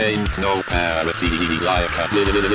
Ain't no parity like a parity.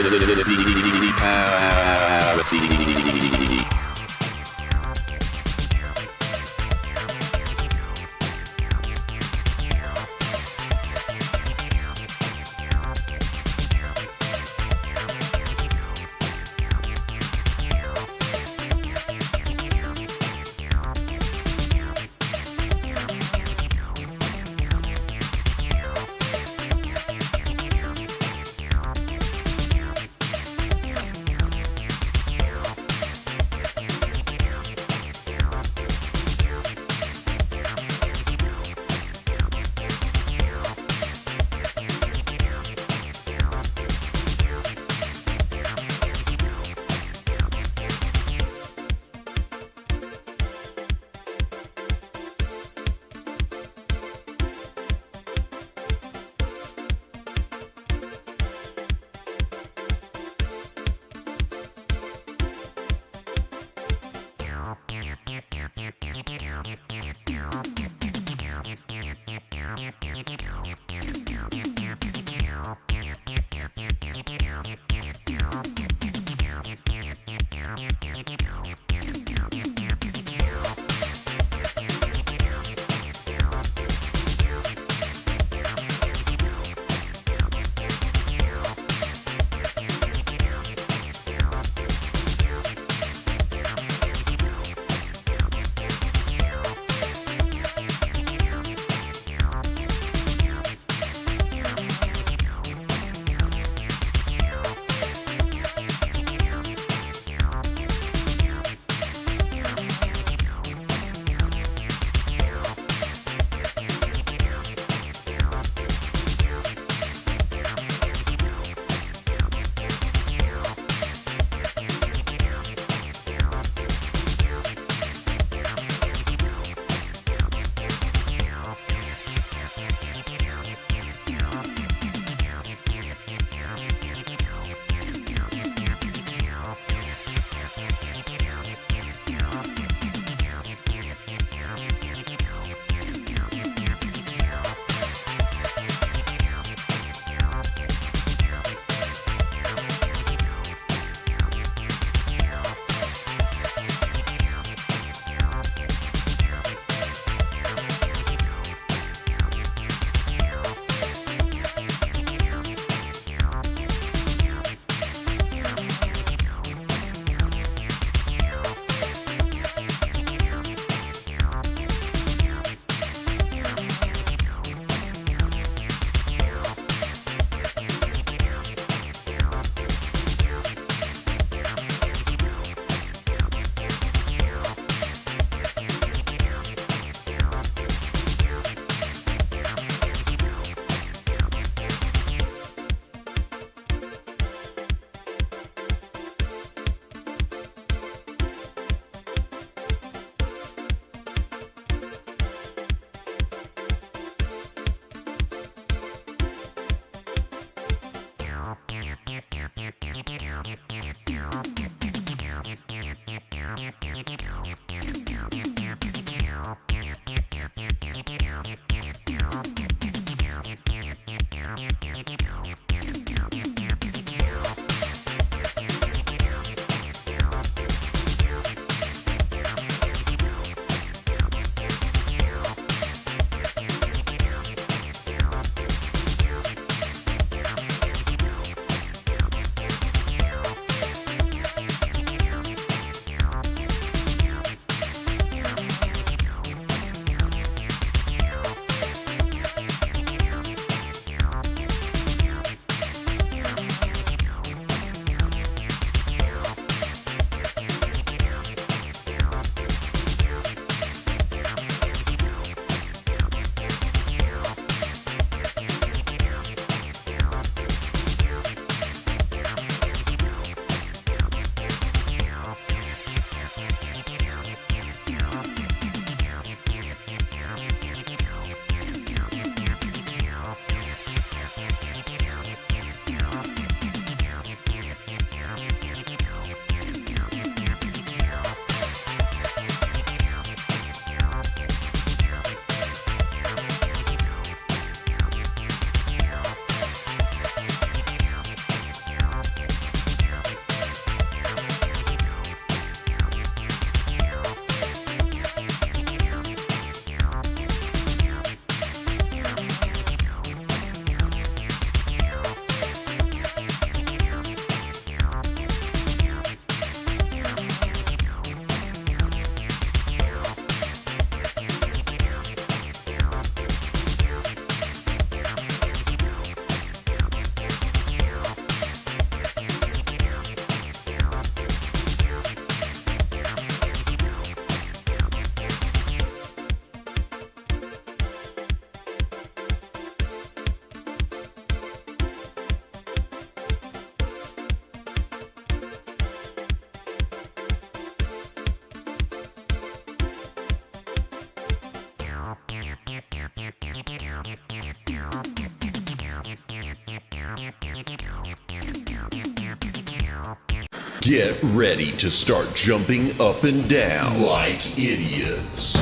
Get ready to start jumping up and down like idiots.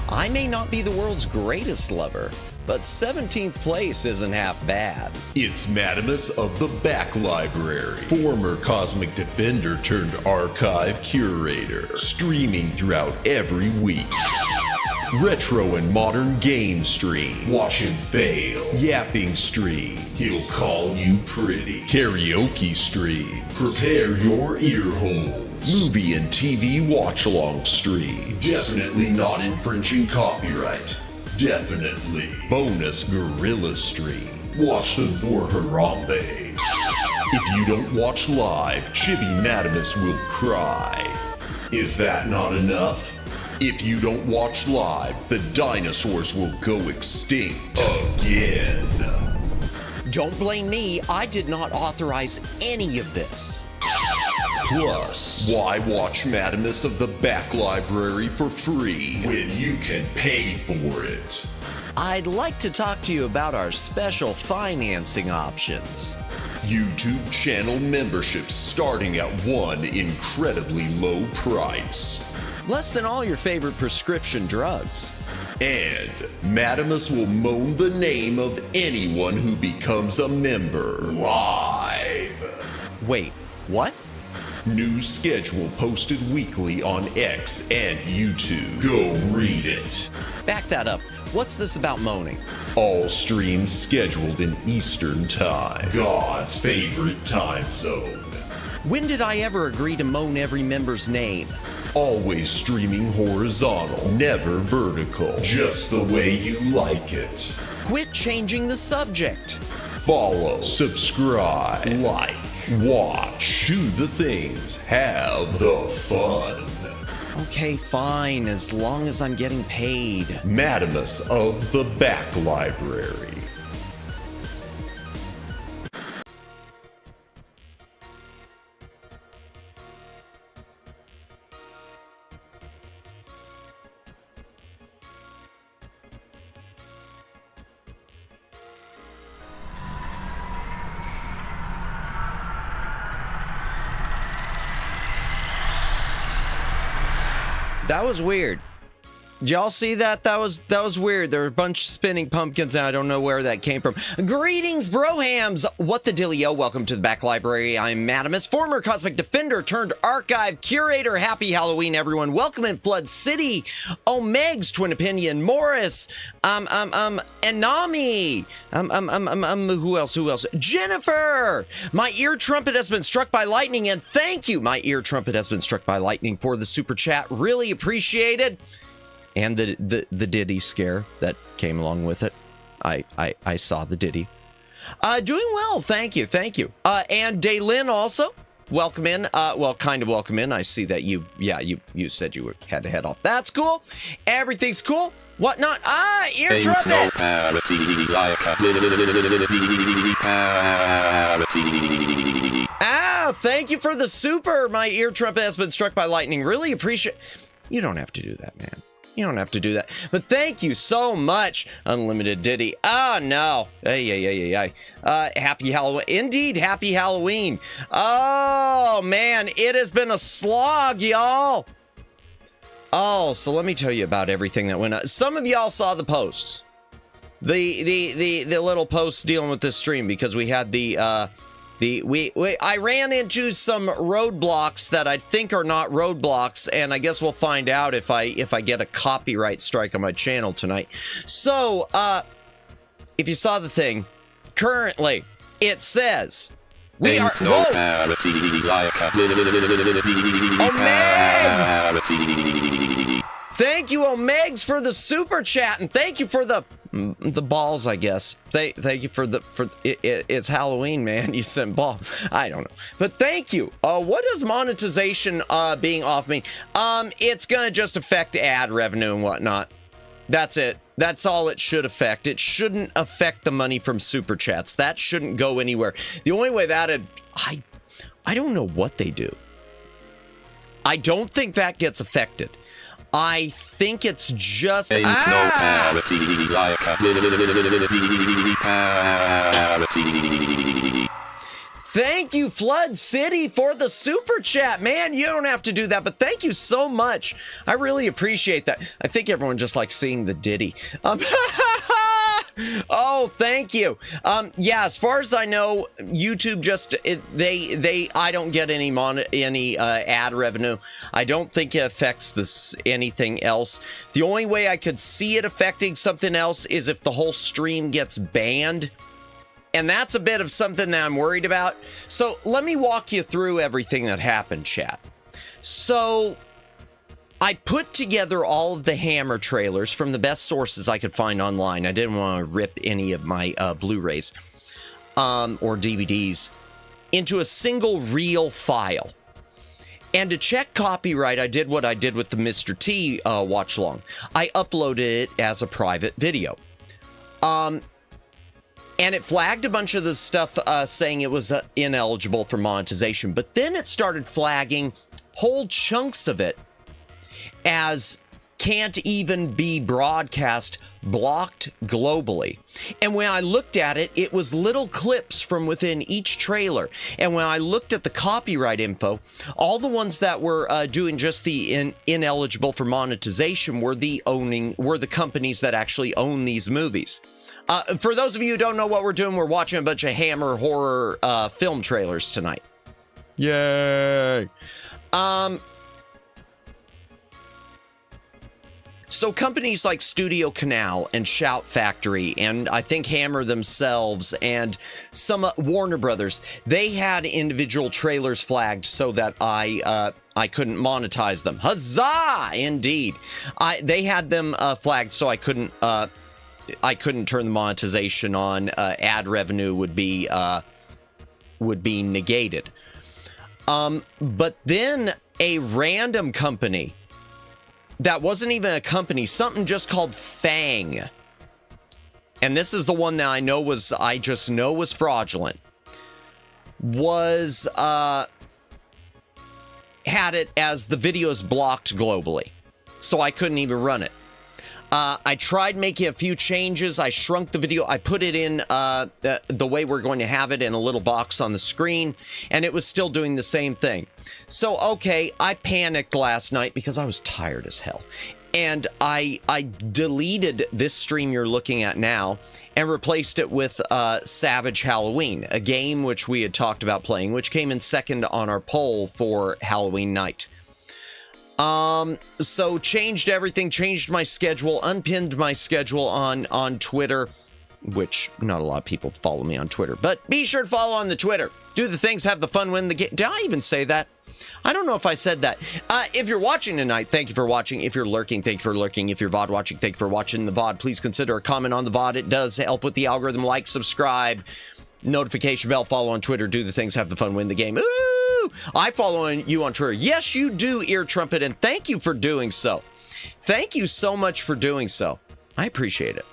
I may not be the world's greatest lover, but 17th place isn't half bad. It's Madamus of the Back Library, former Cosmic Defender turned archive curator, streaming throughout every week. Retro and modern game stream, watch him fail, yapping stream, he'll call you pretty, karaoke stream, prepare your ear holes. Movie and TV watch-along stream. Definitely not infringing copyright. Definitely. Bonus gorilla stream. Watch them for Harambe. If you don't watch live, Chibi Madamus will cry. Is that not enough? If you don't watch live, the dinosaurs will go extinct again. Don't blame me, I did not authorize any of this. Plus, why watch Madamus of the Back Library for free when you can pay for it? I'd like to talk to you about our special financing options. YouTube channel memberships starting at one incredibly low price. Less than all your favorite prescription drugs. And Madamus will moan the name of anyone who becomes a member live. Wait, what? New schedule posted weekly on X and YouTube. Go read it. Back that up. What's this about moaning? All streams scheduled in Eastern Time, God's favorite time zone. When did I ever agree to moan every member's name? Always streaming horizontal, never vertical. Just the way you like it. Quit changing the subject. Follow, subscribe, like, watch, do the things, have the fun. Okay, fine, as long as I'm getting paid. Madamus of the Back Library. That was weird. Did y'all see that? That was weird. There were a bunch of spinning pumpkins, and I don't know where that came from. Greetings, brohams! What the dillio? Welcome to the Back Library. I'm Madamus, former Cosmic Defender turned archive curator. Happy Halloween, everyone. Welcome in Flood City. Omegs, Twin Opinion, Morris, Enami, who else? Jennifer! My ear trumpet has been struck by lightning, and thank you, my ear trumpet has been struck by lightning for the super chat. Really appreciated. And the Diddy scare that came along with it. I saw the Diddy. Doing well, thank you. And Daylin also, welcome in. Well, kind of welcome in. I see that you said you had to head off. That's cool. Everything's cool. Whatnot? Ear trumpet. No parity like a parity. Thank you for the super. My ear trumpet has been struck by lightning. Really appreciate. You don't have to do that, man. You don't have to do that. But thank you so much, Unlimited Diddy. Oh, no. Happy Halloween. Indeed, happy Halloween. Oh, man. It has been a slog, y'all. Oh, so let me tell you about everything that went on. Some of y'all saw the posts. The little posts dealing with this stream because we had I ran into some roadblocks that I think are not roadblocks, and I guess we'll find out if I get a copyright strike on my channel tonight. So, if you saw the thing, currently it says we are. No parity like a Omegs! Thank you, Omegs, for the super chat, and thank you for the balls, I guess. Thank you for it's Halloween, man. You sent ball. I don't know, but thank you. What does monetization being off mean? It's gonna just affect ad revenue and whatnot. That's it. That's all it should affect. It shouldn't affect the money from super chats. That shouldn't go anywhere. The only way that I don't know what they do. I don't think that gets affected. I think it's just no parity like a parity. Thank you, Flood City, for the super chat. Man, you don't have to do that, but thank you so much. I really appreciate that. I think everyone just likes seeing the ditty. Oh, thank you. Yeah, as far as I know, YouTube just I don't get any ad revenue. I don't think it affects anything else. The only way I could see it affecting something else is if the whole stream gets banned. And that's a bit of something that I'm worried about. So let me walk you through everything that happened, chat. So I put together all of the Hammer trailers from the best sources I could find online. I didn't want to rip any of my Blu-rays or DVDs into a single reel file. And to check copyright, I did what I did with the Mr. T watch long. I uploaded it as a private video. And it flagged a bunch of the stuff saying it was ineligible for monetization. But then it started flagging whole chunks of it as can't even be broadcast, blocked globally. And when I looked at it, it was little clips from within each trailer. And when I looked at the copyright info, all the ones that were doing just the ineligible for monetization were the companies that actually own these movies. For those of you who don't know what we're doing, we're watching a bunch of Hammer horror film trailers tonight. Yay! So companies like Studio Canal and Shout Factory, and I think Hammer themselves, and some Warner Brothers, they had individual trailers flagged so that I couldn't monetize them. Huzzah! Indeed, they had them flagged so I couldn't turn the monetization on. Ad revenue would be negated. But then a random company that wasn't even a company, something just called Fang, and this is the one that I just know was fraudulent, was had it as the videos blocked globally, so I couldn't even run it. I tried making a few changes. I shrunk the video. I put it in the way we're going to have it, in a little box on the screen, and it was still doing the same thing. So, okay, I panicked last night because I was tired as hell. And I deleted this stream you're looking at now and replaced it with Savage Halloween, a game which we had talked about playing, which came in second on our poll for Halloween night. So changed everything, changed my schedule, unpinned my schedule on Twitter, which not a lot of people follow me on Twitter, but be sure to follow on the Twitter. Do the things, have the fun, win the game. Did I even say that? I don't know if I said that. If you're watching tonight, thank you for watching. If you're lurking, thank you for lurking. If you're VOD watching, thank you for watching the VOD. Please consider a comment on the VOD. It does help with the algorithm. Like, subscribe, notification bell, follow on Twitter, do the things, have the fun, win the game. Ooh! I follow you on Twitter. Yes, you do, Ear Trumpet, and thank you for doing so. Thank you so much for doing so. I appreciate it.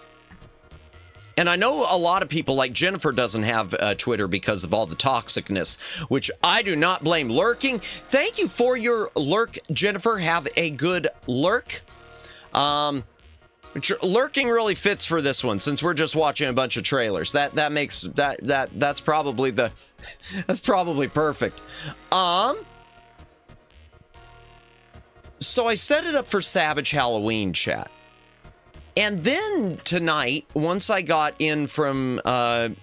And I know a lot of people, like Jennifer, doesn't have Twitter because of all the toxicness, which I do not blame. Lurking, thank you for your lurk, Jennifer. Have a good lurk. Lurking really fits for this one, since we're just watching a bunch of trailers. That's probably that's probably perfect. So I set it up for Savage Halloween, chat. And then tonight, once I got in from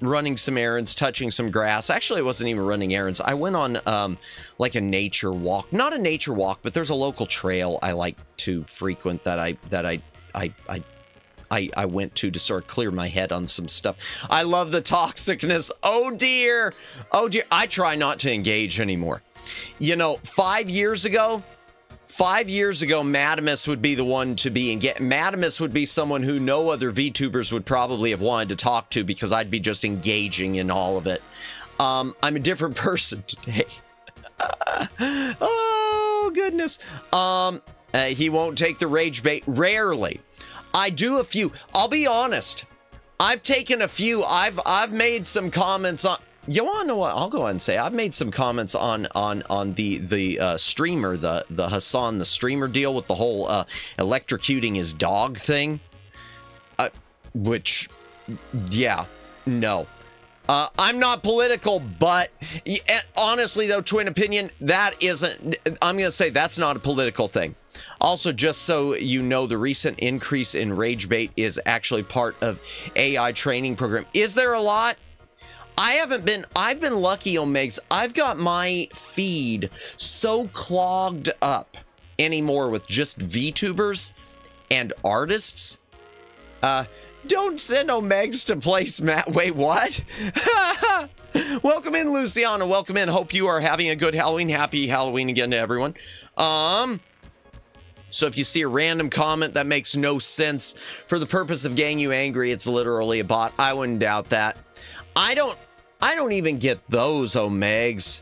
running some errands, touching some grass, actually I wasn't even running errands. I went on like a nature walk. Not a nature walk, but there's a local trail I like to frequent that I went to sort of clear my head on some stuff. I love the toxicness. Oh dear. Oh dear. I try not to engage anymore. You know, 5 years ago, Madamus would be the one to be engaged. Madamus would be someone who no other VTubers would probably have wanted to talk to, because I'd be just engaging in all of it. I'm a different person today. Oh, goodness. He won't take the rage bait. Rarely. I do a few. I'll be honest. I've taken a few. I've made some comments on. You want to know what? I'll go ahead and say I've made some comments on the streamer, the Hassan the streamer deal with the whole electrocuting his dog thing. Which, yeah, no. I'm not political, but honestly, though, twin opinion, that isn't, I'm going to say that's not a political thing. Also, just so you know, the recent increase in rage bait is actually part of AI training program. Is there a lot? I've been lucky, Omegs. I've got my feed so clogged up anymore with just VTubers and artists. Don't send Omegs to place, Matt. Wait, what? Welcome in, Luciano. Welcome in. Hope you are having a good Halloween. Happy Halloween again to everyone. So if you see a random comment that makes no sense for the purpose of getting you angry, it's literally a bot. I wouldn't doubt that. I don't even get those, Omegs.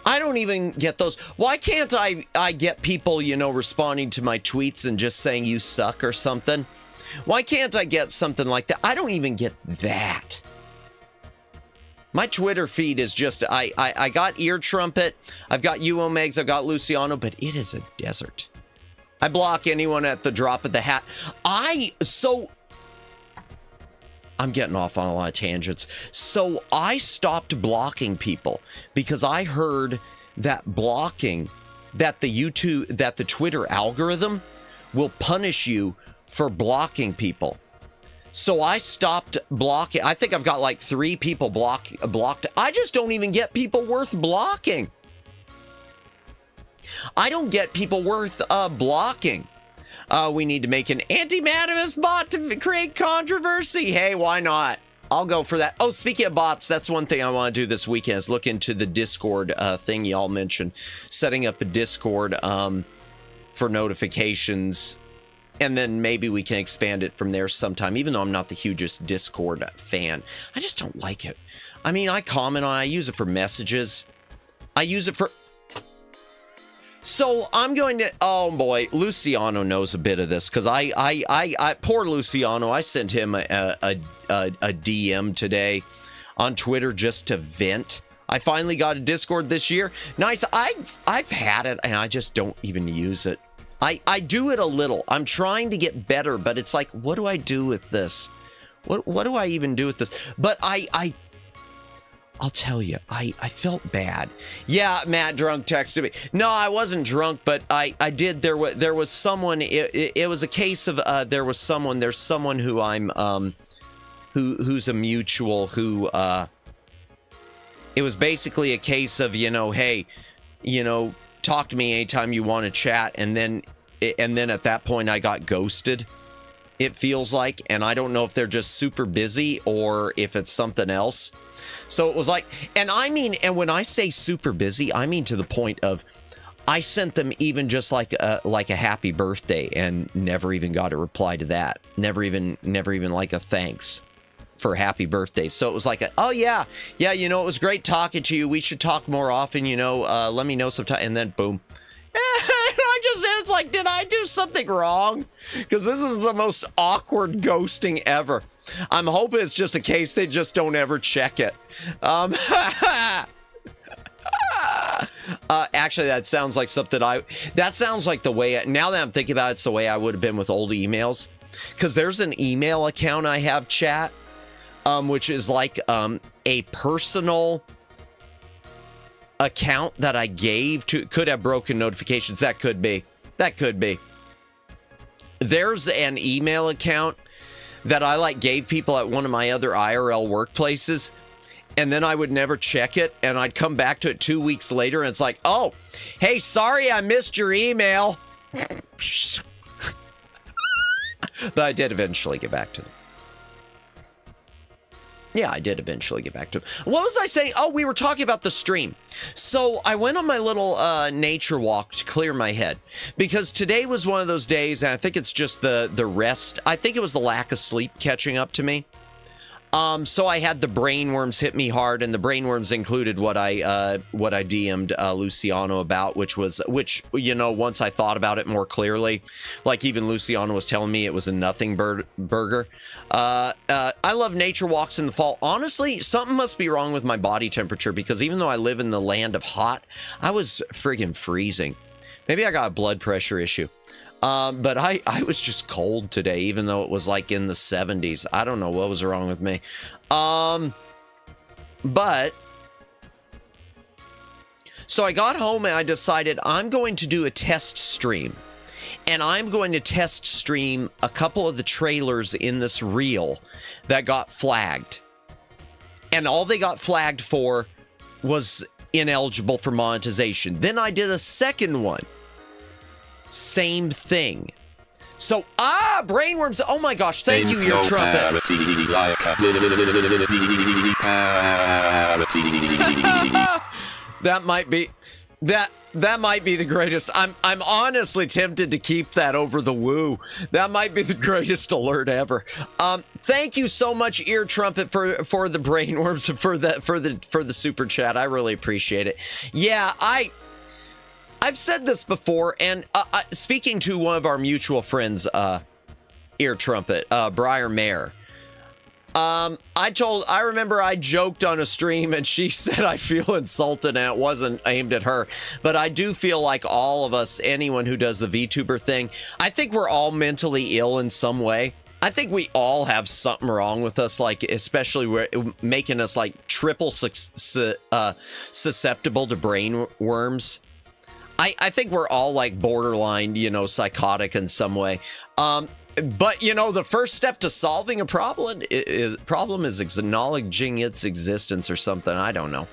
I don't even get those. Why can't I get people, you know, responding to my tweets and just saying you suck or something? Why can't I get something like that? I don't even get that. My Twitter feed is just, I got Ear Trumpet, I've got you, Omegs, I've got Luciano, but it is a desert. I block anyone at the drop of the hat. I'm getting off on a lot of tangents. So I stopped blocking people because I heard that blocking, that the Twitter algorithm will punish you for blocking people. So I stopped blocking. I think I've got like 3 people blocked. I just don't even get people worth blocking. I don't get people worth blocking. We need to make an anti-Madimus bot to create controversy. Hey, why not? I'll go for that. Oh, speaking of bots, that's one thing I want to do this weekend is look into the Discord thing y'all mentioned. Setting up a Discord for notifications. And then maybe we can expand it from there sometime, even though I'm not the hugest Discord fan. I just don't like it. I mean, I comment on it. I use it for messages. I use it for... So I'm going to, oh boy, Luciano knows a bit of this because I poor Luciano, I sent him a DM today on Twitter just to vent. I finally got a Discord this year. Nice. I've had it and I just don't even use it. I do it a little. I'm trying to get better, but it's like, what do I do with this? What do I even do with this? But I'll tell you, I felt bad. Yeah, Matt Drunk texted me. No, I wasn't drunk, but I did. There was someone. It was a case of there's someone who I'm who's a mutual who it was basically a case of, you know, hey, you know, talk to me anytime you want to chat, and then at that point I got ghosted. It feels like, and I don't know if they're just super busy or if it's something else. So it was like, and I mean, and when I say super busy, I mean to the point of I sent them even just like a happy birthday and never even got a reply to that. Never even like a thanks for happy birthday. So it was like, oh yeah, you know, it was great talking to you. We should talk more often, you know, let me know sometime. And then boom. It's like, did I do something wrong? Because this is the most awkward ghosting ever. I'm hoping it's just a case they just don't ever check it. Actually, that sounds like something that sounds like the way, now that I'm thinking about it, it's the way I would have been with old emails. Because there's an email account I have, chat, which is like a personal account that I gave to, could have broken notifications. That could be. There's an email account that I like gave people at one of my other IRL workplaces, and then I would never check it, and I'd come back to it 2 weeks later, and it's like, oh, hey, sorry I missed your email. But I did eventually get back to them. Yeah, I did eventually get back to them. What was I saying? Oh, we were talking about the stream. So I went on my little nature walk to clear my head because today was one of those days, and I think it's just the rest. I think it was the lack of sleep catching up to me. So I had the brainworms hit me hard, and the brainworms included what I DM'd Luciano about, which you know, once I thought about it more clearly, like even Luciano was telling me it was a nothing burger. I love nature walks in the fall. Honestly, something must be wrong with my body temperature because even though I live in the land of hot, I was friggin' freezing. Maybe I got a blood pressure issue. But I was just cold today, even though it was like in the 70s. I don't know what was wrong with me. So I got home and I decided I'm going to do a test stream. And I'm going to test stream a couple of the trailers in this reel that got flagged. And all they got flagged for was ineligible for monetization. Then I did a second one. Same thing. So, brainworms. Oh my gosh, thank you, your trumpet. That might be the greatest. I'm honestly tempted to keep that over the woo. That might be the greatest alert ever. Thank you so much, Ear Trumpet, for the brainworms, for the super chat. I really appreciate it. Yeah, I've said this before, and speaking to one of our mutual friends, Ear Trumpet, Briar Mayer. I remember I joked on a stream and she said I feel insulted, and it wasn't aimed at her. But I do feel like all of us, anyone who does the VTuber thing, I think we're all mentally ill in some way. I think we all have something wrong with us, like especially making us like triple susceptible to brain worms. I think we're all like borderline, psychotic in some way. But, the first step to solving a problem is acknowledging its existence or something. I don't know.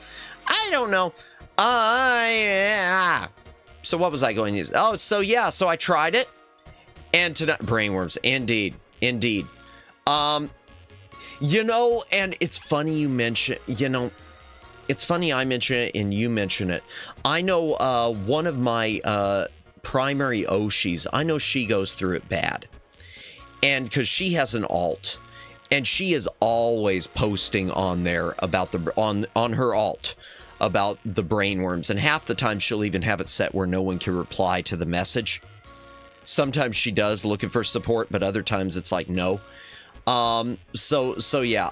So what was I going to use? Oh, so I tried it. And tonight, brainworms, indeed. And it's funny you mention, it's funny I mention it and you mention it. I know one of my primary Oshis, I know she goes through it bad. And because she has an alt, and she is always posting on there about on her alt about the brainworms, and half the time she'll even have it set where no one can reply to the message. Sometimes she does, looking for support, but other times it's like no. So yeah,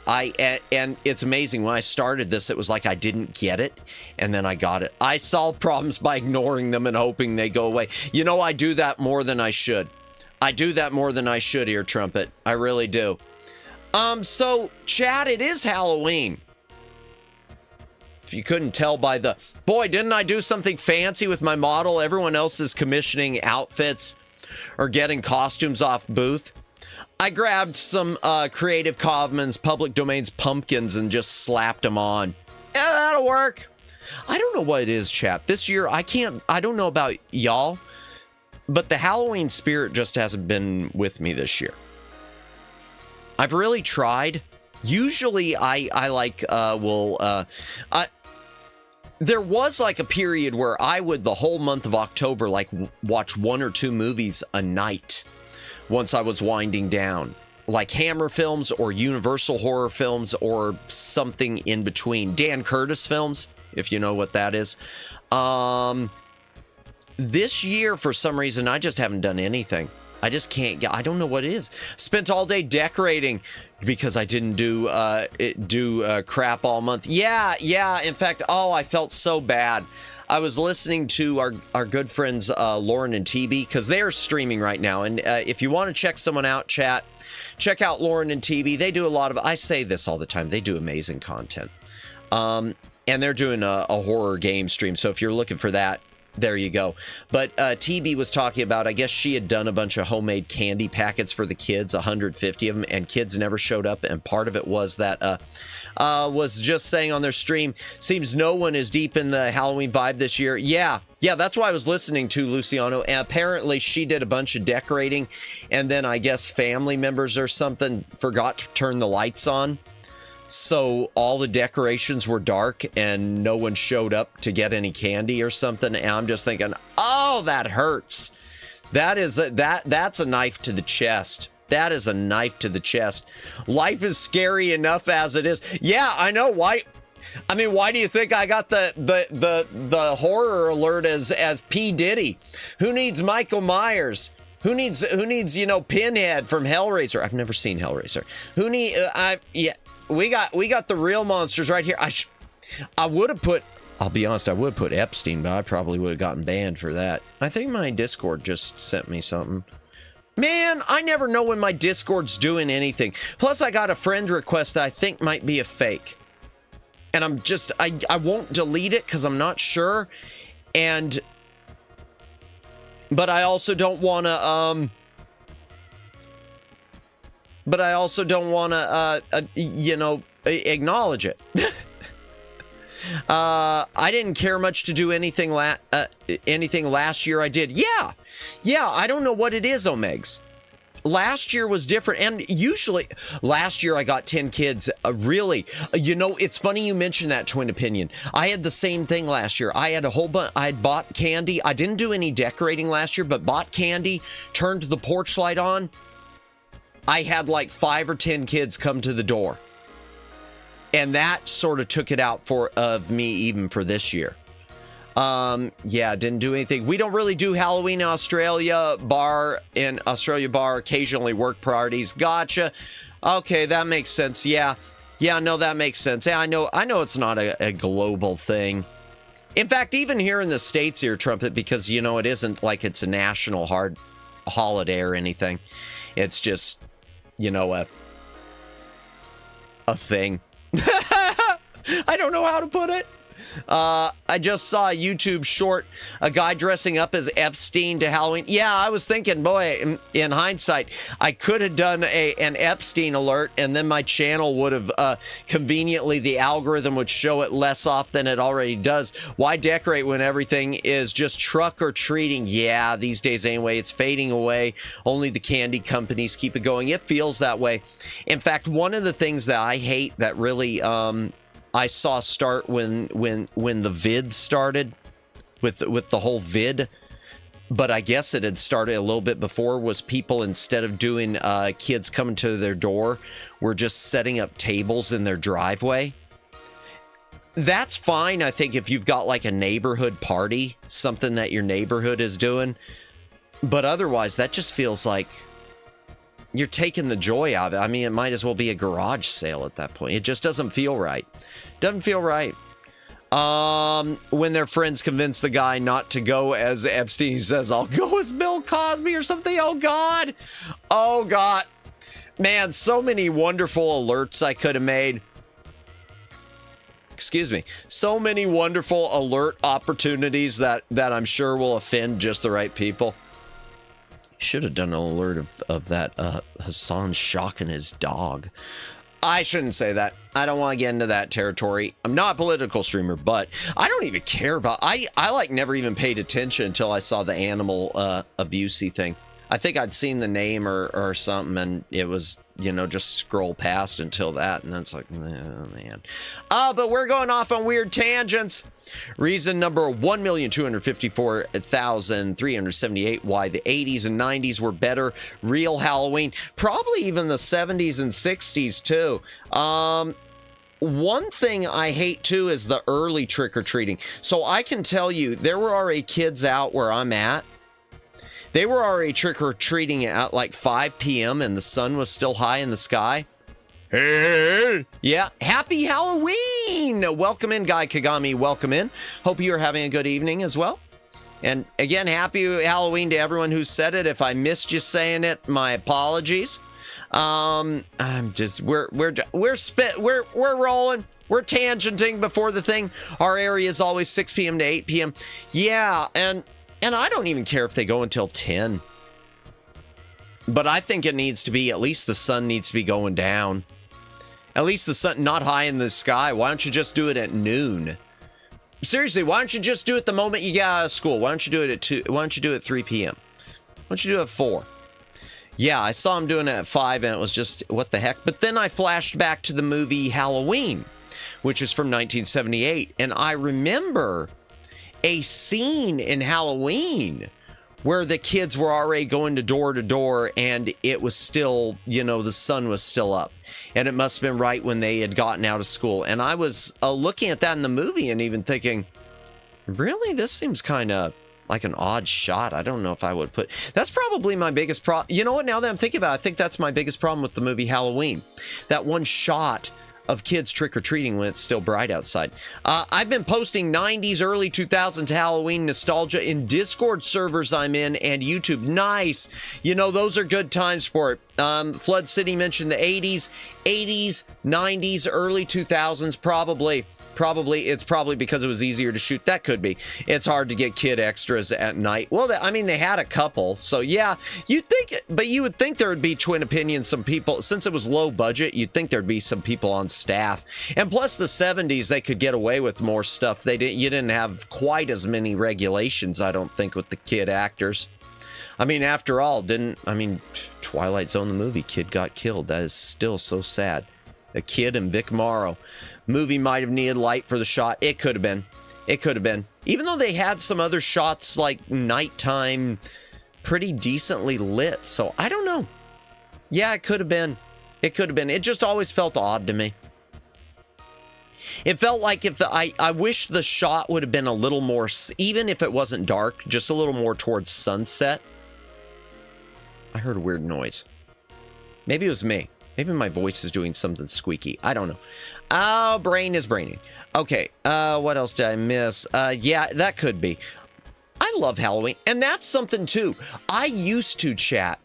and it's amazing. When I started this, it was like I didn't get it, and then I got it. I solve problems by ignoring them and hoping they go away. I do that more than I should. Ear Trumpet. I really do. So, chat, it is Halloween. If you couldn't tell by the... Boy, didn't I do something fancy with my model? Everyone else is commissioning outfits or getting costumes off booth. I grabbed some Creative Commons public domains pumpkins and just slapped them on. Yeah, that'll work. I don't know what it is, chat. This year, I don't know about y'all, but the Halloween spirit just hasn't been with me this year. I've really tried. Usually I like, there was like a period where I would, the whole month of October, like watch 1 or 2 movies a night once I was winding down. Like Hammer films or Universal horror films or something in between. Dan Curtis films, if you know what that is. This year, for some reason, I just haven't done anything. I just can't get, I don't know what it is. Spent all day decorating because I didn't do crap all month. Yeah. In fact, I felt so bad. I was listening to our good friends Lauren and TB, because they're streaming right now. And if you want to check someone out, chat, check out Lauren and TB. They do a lot of, I say this all the time, they do amazing content. And they're doing a horror game stream. So if you're looking for that, there you go. But TB was talking about, I guess she had done a bunch of homemade candy packets for the kids, 150 of them, and kids never showed up. And part of it was that, was just saying on their stream, seems no one is deep in the Halloween vibe this year. Yeah, that's why I was listening to Luciano. And apparently she did a bunch of decorating, and then I guess family members or something forgot to turn the lights on. So all the decorations were dark and no one showed up to get any candy or something. And I'm just thinking, oh, that hurts. That's a knife to the chest. That is a knife to the chest. Life is scary enough as it is. Yeah, I know. Why do you think I got the horror alert as P. Diddy? Who needs Michael Myers? Who needs Pinhead from Hellraiser? I've never seen Hellraiser. We got the real monsters right here. I would have put, I'll be honest, I would have put Epstein, but I probably would have gotten banned for that. I think my Discord just sent me something. Man, I never know when my Discord's doing anything. Plus, I got a friend request that I think might be a fake. and I'm just, I won't delete it because I'm not sure. But I also don't want to, you know, acknowledge it. I didn't care much to do anything last year. I did. Yeah, I don't know what it is, Omegs. Last year was different, and usually last year I got 10 kids. Really, you know, it's funny you mentioned that, Twin Opinion. I had the same thing last year. I had a whole bunch. I had bought candy. I didn't do any decorating last year, but bought candy, turned the porch light on. I had like 5 or 10 kids come to the door, and that sort of took it out of me even for this year. Yeah, didn't do anything. We don't really do Halloween in Australia bar, occasionally work parties. Gotcha. Okay, that makes sense. Yeah, no, that makes sense. Yeah, I know it's not a global thing. In fact, even here in the States here, Trumpet, because, you know, it isn't like it's a national holiday or anything. It's just, you know, a thing. I don't know how to put it. I just saw a YouTube short, a guy dressing up as Epstein to Halloween. Yeah, I was thinking, boy, in hindsight, I could have done an Epstein alert, and then my channel would have conveniently, the algorithm would show it less off than it already does. Why decorate when everything is just truck or treating? Yeah, these days anyway, it's fading away. Only the candy companies keep it going. It feels that way. In fact, one of the things that I hate that really I saw start when the vid started with the whole vid, but I guess it had started a little bit before, was people, instead of doing kids coming to their door, were just setting up tables in their driveway. That's fine, I think, if you've got like a neighborhood party, something that your neighborhood is doing, but otherwise that just feels like you're taking the joy out of it. I mean, it might as well be a garage sale at that point. It just doesn't feel right. Doesn't feel right. When their friends convince the guy not to go as Epstein, he says, I'll go as Bill Cosby or something. Oh, God. Oh, God. Man, so many wonderful alerts I could have made. Excuse me. So many wonderful alert opportunities that I'm sure will offend just the right people. Should have done an alert of that Hassan shocking his dog. I shouldn't say that. I don't want to get into that territory. I'm not a political streamer, but I don't even care about... I like never even paid attention until I saw the animal abusey thing. I think I'd seen the name or something, and it was, you know, just scroll past until that, and that's like, oh, man. But we're going off on weird tangents. Reason number 1,254,378 why the 80s and 90s were better real Halloween. Probably even the 70s and 60s, too. One thing I hate, too, is the early trick-or-treating. So I can tell you, there were already kids out where I'm at. They were already trick-or-treating at like 5 p.m. and the sun was still high in the sky. Hey! Yeah, happy Halloween! Welcome in, Guy Kagami. Welcome in. Hope you are having a good evening as well. And again, happy Halloween to everyone who said it. If I missed you saying it, my apologies. I'm just we're rolling. We're tangenting before the thing. Our area is always 6 p.m. to 8 p.m. Yeah, and I don't even care if they go until 10. But I think it needs to be, at least the sun needs to be going down. At least the sun, not high in the sky. Why don't you just do it at noon? Seriously, why don't you just do it the moment you get out of school? Why don't you do it at 2? Why don't you do it at 3 p.m.? Why don't you do it at 4? Yeah, I saw him doing it at 5 and it was just, what the heck? But then I flashed back to the movie Halloween, which is from 1978. And I remember a scene in Halloween where the kids were already going to door and it was still, you know, the sun was still up. And it must have been right when they had gotten out of school. And I was looking at that in the movie and even thinking, really? This seems kind of like an odd shot. I don't know if I would put... That's probably my biggest problem. You know what? Now that I'm thinking about it, I think that's my biggest problem with the movie Halloween. That one shot of kids trick-or-treating when it's still bright outside. I've been posting 90s, early 2000s Halloween nostalgia in Discord servers I'm in and YouTube. Nice. You know, those are good times for it. Flood City mentioned the 80s, 90s, early 2000s, probably It's probably because it was easier to shoot. That could be. It's hard to get kid extras at night. Well, I mean, they had a couple. So yeah, you would think there would be twin opinions. Some people, since it was low budget, you'd think there'd be some people on staff. And plus the 70s, they could get away with more stuff. You didn't have quite as many regulations, I don't think, with the kid actors. I mean, after all, Twilight Zone, the movie, kid got killed. That is still so sad. A kid and Vic Morrow. Movie might have needed light for the shot. It could have been. It could have been. Even though they had some other shots like nighttime pretty decently lit. So I don't know. Yeah, it could have been. It could have been. It just always felt odd to me. It felt like I wish the shot would have been a little more, even if it wasn't dark, just a little more towards sunset. I heard a weird noise. Maybe it was me. Maybe my voice is doing something squeaky. I don't know. Oh, brain is braining. Okay, what else did I miss? Yeah, that could be. I love Halloween, and that's something too. I used to, chat,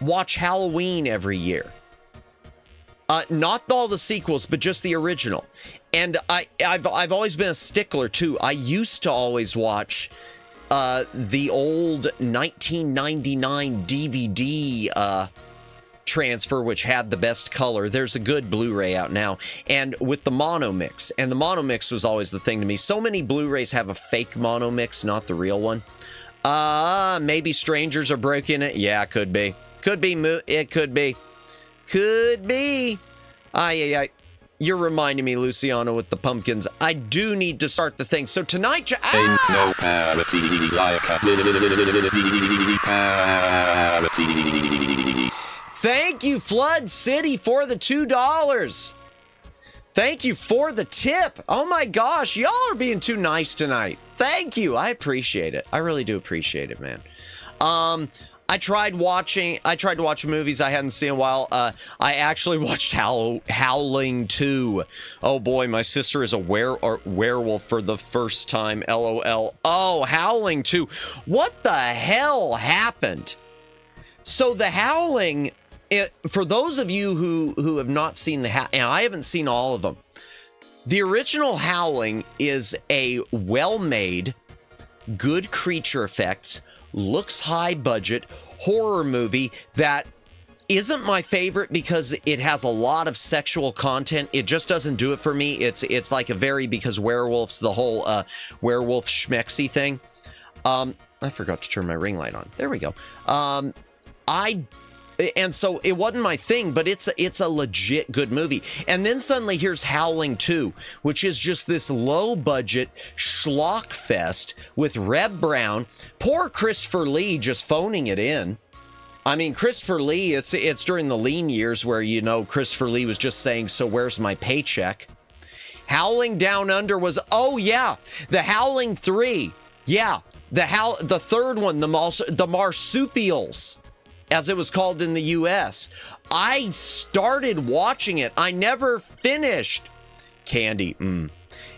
watch Halloween every year. Not all the sequels, but just the original. And I've always been a stickler too. I used to always watch the old 1999 DVD transfer, which had the best color. There's a good Blu-ray out now, and with the mono mix, and the mono mix was always the thing to me. So many Blu-rays have a fake mono mix, not the real one. Maybe strangers are breaking it. Yeah, could be. It could be. Could be. You're reminding me, Luciano, with the pumpkins. I do need to start the thing. So tonight, Ain't no parity like a parity. Thank you, Flood City, for the $2. Thank you for the tip. Oh my gosh, y'all are being too nice tonight. Thank you. I appreciate it. I really do appreciate it, man. I tried to watch movies I hadn't seen in a while. I actually watched Howling 2. Oh boy, my sister is a werewolf for the first time. LOL. Oh, Howling 2. What the hell happened? So the Howling, for those of you who have not seen and I haven't seen all of them, the original Howling is a well-made, good creature effects, looks high budget horror movie that isn't my favorite because it has a lot of sexual content. It just doesn't do it for me. It's like because werewolves, the whole werewolf schmexy thing. I forgot to turn my ring light on. There we go. And so it wasn't my thing, but it's a legit good movie. And then suddenly here's Howling 2, which is just this low budget schlock fest with Reb Brown. Poor Christopher Lee just phoning it in. I mean, Christopher Lee, it's during the lean years where, Christopher Lee was just saying, so where's my paycheck? Howling Down Under was, oh yeah, the Howling 3. Yeah, the third one, the marsupials, as it was called in the US. I started watching it. I never finished. Candy.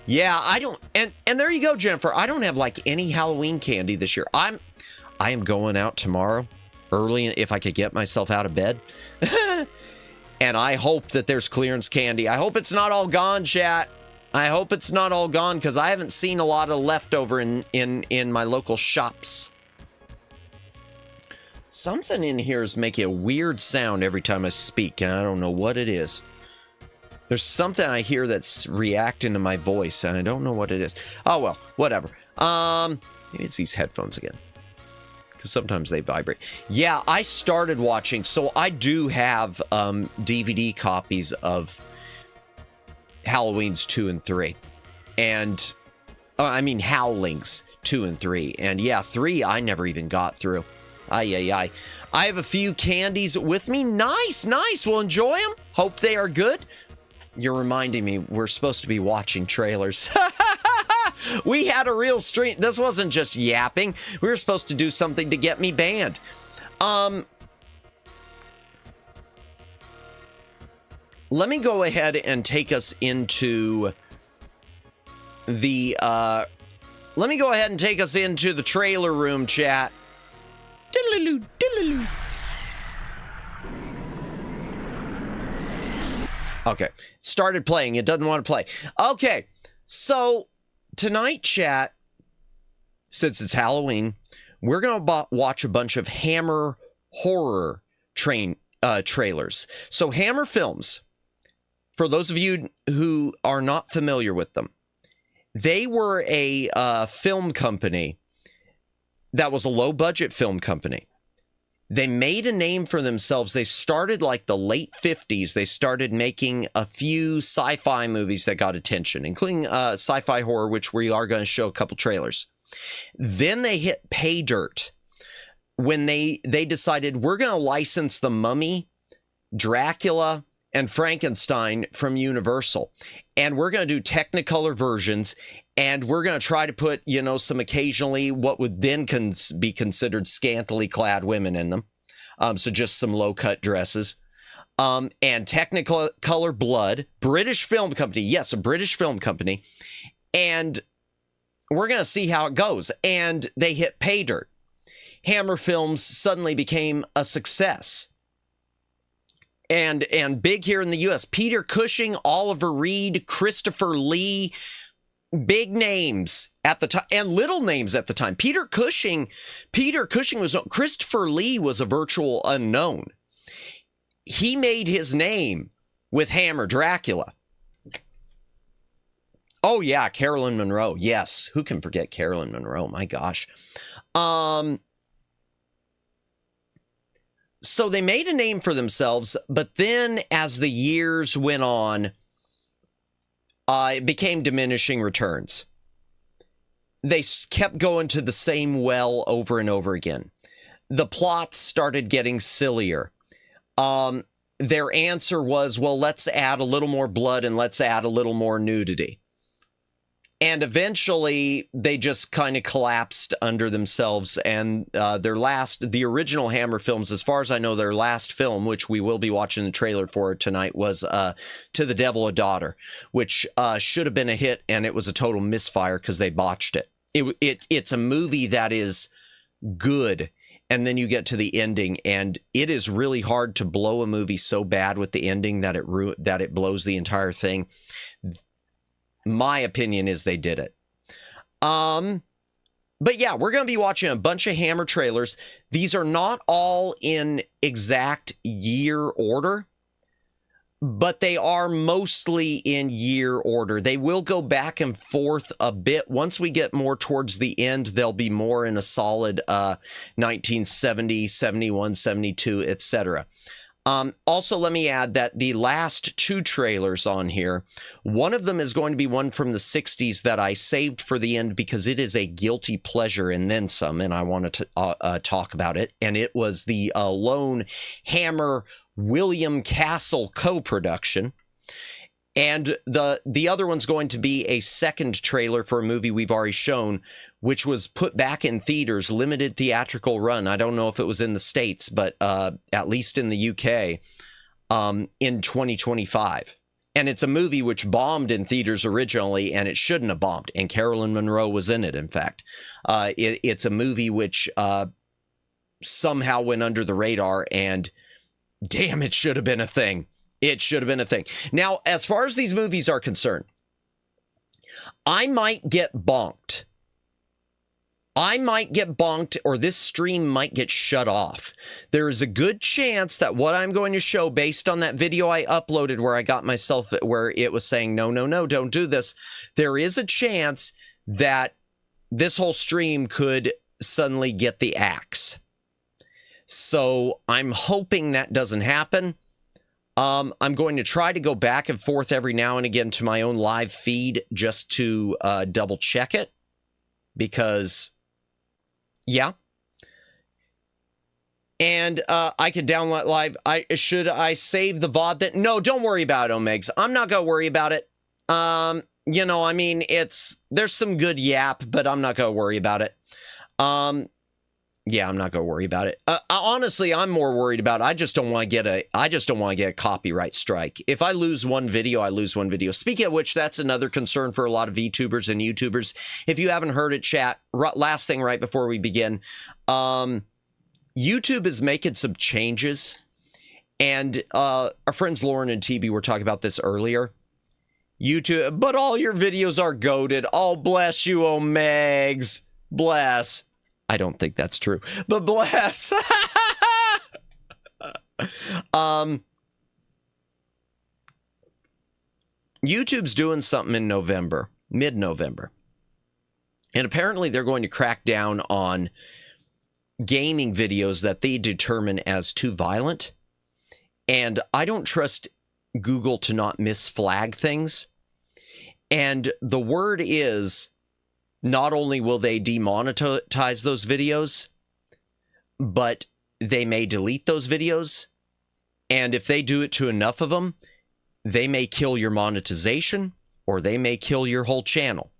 Yeah, I don't. And there you go, Jennifer. I don't have like any Halloween candy this year. I am going out tomorrow early if I could get myself out of bed. And I hope that there's clearance candy. I hope it's not all gone, chat. I hope it's not all gone because I haven't seen a lot of leftover in my local shops. Something in here is making a weird sound every time I speak, and I don't know what it is. There's something I hear that's reacting to my voice, and I don't know what it is. Oh, well, whatever. Maybe it's these headphones again, because sometimes they vibrate. Yeah, I started watching, so I do have DVD copies of Halloween's 2 and 3. And, Howlings 2 and 3. And yeah, 3 I never even got through. I have a few candies with me. Nice. We'll enjoy them. Hope they are good. You're reminding me we're supposed to be watching trailers. We had a real stream. This wasn't just yapping. We were supposed to do something to get me banned. Let me go ahead and take us into the trailer room, chat. Diddle-a-loo, diddle-a-loo. Okay, started playing. It doesn't want to play. Okay, So tonight, chat, since it's Halloween, we're going to watch a bunch of Hammer horror trailers. So Hammer Films, for those of you who are not familiar with them, they were a film company that was a low-budget film company. They made a name for themselves. They started like the late 50s. They started making a few sci-fi movies that got attention, including sci-fi horror, which we are going to show a couple trailers. Then they hit pay dirt when they decided we're going to license The Mummy, Dracula, and Frankenstein from Universal. And we're going to do Technicolor versions, and we're going to try to put, you know, some occasionally what would then be considered scantily clad women in them. So just some low-cut dresses. And Technicolor blood. British film company. Yes, a British film company. And we're going to see how it goes. And they hit pay dirt. Hammer Films suddenly became a success. And big here in the U.S. Peter Cushing, Oliver Reed, Christopher Lee, big names at the time and little names at the time. Peter Cushing was, Christopher Lee was a virtual unknown. He made his name with Hammer Dracula. Oh yeah, Carolyn Monroe. Yes, who can forget Carolyn Monroe? My gosh. So they made a name for themselves, but then as the years went on, it became diminishing returns. They kept going to the same well over and over again. The plots started getting sillier. Their answer was, well, let's add a little more blood and let's add a little more nudity. And eventually, they just kind of collapsed under themselves. And the original Hammer Films, as far as I know, their last film, which we will be watching the trailer for tonight, was To the Devil a Daughter, which should have been a hit, and it was a total misfire because they botched it. It's a movie that is good, and then you get to the ending, and it is really hard to blow a movie so bad with the ending that it blows the entire thing. My opinion is they did it. But yeah, we're going to be watching a bunch of Hammer trailers. These are not all in exact year order, but they are mostly in year order. They will go back and forth a bit. Once we get more towards the end, they'll be more in a solid 1970, 71, 72, etc. Also, let me add that the last two trailers on here, one of them is going to be one from the 60s that I saved for the end because it is a guilty pleasure and then some, and I want to talk about it. And it was the Lone Hammer William Castle co-production. And the other one's going to be a second trailer for a movie we've already shown, which was put back in theaters, limited theatrical run. I don't know if it was in the States, but at least in the UK, in 2025. And it's a movie which bombed in theaters originally, and it shouldn't have bombed. And Carolyn Monroe was in it, in fact. It's a movie which somehow went under the radar, and damn, it should have been a thing. It should have been a thing. Now, as far as these movies are concerned, I might get bonked. Or this stream might get shut off. There is a good chance that what I'm going to show, based on that video I uploaded where I got myself, where it was saying, no, don't do this. There is a chance that this whole stream could suddenly get the axe. So I'm hoping that doesn't happen. I'm going to try to go back and forth every now and again to my own live feed just to double check it, because, yeah. And I could download live. Should I save the VOD? That no, don't worry about it, Omegs. I'm not gonna worry about it. You know, I mean, there's some good yap, but I'm not gonna worry about it. Yeah, I'm not gonna worry about it. Honestly, I'm more worried about, I just don't want to get a copyright strike. If I lose one video, I lose one video. Speaking of which, that's another concern for a lot of VTubers and YouTubers. If you haven't heard it, chat, last thing right before we begin, YouTube is making some changes, and our friends Lauren and TB were talking about this earlier. YouTube, but all your videos are goated. Oh, bless you, oh, Megs. Bless. I don't think that's true, but bless. YouTube's doing something in November, mid-November. And apparently they're going to crack down on gaming videos that they determine as too violent. And I don't trust Google to not misflag things. And the word is, not only will they demonetize those videos, but they may delete those videos. And if they do it to enough of them, they may kill your monetization or they may kill your whole channel.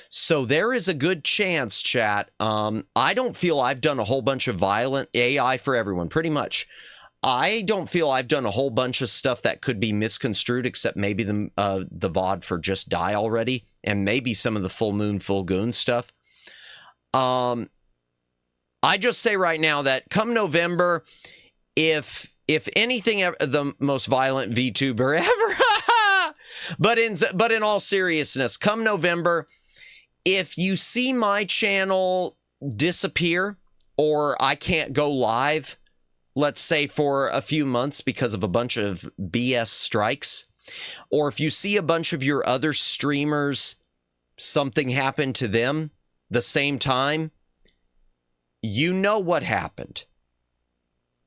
So there is a good chance, chat. I don't feel I've done a whole bunch of violent AI for everyone, pretty much. I don't feel I've done a whole bunch of stuff that could be misconstrued, except maybe the VOD for Just Die Already, and maybe some of the Full Moon, Full Goon stuff. I just say right now that come November, if anything, the most violent VTuber ever, but in all seriousness, come November, if you see my channel disappear or I can't go live, let's say for a few months because of a bunch of BS strikes, or if you see a bunch of your other streamers, something happened to them the same time, you know what happened.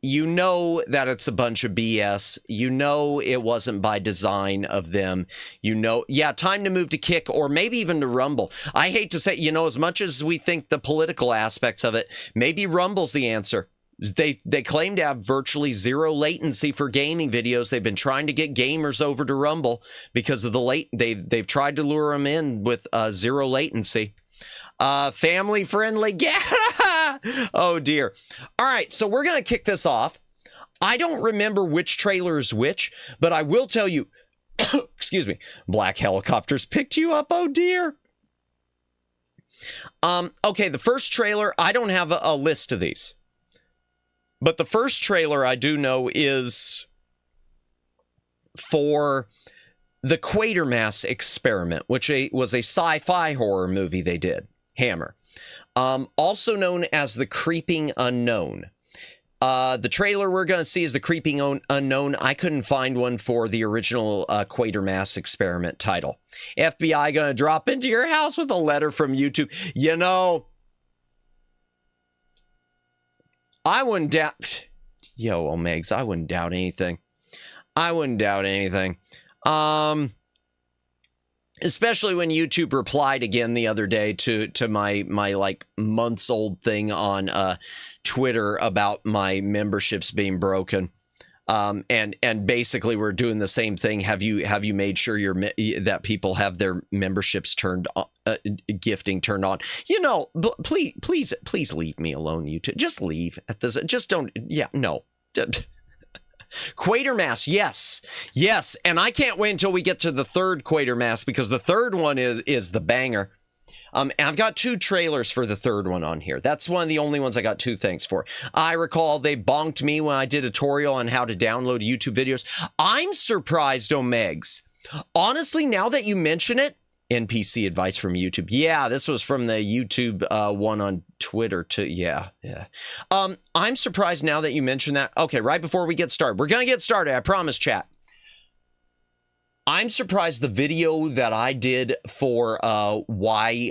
You know that it's a bunch of BS. You know it wasn't by design of them. You know, yeah, time to move to Kick or maybe even to Rumble. I hate to say, you know, as much as we think the political aspects of it, maybe Rumble's the answer. They claim to have virtually zero latency for gaming videos. They've been trying to get gamers over to Rumble because of the they've tried to lure them in with zero latency. Family friendly. Oh dear. All right, so we're gonna kick this off. I don't remember which trailer is which, but I will tell you, excuse me, black helicopters picked you up. Oh dear. Okay, the first trailer, I don't have a list of these, but the first trailer I do know is for the Quatermass Experiment, which was a sci-fi horror movie they did. Hammer. Also known as The Creeping Unknown. The trailer we're going to see is The Creeping Unknown. I couldn't find one for the original Quatermass Experiment title. FBI going to drop into your house with a letter from YouTube. You know, I wouldn't doubt... Yo, Omegs, I wouldn't doubt anything. I wouldn't doubt anything. Especially when YouTube replied again the other day to my like months old thing on Twitter about my memberships being broken, and basically we're doing the same thing. Have you made sure that people have their memberships turned on, gifting turned on? You know, please leave me alone, YouTube. Just leave at this. Just don't. Yeah, no. Quatermass, yes, and I can't wait until we get to the third Quatermass because the third one is the banger. And I've got two trailers for the third one on here. That's one of the only ones I got two things for. I recall they bonked me when I did a tutorial on how to download YouTube videos. I'm surprised, Omegs. Honestly, now that you mention it, NPC advice from YouTube. Yeah, this was from the YouTube one on Twitter too. Yeah. I'm surprised now that you mentioned that. Okay, right before we get started, we're gonna get started. I promise, chat. I'm surprised the video that I did for why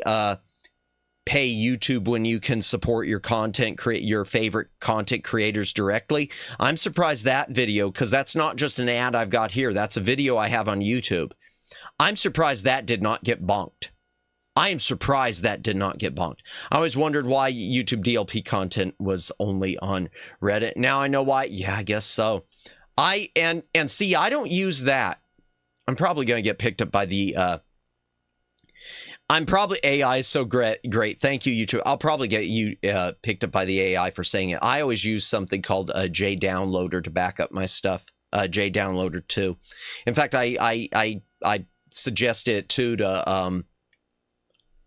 pay YouTube when you can support your your favorite content creators directly. I'm surprised that video, because that's not just an ad I've got here. That's a video I have on YouTube. I'm surprised that did not get bonked. I am surprised that did not get bonked. I always wondered why YouTube DLP content was only on Reddit. Now I know why. Yeah, I guess so. And see, I don't use that. I'm probably going to get picked up by the AI is so great. Thank you, YouTube. I'll probably get you picked up by the AI for saying it. I always use something called a J Downloader to back up my stuff. J Downloader 2. In fact, I suggested it too to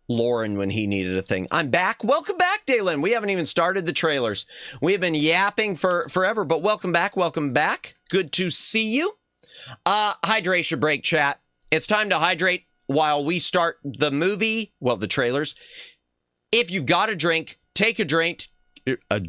Lauren when he needed a thing. I'm back. Welcome back, Dalen. We haven't even started the trailers. We have been yapping for forever, but welcome back. Welcome back. Good to see you. Hydration break, chat. it's time to hydrate while we start the movie. Well, the trailers. If you've got a drink, take a drink. A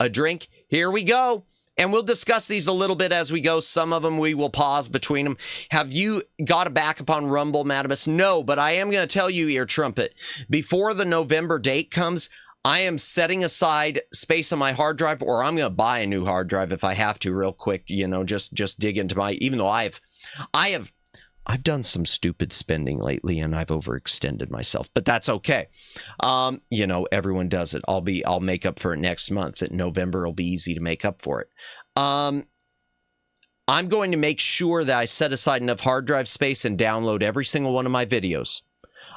drink. Here we go. And we'll discuss these a little bit as we go. Some of them we will pause between them. Have you got a backup on Rumble, Madamus? No, but I am going to tell you, Ear Trumpet, before the November date comes, I am setting aside space on my hard drive, or I'm going to buy a new hard drive if I have to real quick, you know, just dig into my, even though I've done some stupid spending lately and I've overextended myself, but that's okay. You know, everyone does it. I'll make up for it next month. In November, it'll be easy to make up for it. I'm going to make sure that I set aside enough hard drive space and download every single one of my videos.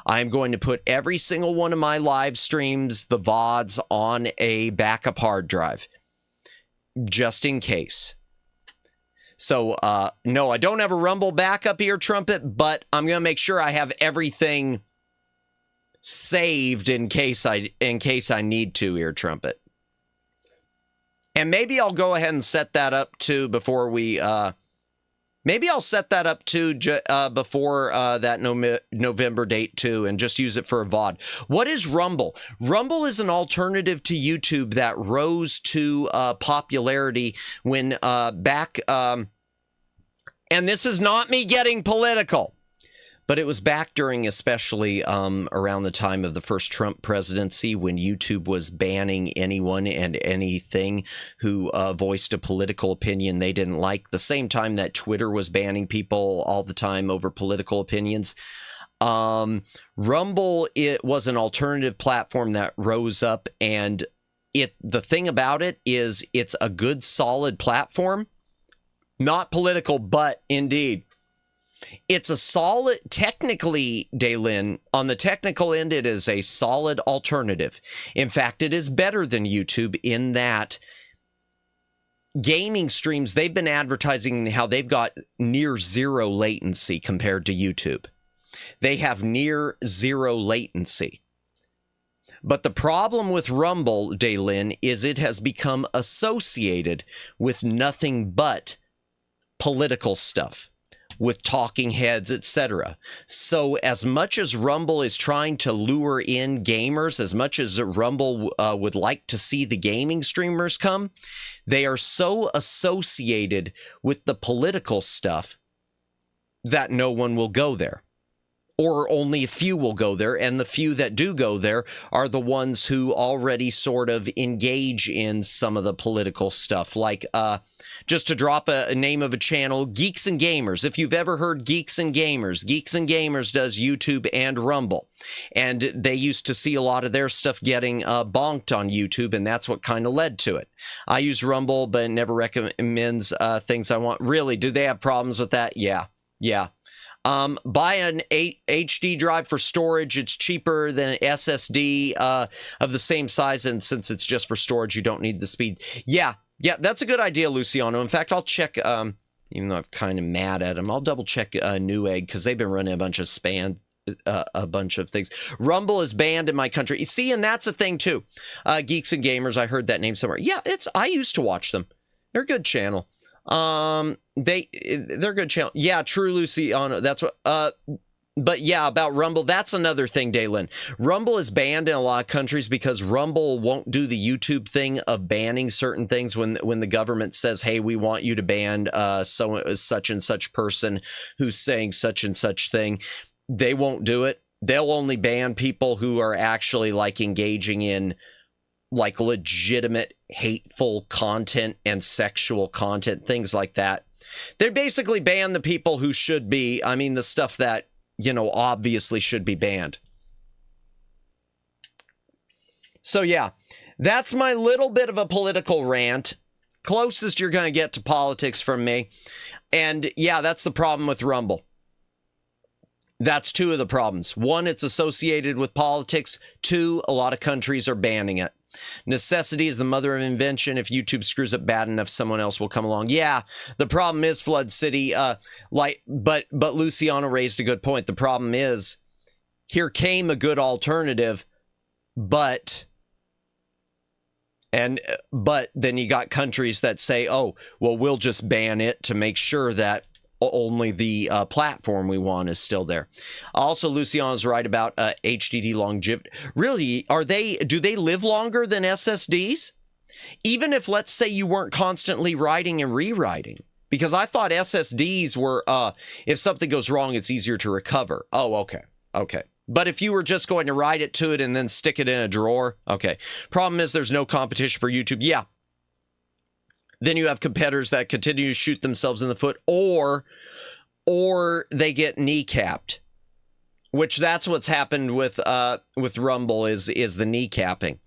I'm going to put every single one of my live streams, the VODs, on a backup hard drive, just in case. So, no, I don't have a Rumble backup, Ear Trumpet, but I'm going to make sure I have everything saved in case I need to, Ear Trumpet. And maybe I'll go ahead and set that up too before we, maybe I'll set that up too before that November date too, and just use it for a VOD. What is Rumble? Rumble is an alternative to YouTube that rose to popularity when and this is not me getting political, but it was back during especially around the time of the first Trump presidency, when YouTube was banning anyone and anything who voiced a political opinion they didn't like. The same time that Twitter was banning people all the time over political opinions. Rumble, it was an alternative platform that rose up, and the thing about it is it's a good, solid platform. Not political, but indeed. It's a solid, technically, Daylin, on the technical end, it is a solid alternative. In fact, it is better than YouTube in that gaming streams, they've been advertising how they've got near zero latency compared to YouTube. They have near zero latency. But the problem with Rumble, Daylin, is it has become associated with nothing but political stuff, with talking heads, etc. So as much as Rumble is trying to lure in gamers, as much as Rumble would like to see the gaming streamers come, they are so associated with the political stuff that no one will go there. Or only a few will go there, and the few that do go there are the ones who already sort of engage in some of the political stuff. Like, just to drop a name of a channel, Geeks and Gamers. If you've ever heard Geeks and Gamers does YouTube and Rumble. And they used to see a lot of their stuff getting bonked on YouTube, and that's what kind of led to it. I use Rumble, but it never recommends things I want. Really, do they have problems with that? Yeah. Buy an HD drive for storage. It's cheaper than an SSD of the same size, and since it's just for storage, you don't need the speed. Yeah, that's a good idea, Luciano. In fact, I'll check, even though I'm kind of mad at them, I'll double check Newegg, because they've been running a bunch of a bunch of things. Rumble is banned in my country. See, and that's a thing too. Geeks and Gamers, I heard that name somewhere. Yeah, I used to watch them. They're a good channel. They're a good channel. Yeah, true, Luciano. That's what, but yeah, about Rumble, that's another thing, Daylin. Rumble is banned in a lot of countries because Rumble won't do the YouTube thing of banning certain things when the government says, hey, we want you to ban such and such person who's saying such and such thing. They won't do it. They'll only ban people who are actually like engaging in like legitimate hateful content and sexual content, things like that. They basically ban the people who should be, I mean, the stuff that, you know, obviously should be banned. So yeah, that's my little bit of a political rant. Closest you're going to get to politics from me. And yeah, that's the problem with Rumble. That's two of the problems. One, it's associated with politics. Two, a lot of countries are banning it. Necessity is the mother of invention. If YouTube screws up bad enough, someone else will come along. Yeah, the problem is Flood City. But Luciano raised a good point. The problem is, here came a good alternative, but then you got countries that say, oh, well, we'll just ban it to make sure that only the platform we want is still there. Also, Luciano's right about HDD longevity. Really, do they live longer than SSDs? Even if, let's say, you weren't constantly writing and rewriting. Because I thought SSDs were, if something goes wrong, it's easier to recover. Oh, okay. Okay. But if you were just going to write it to it and then stick it in a drawer, okay. Problem is there's no competition for YouTube. Yeah. Then you have competitors that continue to shoot themselves in the foot, or they get kneecapped, which that's what's happened with Rumble is the kneecapping.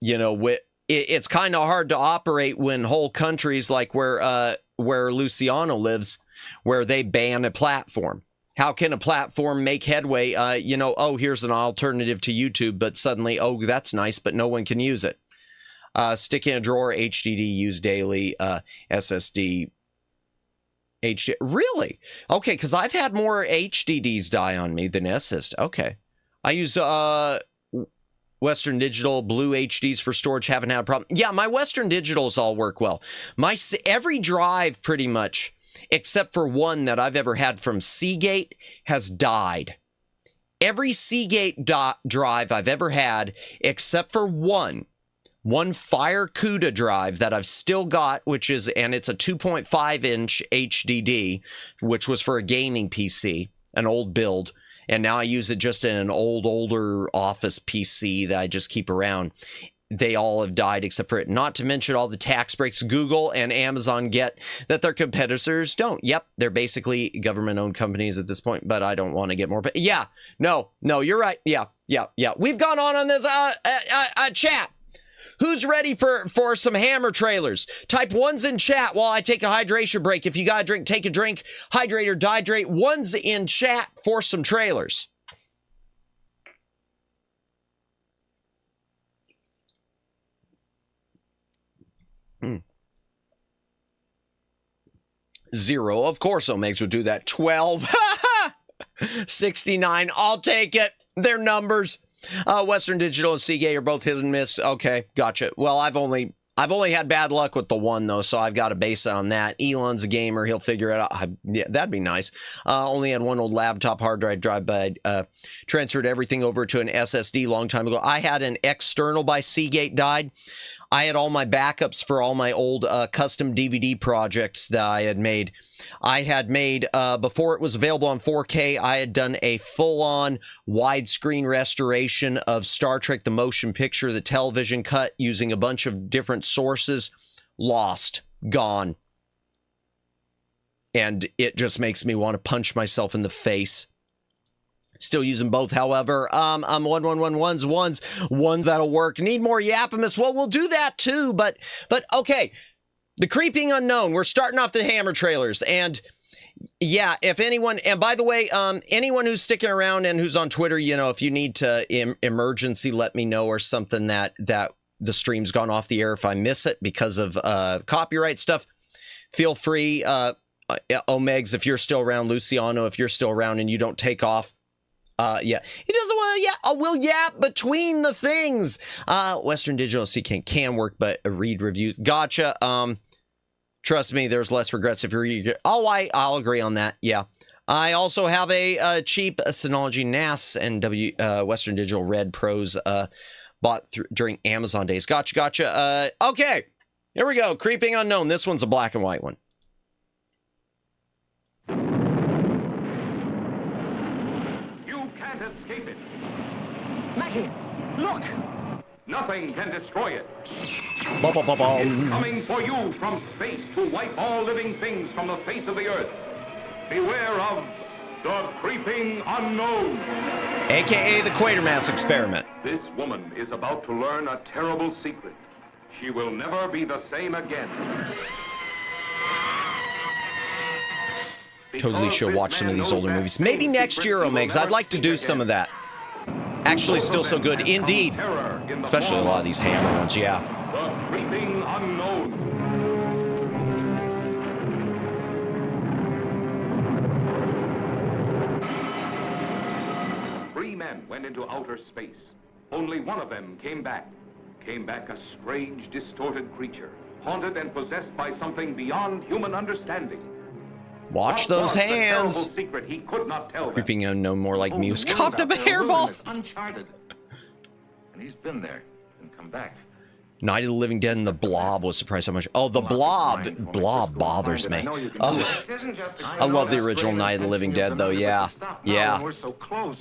You know, it's kind of hard to operate when whole countries like where Luciano lives, where they ban a platform. How can a platform make headway? You know, oh, here's an alternative to YouTube, but suddenly, oh, that's nice, but no one can use it. Stick in a drawer, HDD, use daily, SSD, HD. Really? Okay, because I've had more HDDs die on me than SSD. Okay. I use Western Digital, Blue HDs for storage, haven't had a problem. Yeah, my Western Digitals all work well. Every drive pretty much, except for one that I've ever had from Seagate, has died. Every Seagate drive I've ever had, except for one Fire CUDA drive that I've still got, and it's a 2.5-inch HDD, which was for a gaming PC, an old build. And now I use it just in an older office PC that I just keep around. They all have died except for it. Not to mention all the tax breaks Google and Amazon get that their competitors don't. Yep, they're basically government-owned companies at this point, but I don't want to get more. But yeah, no, you're right. Yeah. We've gone on this chat. Who's ready for some hammer trailers? Type ones in chat while I take a hydration break. If you got a drink, take a drink. Hydrate or dehydrate. Ones in chat for some trailers. Zero. Of course, Omegs would do that. 12. 69. I'll take it. Their numbers. Western Digital and Seagate are both hit and miss. Okay, gotcha. Well, I've only had bad luck with the one, though, so I've got to base it on that. Elon's a gamer. He'll figure it out. Yeah, that'd be nice. Only had one old laptop hard drive, but transferred everything over to an SSD long time ago. I had an external by Seagate died. I had all my backups for all my old custom DVD projects that I had made. I had made, before it was available on 4K, I had done a full-on widescreen restoration of Star Trek the Motion Picture, the television cut, using a bunch of different sources. Lost. Gone. And it just makes me want to punch myself in the face. Still using both, however. I'm ones that'll work. Need more Yapimus? Well, we'll do that too, but okay. The Creeping Unknown. We're starting off the hammer trailers, and yeah, if anyone, and by the way, anyone who's sticking around and who's on Twitter, you know, if you need to emergency, let me know, or something that the stream's gone off the air if I miss it because of copyright stuff, feel free. Omegs, if you're still around, Luciano, if you're still around and you don't take off. Yeah, he doesn't want to. Yeah, we'll yap between the things. Western Digital can work, but read reviews. Gotcha. Trust me, there's less regrets if you read. Oh, I'll agree on that. Yeah. I also have a cheap Synology NAS and Western Digital Red Pros bought during Amazon days. Gotcha. Okay, here we go. Creeping Unknown. This one's a black and white one. Escape it. Maggie, look! Nothing can destroy it. It's coming for you from space to wipe all living things from the face of the earth. Beware of the Creeping Unknown. AKA the Quatermass Experiment. This woman is about to learn a terrible secret. She will never be the same again. Totally should watch some of these older movies. Maybe next year, Omegs. I'd like to do some of that. Actually, still so good. Indeed. Especially a lot of these hammer ones, yeah. The Creeping Unknown. Three men went into outer space. Only one of them came back. Came back a strange, distorted creature, haunted and possessed by something beyond human understanding. Watch What those was the hands. terrible secret he could not tell them? Creeping unknown, more like Muse. World Coughed out up a there, hairball. wilderness, uncharted. And he's been there and come back. Night of the Living Dead and the Blob was surprised how much. Oh, the Blob. Blob bothers me. Oh, I love the original Night of the Living Dead, though. Yeah. Yeah. We're so close.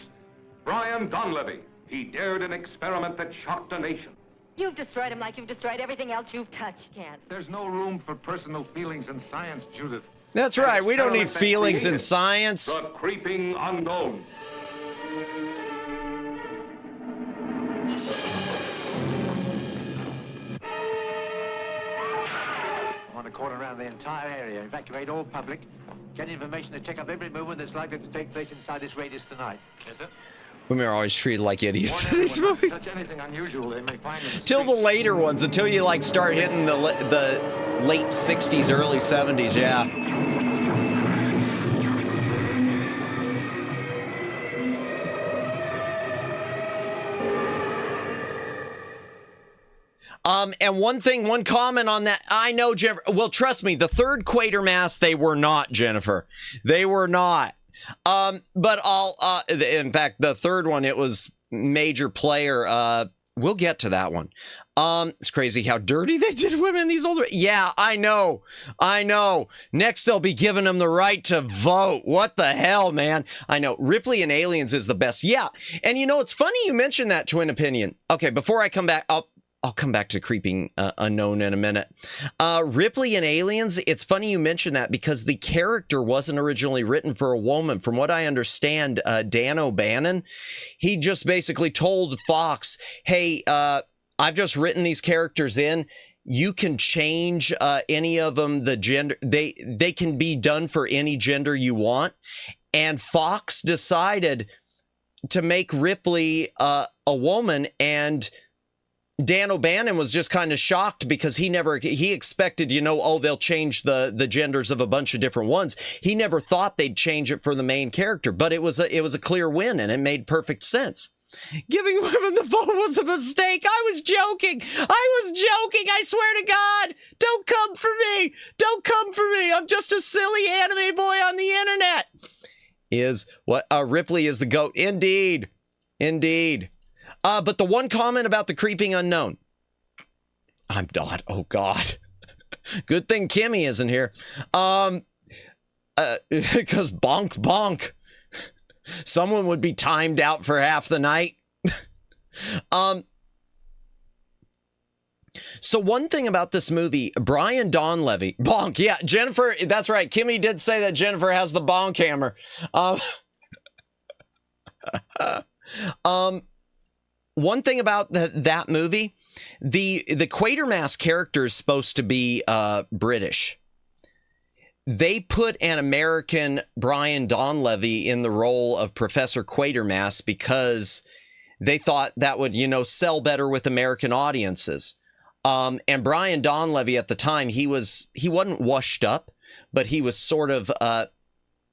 Brian Donlevy. He dared an experiment that shocked a nation. You've destroyed him like you've destroyed everything else you've touched, Kent. There's no room for personal feelings in science, Judith. That's right. We don't need feelings in science. The creeping unknown. I want to cordon around the entire area, evacuate all public, get information to check up every movement that's likely to take place inside this radius tonight. Yes, sir. Women are always treated like idiots in these Anyone movies. touch anything unusual they may find in the Till the streets. later ones, until you like start hitting the late 60s, early 70s, yeah. And one comment on that. I know, Jennifer. Well, trust me, the third Quatermass, they were not, Jennifer. They were not. But in fact, the third one, it was major player. We'll get to that one. It's crazy how dirty they did women in these older. Yeah, I know. Next, they'll be giving them the right to vote. What the hell, man? I know. Ripley and Aliens is the best. Yeah. And you know, it's funny you mentioned that, Twin Opinion. Okay, before I come back, I'll come back to Creeping Unknown in a minute. Ripley and Aliens, it's funny you mention that because the character wasn't originally written for a woman. From what I understand, Dan O'Bannon, he just basically told Fox, hey, I've just written these characters in. You can change any of them, the gender. They can be done for any gender you want. And Fox decided to make Ripley a woman, and Dan O'Bannon was just kind of shocked because he expected, they'll change the genders of a bunch of different ones. He never thought they'd change it for the main character, but it was a clear win and it made perfect sense. Giving women the vote was a mistake. I was joking. I swear to God. Don't come for me. I'm just a silly anime boy on the internet. Ripley is the GOAT. Indeed. But the one comment about the Creeping Unknown. I'm not. Oh, God. Good thing Kimmy isn't here. Because bonk. Someone would be timed out for half the night. So one thing about this movie, Brian Donlevy. Bonk. Yeah, Jennifer. That's right. Kimmy did say that Jennifer has the bonk hammer. One thing about that movie, the Quatermass character is supposed to be British. They put an American Brian Donlevy in the role of Professor Quatermass because they thought that would, sell better with American audiences. And Brian Donlevy at the time, he wasn't washed up, but he was sort of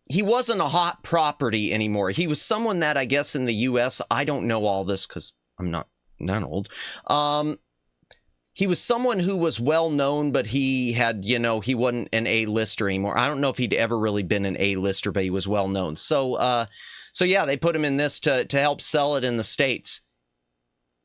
he wasn't a hot property anymore. He was someone that I guess in the U.S. I don't know all this because I'm not old. He was someone who was well known, but he had, he wasn't an A-lister anymore. I don't know if he'd ever really been an A-lister, but he was well known. So yeah, they put him in this to help sell it in the States.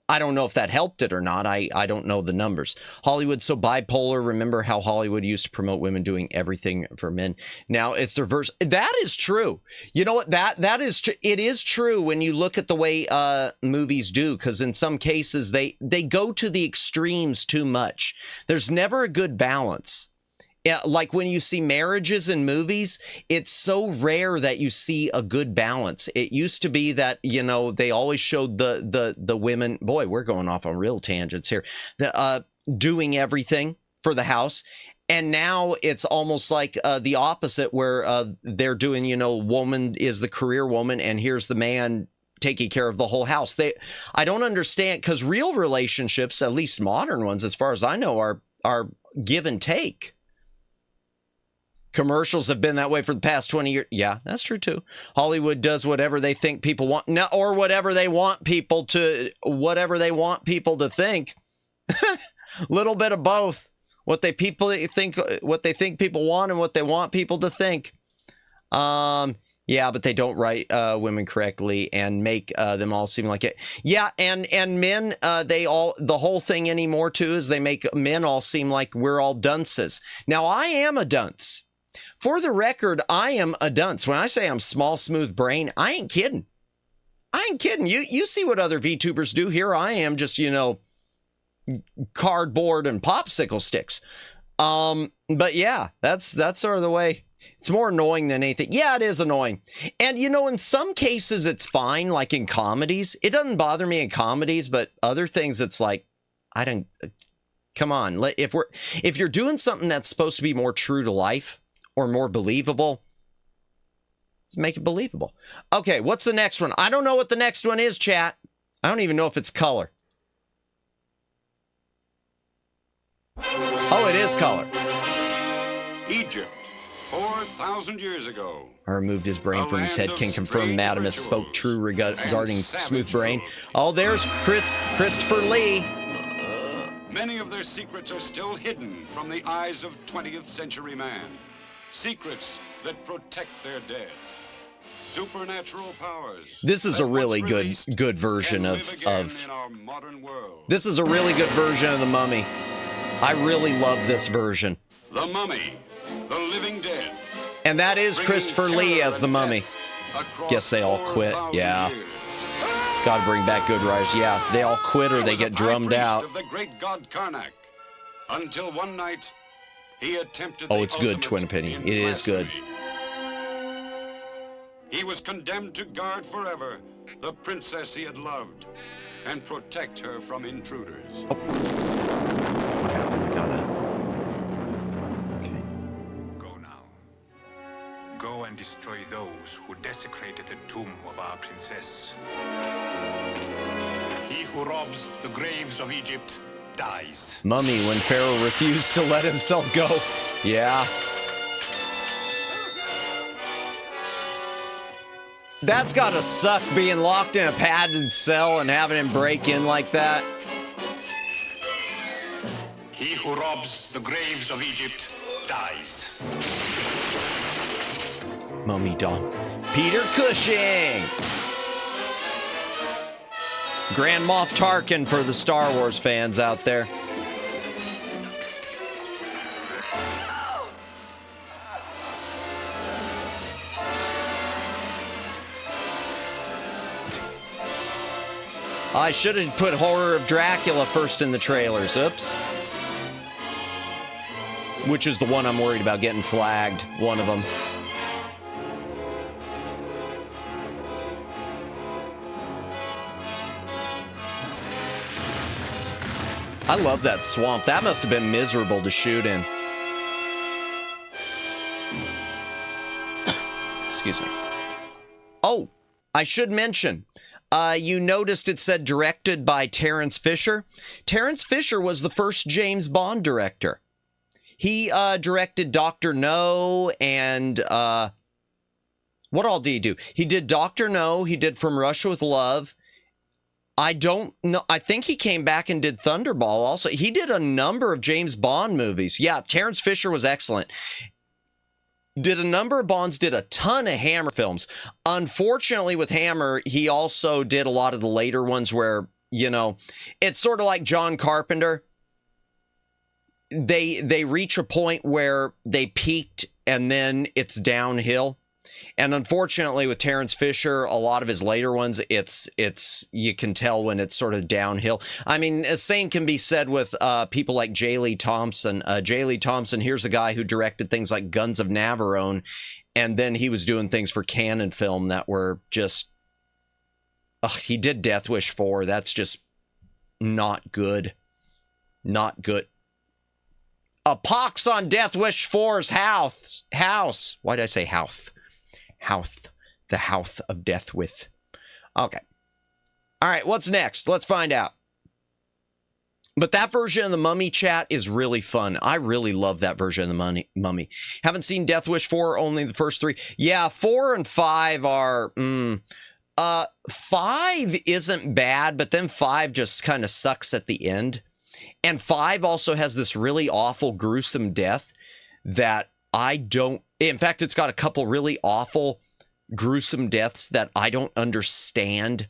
I don't know if that helped it or not. I don't know the numbers. Hollywood's so bipolar. Remember how Hollywood used to promote women doing everything for men? Now it's the reverse. That is true. You know what? That is true. It is true when you look at the way movies do, because in some cases they go to the extremes too much. There's never a good balance. Yeah, like when you see marriages in movies, it's so rare that you see a good balance. It used to be that, they always showed the women, boy, we're going off on real tangents here, doing everything for the house. And now it's almost like the opposite where they're doing, woman is the career woman and here's the man taking care of the whole house. I don't understand, because real relationships, at least modern ones, as far as I know, are give and take. Commercials have been that way for the past 20 years. Yeah, that's true too. Hollywood does whatever they think people want, or whatever they want people to think. Little bit of both. What they think people want and what they want people to think. Yeah, but they don't write women correctly and make them all seem like it. Yeah, and men, the whole thing anymore too is they make men all seem like we're all dunces. Now, I am a dunce. For the record, I am a dunce. When I say I'm small, smooth brain, I ain't kidding. I ain't kidding. You see what other VTubers do. Here I am just, cardboard and popsicle sticks. But yeah, that's sort of the way. It's more annoying than anything. Yeah, it is annoying. And, in some cases it's fine, like in comedies. It doesn't bother me in comedies, but other things it's like, come on. If you're doing something that's supposed to be more true to life or more believable, let's make it believable. Okay, what's the next one? I don't know what the next one is, chat. I don't even know if it's color. Oh, it is color. Egypt, 4,000 years ago. I removed his brain from his head. Can confirm Madamus spoke true regarding smooth brain. Oh, there's Christopher Lee. Many of their secrets are still hidden from the eyes of 20th century man. Secrets that protect their dead. Supernatural powers. This is a really good version of this is a really good version of The Mummy. I really love this version. The Mummy, the living dead. And that is Christopher Lee as the Mummy. Guess they all quit. Yeah. Gotta bring back good writers. Yeah, they all quit or they get drummed out. Of the great god Karnak. Until one night, he attempted oh, it's good, Twin Opinion. It is good. He was condemned to guard forever the princess he had loved and protect her from intruders. Oh. What happened? I gotta... Okay. Go now. Go and destroy those who desecrated the tomb of our princess. He who robs the graves of Egypt dies. Mummy, when Pharaoh refused to let himself go. Yeah. That's gotta suck, being locked in a padded cell and having him break in like that. He who robs the graves of Egypt dies. Mummy doll. Peter Cushing! Grand Moff Tarkin for the Star Wars fans out there. I should have put Horror of Dracula first in the trailers. Oops. Which is the one I'm worried about getting flagged. One of them. I love that swamp. That must have been miserable to shoot in. Excuse me. Oh, I should mention... you noticed it said directed by Terence Fisher. Terence Fisher was the first James Bond director. He directed Dr. No and what all did he do? He did Dr. No. He did From Russia with Love. I don't know. I think he came back and did Thunderball also. He did a number of James Bond movies. Yeah, Terence Fisher was excellent. Did a number of Bonds, did a ton of Hammer films. Unfortunately, with Hammer, he also did a lot of the later ones where, it's sort of like John Carpenter. They reach a point where they peaked and then it's downhill. And unfortunately, with Terence Fisher, a lot of his later ones, it's you can tell when it's sort of downhill. I mean, the same can be said with people like J. Lee Thompson. J. Lee Thompson, here's a guy who directed things like Guns of Navarone, and then he was doing things for Cannon Film that were just... he did Death Wish 4. That's just not good. Not good. A pox on Death Wish 4's house. Why did I say house? Houth, the Houth of Death with. Okay. All right, what's next? Let's find out. But that version of the Mummy, chat, is really fun. I really love that version of the Mummy. Haven't seen Death Wish 4, only the first 3. Yeah, 4 and 5 are... 5 isn't bad, but then 5 just kind of sucks at the end. And 5 also has this really awful, gruesome death that I don't, in fact, it's got a couple really awful, gruesome deaths that I don't understand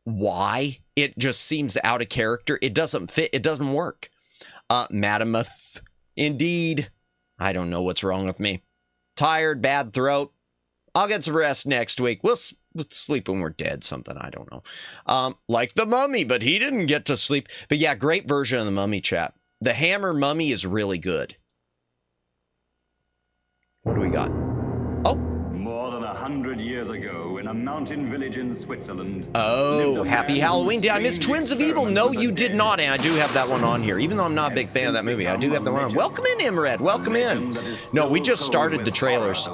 why. It just seems out of character. It doesn't fit. It doesn't work. Madamuth, indeed. I don't know what's wrong with me. Tired, bad throat. I'll get some rest next week. We'll sleep when we're dead, something, I don't know. Like the Mummy, but he didn't get to sleep. But yeah, great version of the Mummy, chat. The Hammer Mummy is really good. What do we got? Oh. More than 100 years ago, in a mountain village in Switzerland. Oh, happy Halloween. Did I miss Twins of Evil? No, you did not. And I do have that one on here. Even though I'm not a big fan of that movie, I do have that one on. Welcome in, Imred. Welcome in. No, we just started the trailers.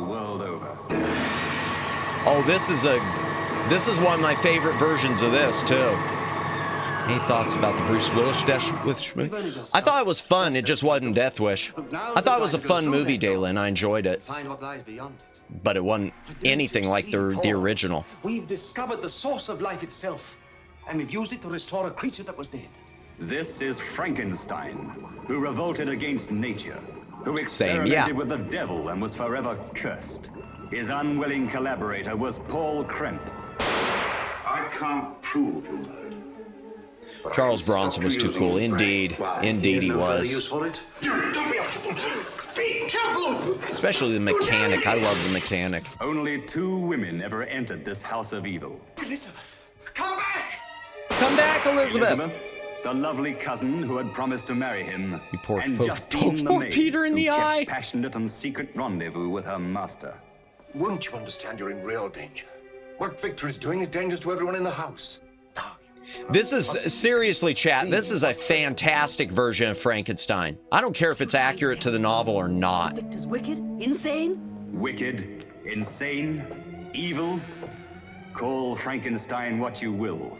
Oh, this is one of my favorite versions of this, too. Any thoughts about the Bruce Willis Death Wish movie? I thought it was fun. It just wasn't Death Wish. I thought it was a fun movie, Dalen. I enjoyed it. But it wasn't anything like the original. We've discovered the source of life itself, and we've used it to restore a creature that was dead. This is Frankenstein, who revolted against nature, who experimented with the devil and was forever cursed. His unwilling collaborator was Paul Kremp. I can't prove you murdered. Charles Bronson was too cool. Indeed. Indeed he was. Especially the mechanic. I love the mechanic. Only 2 women ever entered this house of evil. Elizabeth, come back! Come back, Elizabeth! The lovely cousin who had promised to marry him. Poor Peter in the eye. Passionate and secret rendezvous with her master. Won't you understand you're in real danger? What Victor is doing is dangerous to everyone in the house. This is, seriously, chat, this is a fantastic version of Frankenstein. I don't care if it's accurate to the novel or not. Victor's wicked, insane? Wicked, insane, evil. Call Frankenstein what you will.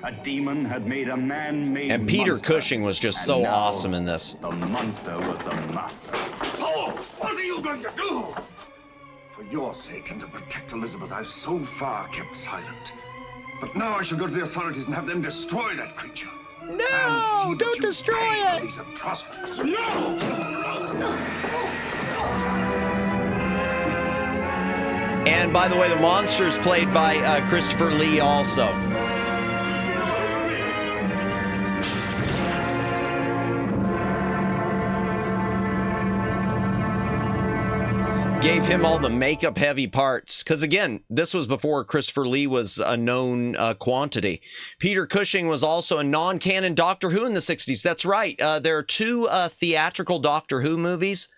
A demon had made a man-made And Peter monster. Cushing was just so awesome in this. The monster was the master. Oh, what are you going to do? For your sake and to protect Elizabeth, I've so far kept silent. But now I shall go to the authorities and have them destroy that creature. No, don't destroy it. These atrocities. No! And by the way, the monster is played by Christopher Lee also. Gave him all the makeup heavy parts. Because again, this was before Christopher Lee was a known quantity. Peter Cushing was also a non-canon Doctor Who in the 60s. That's right. There are 2 theatrical Doctor Who movies.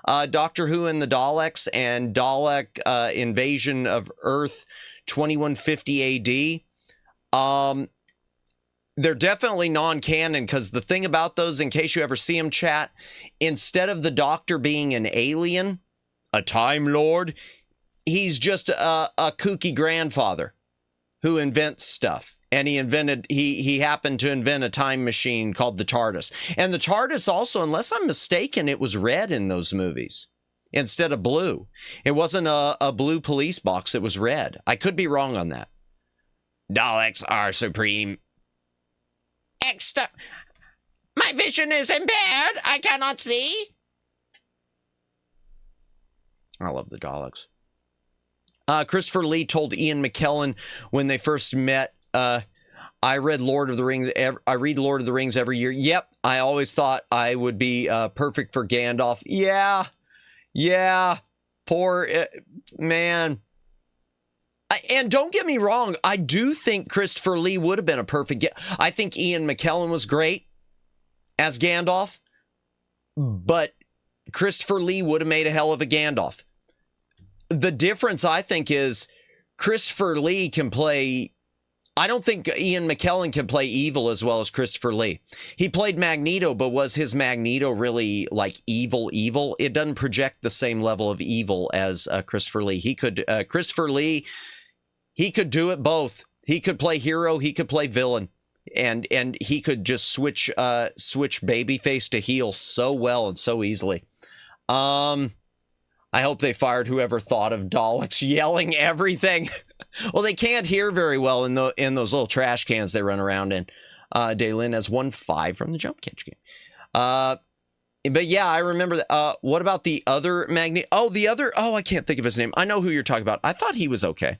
Doctor Who and the Daleks and Dalek Invasion of Earth 2150 AD. They're definitely non-canon because the thing about those, in case you ever see them, chat, instead of the Doctor being an alien, a Time Lord, he's just a kooky grandfather who invents stuff. And he happened to invent a time machine called the TARDIS. And the TARDIS also, unless I'm mistaken, it was red in those movies instead of blue. It wasn't a blue police box, it was red. I could be wrong on that. Daleks are supreme. My vision is impaired. I cannot see. I love the Daleks. Christopher Lee told Ian McKellen when they first met, I read Lord of the Rings. I read Lord of the Rings every year. Yep, I always thought I would be perfect for Gandalf. Yeah, poor man. And don't get me wrong, I do think Christopher Lee would have been a perfect. I think Ian McKellen was great as Gandalf, but Christopher Lee would have made a hell of a Gandalf. The difference, I think, is Christopher Lee can play. I don't think Ian McKellen can play evil as well as Christopher Lee. He played Magneto, but was his Magneto really like evil? It doesn't project the same level of evil as Christopher Lee. Christopher Lee, he could do it both. He could play hero, he could play villain, and he could just switch babyface to heel so well and so easily. I hope they fired whoever thought of Daleks yelling everything. Well, they can't hear very well in those little trash cans they run around in. Daylin has 1-5 from the Jump Catch game. But yeah, I remember that. What about the other Oh, I can't think of his name. I know who you're talking about. I thought he was okay.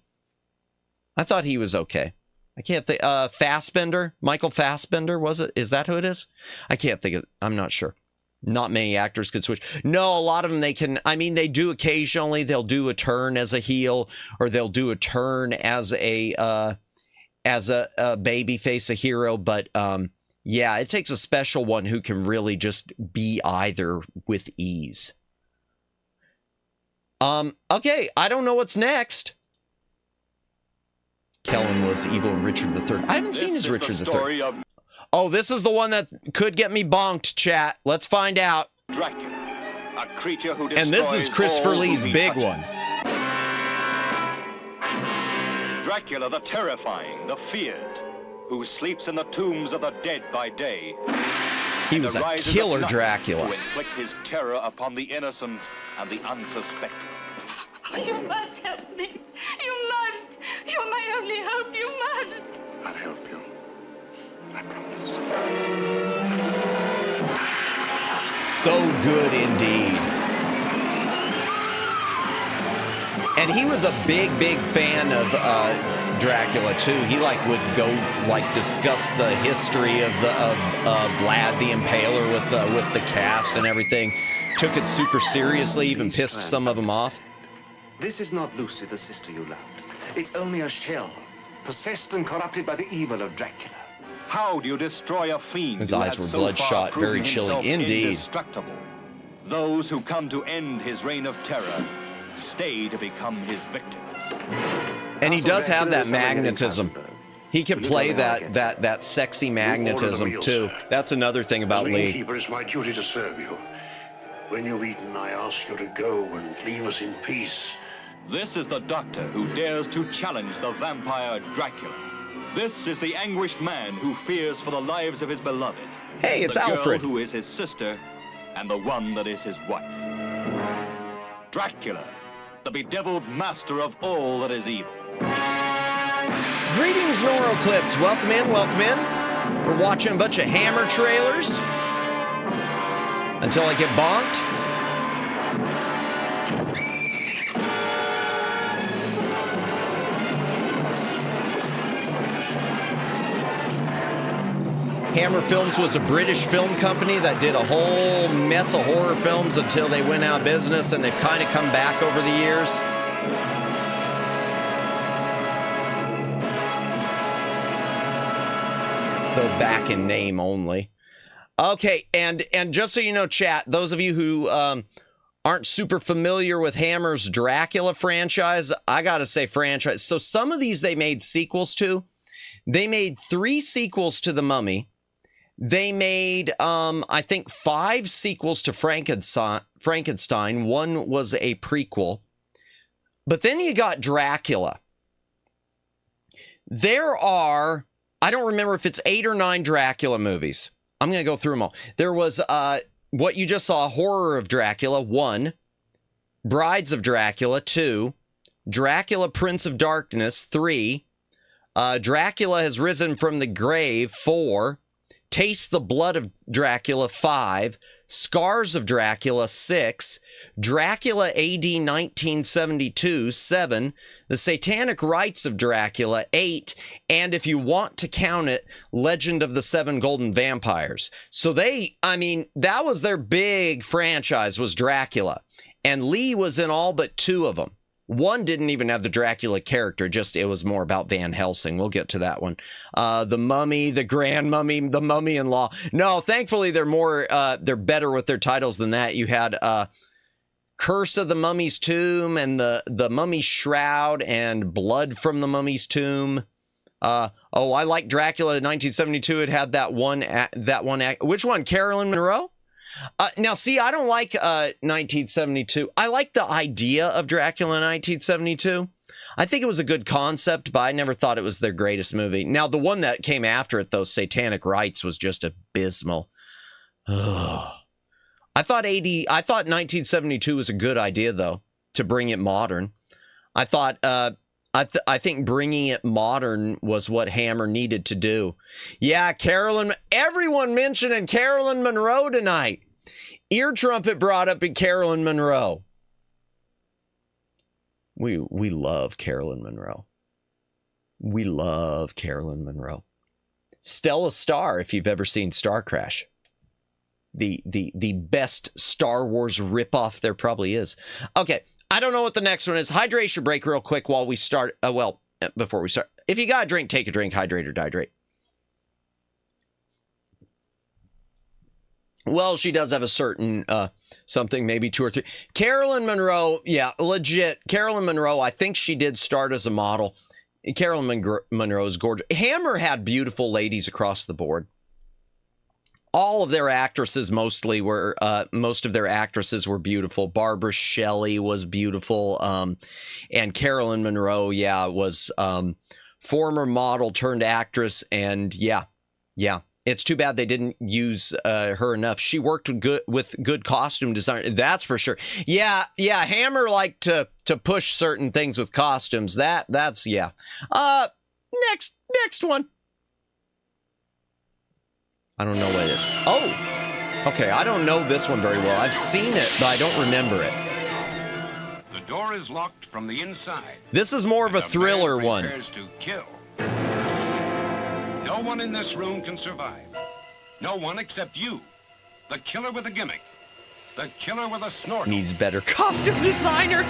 I can't think. Fassbender, Michael Fassbender, was it? Is that who it is? I can't think of. I'm not sure. Not many actors could switch. No, a lot of them they can. I mean, they do occasionally. They'll do a turn as a heel, or they'll do a turn as a baby face, a hero. But yeah, it takes a special one who can really just be either with ease. Okay, I don't know what's next. Kellen was evil in Richard III. I haven't seen his Richard III. Oh, this is the one that could get me bonked, chat. Let's find out. Dracula, a creature who and this is Christopher Lee's big one. Dracula the terrifying, the feared, who sleeps in the tombs of the dead by day. He was a killer Dracula. To inflict his terror upon the innocent and the unsuspecting. Oh, you must help me. You must. You're my only hope. You must. I'll help you. I promise. So good indeed. And he was a big fan of Dracula too. He would go discuss the history of Vlad the Impaler with the cast and everything. Took it super seriously, even pissed some of them off. This is not Lucy, the sister you loved. It's only a shell, possessed and corrupted by the evil of Dracula. How do you destroy a fiend? His eyes were bloodshot, very chilly indeed. Indestructible. Those who come to end his reign of terror stay to become his victims. And he does have that magnetism. He can play that sexy magnetism too. That's another thing about Lee. Keeper, it's my duty to serve you. When you've eaten, I ask you to go and leave us in peace. This is the doctor who dares to challenge the vampire Dracula. This is the anguished man who fears for the lives of his beloved. Hey, it's the Alfred. Girl who is his sister, and the one that is his wife. Dracula, the bedeviled master of all that is evil. Greetings, Neuroclips. Welcome in, welcome in. We're watching a bunch of Hammer trailers. Until I get bonked. Hammer Films was a British film company that did a whole mess of horror films until they went out of business, and they've kind of come back over the years. Though back in name only. Okay, and just so you know, chat, those of you who aren't super familiar with Hammer's Dracula franchise, I gotta say franchise. So some of these they made sequels to. They made 3 sequels to The Mummy. They made, I think, 5 sequels to Frankenstein. One was a prequel. But then you got Dracula. There are, I don't remember if it's 8 or 9 Dracula movies. I'm going to go through them all. There was what you just saw, Horror of Dracula, 1. Brides of Dracula, 2. Dracula, Prince of Darkness, 3. Dracula Has Risen from the Grave, 4. Taste the Blood of Dracula, 5. Scars of Dracula, 6. Dracula A.D. 1972, 7. The Satanic Rites of Dracula, 8. And if you want to count it, Legend of the 7 Golden Vampires. So that was their big franchise, was Dracula. And Lee was in all but 2 of them. One didn't even have the Dracula character, just it was more about Van Helsing. We'll get to that one. The Mummy, the Grand Mummy, the Mummy-in-Law. No, thankfully they're better with their titles than that. You had Curse of the Mummy's Tomb and the Mummy's Shroud and Blood from the Mummy's Tomb. I like Dracula 1972. It had that one act. Which one? Carolyn Monroe? Now, see, I don't like 1972. I like the idea of Dracula in 1972. I think it was a good concept, but I never thought it was their greatest movie. Now, the one that came after it, those Satanic Rites, was just abysmal. Ugh. I thought 1972 was a good idea, though, to bring it modern. I thought, I think bringing it modern was what Hammer needed to do. Yeah, everyone mentioning Carolyn Monroe tonight. Ear trumpet brought up in Carolyn Monroe. We love Carolyn Monroe. We love Carolyn Monroe. Stella Star, if you've ever seen Star Crash. The best Star Wars ripoff there probably is. Okay, I don't know what the next one is. Hydration break real quick while we start. Before we start. If you got a drink, take a drink. Hydrate or dihydrate. Well, she does have a certain something, maybe 2 or 3. Carolyn Monroe, yeah, legit. Carolyn Monroe, I think she did start as a model. Carolyn Monroe is gorgeous. Hammer had beautiful ladies across the board. All of their actresses most of their actresses were beautiful. Barbara Shelley was beautiful. And Carolyn Monroe, yeah, was former model turned actress. And yeah. It's too bad they didn't use her enough. She worked with good costume design. That's for sure. Yeah. Hammer liked to push certain things with costumes. That's yeah. Next one. I don't know what it is. Oh, okay. I don't know this one very well. I've seen it, but I don't remember it. The door is locked from the inside. This is more of a thriller one. To kill. No one in this room can survive. No one except you. The killer with a gimmick. The killer with a snorkel. Needs better costume designer.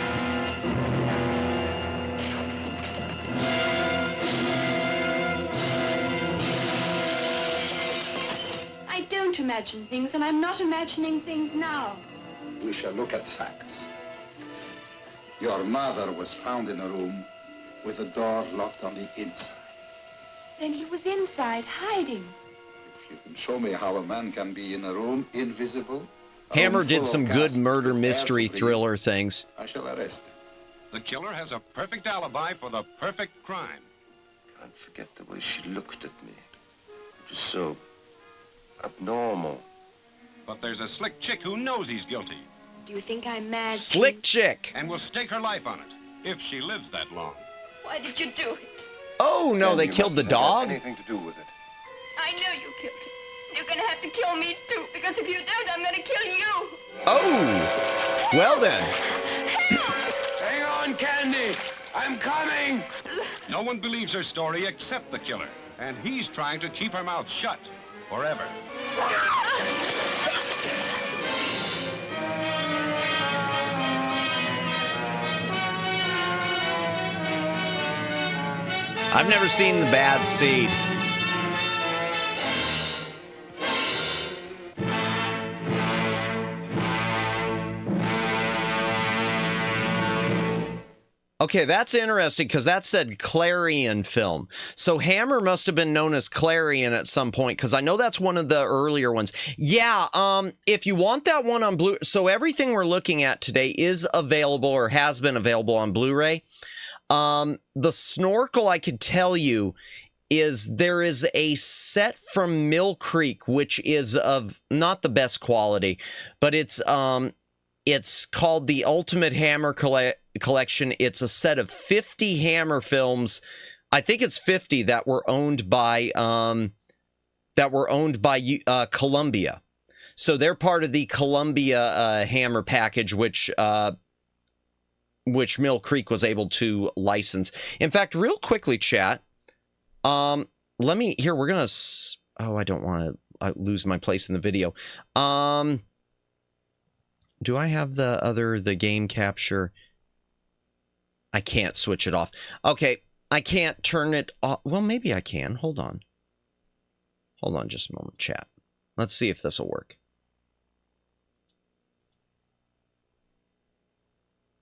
I don't imagine things, and I'm not imagining things now. We shall look at facts. Your mother was found in a room with the door locked on the inside. Then he was inside, hiding. If you can show me how a man can be in a room invisible... Hammer did some good murder mystery thriller things. I shall arrest him. The killer has a perfect alibi for the perfect crime. Can't forget the way she looked at me. Just so abnormal. But there's a slick chick who knows he's guilty. Do you think I'm mad? Slick chick. And will stake her life on it, if she lives that long. Why did you do it? Oh, no, they killed the dog? Anything to do with it. I know you killed him. You're gonna have to kill me too, because if you don't, I'm gonna kill you. Oh, well then. Hang on, Candy. I'm coming. No one believes her story except the killer, and he's trying to keep her mouth shut forever. I've never seen The Bad Seed. Okay, that's interesting because that said Clarion film. So Hammer must have been known as Clarion at some point because I know that's one of the earlier ones. Yeah, if you want that one on Blu-ray, so everything we're looking at today is available or has been available on Blu-ray. The Snorkel, I could tell you, is there is a set from Mill Creek, which is of not the best quality, but it's called the Ultimate Hammer Collection. It's a set of 50 Hammer films. I think it's 50 that were owned by Columbia. So they're part of the Columbia Hammer package, which Mill Creek was able to license. In fact, real quickly, chat. We're gonna. Oh, I don't want to lose my place in the video. Do I have the game capture? I can't switch it off. Okay, I can't turn it off. Well, maybe I can. Hold on. Hold on just a moment, chat. Let's see if this will work.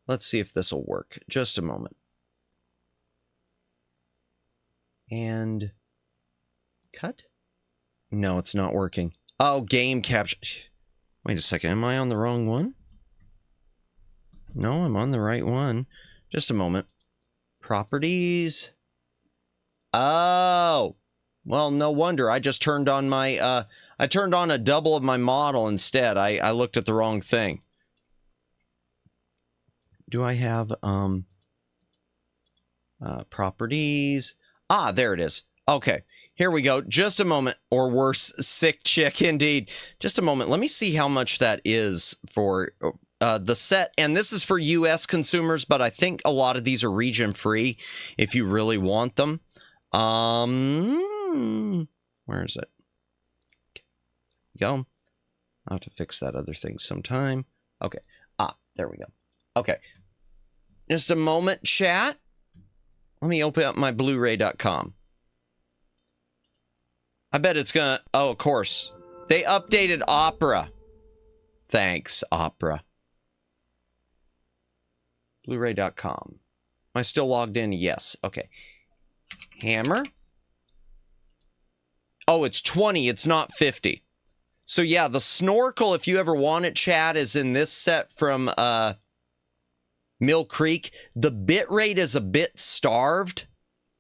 Let's see if this will work. Just a moment. And cut? No, it's not working. Oh, game capture. Wait a second. Am I on the wrong one? No, I'm on the right one. Just a moment. Properties. Oh. Well, no wonder. I just turned on my, I turned on a double of my model instead. I looked at the wrong thing. Do I have, properties? Ah, there it is. Okay. Here we go. Just a moment. Or worse, sick chick indeed. Just a moment. Let me see how much that is for the set. And this is for U.S. consumers, but I think a lot of these are region free if you really want them. Where is it? Go. I'll have to fix that other thing sometime. Okay. There we go. Okay. Just a moment, chat. Let me open up my Blu-ray.com. I bet it's gonna... Oh, of course. They updated Opera. Thanks, Opera. Blu-ray.com. Am I still logged in? Yes. Okay. Hammer. Oh, it's 20. It's not 50. So, yeah, the Snorkel, if you ever want it, chat, is in this set from Mill Creek. The bitrate is a bit starved.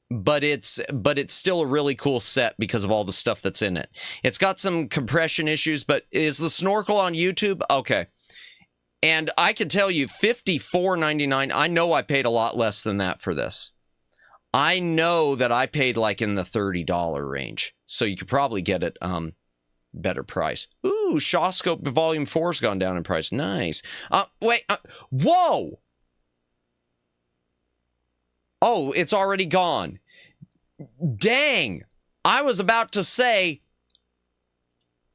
But it's still a really cool set because of all the stuff that's in it. It's got some compression issues, but is the Snorkel on YouTube? Okay. And I can tell you, $54.99. I know I paid a lot less than that for this. I know that I paid like in the $30 range. So you could probably get it better price. Ooh, Shawscope Volume 4's gone down in price. Nice. Wait. Whoa! Oh, it's already gone. Dang. I was about to say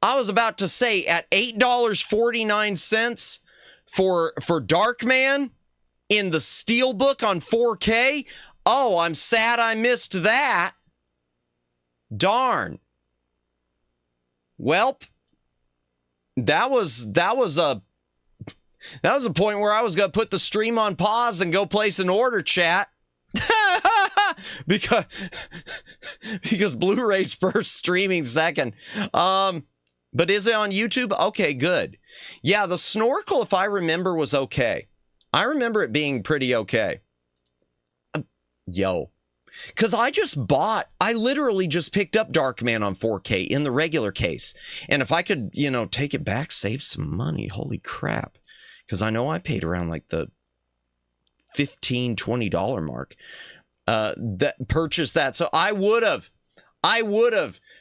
at $8.49 for Darkman in the Steelbook on 4K. Oh, I'm sad I missed that. Darn. Welp. That was a point where I was going to put the stream on pause and go place an order, chat. because Blu-ray's first, streaming second. But is it on YouTube? Okay, good. Yeah, the Snorkel, if I remember, was okay. I remember it being pretty okay. Because I literally just picked up Darkman on 4K in the regular case. And if I could, take it back, save some money, holy crap. Because I know I paid around like the $15, $20 mark that purchased that. So I would have,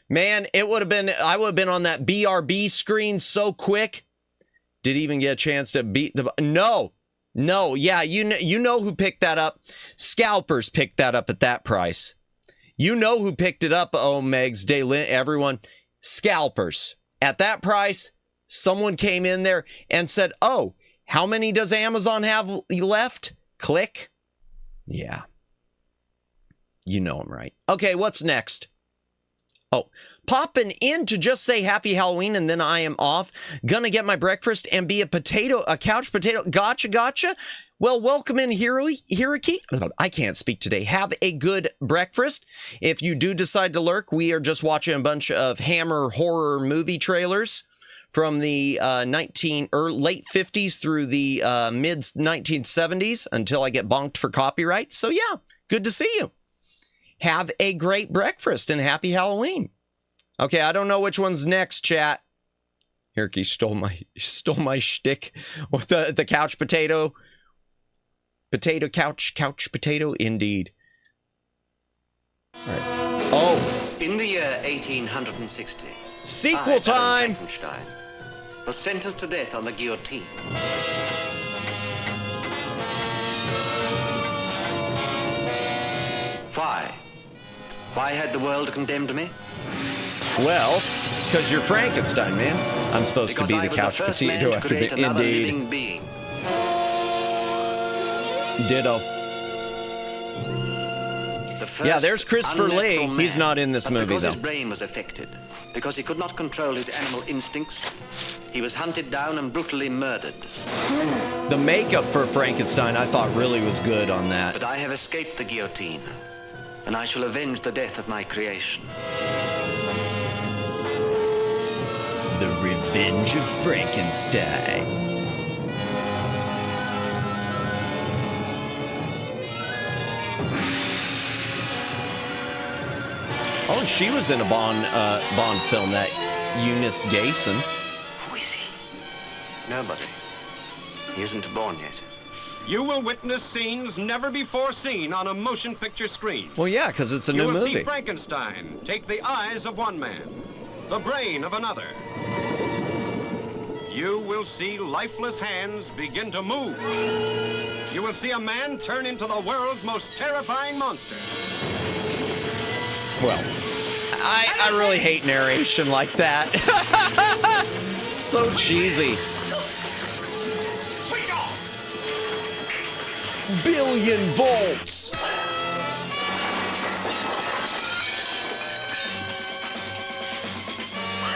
man, I would have been on that BRB screen so quick. Did even get a chance to beat the, no, yeah, you know who picked that up. Scalpers picked that up at that price. You know who picked it up, Megs, Daylin, everyone. Scalpers. At that price, someone came in there and said, oh, how many does Amazon have left? Click. Yeah. You know I'm right. Okay, what's next? Oh, popping in to just say happy Halloween and then I am off. Gonna get my breakfast and be a couch potato. Gotcha. Well, welcome in, Hiroki. I can't speak today. Have a good breakfast. If you do decide to lurk, we are just watching a bunch of Hammer horror movie trailers from the late 50s through the mid 1970s until I get bonked for copyright. So yeah, good to see you. Have a great breakfast and happy Halloween. Okay, I don't know which one's next, chat. Hirky stole my shtick with the couch potato. Couch potato, indeed. All right. Oh. In the year 1860. Sequel time. Frankenstein was sentenced to death on the guillotine. Why? Why had the world condemned me? Well, because you're Frankenstein, man. I'm supposed to be the couch potato after the indeed. Being. Ditto. Yeah, there's Christopher Lee. He's not in this movie, because though. His brain was affected, because he could not control his animal instincts, he was hunted down and brutally murdered. The makeup for Frankenstein, I thought, really was good on that. But I have escaped the guillotine, and I shall avenge the death of my creation. The Revenge of Frankenstein. Oh, she was in a Bond film, that Eunice Gayson. Who is he? Nobody. He isn't born yet. You will witness scenes never before seen on a motion picture screen. Well, yeah, because it's a new movie. You will movie. see Frankenstein take the eyes of one man, the brain of another. You will see lifeless hands begin to move. You will see a man turn into the world's most terrifying monster. Well, I really hate narration like that. So cheesy. Billion volts.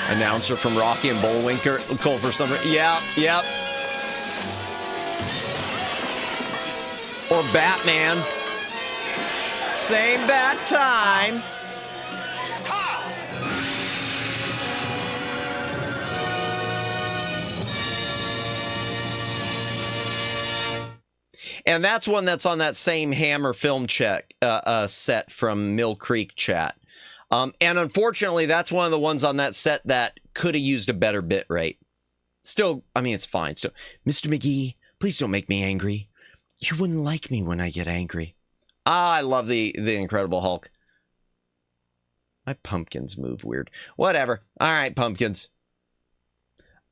Announcer from Rocky and Bullwinkle for some. Yep. Or Batman. Same bat time. And that's one that's on that same Hammer film set from Mill Creek chat. And unfortunately, that's one of the ones on that set that could have used a better bit rate. Still, I mean, it's fine. Still, Mr. McGee, please don't make me angry. You wouldn't like me when I get angry. I love the Incredible Hulk. My pumpkins move weird. Whatever. All right, pumpkins.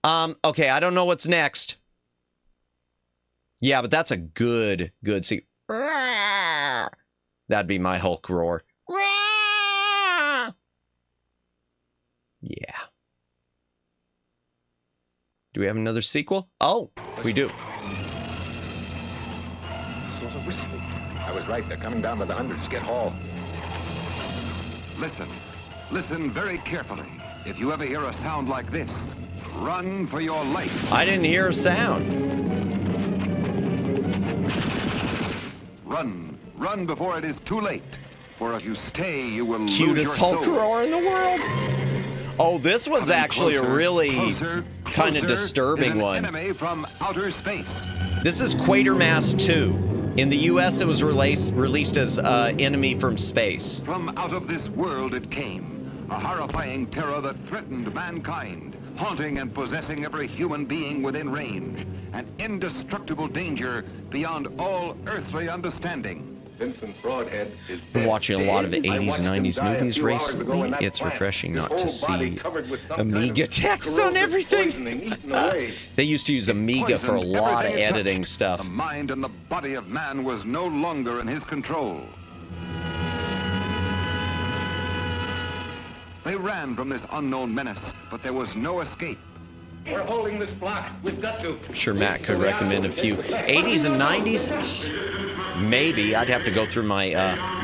Okay, I don't know what's next. Yeah, but that's a good sequence. That'd be my Hulk roar. Yeah. Do we have another sequel? Oh, we do. I was right. They're coming down to the hundreds. Get Hall. Listen. Listen very carefully. If you ever hear a sound like this, run for your life. I didn't hear a sound. Run. Run before it is too late. For if you stay, you will lose Cutest your Hulk soul. roar in the world. Oh, this one's actually a really kind of disturbing one. Enemy from outer space. This is Quatermass II. In the U.S., it was released as Enemy from Space. From out of this world it came, a horrifying terror that threatened mankind, haunting and possessing every human being within range, an indestructible danger beyond all earthly understanding. Vincent Broadhead is Been watching a lot of 80s and 90s movies recently. It's refreshing not to see Amiga text on everything. They used to use Amiga for a lot of editing stuff. The mind and the body of man was no longer in his control. They ran from this unknown menace, but there was no escape. We're holding this block. We've got to. I'm sure Matt could recommend a few 80s and 90s. Maybe. I'd have to go through my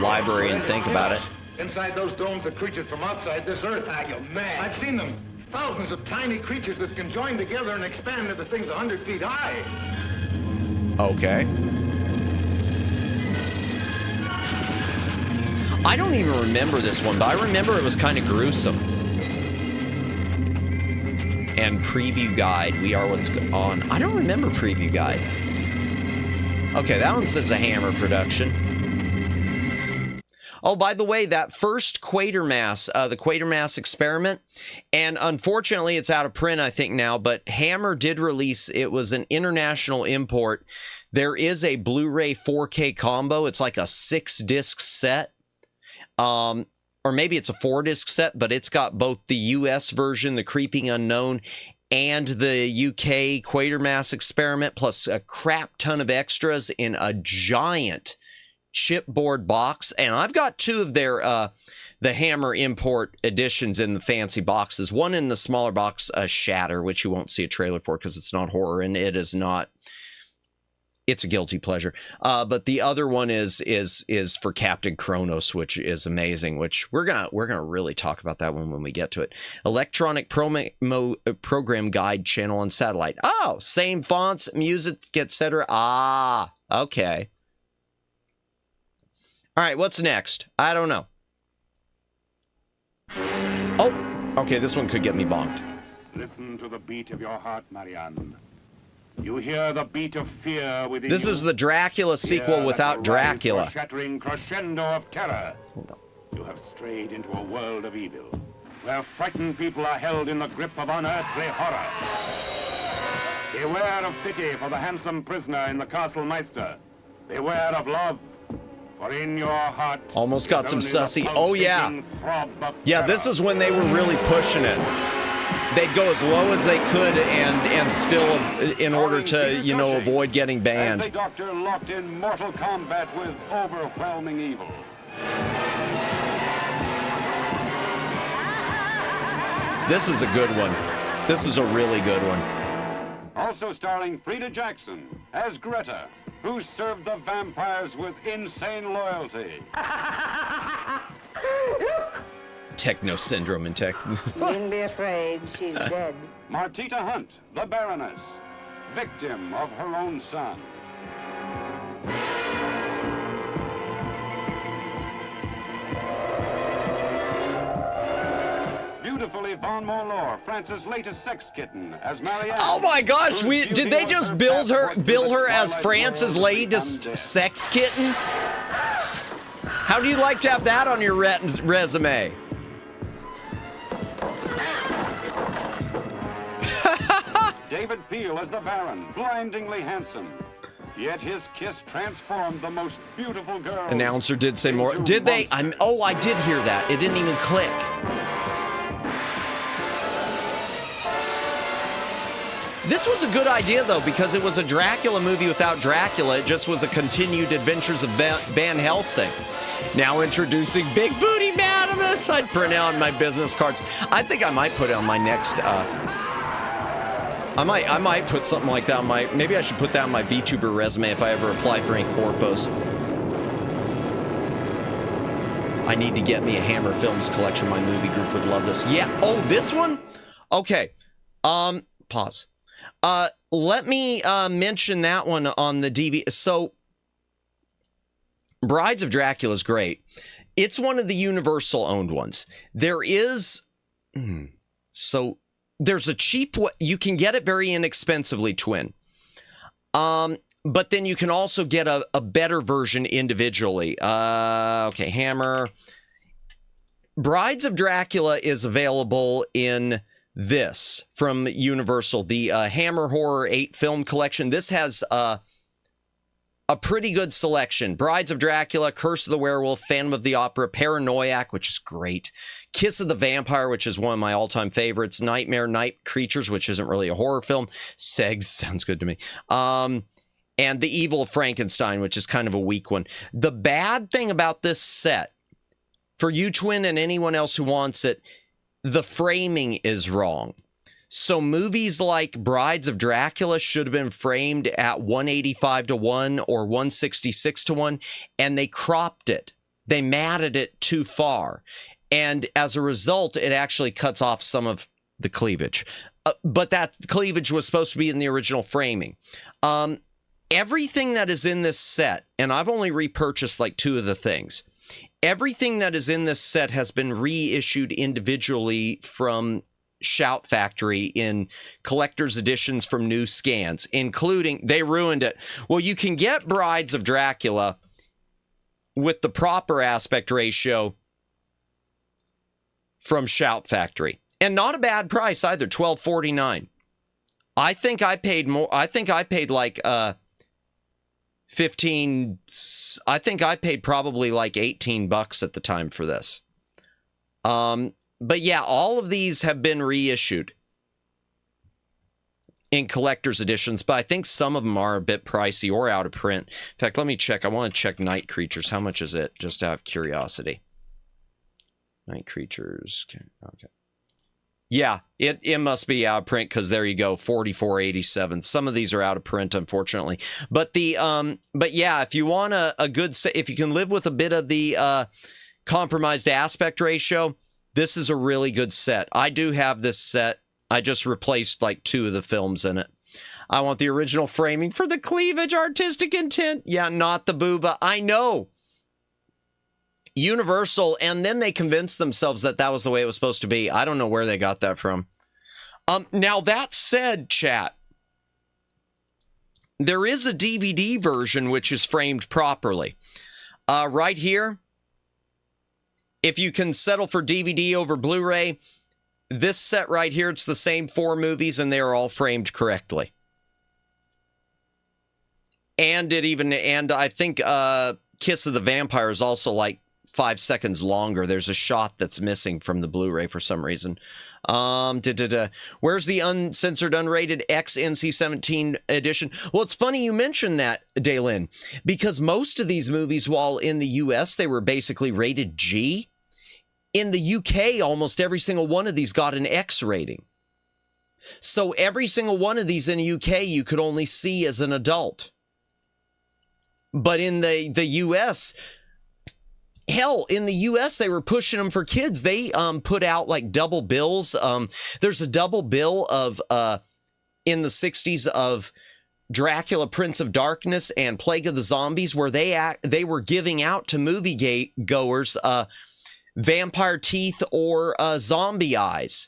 library and think about it. Inside those domes are creatures from outside this earth. Ah, you're mad. I've seen them. Thousands of tiny creatures that can join together and expand into things 100 feet high. Okay. I don't even remember this one, but I remember it was kind of gruesome. And preview guide. We are what's on. I don't remember preview guide. Okay, that one says a Hammer production. Oh, by the way, that first Quatermass, the Quatermass Experiment, and unfortunately it's out of print, I think now, but Hammer did release, it was an international import. There is a Blu-ray 4K combo. It's like a 6-disc set. Or maybe it's a 4-disc set, but it's got both the US version, The Creeping Unknown, and the UK Quatermass Experiment, plus a crap ton of extras in a giant chipboard box. And I've got two of their the Hammer import editions in the fancy boxes. One in the smaller box, Shatter, which you won't see a trailer for because it's not horror, and it is not. It's a guilty pleasure. But the other one is for Captain Kronos, which is amazing, which we're gonna really talk about that one when we get to it. Electronic program guide channel on satellite. Oh, same fonts, music, etc. Ah, okay. All right, what's next? I don't know. Oh, okay, this one could get me bonked. Listen to the beat of your heart, Marianne. You hear the beat of fear within This is the Dracula sequel without Dracula. Shattering crescendo of terror. You have strayed into a world of evil, where frightened people are held in the grip of unearthly horror. Beware of pity for the handsome prisoner in the castle meister. Beware of love, for in your heart... Almost got some sussy. Oh, yeah. Yeah, this is when they were really pushing it. They'd go as low as they could and still, in order to, you know, avoid getting banned. And the Doctor locked in mortal combat with overwhelming evil. This is a good one. This is a really good one. Also starring Frida Jackson as Greta, who served the vampires with insane loyalty. Techno syndrome in Texas. Needn't be afraid, she's dead. Martita Hunt, the Baroness, victim of her own son. Beautiful Yvonne Morlor, France's latest sex kitten, as Marianne. Oh my gosh, did they just bill her as France's latest sex kitten? How do you like to have that on your resume? David Peel as the Baron, blindingly handsome. Yet his kiss transformed the most beautiful girl. Announcer did say more. Did they? Oh, I did hear that. It didn't even click. This was a good idea, though, because it was a Dracula movie without Dracula. It just was a continued adventures of Van Helsing. Now introducing Big Booty Madamus. I'd print out my business cards. I think I might put it on my next... I might put something like that on my... Maybe I should put that on my VTuber resume if I ever apply for any corpos. I need to get me a Hammer Films collection. My movie group would love this. Yeah. Oh, this one? Okay. Pause. Let me mention that one on the DVD. So, Brides of Dracula is great. It's one of the Universal-owned ones. There is... There's a cheap way. You can get it very inexpensively, Twin. But then you can also get a better version individually. Okay, Hammer. Brides of Dracula is available in this from Universal, the Hammer Horror 8 film collection. This has a pretty good selection. Brides of Dracula, Curse of the Werewolf, Phantom of the Opera, Paranoiac, which is great. Kiss of the Vampire, which is one of my all-time favorites. Nightmare Night Creatures, which isn't really a horror film. Segs, sounds good to me. And The Evil of Frankenstein, which is kind of a weak one. The bad thing about this set, for you, Twin, and anyone else who wants it, the framing is wrong. So movies like Brides of Dracula should have been framed at 185:1 or 166:1, and they cropped it. They matted it too far. And as a result, it actually cuts off some of the cleavage. But that cleavage was supposed to be in the original framing. Everything that is in this set, and I've only repurchased like 2 of the things, everything that is in this set has been reissued individually from Shout Factory in collector's editions from new scans, including, they ruined it. Well, you can get Brides of Dracula with the proper aspect ratio from Shout Factory. And not a bad price either, $12.49. I think I paid more. I think I paid like 15. I think I paid probably like $18 at the time for this. But yeah, all of these have been reissued in collector's editions, but I think some of them are a bit pricey or out of print. In fact, let me check. I want to check Night Creatures. How much is it? Just out of curiosity. Night Creatures. Okay. Yeah, it must be out of print because there you go, $44.87. Some of these are out of print, unfortunately. But yeah, if you want a good set, if you can live with a bit of the compromised aspect ratio, this is a really good set. I do have this set. I just replaced like 2 of the films in it. I want the original framing for the cleavage, artistic intent. Yeah, not the booba. I know. Universal, and then they convinced themselves that that was the way it was supposed to be. I don't know where they got that from. Now, that said, chat, there is a DVD version which is framed properly. Right here, if you can settle for DVD over Blu-ray, this set right here, it's the same 4 movies, and they are all framed correctly. And I think Kiss of the Vampire is also like 5 seconds longer. There's a shot that's missing from the Blu-ray for some reason. Where's the uncensored, unrated X NC-17 edition? Well, it's funny you mentioned that, Daylin, because most of these movies, while in the US, they were basically rated G. In the UK, almost every single one of these got an X rating. So every single one of these in the UK, you could only see as an adult. But in the US, hell, in the US, they were pushing them for kids. They put out like double bills. There's a double bill of in the 60s of Dracula, Prince of Darkness, and Plague of the Zombies, where they were giving out to movie goers vampire teeth or zombie eyes.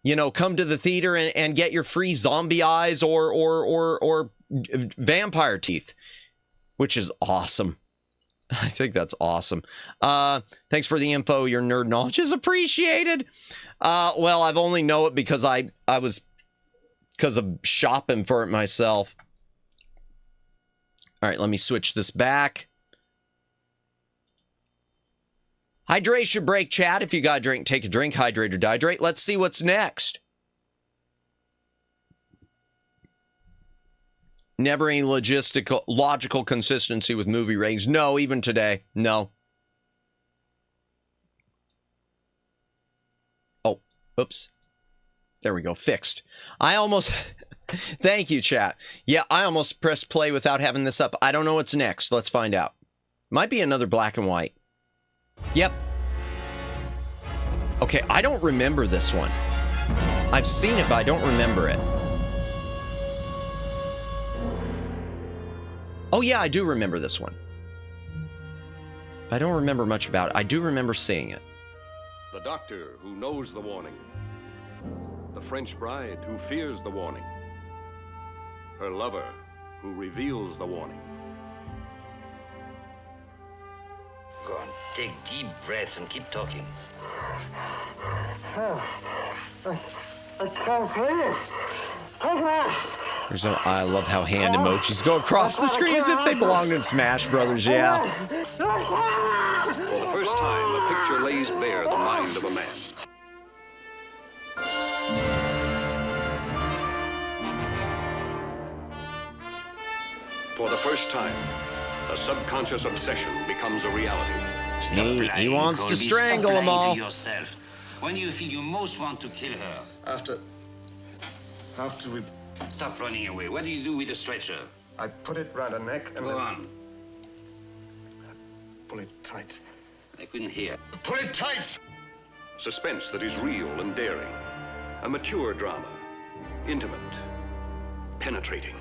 You know, come to the theater and get your free zombie eyes or vampire teeth, which is awesome. I think that's awesome. Thanks for the info. Your nerd knowledge is appreciated. Well, I've only know it because because of shopping for it myself. All right, let me switch this back. Hydration break, chat. If you got a drink, take a drink. Hydrate or dihydrate. Let's see what's next. Never any logical consistency with movie ratings. No, even today. No. Oh, oops. There we go. Fixed. I almost... Thank you, chat. Yeah, I almost pressed play without having this up. I don't know what's next. Let's find out. Might be another black and white. Yep. Okay, I don't remember this one. I've seen it, but I don't remember it. Oh yeah, I do remember this one. I don't remember much about it. I do remember seeing it. The doctor who knows the warning. The French bride who fears the warning. Her lover who reveals the warning. Go on, take deep breaths and keep talking. I can't breathe. I love how hand emojis go across the screen as if they belonged in Smash Brothers, yeah. For the first time, a picture lays bare the mind of a man. For the first time, a subconscious obsession becomes a reality. He wants to strangle them all. Yourself. When do you feel you most want to kill her? After we... Stop running away. What do you do with the stretcher? I put it round her neck and Go on. Pull it tight. I couldn't hear. Pull it tight! Suspense that is real and daring. A mature drama. Intimate. Penetrating.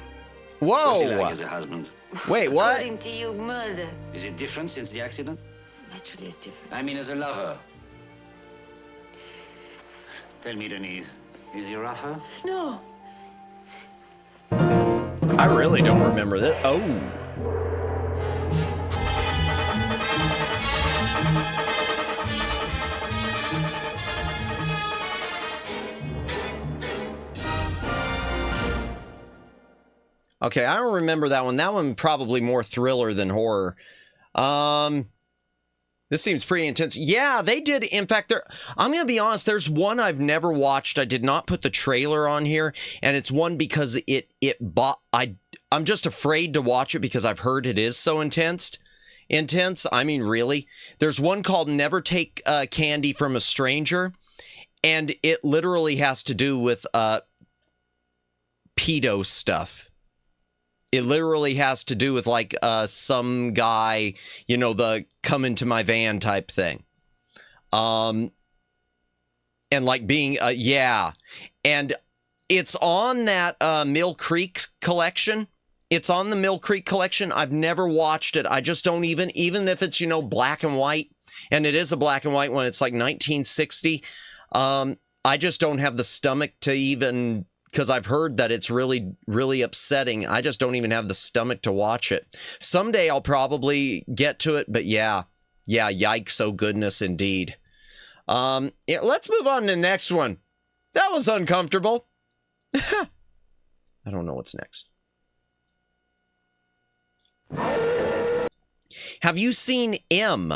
Whoa! What's he like as a husband? Wait, what? According to you, murder. Is it different since the accident? Naturally, it's different. I mean, as a lover. Tell me, Denise, is he rougher? No. I really don't remember that. Oh. Okay, I don't remember that one. That one probably more thriller than horror. This seems pretty intense. Yeah, they did. In fact, I'm going to be honest. There's one I've never watched. I did not put the trailer on here, and it's one because I'm just afraid to watch it because I've heard it is so intense. I mean, really. There's one called Never Take Candy from a Stranger, and it literally has to do with pedo stuff. It literally has to do with like some guy, you know, the come into my van type thing. And like being, yeah. And it's on that Mill Creek collection. It's on the Mill Creek collection. I've never watched it. I just don't even if it's, you know, black and white, and it is a black and white one. It's like 1960. I just don't have the stomach to even... Because I've heard that it's really, really upsetting. I just don't even have the stomach to watch it. Someday I'll probably get to it, but yeah, yikes, oh goodness, indeed. Yeah, let's move on to the next one. That was uncomfortable. I don't know what's next. Have you seen M?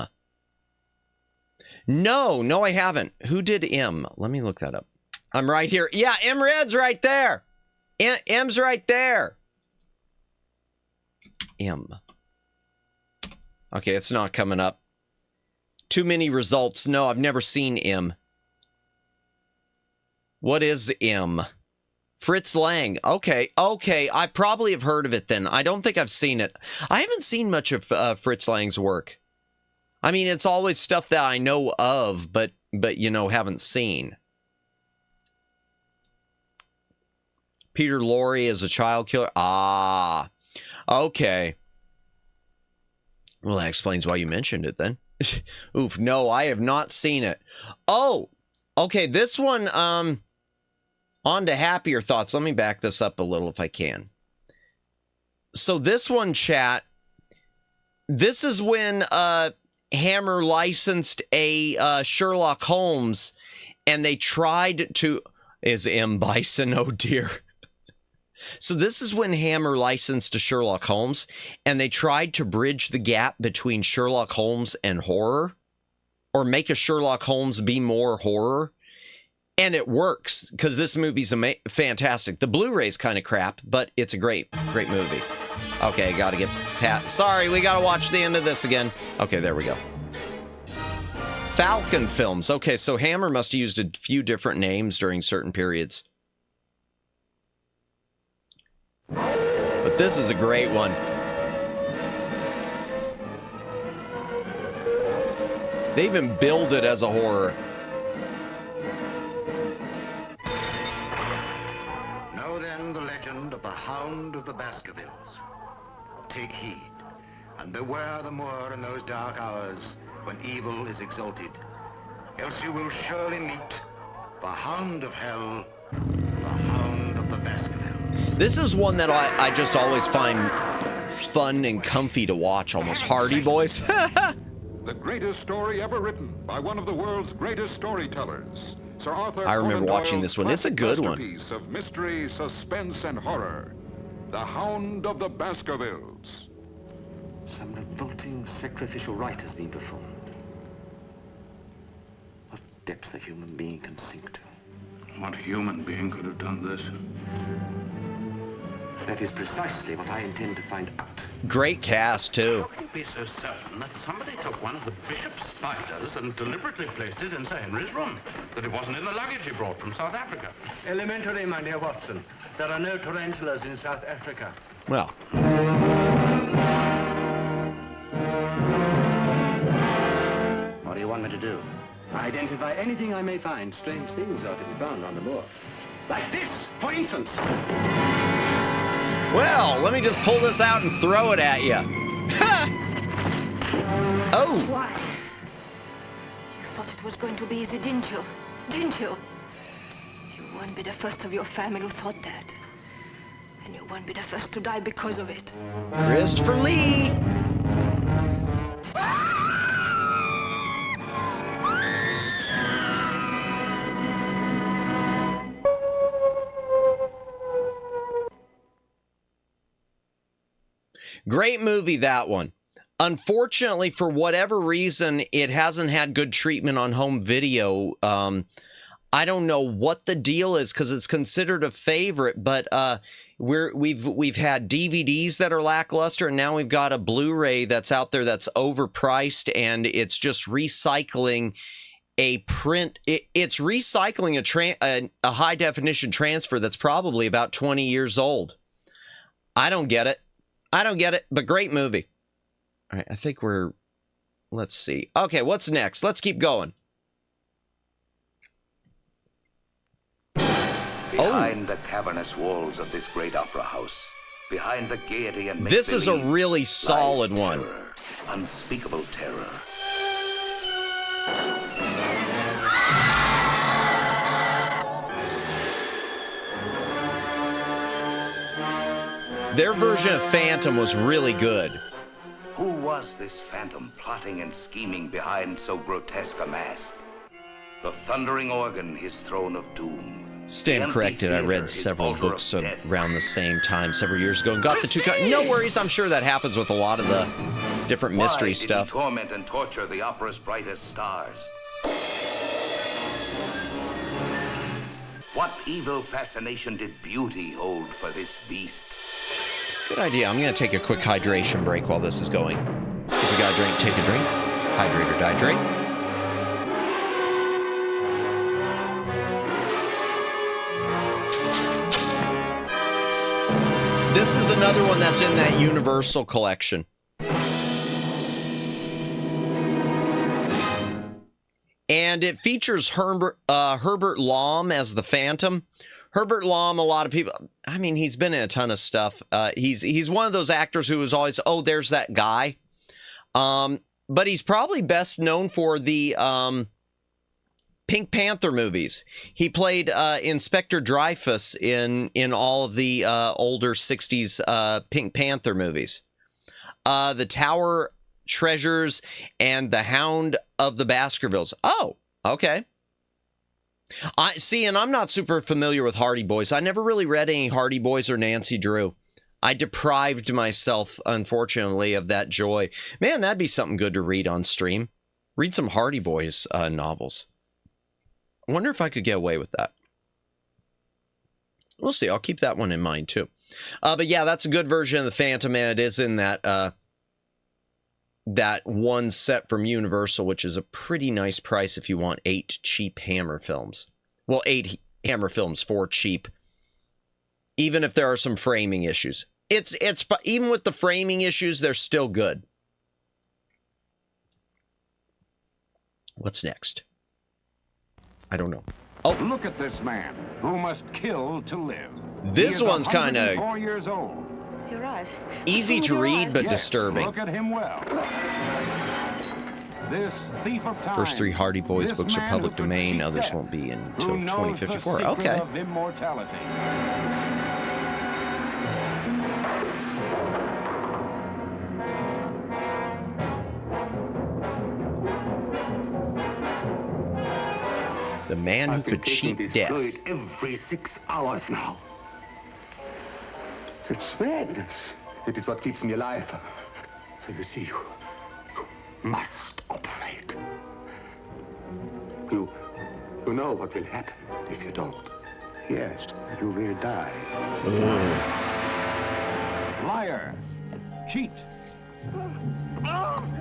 No, I haven't. Who did M? Let me look that up. I'm right here. Yeah, M Red's right there. M's right there. M. Okay, it's not coming up. Too many results. No, I've never seen M. What is M? Fritz Lang. Okay. I probably have heard of it then. I don't think I've seen it. I haven't seen much of Fritz Lang's work. I mean, it's always stuff that I know of, but you know, haven't seen. Peter Lorre as a child killer. Ah, okay. Well, that explains why you mentioned it then. Oof, no, I have not seen it. Oh, okay, this one, on to happier thoughts. Let me back this up a little if I can. So this one, chat, this is when Hammer licensed a Sherlock Holmes, and they tried to... Is M. Bison? Oh, dear. So this is when Hammer licensed a Sherlock Holmes, and they tried to bridge the gap between Sherlock Holmes and horror, or make a Sherlock Holmes be more horror. And it works, because this movie's fantastic. The Blu-ray's kind of crap, but it's a great movie. Okay, gotta get Pat. Sorry, we gotta watch the end of this again. Okay, there we go. Falcon Films. Okay, so Hammer must have used a few different names during certain periods. But this is a great one. They even billed it as a horror. Know then the legend of the Hound of the Baskervilles. Take heed, and beware the moor in those dark hours when evil is exalted. Else you will surely meet the Hound of Hell, the Hound of the Baskervilles. This is one that I just always find fun and comfy to watch, almost. Hardy Boys. The greatest story ever written by one of the world's greatest storytellers, Sir Arthur I remember Conan watching Doyle's this one. It's a good one. masterpiece of mystery, suspense, and horror. The Hound of the Baskervilles. Some revolting sacrificial rite has been performed. What depths a human being can sink to. What human being could have done this? That is precisely what I intend to find out. Great cast, too. How can you be so certain that somebody took one of the bishop's spiders and deliberately placed it in Sir Henry's room? That it wasn't in the luggage he brought from South Africa? Elementary, my dear Watson. There are no tarantulas in South Africa. Well. What do you want me to do? Identify anything I may find. Strange things are to be found on the moor. Like this, for instance. Well, let me just pull this out and throw it at you. Oh. Why? You thought it was going to be easy, didn't you? Didn't you? You won't be the first of your family who thought that. And you won't be the first to die because of it. Christopher Lee. Great movie, that one. Unfortunately, for whatever reason, it hasn't had good treatment on home video. I don't know what the deal is, because it's considered a favorite, but we've had DVDs that are lackluster, and now we've got a Blu-ray that's out there that's overpriced, and it's just recycling a print. It's recycling a high definition transfer that's probably about 20 years old. I don't get it. But great movie. All right, I think let's see. Okay, what's next? Let's keep going. Behind the cavernous walls of this great opera house, behind the gaiety and this is a really solid one. Terror, unspeakable terror. Their version of Phantom was really good. Who was this phantom plotting and scheming behind so grotesque a mask? The thundering organ, his throne of doom. Stand corrected. I read several books around the same time several years ago and got the two. No worries. I'm sure that happens with a lot of the different mystery stuff. Why did he torment and torture the opera's brightest stars? What evil fascination did beauty hold for this beast? Good idea. I'm going to take a quick hydration break while this is going. If you got a drink, take a drink. Hydrate or dihydrate. This is another one that's in that Universal collection. And it features Herbert Lom as the Phantom. Herbert Lom, a lot of people, I mean, he's been in a ton of stuff. He's one of those actors who is always, oh, there's that guy. But he's probably best known for the Pink Panther movies. He played Inspector Dreyfus in all of the older 60s Pink Panther movies. The Tower Treasures and the Hound of the Baskervilles. Oh, okay. I see, and I'm not super familiar with Hardy Boys. I never really read any Hardy Boys or Nancy Drew. I deprived myself, unfortunately, of that joy. Man, that'd be something good to read on stream. Read some Hardy Boys novels. I wonder if I could get away with that. We'll see. I'll keep that one in mind, too. But yeah, that's a good version of the Phantom, and it is in that that one set from Universal, which is a pretty nice price if you want 8 cheap Hammer films. Well, 8 Hammer films for cheap, even if there are some framing issues. It's even with the framing issues, they're still good. What's next? I don't know. Oh, look at this man who must kill to live. This one's kind of 4 years old. You're right. Easy to read, but disturbing. Look at him well. This thief of time. First 3 Hardy Boys books are public domain. Others won't be until 2054. Okay. Of immortality. The man who could cheat death. Every 6 hours now. It's madness. It is what keeps me alive. So you see, you must operate. You know what will happen if you don't. Yes, you will die. Liar. Cheat.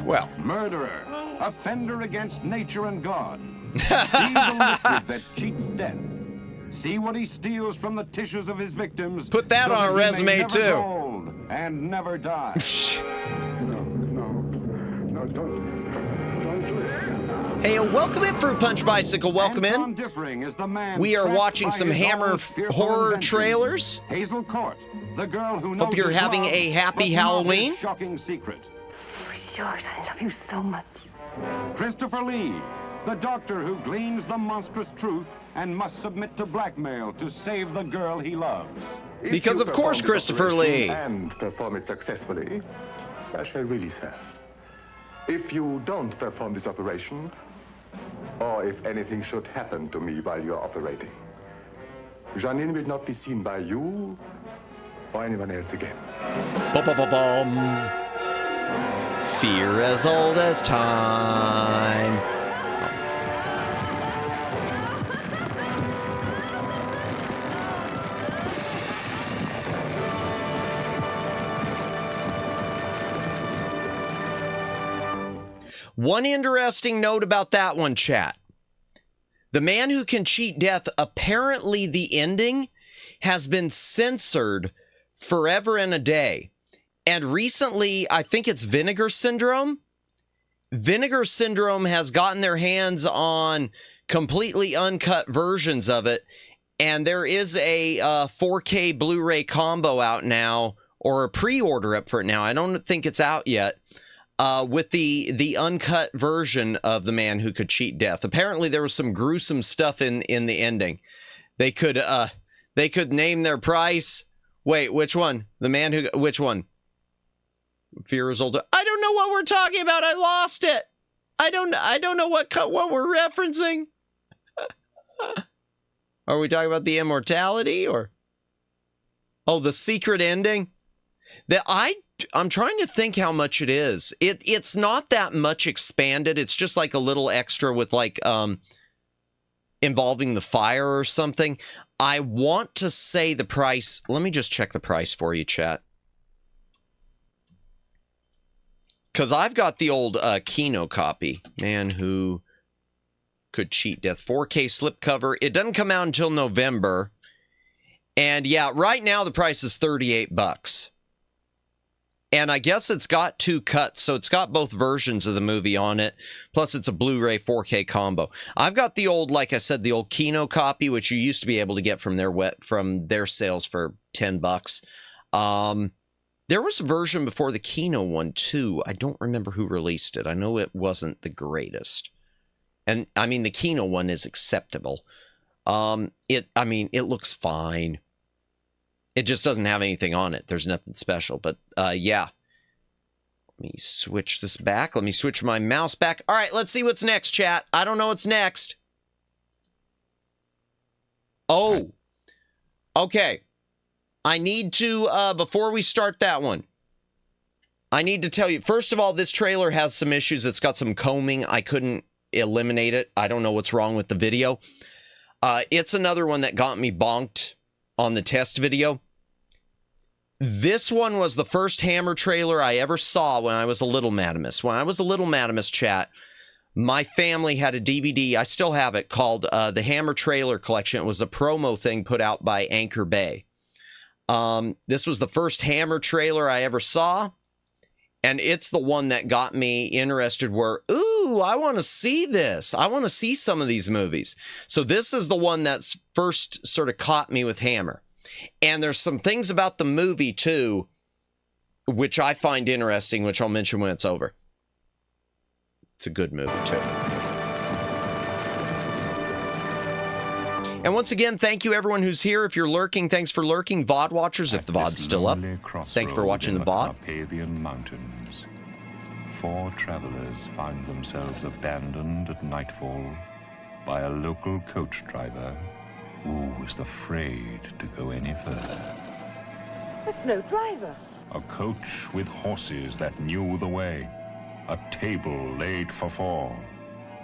Well. Murderer. Offender against nature and God. See the liquid that cheats death. See what he steals from the tissues of his victims. Put that on a resume, too. Old and never die. No, don't do it. Hey, welcome in, Fruit Punch Bicycle. Welcome in. We are watching some Hammer horror trailers. Hazel Court, the girl who hope you're having a happy Halloween. Shocking secret. Short, I love you so much. Christopher Lee, the doctor who gleans the monstrous truth and must submit to blackmail to save the girl he loves. Because of course, Christopher Lee. And perform it successfully, I shall release her. If you don't perform this operation, or if anything should happen to me while you're operating, Janine will not be seen by you or anyone else again. Fear as old as time. One interesting note about that one, chat. The Man Who Can Cheat Death, apparently the ending has been censored forever and a day. And recently, I think it's Vinegar Syndrome. Vinegar Syndrome has gotten their hands on completely uncut versions of it. And there is a 4K Blu-ray combo out now, or a pre-order up for it now. I don't think it's out yet. With the uncut version of The Man Who Could Cheat Death. Apparently there was some gruesome stuff in the ending. They could name their price. Wait, which one? Which one? Fear is older. I don't know what we're talking about. I lost it. I don't know what we're referencing. Are we talking about the immortality or? Oh, the secret ending? I'm trying to think how much it is. It's not that much expanded. It's just like a little extra with like involving the fire or something. I want to say the price. Let me just check the price for you, chat. Because I've got the old Kino copy. Man who could cheat death. 4K slipcover. It doesn't come out until November. And yeah, right now the price is $38. And I guess it's got 2 cuts, so it's got both versions of the movie on it. Plus, it's a Blu-ray 4K combo. I've got the old, like I said, the old Kino copy, which you used to be able to get from their sales for $10. There was a version before the Kino one too. I don't remember who released it. I know it wasn't the greatest. And I mean, the Kino one is acceptable. It looks fine. It just doesn't have anything on it. There's nothing special, but yeah. Let me switch this back. Let me switch my mouse back. All right, let's see what's next, chat. I don't know what's next. Oh, okay. I need to, before we start that one, I need to tell you, first of all, this trailer has some issues. It's got some combing. I couldn't eliminate it. I don't know what's wrong with the video. It's another one that got me bonked on the test video. This one was the first Hammer trailer I ever saw when I was a little Madamus. When I was a little Madamus, chat, my family had a DVD, I still have it, called the Hammer Trailer Collection. It was a promo thing put out by Anchor Bay. This was the first Hammer trailer I ever saw, and it's the one that got me interested where, ooh, I want to see this. I want to see some of these movies. So this is the one that's first sort of caught me with Hammer. And there's some things about the movie, too, which I find interesting, which I'll mention when it's over. It's a good movie, too. And once again, thank you, everyone who's here. If you're lurking, thanks for lurking. VOD watchers, if the VOD's still up, thank you for watching the VOD. Carpathian Mountains. 4 travelers find themselves abandoned at nightfall by a local coach driver who was afraid to go any further. There's no driver. A coach with horses that knew the way. A table laid for 4.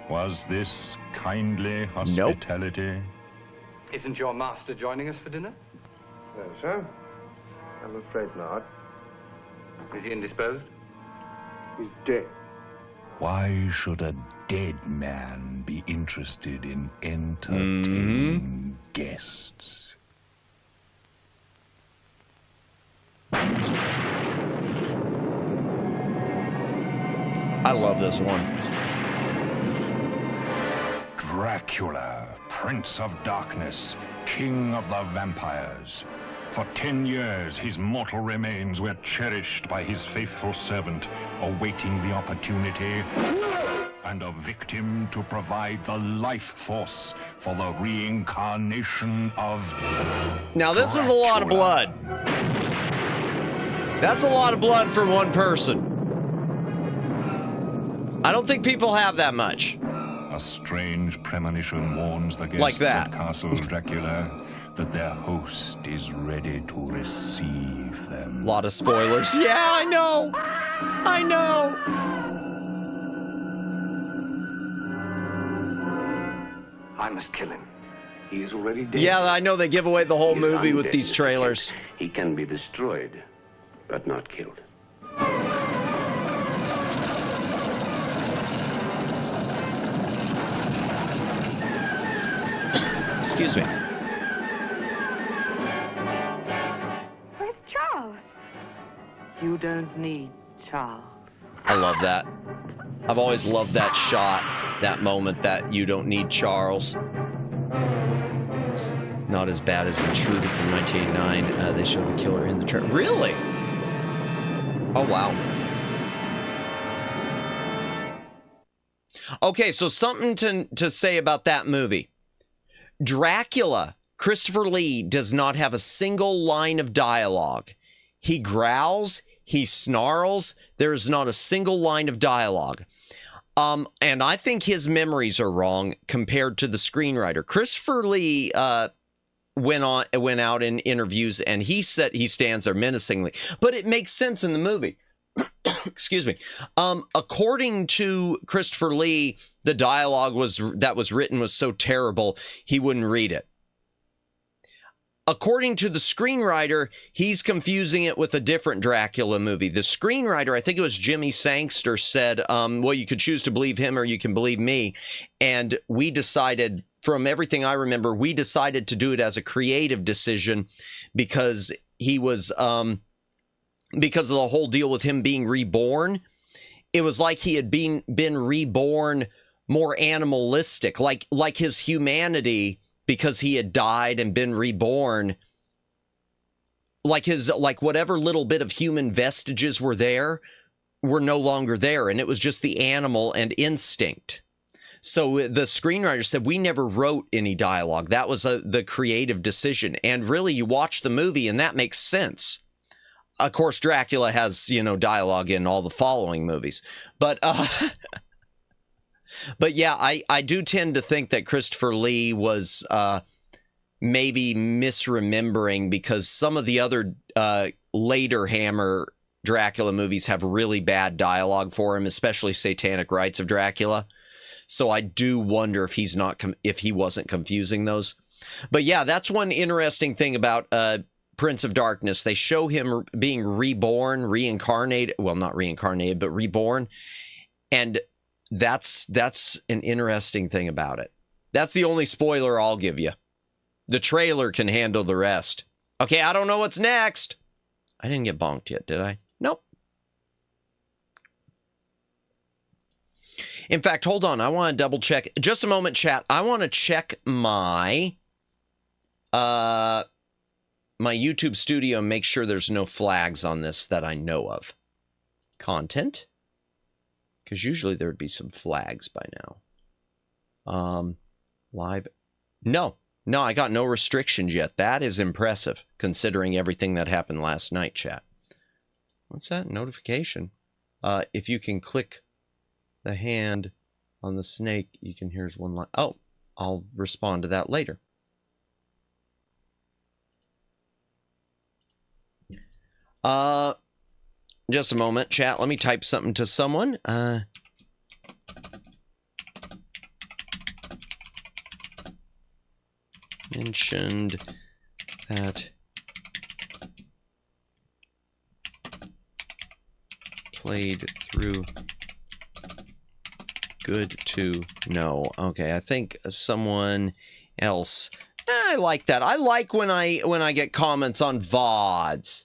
Was this kindly hospitality? Nope. Isn't your master joining us for dinner? No, sir. I'm afraid not. Is he indisposed? He's dead. Why should a dead man be interested in entertaining guests? I love this one. Dracula, Prince of Darkness, King of the Vampires. For 10 years, his mortal remains were cherished by his faithful servant, awaiting the opportunity and a victim to provide the life force for the reincarnation of Now, this is a lot of blood. That's a lot of blood for one person. I don't think people have that much. A strange premonition warns the guests like that. at Castle Dracula that their host is ready to receive them. A lot of spoilers. Yeah, I know. I know. I must kill him. He is already dead. Yeah, I know they give away the whole movie with these trailers. He can be destroyed, but not killed. Excuse me. Where's Charles? You don't need Charles. I love that. I've always loved that shot, that moment that you don't need Charles. Not as bad as Intruder from 1989. They show the killer in the trailer. Really? Oh, wow. Okay, so something to say about that movie. Dracula, Christopher Lee, does not have a single line of dialogue. He growls, he snarls, there is not a single line of dialogue. And I think his memories are wrong compared to the screenwriter. Christopher Lee went out in interviews and he said he stands there menacingly, but it makes sense in the movie. Excuse me. According to Christopher Lee, the dialogue that was written was so terrible he wouldn't read it. According to the screenwriter, he's confusing it with a different Dracula movie. The screenwriter, I think it was Jimmy Sangster, said, well, you could choose to believe him or you can believe me. And we decided, from everything I remember, we decided to do it as a creative decision because he was, because of the whole deal with him being reborn. It was like he had been reborn more animalistic, like his humanity, because he had died and been reborn, like whatever little bit of human vestiges were there were no longer there, and it was just the animal and instinct. So the screenwriter said, we never wrote any dialogue. That was the creative decision. And really, you watch the movie and that makes sense. Of course, Dracula has, dialogue in all the following movies, but but yeah, I do tend to think that Christopher Lee was maybe misremembering, because some of the other later Hammer Dracula movies have really bad dialogue for him, especially Satanic Rites of Dracula. So I do wonder if if he wasn't confusing those. But yeah, that's one interesting thing about Prince of Darkness. They show him being reborn, reincarnated. Well, not reincarnated, but reborn. And that's an interesting thing about it. That's the only spoiler I'll give you. The trailer can handle the rest. Okay, I don't know what's next. I didn't get bonked yet, did I? Nope. In fact, hold on. I want to double check. Just a moment, chat. I want to check my my YouTube studio and make sure there's no flags on this that I know of. Content. Because usually there would be some flags by now. Live. No, I got no restrictions yet. That is impressive, considering everything that happened last night, chat. What's that? Notification. If you can click the hand on the snake, you can, here's one line. Oh, I'll respond to that later. Just a moment, chat. Let me type something to someone. Mentioned that played through. Good to know. Okay, I think someone else. I like that. I like when I get comments on VODs.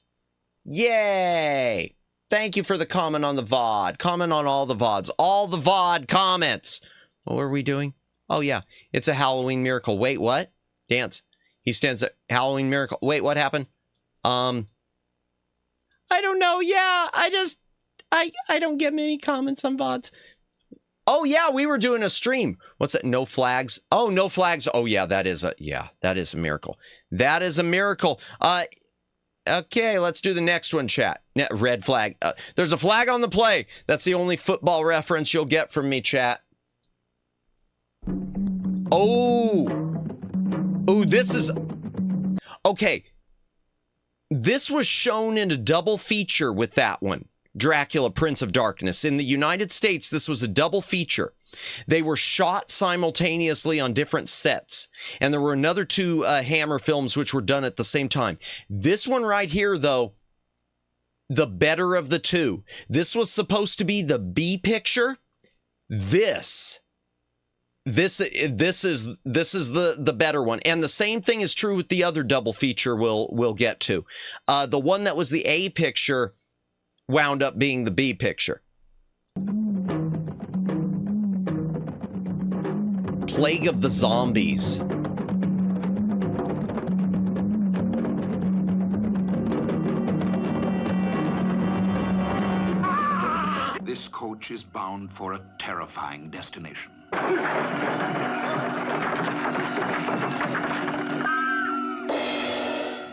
Yay! Thank you for the comment on the VOD. Comment on all the VODs. All the VOD comments. What were we doing? Oh, yeah. It's a Halloween miracle. Wait, what? Dance. He stands at Halloween miracle. Wait, what happened? I don't know. Yeah, I don't get many comments on VODs. Oh, yeah, we were doing a stream. What's that? No flags? Oh, no flags. Oh, yeah, that is a miracle. That is a miracle. Okay, let's do the next one, chat. Red flag. There's a flag on the play. That's the only football reference you'll get from me, chat. Oh, this is... Okay. This was shown in a double feature with that one. Dracula, Prince of Darkness. In the United States, this was a double feature. They were shot simultaneously on different sets. And there were another two Hammer films which were done at the same time. This one right here, though, the better of the two. This was supposed to be the B picture. This is the better one. And the same thing is true with the other double feature we'll get to. The one that was the A picture wound up being the B picture. Plague of the Zombies. This coach is bound for a terrifying destination.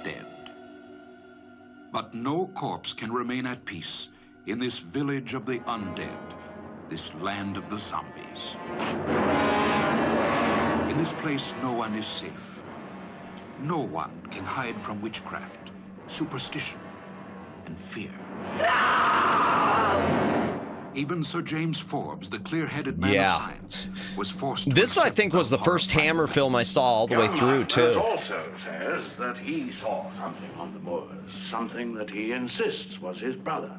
Dead. But no corpse can remain at peace in this village of the undead. this land of the zombies. In this place, no one is safe. No one can hide from witchcraft, superstition, and fear. Even Sir James Forbes, the clear-headed man of science, was forced to... This, I think, was the first Hammer film I saw all the way through, too. Also says that he saw something on the moors, something that he insists was his brother.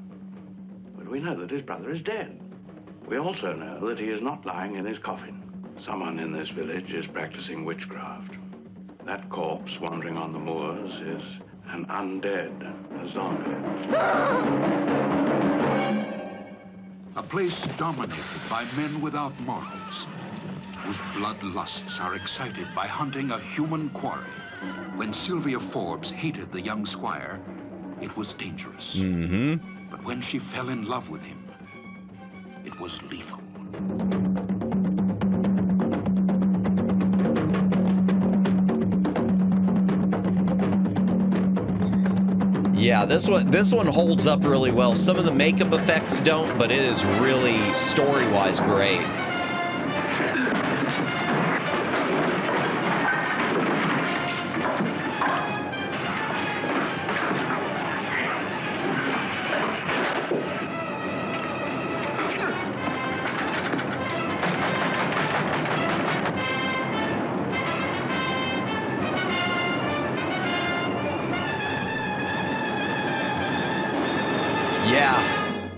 But we know that his brother is dead. We also know that he is not lying in his coffin. Someone in this village is practicing witchcraft. That corpse wandering on the moors is an undead, a zombie. A place dominated by men without morals, whose bloodlusts are excited by hunting a human quarry. When Sylvia Forbes hated the young squire, it was dangerous. But when she fell in love with him, it was lethal. Yeah, this one holds up really well. Some of the makeup effects don't, but it is really story-wise great.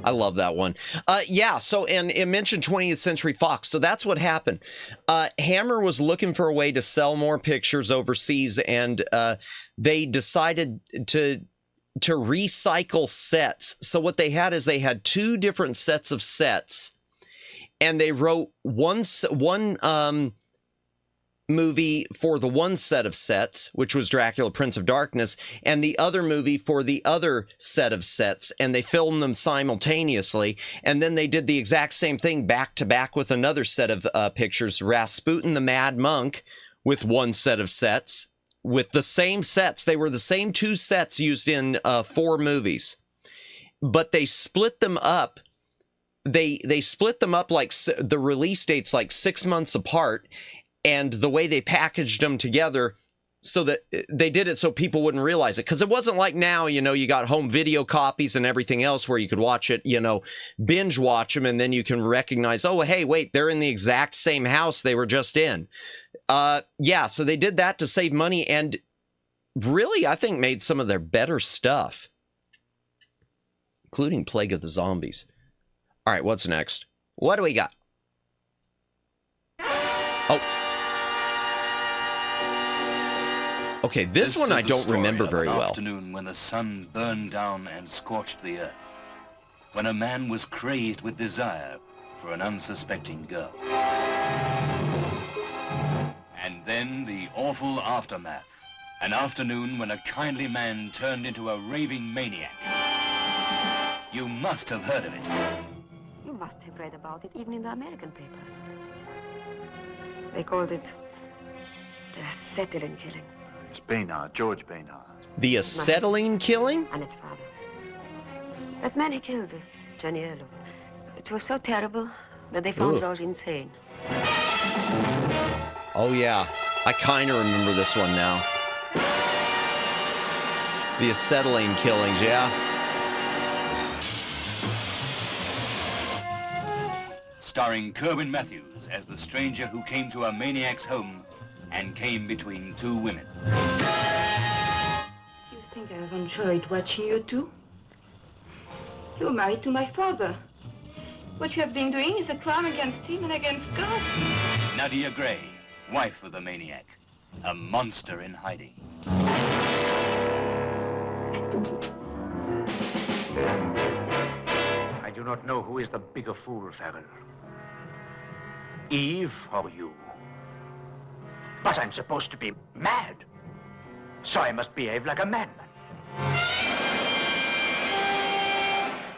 I love that one. Yeah, so, and it mentioned 20th Century Fox, so that's what happened. Hammer was looking for a way to sell more pictures overseas, and they decided to recycle sets. So what they had is they had two different sets of sets, and they wrote one movie for the one set of sets, which was Dracula, Prince of Darkness, and the other movie for the other set of sets, and they filmed them simultaneously, and then they did the exact same thing back to back with another set of pictures, Rasputin the Mad Monk, with one set of sets, with the same sets. They were the same two sets used in 4 movies, but they split them up. They split them up like the release dates like 6 months apart, and the way they packaged them together so that they did it so people wouldn't realize it. Because it wasn't like now, you know, you got home video copies and everything else where you could watch it, you know, binge watch them, and then you can recognize, oh, hey, wait, they're in the exact same house they were just in. Yeah, so they did that to save money, and really, I think, made some of their better stuff, including Plague of the Zombies. All right, what's next? What do we got? Oh. Okay, this one I don't remember very well. Afternoon when the sun burned down and scorched the earth, when a man was crazed with desire for an unsuspecting girl. And then the awful aftermath, an afternoon when a kindly man turned into a raving maniac. You must have heard of it. You must have read about it, even in the American papers. They called it the acetylene killing. It's Baynard, George Baynard. The acetylene killing? And its father. That man he killed, Gianniello. It was so terrible that they found George insane. Oh, yeah. I kind of remember this one now. The acetylene killings, yeah. Starring Kerwin Matthews as the stranger who came to a maniac's home and came between 2 women. You think I've enjoyed watching you two? You're married to my father. What you have been doing is a crime against him and against God. Nadia Gray, wife of the maniac, a monster in hiding. I do not know who is the bigger fool, Farrell. Eve or you? But I'm supposed to be mad, so I must behave like a madman.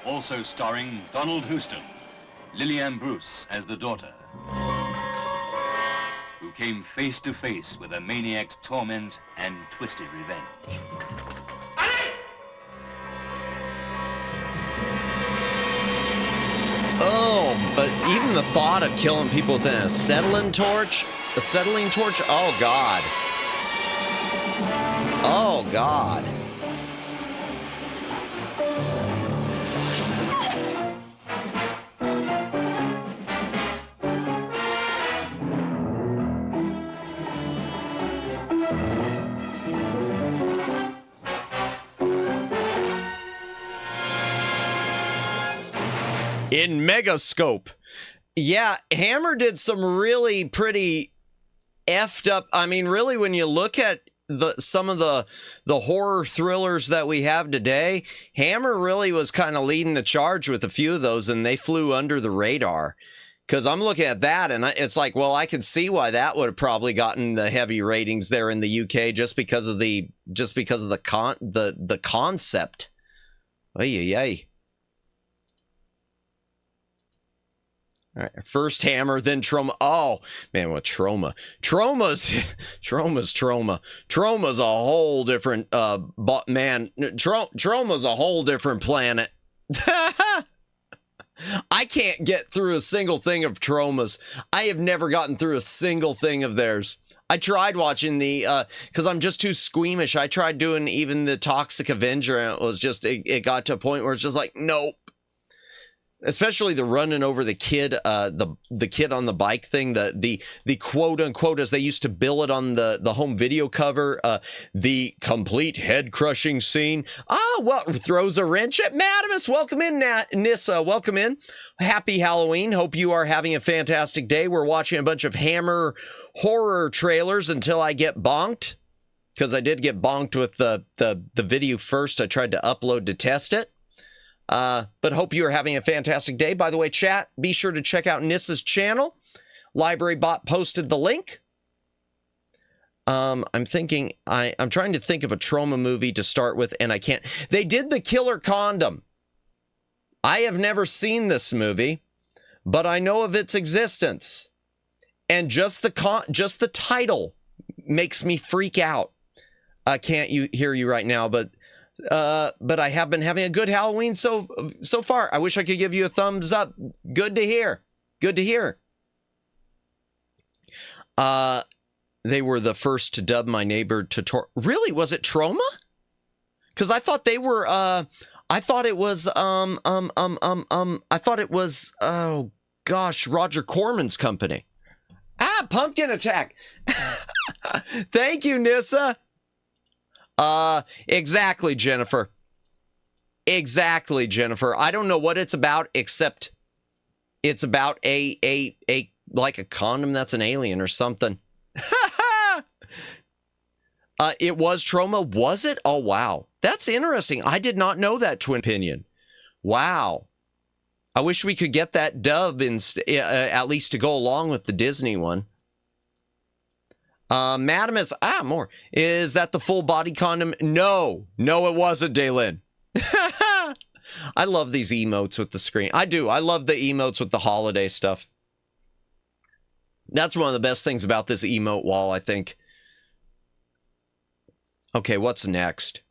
Also starring Donald Houston, Lillian Bruce as the daughter, who came face to face with a maniac's torment and twisted revenge. Oh, but even the thought of killing people with an acetylene torch, oh God. Oh God. In Megascope. Yeah, Hammer did some really pretty effed up. I mean, really, when you look at some of the horror thrillers that we have today, Hammer really was kind of leading the charge with a few of those, and they flew under the radar. Because I'm looking at that, and it's like, well, I can see why that would have probably gotten the heavy ratings there in the UK just because of the concept. Ay. All right, first Hammer, then Trauma. Oh, man, what trauma? Trauma's trauma. Trauma's a whole different, Trauma's a whole different planet. I can't get through a single thing of Trauma's. I have never gotten through a single thing of theirs. I tried watching because I'm just too squeamish. I tried doing even the Toxic Avenger, and it was just, it got to a point where it's just like, nope. Especially the running over the kid, the kid on the bike thing, the quote unquote, as they used to bill it on the home video cover, the complete head crushing scene. Well, throws a wrench at Madamus. Welcome in, Nissa. Welcome in. Happy Halloween. Hope you are having a fantastic day. We're watching a bunch of Hammer horror trailers until I get bonked, because I did get bonked with the video first. I tried to upload to test it. But hope you are having a fantastic day. By the way, chat, be sure to check out Nissa's channel. Library Bot posted the link. I'm trying to think of a trauma movie to start with, and I can't. They did The Killer Condom. I have never seen this movie, but I know of its existence. And just the title makes me freak out. I can't hear you right now, but I have been having a good Halloween so far. I wish I could give you a thumbs up. Good to hear. Good to hear. They were the first to dub my neighbor to really? Was it Trauma? Because I thought they were. I thought it was. I thought it was. Oh gosh, Roger Corman's company. Pumpkin Attack. Thank you, Nissa. Exactly, Jennifer. Exactly, Jennifer. I don't know what it's about, except it's about a like a condom that's an alien or something. It was Trauma, was it? Oh, wow. That's interesting. I did not know that, Twin Opinion. Wow. I wish we could get that dub at least to go along with the Disney one. Madamus, more. Is that the full body condom? No, it wasn't, Daylin. I love these emotes with the screen. I do. I love the emotes with the holiday stuff. That's one of the best things about this emote wall, I think. Okay, what's next?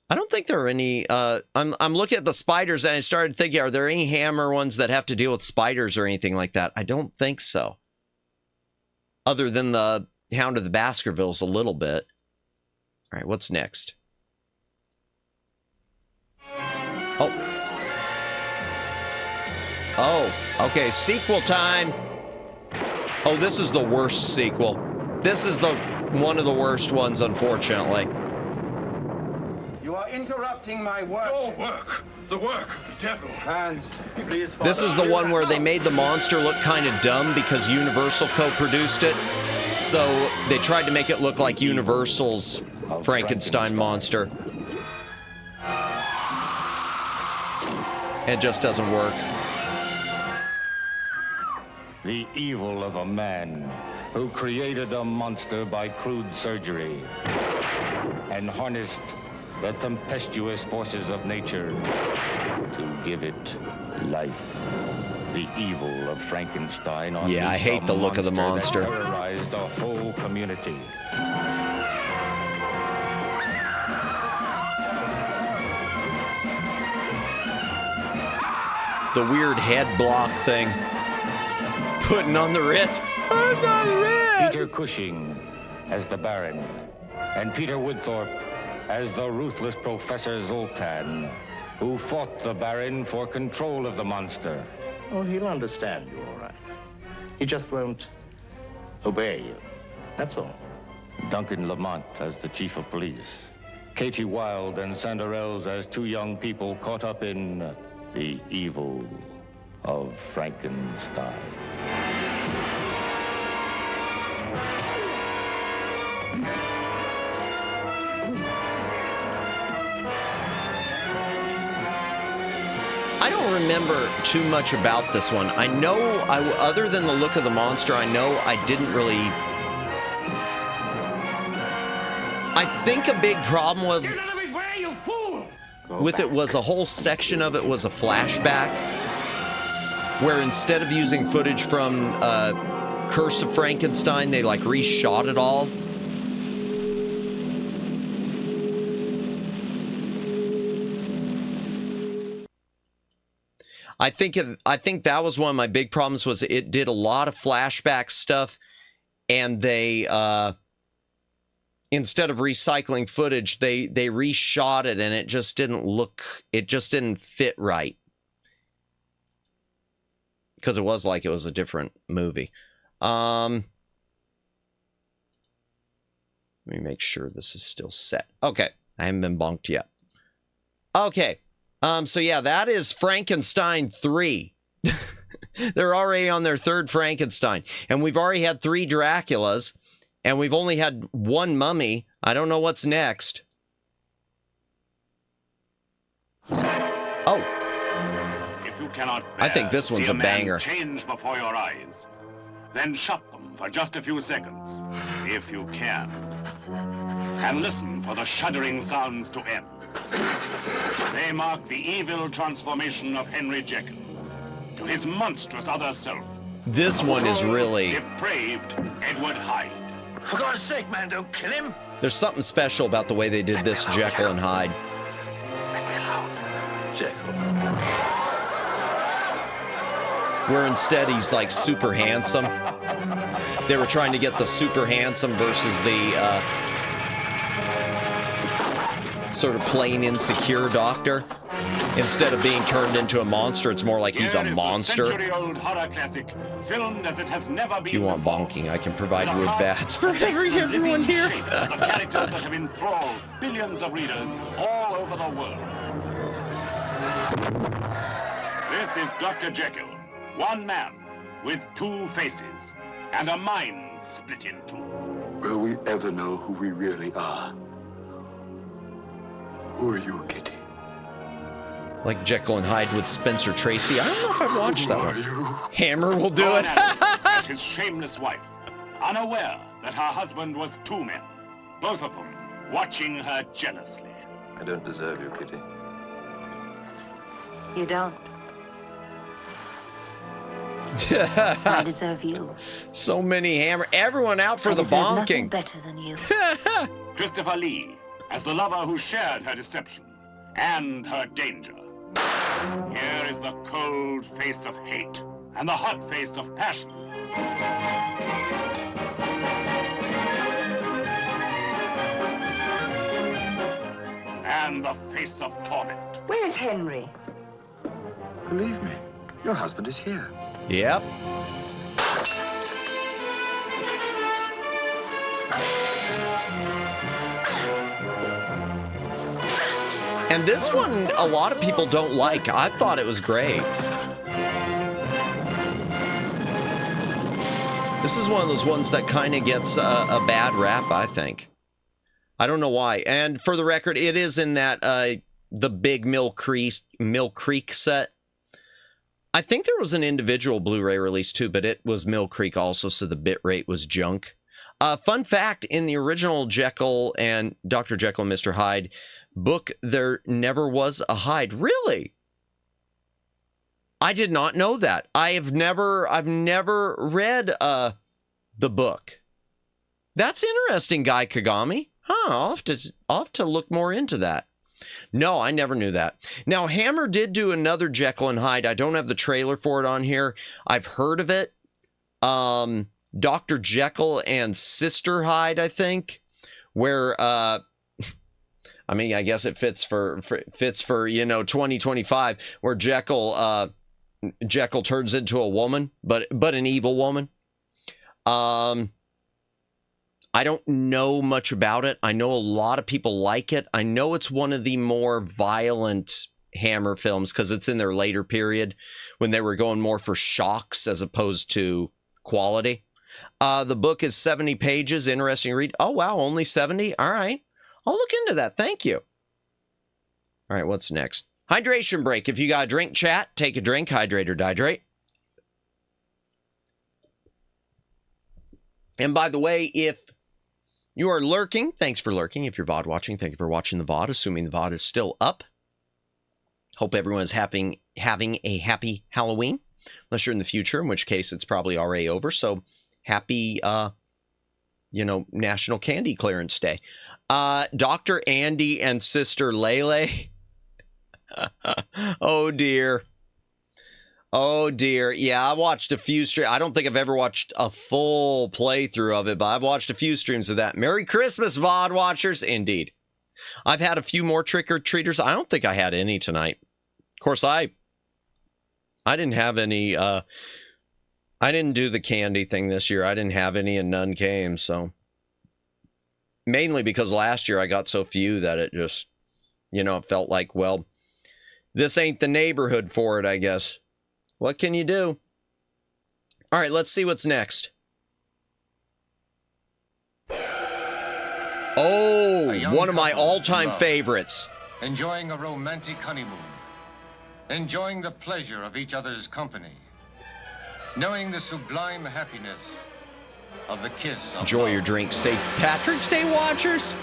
I don't think there are any, I'm looking at the spiders and I started thinking, are there any Hammer ones that have to deal with spiders or anything like that? I don't think so. Other than the Hound of the Baskervilles a little bit. All right, what's next? Oh, okay, sequel time. Oh, this is the worst sequel. This is one of the worst ones, unfortunately. You are interrupting my work. Your work. The work of the devil. Hands, please. This is the one where they made the monster look kind of dumb because Universal co-produced it. So they tried to make it look like Universal's Frankenstein monster. It just doesn't work. The evil of a man who created a monster by crude surgery and harnessed the tempestuous forces of nature to give it life. The evil of Frankenstein. Yeah, I hate the look of the monster. That terrorized a whole community. The weird head block thing. Putting on the writ. On the writ! Peter Cushing as the Baron, and Peter Woodthorpe as the ruthless Professor Zoltan, who fought the Baron for control of the monster. Oh, he'll understand you, all right. He just won't obey you. That's all. Duncan Lamont as the Chief of Police. Katie Wilde and Sanderels as two young people caught up in the evil of Frankenstein. I don't remember too much about this one. I know, other than the look of the monster, I know I didn't really... I think a big problem with it was a whole section of it was a flashback, where instead of using footage from Curse of Frankenstein, they like reshot it all. I think that was one of my big problems, was it did a lot of flashback stuff, and they instead of recycling footage, they reshot it, and it just didn't fit right. Because it was like it was a different movie. Let me make sure this is still set. Okay, I haven't been bonked yet. Okay. So yeah, that is Frankenstein 3. They're already on their third Frankenstein. And we've already had 3 Draculas. And we've only had 1 mummy. I don't know what's next. Oh. If you cannot I think this one's a banger. Change before your eyes. Then shut them for just a few seconds, if you can. And listen for the shuddering sounds to end. They mark the evil transformation of Henry Jekyll to his monstrous other self. This one is really... depraved Edward Hyde. For God's sake, man, don't kill him. There's something special about the way they did this Jekyll and Hyde. Jekyll. Where instead he's like super handsome. They were trying to get the super handsome versus the sort of plain insecure doctor. Instead of being turned into a monster, it's more like he's a monster. Century-old horror classic, filmed as it has never been. If you want bonking, I can provide you with bats for everyone here. The characters that have enthralled billions of readers all over the world. This is Dr. Jekyll, one man with 2 faces and a mind split in 2. Will we ever know who we really are? Who are you, Kitty? Like Jekyll and Hyde with Spencer Tracy. I don't know if I've watched that one. Hammer will do it. As his shameless wife, unaware that her husband was 2 men, both of them watching her jealously. I don't deserve you, Kitty. You don't. I deserve you. So many Hammer. Everyone out for the bonking. Nothing better than you. Christopher Lee as the lover who shared her deception and her danger. Here is the cold face of hate and the hot face of passion. And the face of torment. Where's Henry? Believe me, your husband is here. Yep. And this one, a lot of people don't like. I thought it was great. This is one of those ones that kind of gets a bad rap, I think. I don't know why. And for the record, it is in that the big Mill Creek set. I think there was an individual Blu-ray release too, but it was Mill Creek also, so the bitrate was junk. Fun fact, in the original Jekyll and Dr. Jekyll and Mr. Hyde book, there never was a Hyde. Really? I did not know that. I've never read the book. That's interesting, Guy Kagami. Huh, I'll have to look more into that. No, I never knew that. Now, Hammer did do another Jekyll and Hyde. I don't have the trailer for it on here. I've heard of it. Dr. Jekyll and Sister Hyde, I think, where, I mean, I guess it fits for 2025, where Jekyll turns into a woman, but an evil woman. I don't know much about it. I know a lot of people like it. I know it's one of the more violent Hammer films because it's in their later period when they were going more for shocks as opposed to quality. The book is 70 pages. Interesting read. Oh, wow. Only 70. All right. I'll look into that. Thank you. All right. What's next? Hydration break. If you got a drink, chat, take a drink, hydrate or dihydrate. And by the way, if you are lurking, thanks for lurking. If you're VOD watching, thank you for watching the VOD, assuming the VOD is still up. Hope everyone is having a happy Halloween, unless you're in the future, in which case it's probably already over. So happy, National Candy Clearance Day. Dr. Andy and Sister Lele. Oh, dear. Oh, dear. Yeah, I watched a few streams. I don't think I've ever watched a full playthrough of it, but I've watched a few streams of that. Merry Christmas, VOD watchers. Indeed. I've had a few more trick-or-treaters. I don't think I had any tonight. Of course, I didn't have any. I didn't do the candy thing this year. I didn't have any and none came, so. Mainly because last year I got so few that it just, it felt like, well, this ain't the neighborhood for it, I guess. What can you do? All right, let's see what's next. Oh, one of my all-time favorites. Enjoying a romantic honeymoon. Enjoying the pleasure of each other's company. Knowing the sublime happiness of the kiss of Enjoy love. your drink, St. Patrick's Day watchers.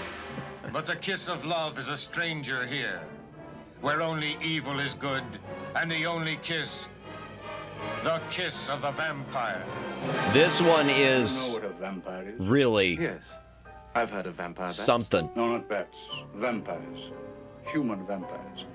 But the kiss of love is a stranger here, where only evil is good, and the only kiss, the kiss of the vampire. This one is You know what a vampire is? really Yes, I've heard of vampire bats. something. No, not bats. Vampires. Human vampires.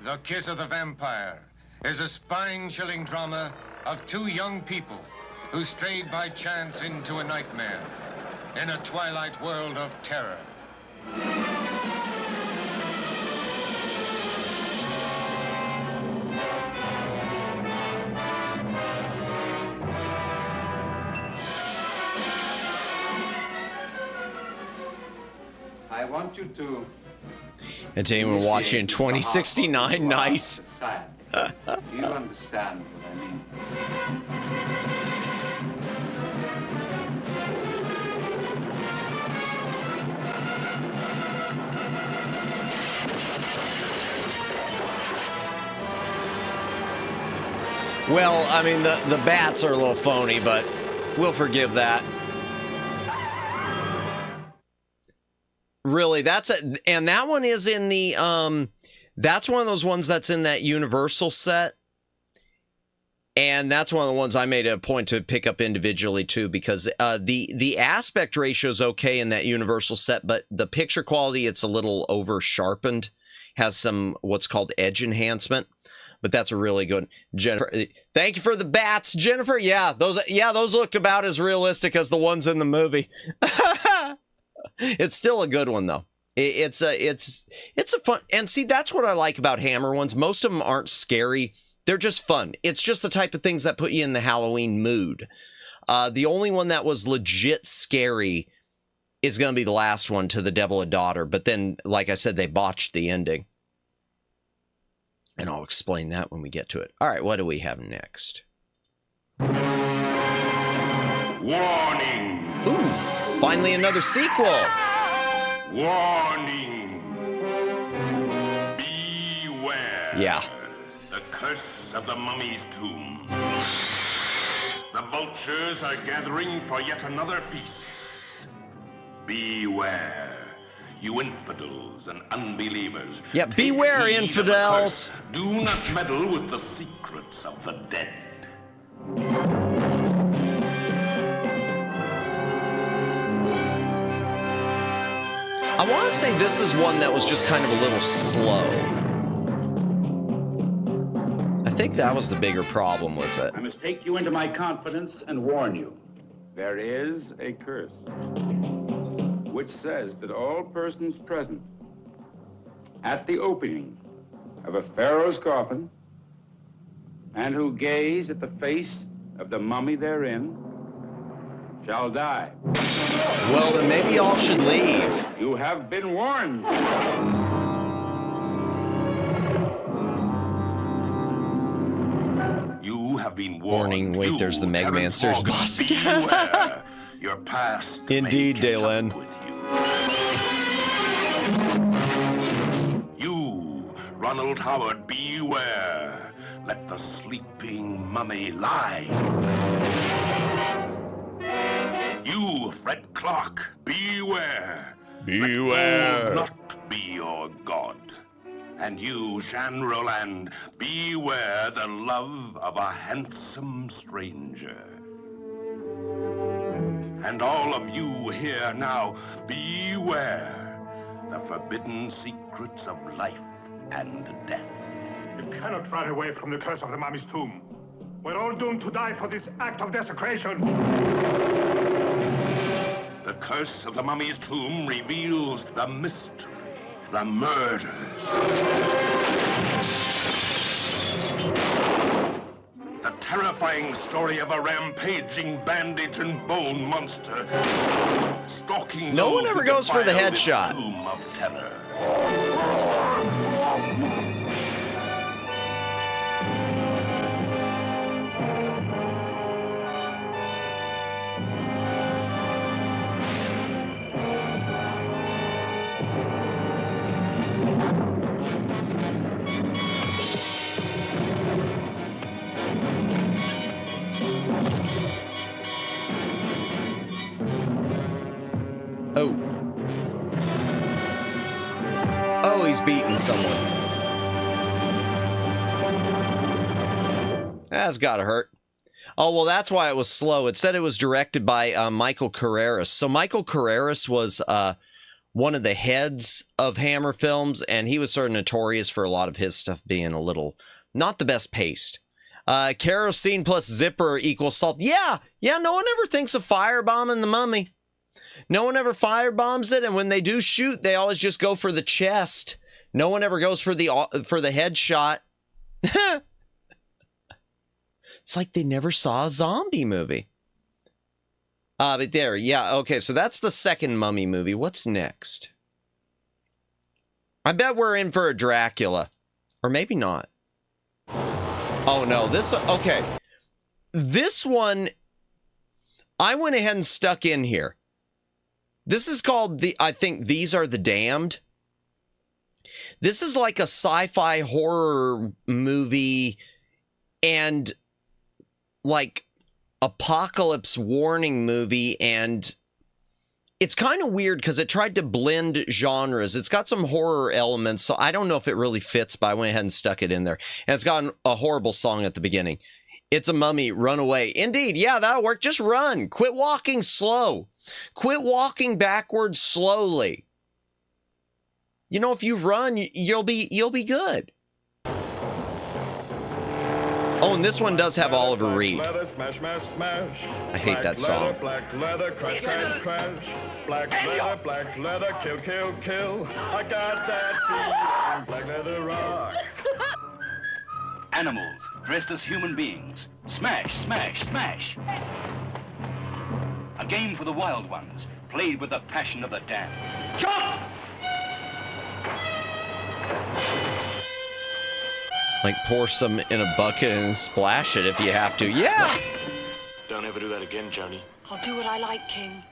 The Kiss of the Vampire is a spine-chilling drama of two young people who strayed by chance into a nightmare in a twilight world of terror. I want you to... And to anyone watching in 2069, nice. Do you understand what I mean? Well, I mean, the bats are a little phony, but we'll forgive that. Really, and that one is in the, that's one of those ones that's in that Universal set. And that's one of the ones I made a point to pick up individually too, because the aspect ratio is okay in that Universal set, but the picture quality, it's a little over sharpened, has some what's called edge enhancement. But that's a really good Jennifer. Thank you for the bats, Jennifer. Yeah, those look about as realistic as the ones in the movie. It's still a good one though. It's a fun, and see, that's what I like about Hammer ones. Most of them aren't scary. They're just fun. It's just the type of things that put you in the Halloween mood. The only one that was legit scary is going to be the last one, To the Devil a Daughter. But then, like I said, they botched the ending. And I'll explain that when we get to it. All right, what do we have next? Warning! Ooh, finally another sequel! Warning! Beware! Yeah. The curse of the mummy's tomb. The vultures are gathering for yet another feast. Beware, you infidels and unbelievers. Yeah, beware, infidels. Do not meddle with the secrets of the dead. I want to say this is one that was just kind of a little slow. I think that was the bigger problem with it. I must take you into my confidence and warn you. There is a curse which says that all persons present at the opening of a pharaoh's coffin and who gaze at the face of the mummy therein shall die. Well, then maybe y'all should leave. You have been warned. You have been warned. Warning, wait, there's the Mega Man series boss. Beware. Your past. Indeed, Dalen. You, Ronald Howard, beware. Let the sleeping mummy lie. You, Fred Clark, beware. Beware. Let gold not be your god. And you, Jean Roland, beware the love of a handsome stranger. And all of you here now, beware the forbidden secrets of life and death. You cannot run away from the curse of the mummy's tomb. We're all doomed to die for this act of desecration. The curse of the mummy's tomb reveals the mystery, the murders. The terrifying story of a rampaging bandage and bone monster stalking. No one ever goes for the headshot. Tomb of terror. Oh, he's beating someone. That's gotta hurt. Oh, well, that's why it was slow. It said it was directed by Michael Carreras. So Michael Carreras was one of the heads of Hammer Films, and he was sort of notorious for a lot of his stuff being a little not the best paced. Kerosene plus zipper equals salt. Yeah, no one ever thinks of firebombing the mummy. No one ever firebombs it, and when they do shoot, they always just go for the chest. No one ever goes for the headshot. It's like they never saw a zombie movie. But there, yeah, okay, so that's the second mummy movie. What's next? I bet we're in for a Dracula. Or maybe not. Oh, no, this, okay. This one, I went ahead and stuck in here. This is called I think These Are the Damned. This is like a sci-fi horror movie and like apocalypse warning movie, and it's kind of weird because it tried to blend genres. It's got some horror elements, so I don't know if it really fits, but I went ahead and stuck it in there. And it's got a horrible song at the beginning. It's a mummy, run away. Indeed, yeah, that'll work. Just run. Quit walking slow. Quit walking backwards slowly. You know, if you run, you'll be good. Oh, and this one does have Oliver Reed. Smash, smash, smash. I hate that song. Black leather, crash, crash, crash. Black leather, kill, kill, kill. I got that feeling. Black leather rock. Animals dressed as human beings. Smash, smash, smash. A game for the wild ones, played with the passion of the damned. Jump! Like pour some in a bucket and splash it if you have to. Yeah! Don't ever do that again, Joni. I'll do what I like, King.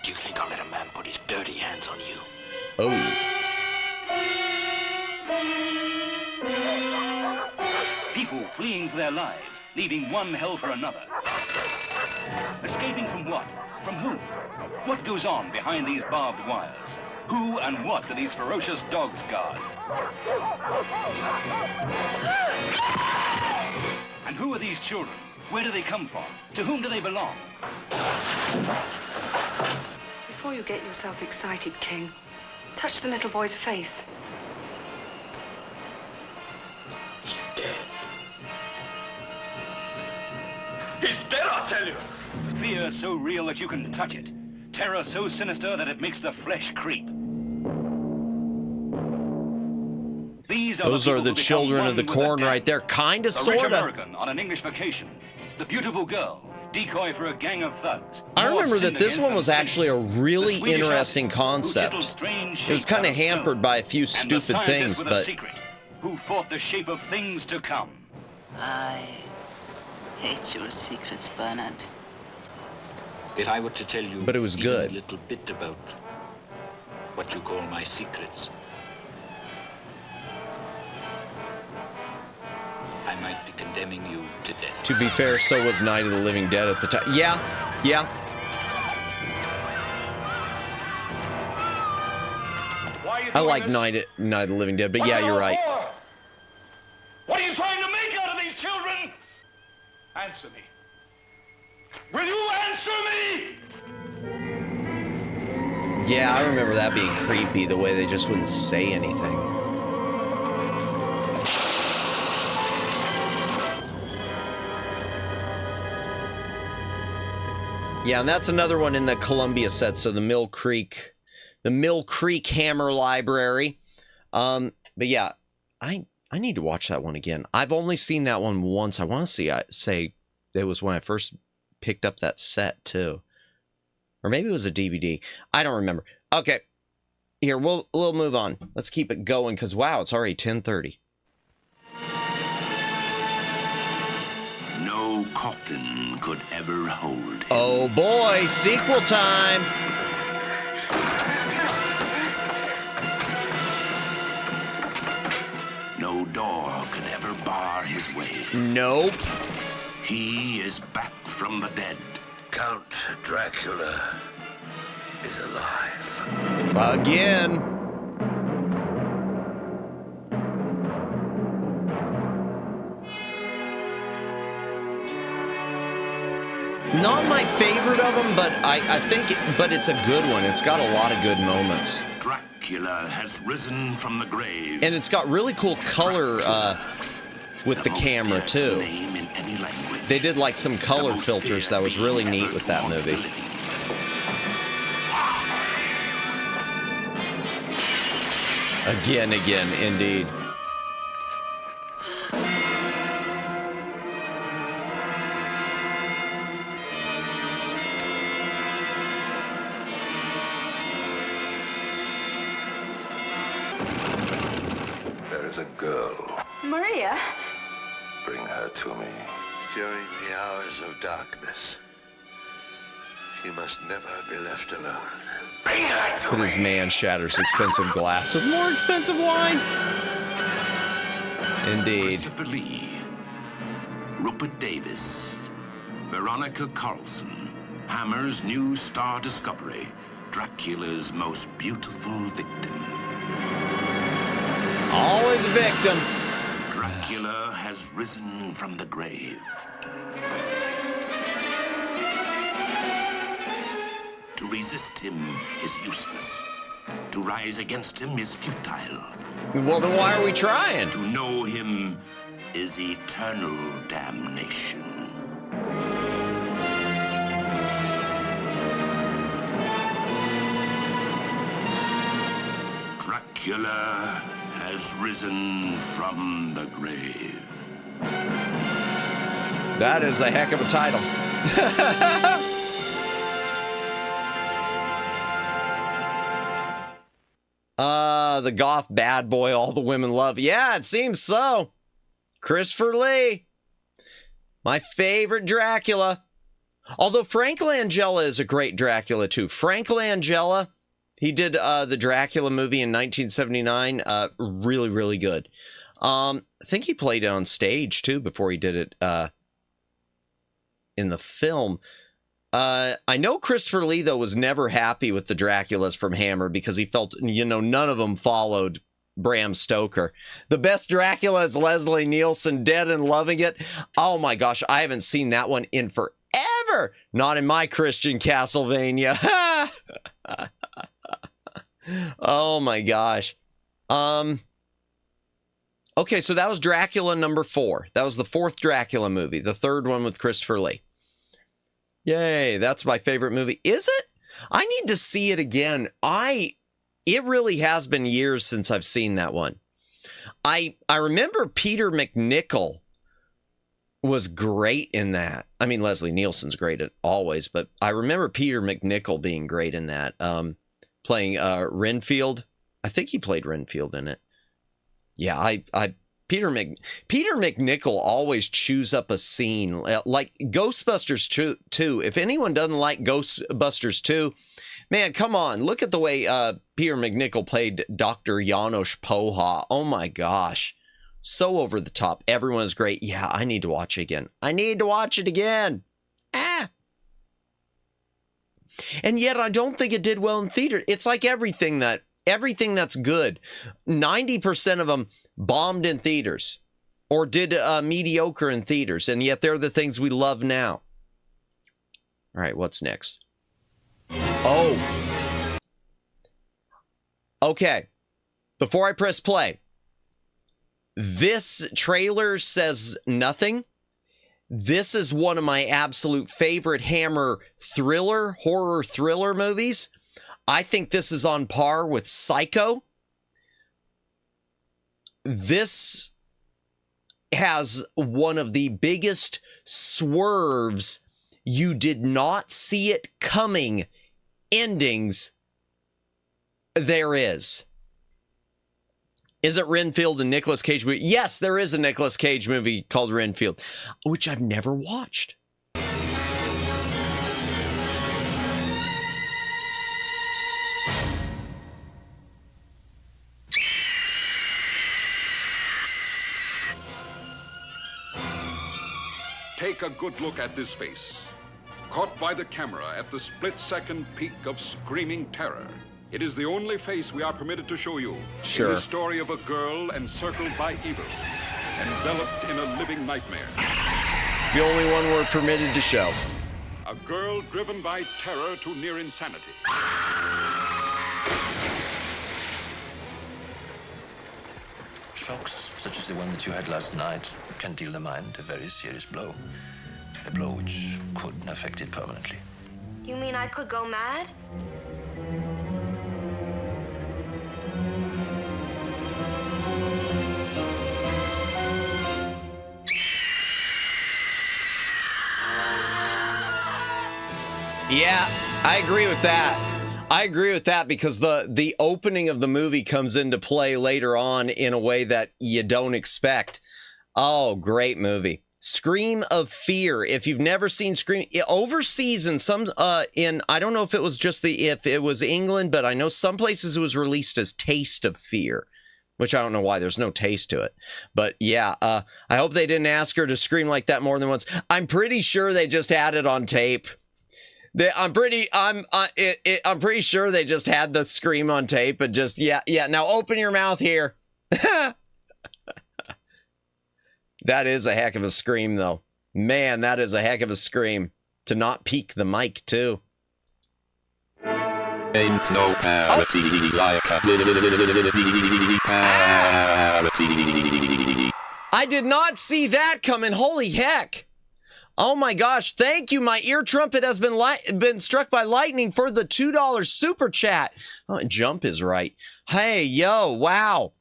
Do you think I'll let a man put his dirty hands on you? Oh. People fleeing for their lives, leaving one hell for another. Escaping from what? From whom? What goes on behind these barbed wires? Who and what do these ferocious dogs guard? And who are these children? Where do they come from? To whom do they belong? Before you get yourself excited, King, Touch the little boy's face. He's dead. He's dead, I tell you! Fear so real that you can touch it. Terror so sinister that it makes the flesh creep. Those are the children of the corn right there. Kinda, sorta. American on an English vacation. The beautiful girl. Decoy for a gang of thugs. I remember that this one was actually a really interesting concept. It was kind of hampered by a few stupid things, but... Who fought the shape of things to come. I hate your secrets, Bernard. If I were to tell you but it was good. A little bit about what you call my secrets, I might be condemning you to death. To be fair, so was Night of the Living Dead at the time. Yeah. I like Night of the Living Dead, but yeah, you're right. What are you trying to make out of these children? Answer me. Will you answer me? Yeah, I remember that being creepy, the way they just wouldn't say anything. Yeah, and that's another one in the Columbia set, so the Mill Creek Hammer Library. But yeah, I need to watch that one again. I've only seen that one once. I want to say it was when I first picked up that set too. Or maybe it was a DVD. I don't remember. Okay. Here, we'll move on. Let's keep it going because wow, it's already 10:30. No coffin could ever hold him. Oh boy, sequel time. No door could ever bar his way. Nope. He is back from the dead. Count Dracula is alive. Again. Not my favorite of them, but I think it's a good one. It's got a lot of good moments. Dracula has risen from the grave. And it's got really cool color with the camera too. They did like some color filters that was really neat with that movie. Again, indeed. There is a girl. Maria? Bring her to me. During the hours of darkness, she must never be left alone. Bring her to But his man shatters expensive glass with more expensive wine. Indeed. Christopher Lee, Rupert Davis, Veronica Carlson, Hammer's new star discovery, Dracula's most beautiful victim. Always a victim. Dracula has risen from the grave. To resist him is useless. To rise against him is futile. Well, then why are we trying? To know him is eternal damnation. Dracula has risen from the grave. That is a heck of a title. The goth bad boy all the women love. Yeah, it seems so. Christopher Lee. My favorite Dracula. Although Frank Langella is a great Dracula too. Frank Langella, he did the Dracula movie in 1979. Really, really good. I think he played it on stage too before he did it in the film. I know Christopher Lee, though, was never happy with the Draculas from Hammer because he felt, none of them followed Bram Stoker. The best Dracula is Leslie Nielsen, dead and loving it. Oh my gosh, I haven't seen that one in forever. Not in my Christian Castlevania. Oh my gosh. Okay, so that was Dracula number 4. That was the 4th Dracula movie, the 3rd one with Christopher Lee. Yay, that's my favorite movie. Is it? I need to see it again. It really has been years since I've seen that one. I remember Peter McNichol was great in that. I mean, Leslie Nielsen's great at always, but I remember Peter McNichol being great in that. Playing Renfield. I think he played Renfield in it. Yeah, Peter McNichol always chews up a scene like Ghostbusters 2. If anyone doesn't like Ghostbusters 2, man, come on, look at the way Peter McNichol played Dr. Janos Poha. Oh my gosh, so over the top. Everyone is great. Yeah, I need to watch it again. I need to watch it again. And yet I don't think it did well in theater. It's like everything that's good, 90% of them bombed in theaters or did mediocre in theaters, and yet they're the things we love now. All right, what's next? Oh. Okay. Before I press play, this trailer says nothing. This is one of my absolute favorite Hammer horror thriller movies. I think this is on par with Psycho. This has one of the biggest swerves, you did not see it coming endings there is. Is it Renfield and Nicolas Cage movie? Yes, there is a Nicolas Cage movie called Renfield, which I've never watched. Take a good look at this face. Caught by the camera at the split-second peak of screaming terror. It is the only face we are permitted to show you. Sure. In the story of a girl encircled by evil, enveloped in a living nightmare. The only one we're permitted to show. A girl driven by terror to near insanity. Shocks, such as the one that you had last night, can deal the mind a very serious blow. A blow which could affect it permanently. You mean I could go mad? Yeah, I agree with that. I agree with that because the opening of the movie comes into play later on in a way that you don't expect. Oh, great movie. Scream of Fear. If you've never seen Scream, overseas in some I don't know if it was if it was England, but I know some places it was released as Taste of Fear, which I don't know why there's no taste to it. But yeah, I hope they didn't ask her to scream like that more than once. I'm pretty sure they just had it on tape. I'm pretty sure they just had the scream on tape and just yeah. Now open your mouth here. That is a heck of a scream, though. Man, that is a heck of a scream. To not peek the mic, too. Ain't no parity like a parity. I did not see that coming. Holy heck. Oh my gosh. Thank you. My ear trumpet has been struck by lightning for the $2 super chat. Oh, jump is right. Hey, yo, wow.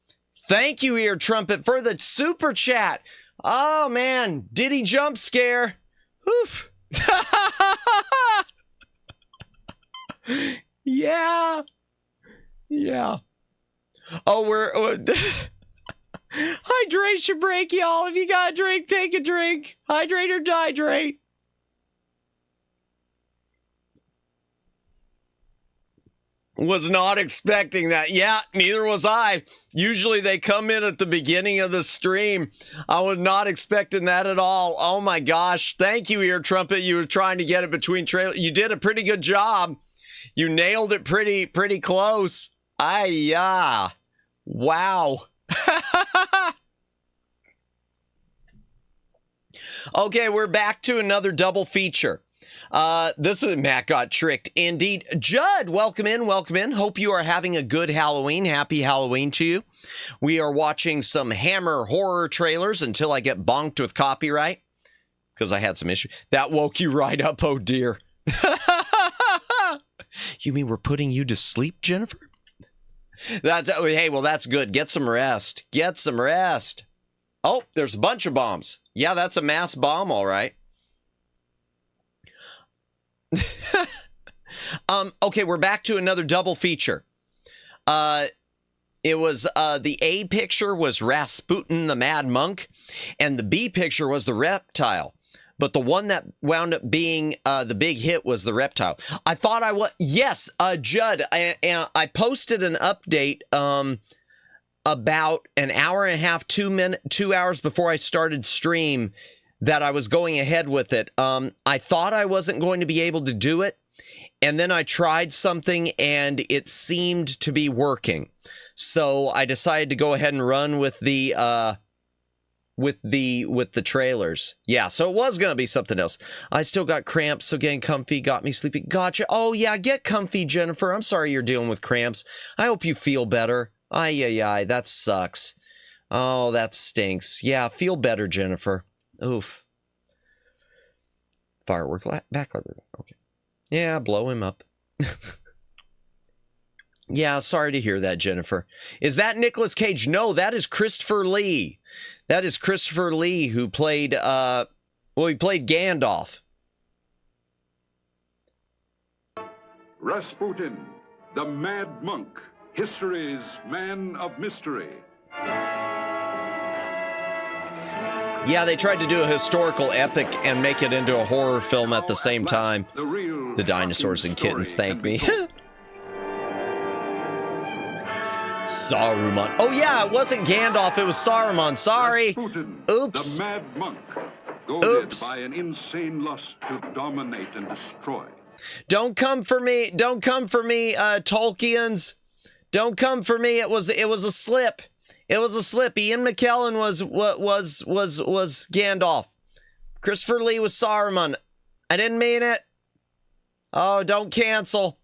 Thank you, ear trumpet, for the super chat. Oh, man. Diddy jump scare. Oof. Yeah. Yeah. Oh, we're... hydration break, y'all. If you got a drink, take a drink. Hydrate or dihydrate. Was not expecting that. Yeah, neither was I. Usually they come in at the beginning of the stream. I was not expecting that at all. Oh my gosh. Thank you, ear trumpet. You were trying to get it between trailers. You did a pretty good job. You nailed it pretty close. Wow. Okay, we're back to another double feature. This is Matt Got Tricked. Indeed. Judd, welcome in, welcome in. Hope you are having a good Halloween. Happy Halloween to you. We are watching some Hammer horror trailers until I get bonked with copyright, because I had some issues. That woke you right up, oh dear. You mean we're putting you to sleep, Jennifer? Hey, well, that's good. Get some rest. Get some rest. Oh, there's a bunch of bombs. Yeah, that's a mass bomb, all right. Okay, we're back to another double feature. It was the A picture was Rasputin the Mad Monk, and the B picture was the Reptile. But the one that wound up being the big hit was the Reptile. I thought I was... Yes, Judd, I posted an update about an hour and a half, 2 hours before I started stream that I was going ahead with it. I thought I wasn't going to be able to do it, and then I tried something and it seemed to be working. So I decided to go ahead and run with the trailers. Yeah, so it was going to be something else. I still got cramps, so getting comfy got me sleepy. Gotcha. Oh, yeah, get comfy, Jennifer. I'm sorry you're dealing with cramps. I hope you feel better. Ay, that sucks. Oh, that stinks. Yeah, feel better, Jennifer. Oof. Firework backlever. Okay. Yeah, blow him up. Yeah, sorry to hear that, Jennifer. Is that Nicolas Cage? No, that is Christopher Lee. That is Christopher Lee, who played, he played Gandalf. Rasputin, the Mad Monk, history's man of mystery. Yeah, they tried to do a historical epic and make it into a horror film at the same time. The dinosaurs and kittens thank me. Saruman. Oh yeah, it wasn't Gandalf, it was Saruman. Sorry. Rasputin, oops. The Mad Monk, goaded by an insane lust to dominate and destroy. Don't come for me. Don't come for me, Tolkien's. Don't come for me. It was a slip. It was a slip. Ian McKellen was Gandalf. Christopher Lee was Saruman. I didn't mean it. Oh, don't cancel.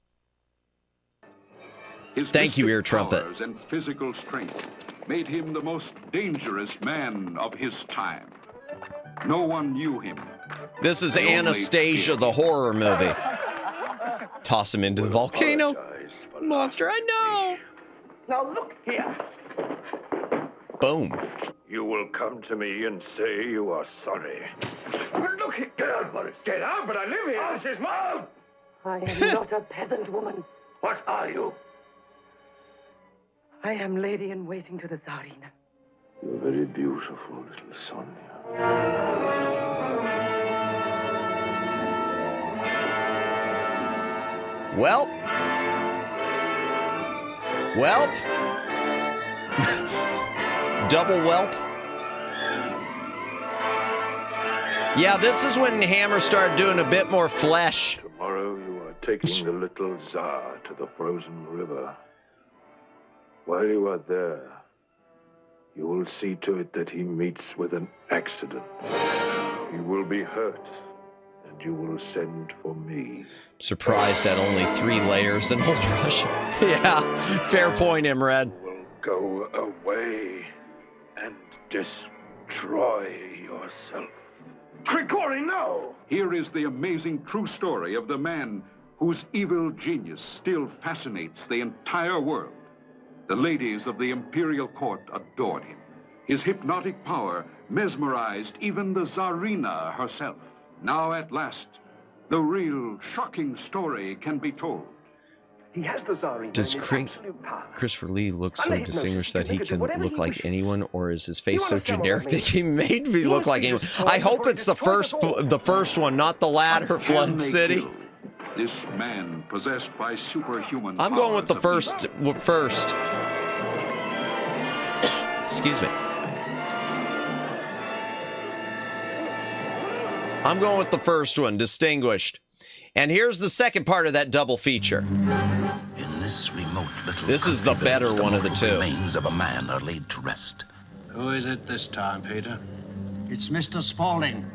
His Thank you, Ear Trumpet. Powers and physical strength made him the most dangerous man of his time. No one knew him. This is Anastasia, the horror movie. Toss him into the volcano. Monster, I know. Now look here. Boom. You will come to me and say you are sorry. Look here. Get out, Boris. Get out, but I live here. This is mine. I am not a peasant woman. What are you? I am lady-in-waiting to the Tsarina. You're very beautiful, little Sonia. Welp. Double whelp. Yeah, this is when Hammer started doing a bit more flesh. Tomorrow you are taking the little Tsar to the frozen river. While you are there, you will see to it that he meets with an accident. He will be hurt, and you will send for me. Surprised at only 3 layers in Old Russia. Yeah, fair point, Imred. You will go away and destroy yourself. Grigori, no! Here is the amazing true story of the man whose evil genius still fascinates the entire world. The ladies of the imperial court adored him. His hypnotic power mesmerized even the Tsarina herself. Now at last, the real shocking story can be told. He has the Tsarina. Does Christopher Lee look so distinguished that he can look like anyone, or is his face so generic that he made me look like anyone? I hope it's the first one, not the latter, Flood City. This man possessed by superhuman I'm going with the powers first. Excuse me. I'm going with the first one, distinguished. And here's the second part of that double feature. In this remote little This is the better one of the two. remains of a man are laid to rest. Who is it this time, Peter? It's Mr. Spaulding.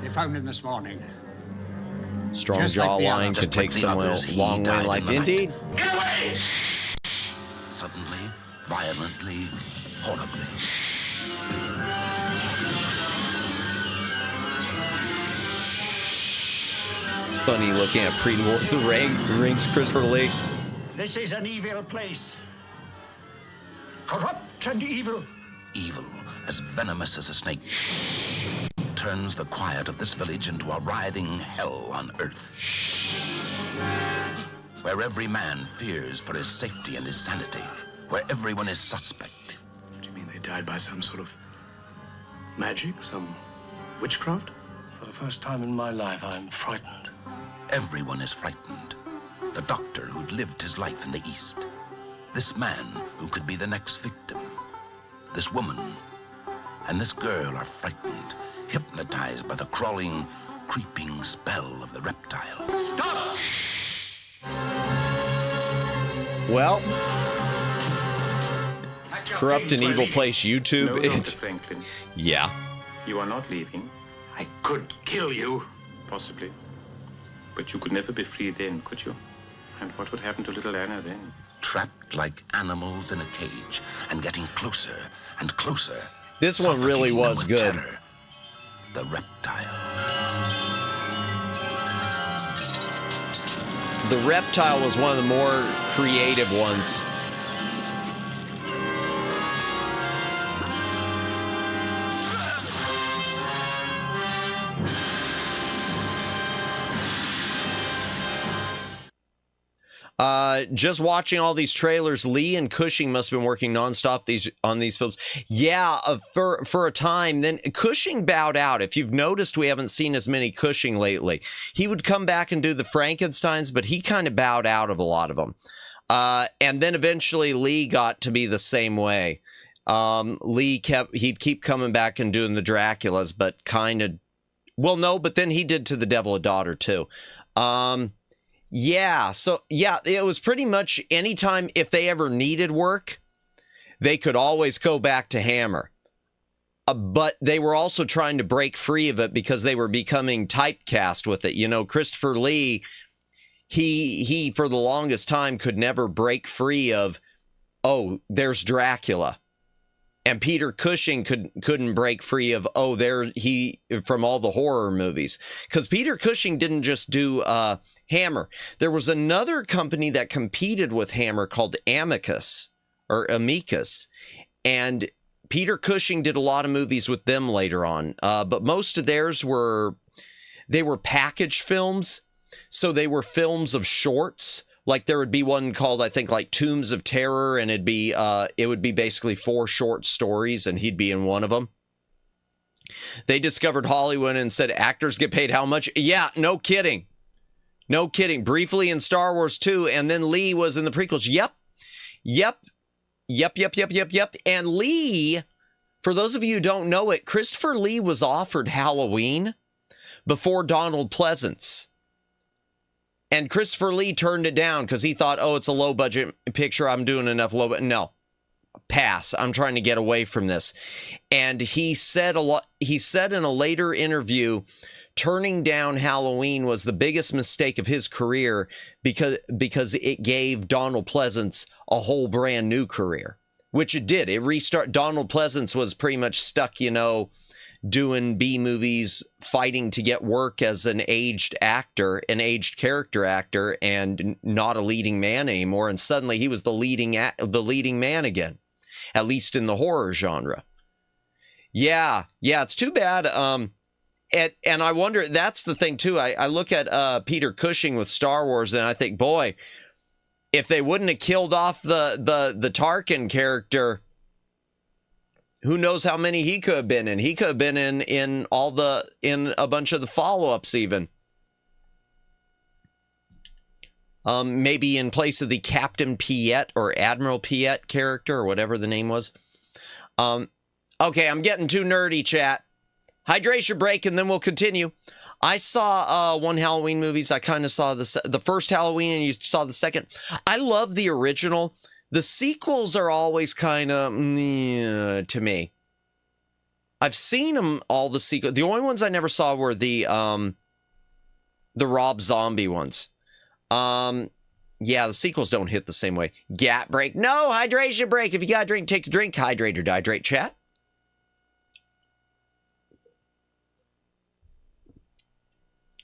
They found him this morning. Strong Just like the jawline others, could take just like the someone others, a he long way died in in life. the night. Indeed. Get away! Suddenly, violently, horribly. It's funny looking at pre-Lord of the Rings, Christopher Lee. This is an evil place. Corrupt and evil. Evil, as venomous as a snake, turns the quiet of this village into a writhing hell on earth, where every man fears for his safety and his sanity, where everyone is suspect. Do you mean they died by some sort of magic, some witchcraft? For the first time in my life, I'm frightened. Everyone is frightened. The doctor who'd lived his life in the East. This man who could be the next victim. This woman and this girl are frightened, hypnotized by the crawling, creeping spell of the reptile. Stop! Well, corrupt and evil place YouTube. No, Dr. Franklin. Yeah. You are not leaving. I could kill you. Possibly. But you could never be free then, could you? And what would happen to little Anna then? Trapped like animals in a cage and getting closer and closer. This one really was good. Terror. The reptile. The reptile was one of the more creative ones. Just watching all these trailers, Lee and Cushing must have been working nonstop on these films. Yeah, for a time. Then Cushing bowed out. If you've noticed, we haven't seen as many Cushing lately. He would come back and do the Frankensteins, but he kind of bowed out of a lot of them. And then eventually Lee got to be the same way. He'd keep coming back and doing the Draculas, but kind of, well, no, but then he did To the Devil a Daughter too. Yeah, so yeah, it was pretty much anytime if they ever needed work, they could always go back to Hammer. But they were also trying to break free of it because they were becoming typecast with it. You know, Christopher Lee, he for the longest time could never break free of, oh, there's Dracula. And Peter Cushing couldn't break free of, oh, from all the horror movies. Because Peter Cushing didn't just do Hammer. There was another company that competed with Hammer called Amicus. And Peter Cushing did a lot of movies with them later on. But most of theirs were packaged films. So they were films of shorts. Like there would be one called, I think, like Tombs of Terror, and it would be basically 4 short stories, and he'd be in one of them. They discovered Hollywood and said, actors get paid how much? Yeah, no kidding. No kidding. Briefly in Star Wars 2, and then Lee was in the prequels. Yep. And Lee, for those of you who don't know it, Christopher Lee was offered Halloween before Donald Pleasance. And Christopher Lee turned it down because he thought, oh, it's a low-budget picture. I'm doing enough low-budget. No, pass. I'm trying to get away from this. And he said in a later interview, turning down Halloween was the biggest mistake of his career because it gave Donald Pleasance a whole brand new career, which it did. Donald Pleasance was pretty much stuck, you know, doing B movies, fighting to get work as an aged character actor, and not a leading man anymore. And suddenly he was the leading man again, at least in the horror genre. Yeah, it's too bad. And I wonder, that's the thing too. I look at Peter Cushing with Star Wars, and I think, boy, if they wouldn't have killed off the Tarkin character, who knows how many he could have been in? He could have been in a bunch of the follow-ups even. Maybe in place of the Captain Piet or Admiral Piet character or whatever the name was. Okay, I'm getting too nerdy, chat. Hydration break, and then we'll continue. I saw one Halloween movies. I kind of saw the first Halloween, and you saw the second. I love the original. The sequels are always kind of to me. I've seen them all, the sequels. The only ones I never saw were the The Rob Zombie ones. Yeah, the sequels don't hit the same way. Gap break. No, hydration break. If you got a drink, take a drink. Hydrate or dehydrate, chat.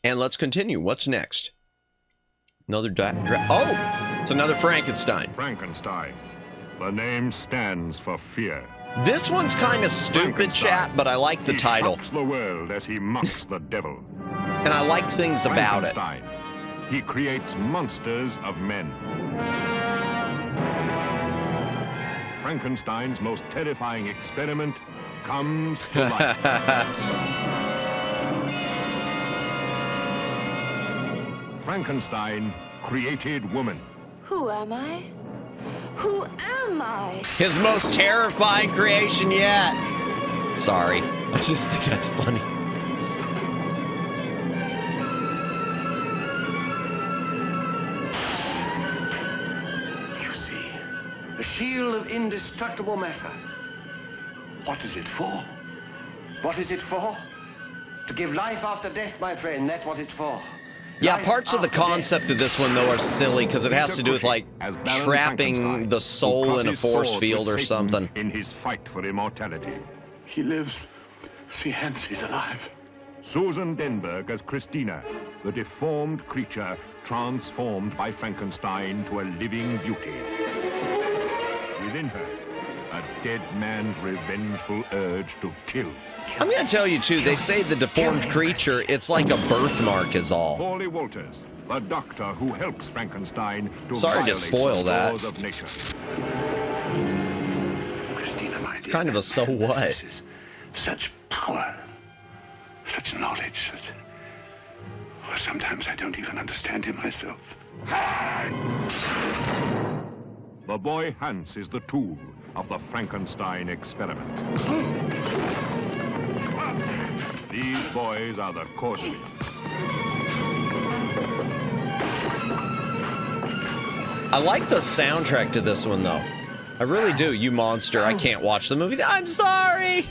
And let's continue. What's next? Another oh, it's another Frankenstein. Frankenstein. The name stands for fear. This one's kind of stupid, chat, but I like the title. He shocks the world as he mocks the devil. And I like things about it. He creates monsters of men. Frankenstein's most terrifying experiment comes to life. Frankenstein created woman. Who am I? Who am I? His most terrifying creation yet. Sorry. I just think that's funny. You see, a shield of indestructible matter. What is it for? What is it for? To give life after death, my friend. That's what it's for. Yeah, parts of the concept of this one, though, are silly because it has to do with, like, trapping the soul in a force field or something. In his fight for immortality. He lives. See, hence he's alive. Susan Denberg as Christina, the deformed creature transformed by Frankenstein to a living beauty. Within her, a dead man's revengeful urge to kill. I'm going to tell you, too, they say the deformed creature, it's like a birthmark is all. Paulie Walters, the doctor who helps Frankenstein to Sorry to spoil that. laws of nature. Christina, it's kind of a so what. Such power, such knowledge, such... Well, sometimes I don't even understand him myself. The boy Hans is the tool of the Frankenstein experiment. These boys are the coordinates. I like the soundtrack to this one, though. I really do. You monster. I can't watch the movie. I'm sorry.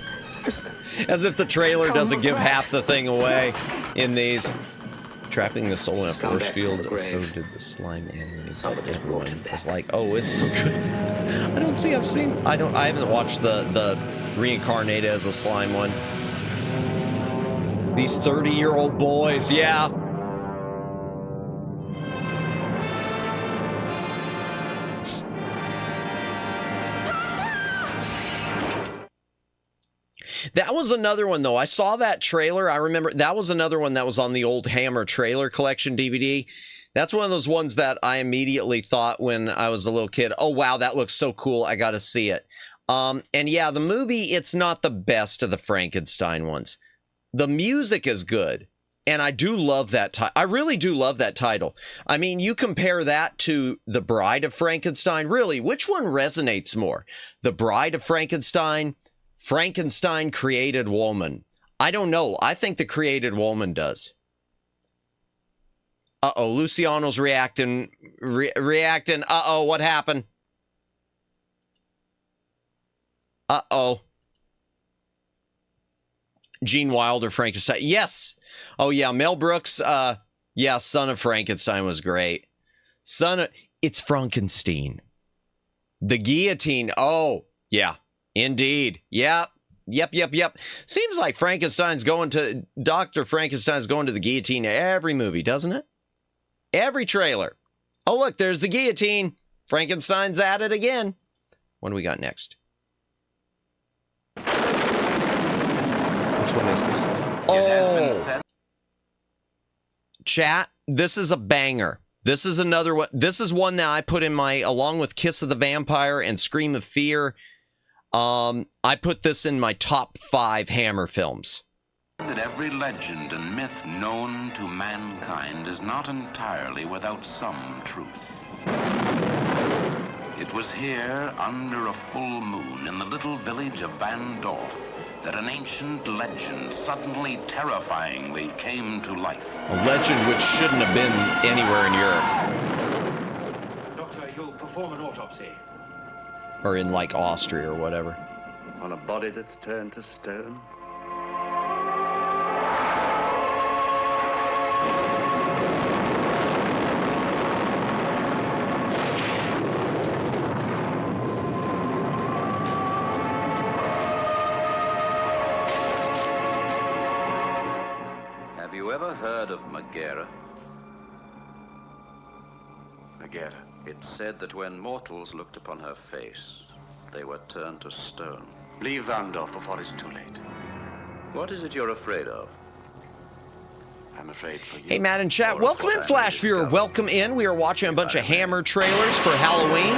As if the trailer doesn't give half the thing away in these. Trapping the soul in a force field, so did the slime anime. Everyone was like, oh, it's so good. I haven't watched the reincarnated as a slime one. These 30-year-old boys, yeah. That was another one, though. I saw that trailer. I remember that was another one that was on the old Hammer Trailer Collection DVD. That's one of those ones that I immediately thought when I was a little kid, oh, wow, that looks so cool. I got to see it. And yeah, the movie, it's not the best of the Frankenstein ones. The music is good. And I do love that title. I really do love that title. I mean, you compare that to The Bride of Frankenstein. Really, which one resonates more? The Bride of Frankenstein, Frankenstein Created Woman. I don't know. I think the Created Woman does. Uh-oh, Luciano's reacting. Reacting. Uh-oh, what happened? Uh-oh. Gene Wilder, Frankenstein. Yes. Oh, yeah, Mel Brooks. Yeah, Son of Frankenstein was great. It's Frankenstein. The Guillotine. Oh, yeah. Indeed. Yep. Seems like Dr. Frankenstein's going to the guillotine every movie, doesn't it? Every trailer. Oh, look, there's the guillotine. Frankenstein's at it again. What do we got next? Which one is this? Oh. Chat, this is a banger. This is another one. This is one that I put in along with Kiss of the Vampire and Scream of Fear. I put this in my top 5 Hammer films. That every legend and myth known to mankind is not entirely without some truth. It was here, under a full moon, in the little village of Van Dorf, that an ancient legend suddenly terrifyingly came to life. A legend which shouldn't have been anywhere in Europe. Doctor, you'll perform an autopsy. Or in, like, Austria or whatever. On a body that's turned to stone? Megara. Megara. It said that when mortals looked upon her face, they were turned to stone. Leave Vandorf before it's too late. What is it you're afraid of? I'm afraid for you. Hey, Matt and chat, welcome in, Flash Viewer. Welcome in. We are watching a bunch of Hammer trailers for Halloween.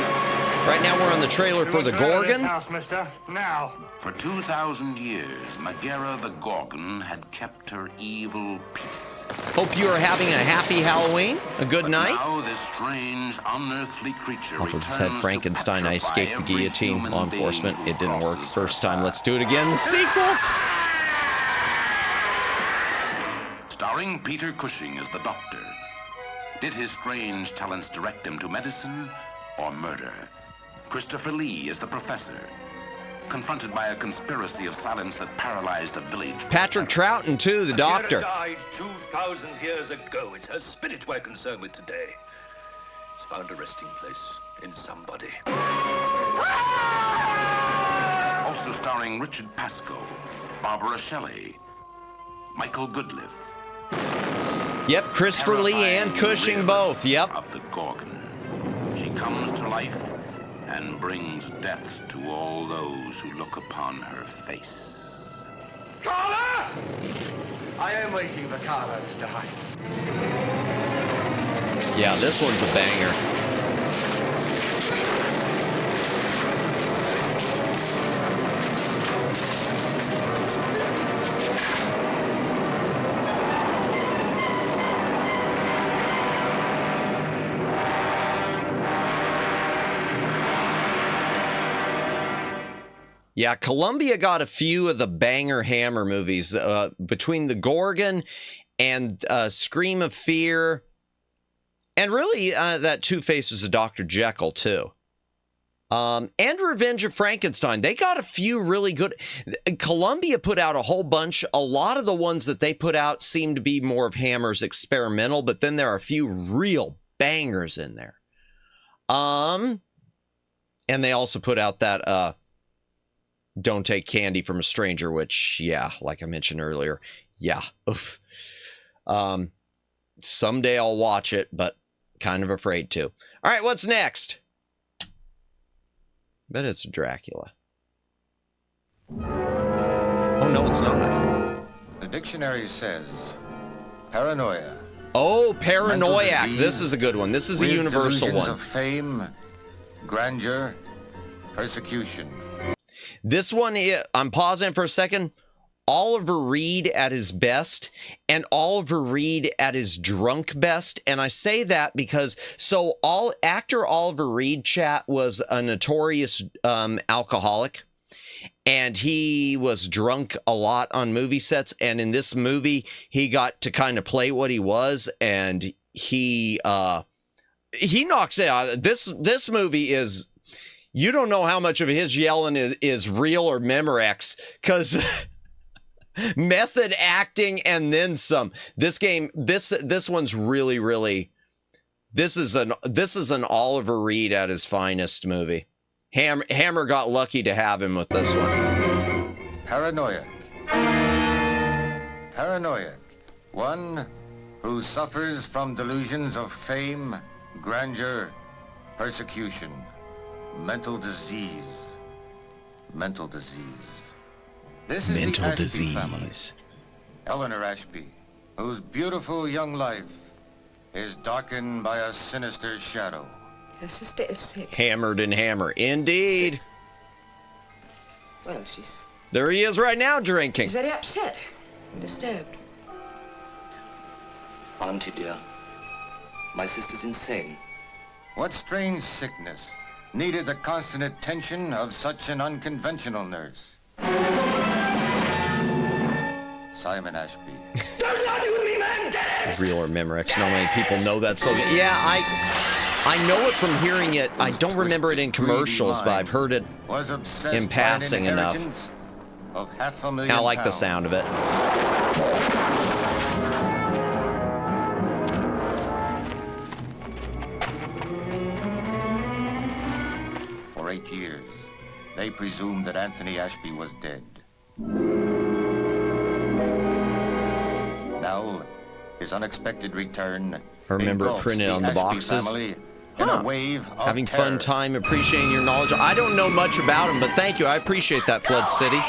Right now, we're on the trailer for the Gorgon. House, mister. Now. For 2,000 years, Megara the Gorgon had kept her evil peace. Hope you are having a happy Halloween, a good night. Now this strange, unearthly creature Said Frankenstein, I escaped the guillotine. Law enforcement, it didn't work first time. Let's do it again. The sequels. Starring Peter Cushing as the doctor. Did his strange talents direct him to medicine or murder? Christopher Lee is the professor, confronted by a conspiracy of silence that paralyzed a village. Patrick Troughton, too, the doctor. Died 2,000 years ago. It's her spirit we're concerned with today. It's found a resting place in somebody. Also starring Richard Pascoe, Barbara Shelley, Michael Goodliff. Yep, Christopher Lee and Cushing both. Yep. Of the Gorgon. She comes to life and brings death to all those who look upon her face. Carla! I am waiting for Carla, Mr. Hines. Yeah, this one's a banger. Yeah, Columbia got a few of the banger Hammer movies between the Gorgon and Scream of Fear, and really that Two Faces of Dr. Jekyll too, and Revenge of Frankenstein. They got a few really good. Columbia put out a whole bunch. A lot of the ones that they put out seem to be more of Hammer's experimental, but then there are a few real bangers in there. And they also put out that Don't Take Candy from a Stranger, which, yeah, like I mentioned earlier, yeah. Oof. Someday I'll watch it, but kind of afraid to. All right, what's next? Bet it's Dracula. Oh, no, it's not. The dictionary says paranoia. Oh, Paranoiac. This is a good one. This is a universal one. Of fame, grandeur, persecution. This one, I'm pausing for a second. Oliver Reed at his best and Oliver Reed at his drunk best. And I say that because, actor Oliver Reed, chat, was a notorious alcoholic. And he was drunk a lot on movie sets. And in this movie, he got to kind of play what he was. And he knocks it out. This movie is... You don't know how much of his yelling is real or Memorex, because method acting and then some. This one's really, really. This is an Oliver Reed at his finest movie. Hammer got lucky to have him with this one. Paranoiac. Paranoiac. One who suffers from delusions of fame, grandeur, persecution. Mental disease. Mental disease. This is mental the Ashby disease. Family. Eleanor Ashby, whose beautiful young life is darkened by a sinister shadow. Her sister is sick. Hammered and hammer, indeed. Well, there he is right now drinking. She's very upset and disturbed. Auntie dear, my sister's insane. What strange sickness needed the constant attention of such an unconventional nurse? Simon Ashby. Don't argue with me, man! Dead! Real or Memorex. Not many people know that slogan. Yeah, I know it from hearing it. I don't remember it in commercials, but I've heard it in passing enough. Of £500,000. I like the sound of it. For 8 years, they presumed that Anthony Ashby was dead. Now, his unexpected return. I remember it printed on the boxes. In a wave of Having terror. fun time, appreciating your knowledge. I don't know much about him, but thank you. I appreciate that, Flood City.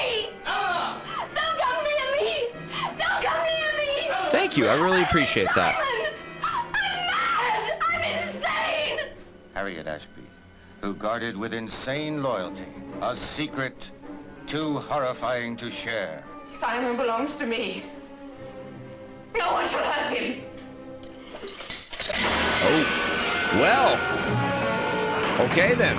Thank you. I really appreciate that. Harriet Ashby, who guarded with insane loyalty a secret too horrifying to share. Simon belongs to me. No one shall hurt him. Oh, well. Okay, then.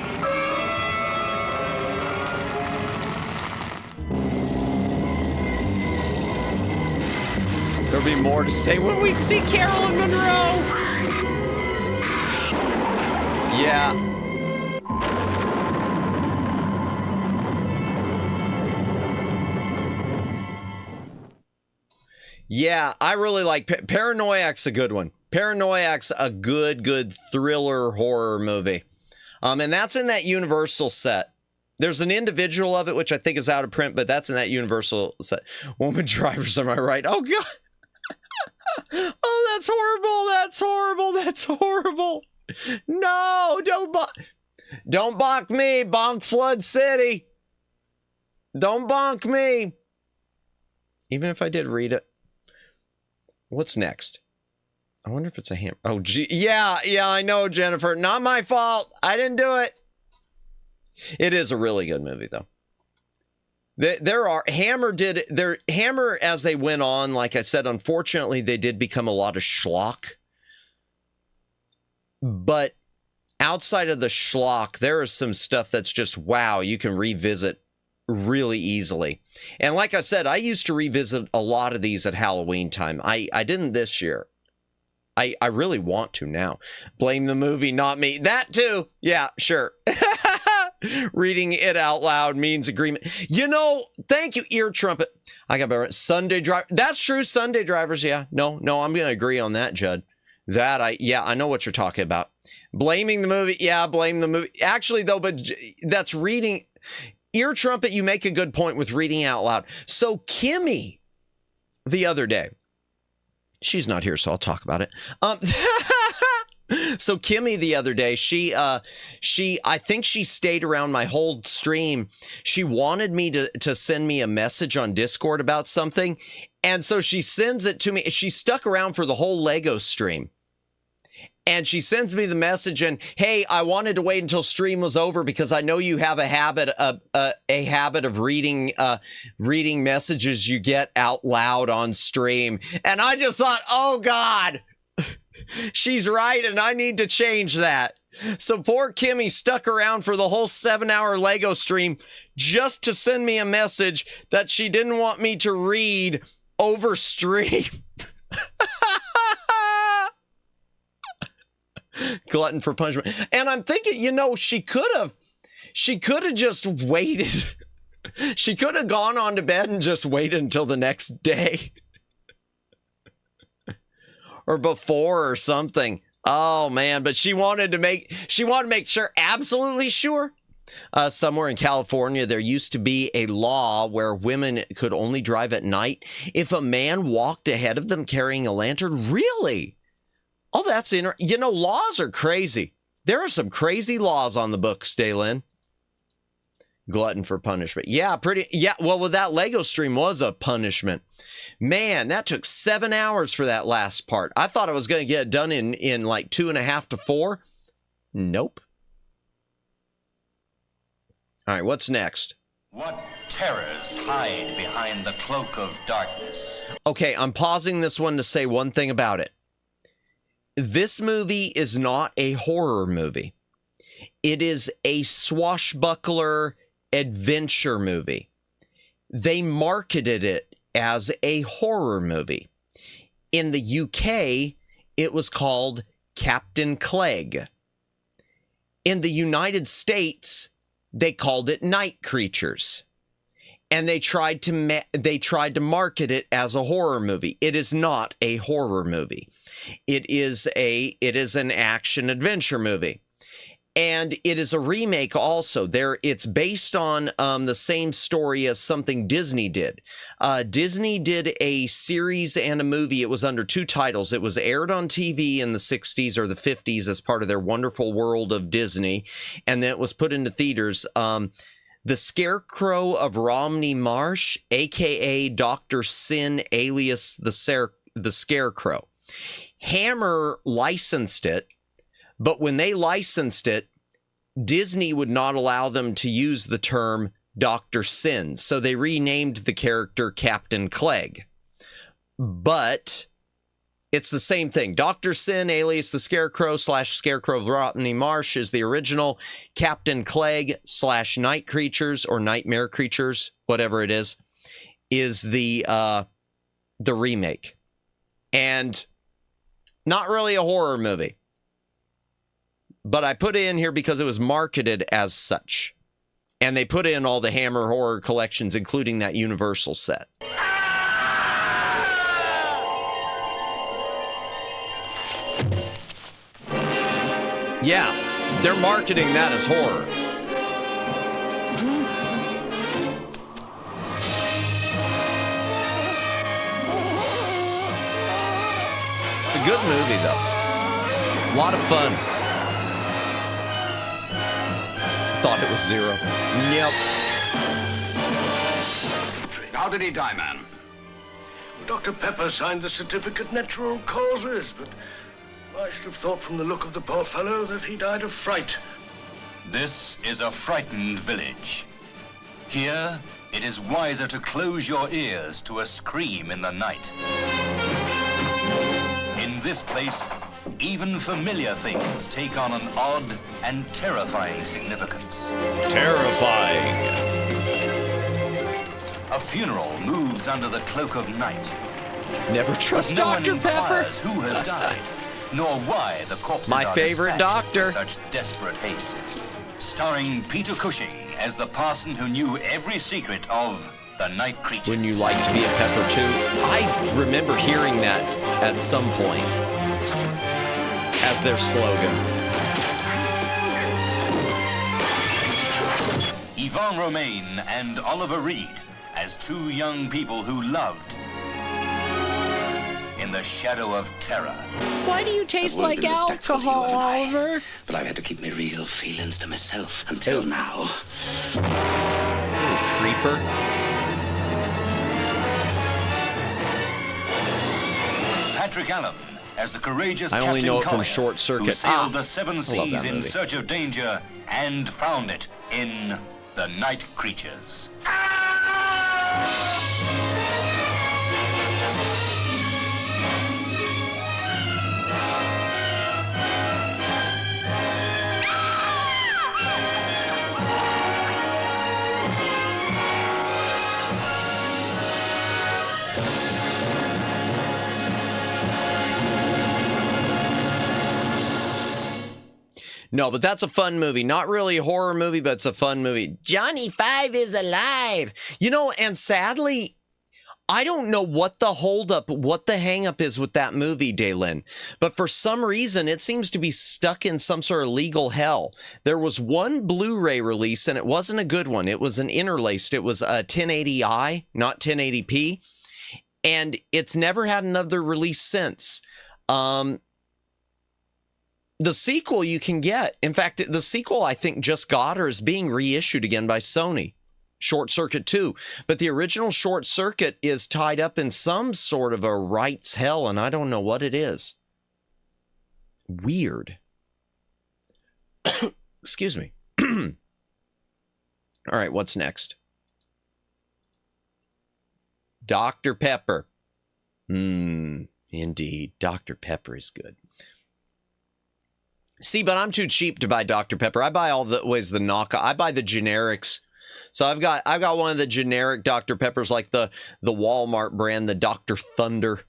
There'll be more to say when we see Carolyn Monroe. Yeah. Yeah, I really like Paranoiac's a good one. Paranoiac's a good thriller horror movie. And that's in that Universal set. There's an individual of it, which I think is out of print, but that's in that Universal set. Woman drivers, am I right? Oh, God. Oh, that's horrible. That's horrible. That's horrible. No, don't bonk me, bonk Flood City. Don't bonk me. Even if I did read it. What's next? I wonder if it's a hammer. Oh, gee. Yeah, I know, Jennifer. Not my fault. I didn't do it. It is a really good movie, though. Hammer, as they went on, like I said, unfortunately, they did become a lot of schlock. But outside of the schlock, there is some stuff that's just, wow, you can revisit really easily. And like I said, I used to revisit a lot of these at Halloween time. I didn't this year. I really want to now. Blame the movie, not me. That too. Yeah, sure. Reading it out loud means agreement. You know, thank you, Ear Trumpet. I got better. Sunday driver. That's true. Sunday drivers. Yeah. No, I'm going to agree on that, Judd. I know what you're talking about. Blaming the movie. Yeah, blame the movie. Actually, though, but that's reading. Ear Trumpet, you make a good point with reading out loud. So Kimmy, the other day, she's not here, so I'll talk about it. So Kimmy the other day, I think she stayed around my whole stream. She wanted me to send me a message on Discord about something. And so she sends it to me. She stuck around for the whole Lego stream. And she sends me the message and, hey, I wanted to wait until stream was over because I know you have a habit of reading messages you get out loud on stream. And I just thought, oh God, she's right. And I need to change that. So poor Kimmy stuck around for the whole 7-hour Lego stream just to send me a message that she didn't want me to read over stream. Glutton for punishment. And I'm thinking, you know, she could have just waited. She could have gone on to bed and just waited until the next day. Or before or something. Oh man, but she wanted to make sure, absolutely sure. Somewhere in California, there used to be a law where women could only drive at night if a man walked ahead of them carrying a lantern. Really? Oh, that's interesting. You know, laws are crazy. There are some crazy laws on the books, Daylin. Glutton for punishment. Yeah, well, with that Lego stream was a punishment. Man, that took 7 hours for that last part. I thought I was going to get it done in like 2.5 to 4. Nope. All right, what's next? What terrors hide behind the cloak of darkness? Okay, I'm pausing this one to say one thing about it. This movie is not a horror movie. It is a swashbuckler adventure movie. They marketed it as a horror movie. In the UK, it was called Captain Clegg. In the United States, they called it Night Creatures. And they tried to market it as a horror movie. It is not a horror movie. It is an action adventure movie. And it is a remake also. It's based on the same story as something Disney did. Disney did a series and a movie. It was under 2 titles. It was aired on TV in the 60s or the 50s as part of their Wonderful World of Disney. And then it was put into theaters. The Scarecrow of Romney Marsh, a.k.a. Dr. Sin, alias the Scarecrow. Hammer licensed it. But when they licensed it, Disney would not allow them to use the term Dr. Sin. So they renamed the character Captain Clegg. But it's the same thing. Dr. Sin, alias the Scarecrow / Scarecrow of Romney Marsh is the original. Captain Clegg / Night Creatures or Nightmare Creatures, whatever it is the remake. And not really a horror movie. But I put it in here because it was marketed as such. And they put in all the Hammer horror collections, including that Universal set. Yeah, they're marketing that as horror. It's a good movie, though. A lot of fun. Thought it was 0. Yep. How did he die, man? Dr. Pepper signed the certificate natural causes, but I should have thought from the look of the poor fellow that he died of fright. This is a frightened village. Here, it is wiser to close your ears to a scream in the night. In this place, even familiar things take on an odd and terrifying significance. Terrifying. A funeral moves under the cloak of night. Never trust Dr. Pepper. Who has died, nor why the corpses My are favorite dispatched doctor. in such desperate haste. Starring Peter Cushing as the parson who knew every secret of the night creatures. Wouldn't you like to be a Pepper too? I remember hearing that at some point as their slogan. Yvonne Romaine and Oliver Reed as 2 young people who loved in the shadow of terror. Why do you taste like alcohol, Oliver? But I've had to keep my real feelings to myself until now. Creeper. Patrick Allen as the courageous I Captain only know it from Collier, Short Circuit. who sailed the I 7 love seas that in movie. search of danger and found it in the night creatures. No, but that's a fun movie. Not really a horror movie, but it's a fun movie. Johnny Five is alive. You know, and sadly, I don't know what the holdup, what the hang-up is with that movie, Daylin. But for some reason, it seems to be stuck in some sort of legal hell. There was one Blu-ray release, and it wasn't a good one. It was an interlaced. It was a 1080i, not 1080p. And it's never had another release since. The sequel you can get. In fact, the sequel, I think, just got or is being reissued again by Sony. Short Circuit 2. But the original Short Circuit is tied up in some sort of a rights hell, and I don't know what it is. Weird. Excuse me. All right, what's next? Dr. Pepper. Indeed. Dr. Pepper is good. See, but I'm too cheap to buy Dr. Pepper. I buy all the knockoff. I buy the generics. So I've got one of the generic Dr. Peppers, like the Walmart brand, the Dr. Thunder.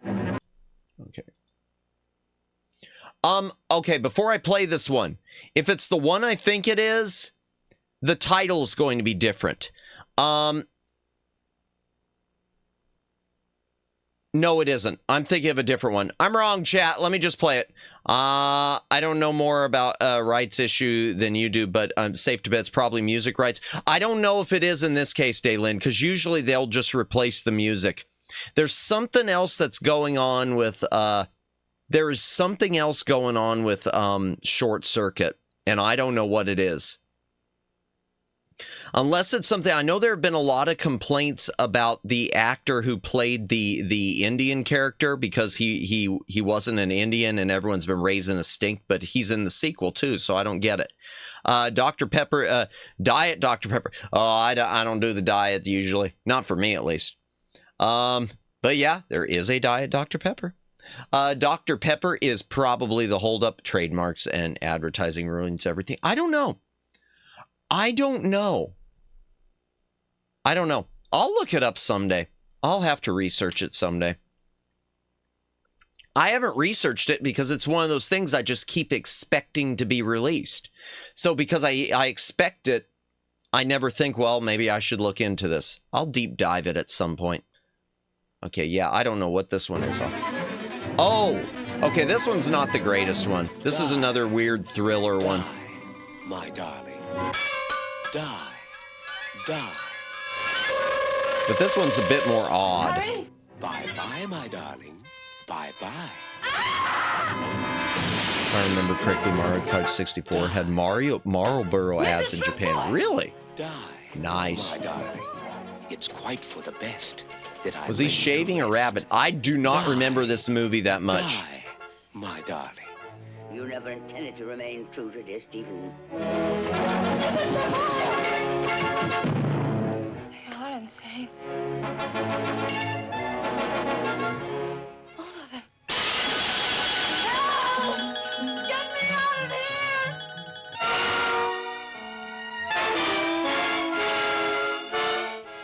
Okay. Okay, before I play this one, if it's the one I think it is, the title is going to be different. No, it isn't. I'm thinking of a different one. I'm wrong, chat. Let me just play it. I don't know more about rights issue than you do, but I'm safe to bet it's probably music rights. I don't know if it is in this case, Daylin, because usually they'll just replace the music. There's something else that's going on with, there is something else going on with Short Circuit, and I don't know what it is. Unless it's something, I know there have been a lot of complaints about the actor who played the Indian character because he wasn't an Indian and everyone's been raising a stink, but he's in the sequel too, so I don't get it. Dr. Pepper, Diet Dr. Pepper. Oh, I don't do the diet usually. Not for me, at least. But yeah, there is a Diet Dr. Pepper. Dr. Pepper is probably the holdup. Trademarks and advertising ruins everything. I don't know. I don't know. I'll look it up someday. I'll have to research it someday. I haven't researched it because it's one of those things I just keep expecting to be released. So because I expect it, I never think, well, maybe I should look into this. I'll deep dive it at some point. Okay, yeah, I don't know what this one is. Oh, okay, this one's not the greatest one. This is another weird thriller one. My darling. Die. Die. But this one's a bit more odd. Bye-bye, my darling. Bye-bye. If I remember correctly, Mario Kart 64 had Marlboro ads in Japan. Really? Die. Nice. My darling. It's quite for the best that I Was he shaving a rabbit? I do not remember this movie that much. Die, my darling. You never intended to remain true to dear Stephen. They are insane. All of them. Help! Get me out of here!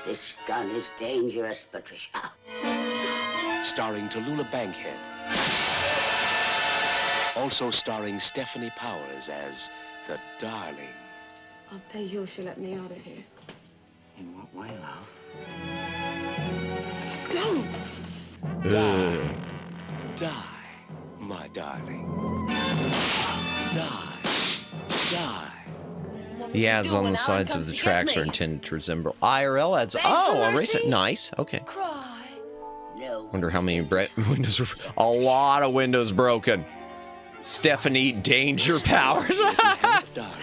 This gun is dangerous, Patricia. Starring Tallulah Bankhead. Also starring Stephanie Powers as the darling. I'll pay you if you let me out of here. In what way, love? Don't! Die, my darling. Die. Die. The ads on the sides of the tracks are intended to resemble IRL ads. Oh, a race. Nice. Okay. Wonder how many windows. A lot of windows broken. Stephanie Danger Powers. Darling,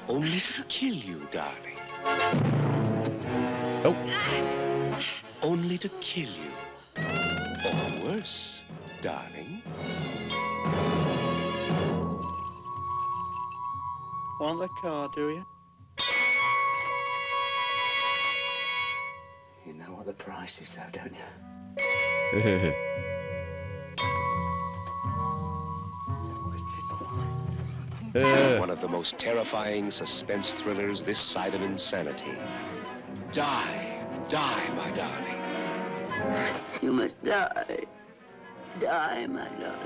only to kill you, darling. Oh. Only to kill you. Or worse, darling. Want the car, do you? You know what the price is, though, don't you? One of the most terrifying suspense thrillers this side of insanity. Die, die, my darling. You must die. Die, my darling.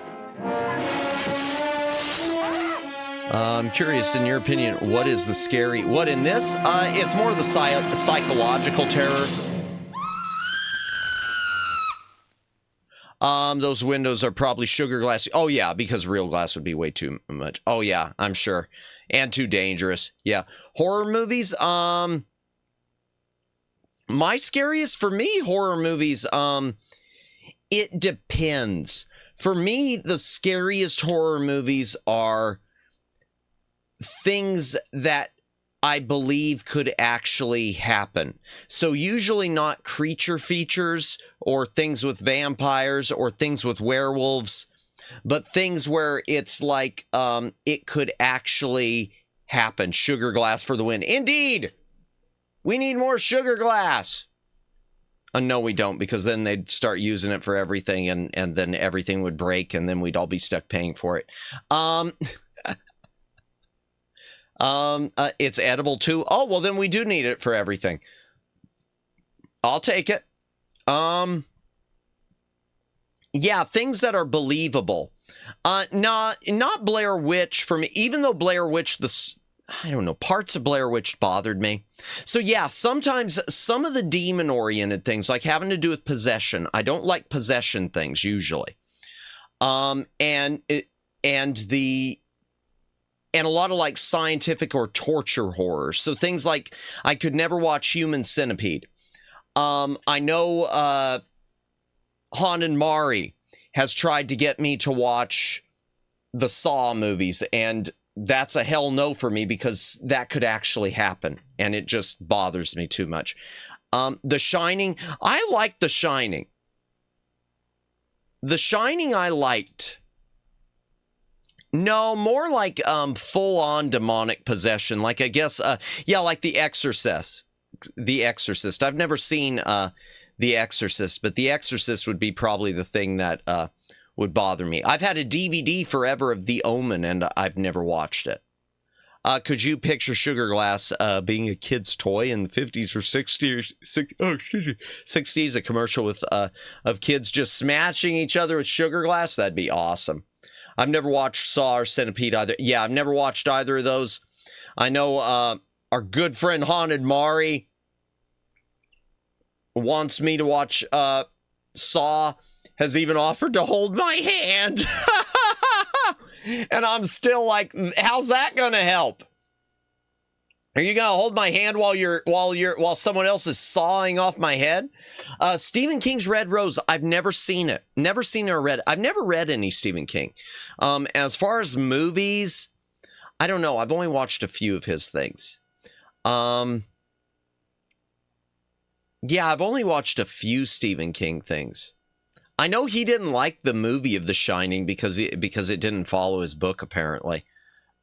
I'm curious, in your opinion, what is the scary... What in this? It's more of the psychological terror. Those windows are probably sugar glass. Oh, yeah, because real glass would be way too much. Oh, yeah, I'm sure. And too dangerous. Yeah. Horror movies, my scariest, for me, horror movies, it depends. For me, the scariest horror movies are things that I believe could actually happen. So usually not creature features or things with vampires or things with werewolves, but things where it's like it could actually happen. Sugar glass for the win. Indeed! We need more sugar glass. No, we don't, because then they'd start using it for everything and then everything would break and then we'd all be stuck paying for it. It's edible too. Oh, well then we do need it for everything. I'll take it. Yeah, things that are believable. Not Blair Witch for me, even though Blair Witch, I don't know, parts of Blair Witch bothered me. So yeah, sometimes some of the demon-oriented things, like having to do with possession, I don't like possession things usually. And a lot of like scientific or torture horror. So things like, I could never watch Human Centipede. I know Haunted Mari has tried to get me to watch the Saw movies, and that's a hell no for me because that could actually happen, and it just bothers me too much. The Shining, I liked The Shining. The Shining I liked. No, more like full-on demonic possession. Like, I guess, yeah, like The Exorcist. The Exorcist. I've never seen The Exorcist, but The Exorcist would be probably the thing that would bother me. I've had a DVD forever of The Omen, and I've never watched it. Could you picture Sugar Glass being a kid's toy in the 50s or 60s? A commercial with of kids just smashing each other with sugar glass? That'd be awesome. I've never watched Saw or Centipede either. Yeah, I've never watched either of those. I know our good friend Haunted Mari wants me to watch Saw, has even offered to hold my hand. And I'm still like, how's that gonna help? Are you gonna hold my hand while someone else is sawing off my head? Stephen King's Red Rose, I've never seen it. Never seen it or read. I've never read any Stephen King. As far as movies, I don't know. I've only watched a few of his things. Yeah, I've only watched a few Stephen King things. I know he didn't like the movie of The Shining because it didn't follow his book, apparently.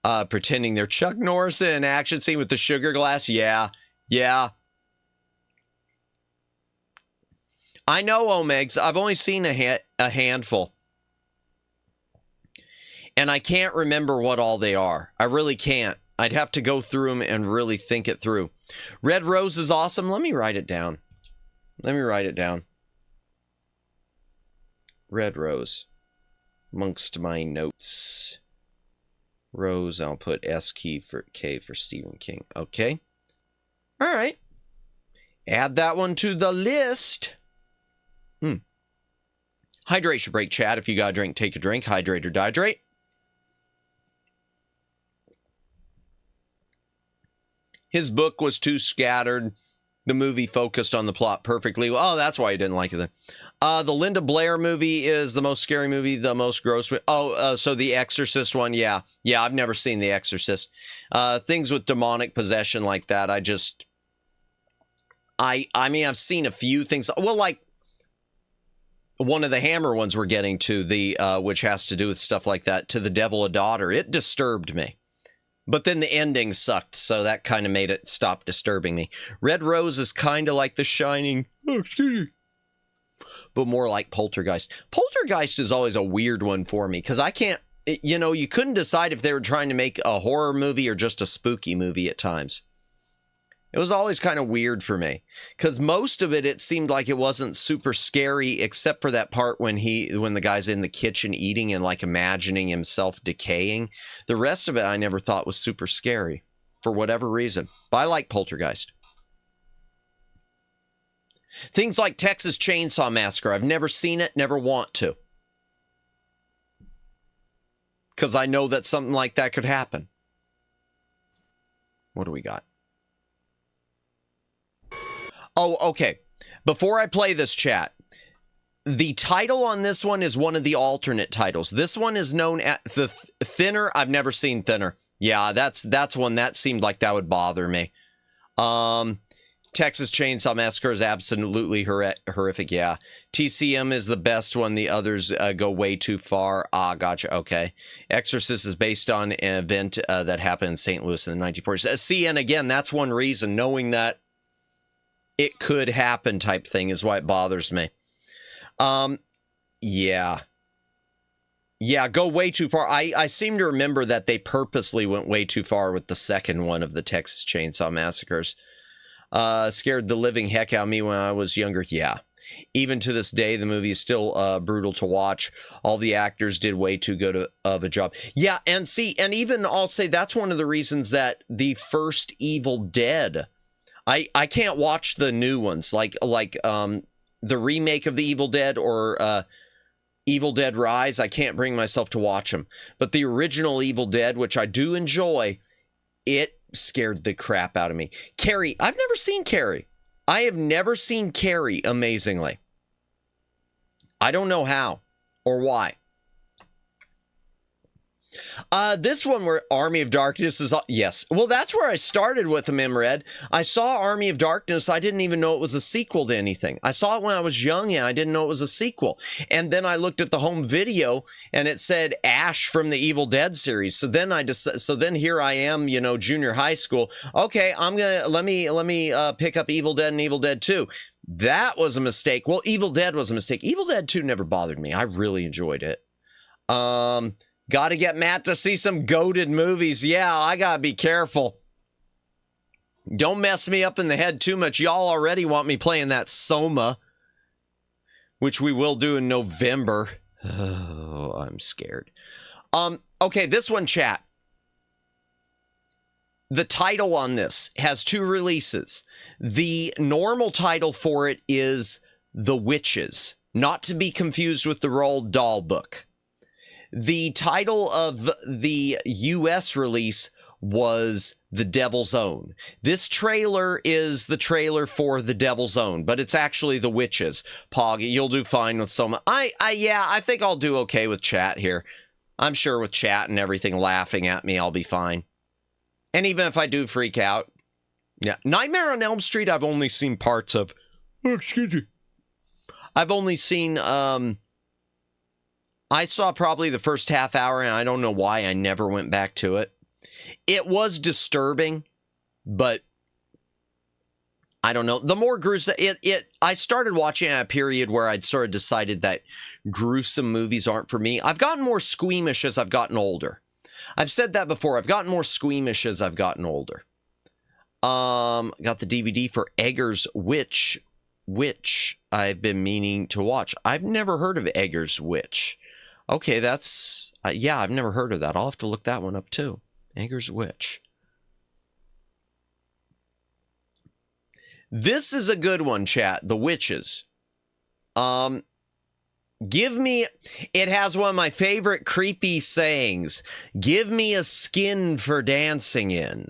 Pretending they're Chuck Norris in an action scene with the sugar glass. Yeah. I know, Omegs. I've only seen a handful. And I can't remember what all they are. I really can't. I'd have to go through them and really think it through. Red Rose is awesome. Let me write it down. Red Rose. Amongst my notes. Rose, I'll put S key for K for Stephen King. Okay. All right. Add that one to the list. Hydration break, chat. If you got a drink, take a drink. Hydrate or dihydrate. His book was too scattered. The movie focused on the plot perfectly. Oh, that's why I didn't like it then. The Linda Blair movie is the most scary movie, the most gross. So the Exorcist one, yeah. Yeah, I've never seen The Exorcist. Things with demonic possession like that, I mean, I've seen a few things. Well, like one of the Hammer ones we're getting to, which has to do with stuff like that, To the Devil a Daughter. It disturbed me. But then the ending sucked, so that kind of made it stop disturbing me. Red Rose is kind of like The Shining. But more like Poltergeist. Poltergeist is always a weird one for me, because I can't, you couldn't decide if they were trying to make a horror movie or just a spooky movie at times. It was always kind of weird for me, because most of it seemed like it wasn't super scary, except for that part when the guy's in the kitchen eating and like imagining himself decaying. The rest of it I never thought was super scary, for whatever reason. But I like Poltergeist. Things like Texas Chainsaw Massacre. I've never seen it, never want to. Because I know that something like that could happen. What do we got? Oh, okay. Before I play this, chat, the title on this one is one of the alternate titles. This one is known as the Thinner. I've never seen Thinner. Yeah, that's one that seemed like that would bother me. Texas Chainsaw Massacre is absolutely horrific. Yeah. TCM is the best one. The others go way too far. Ah, gotcha. Okay. Exorcist is based on an event that happened in St. Louis in the 1940s. See, and again, that's one reason, knowing that it could happen type thing is why it bothers me. Yeah. Yeah, go way too far. I seem to remember that they purposely went way too far with the second one of the Texas Chainsaw Massacres. Scared the living heck out of me when I was younger. Yeah. Even to this day, the movie is still brutal to watch. All the actors did way too good of a job. Yeah, and see, and even I'll say that's one of the reasons that the first Evil Dead, I can't watch the new ones, like the remake of the Evil Dead or Evil Dead Rise. I can't bring myself to watch them. But the original Evil Dead, which I do enjoy, it scared the crap out of me. Carrie, I've never seen Carrie. I have never seen Carrie, amazingly. I don't know how or why. This one where Army of Darkness is... Yes. Well, that's where I started with them, Imred. I saw Army of Darkness. I didn't even know it was a sequel to anything. I saw it when I was young, and I didn't know it was a sequel. And then I looked at the home video, and it said Ash from the Evil Dead series. So then here I am, you know, junior high school. Okay, let me pick up Evil Dead and Evil Dead 2. That was a mistake. Well, Evil Dead was a mistake. Evil Dead 2 never bothered me. I really enjoyed it. Got to get Matt to see some goated movies. Yeah, I got to be careful. Don't mess me up in the head too much. Y'all already want me playing that Soma, which we will do in November. Oh, I'm scared. Okay, this one, chat. The title on this has 2 releases. The normal title for it is The Witches, not to be confused with the Roald Dahl book. The title of the US release was The Devil's Own. This trailer is the trailer for The Devil's Own, but it's actually The Witches. Poggy, you'll do fine with Soma. Yeah, I think I'll do okay with chat here. I'm sure with chat and everything laughing at me, I'll be fine. And even if I do freak out. Yeah, Nightmare on Elm Street, I've only seen parts of. Oh, excuse me. I've only seen, I saw probably the first half hour, and I don't know why I never went back to it. It was disturbing, but I don't know. The more gruesome, I started watching at a period where I'd sort of decided that gruesome movies aren't for me. I've gotten more squeamish as I've gotten older. I've said that before. I've gotten more squeamish as I've gotten older. Got the DVD for Eggers Witch, which I've been meaning to watch. I've never heard of Eggers Witch. Okay, that's... yeah, I've never heard of that. I'll have to look that one up, too. Eggers Witch. This is a good one, chat. The Witches. Give me... It has one of my favorite creepy sayings. Give me a skin for dancing in.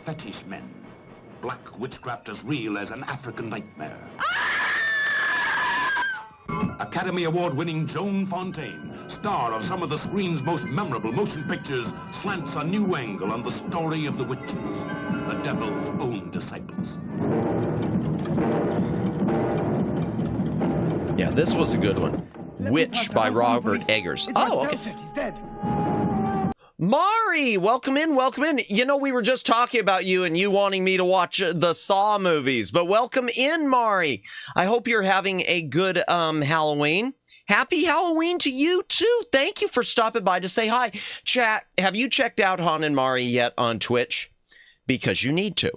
Fetish men. Black witchcraft as real as an African nightmare. Academy Award-winning Joan Fontaine, star of some of the screen's most memorable motion pictures, slants a new angle on the story of the witches, the devil's own disciples. Yeah, this was a good one. Witch by Robert Eggers. Oh, okay. He's dead. Mari, welcome in, welcome in. You know, we were just talking about you and you wanting me to watch the Saw movies, but welcome in, Mari. I hope you're having a good Halloween. Happy Halloween to you, too. Thank you for stopping by to say hi. Chat, have you checked out Han and Mari yet on Twitch? Because you need to.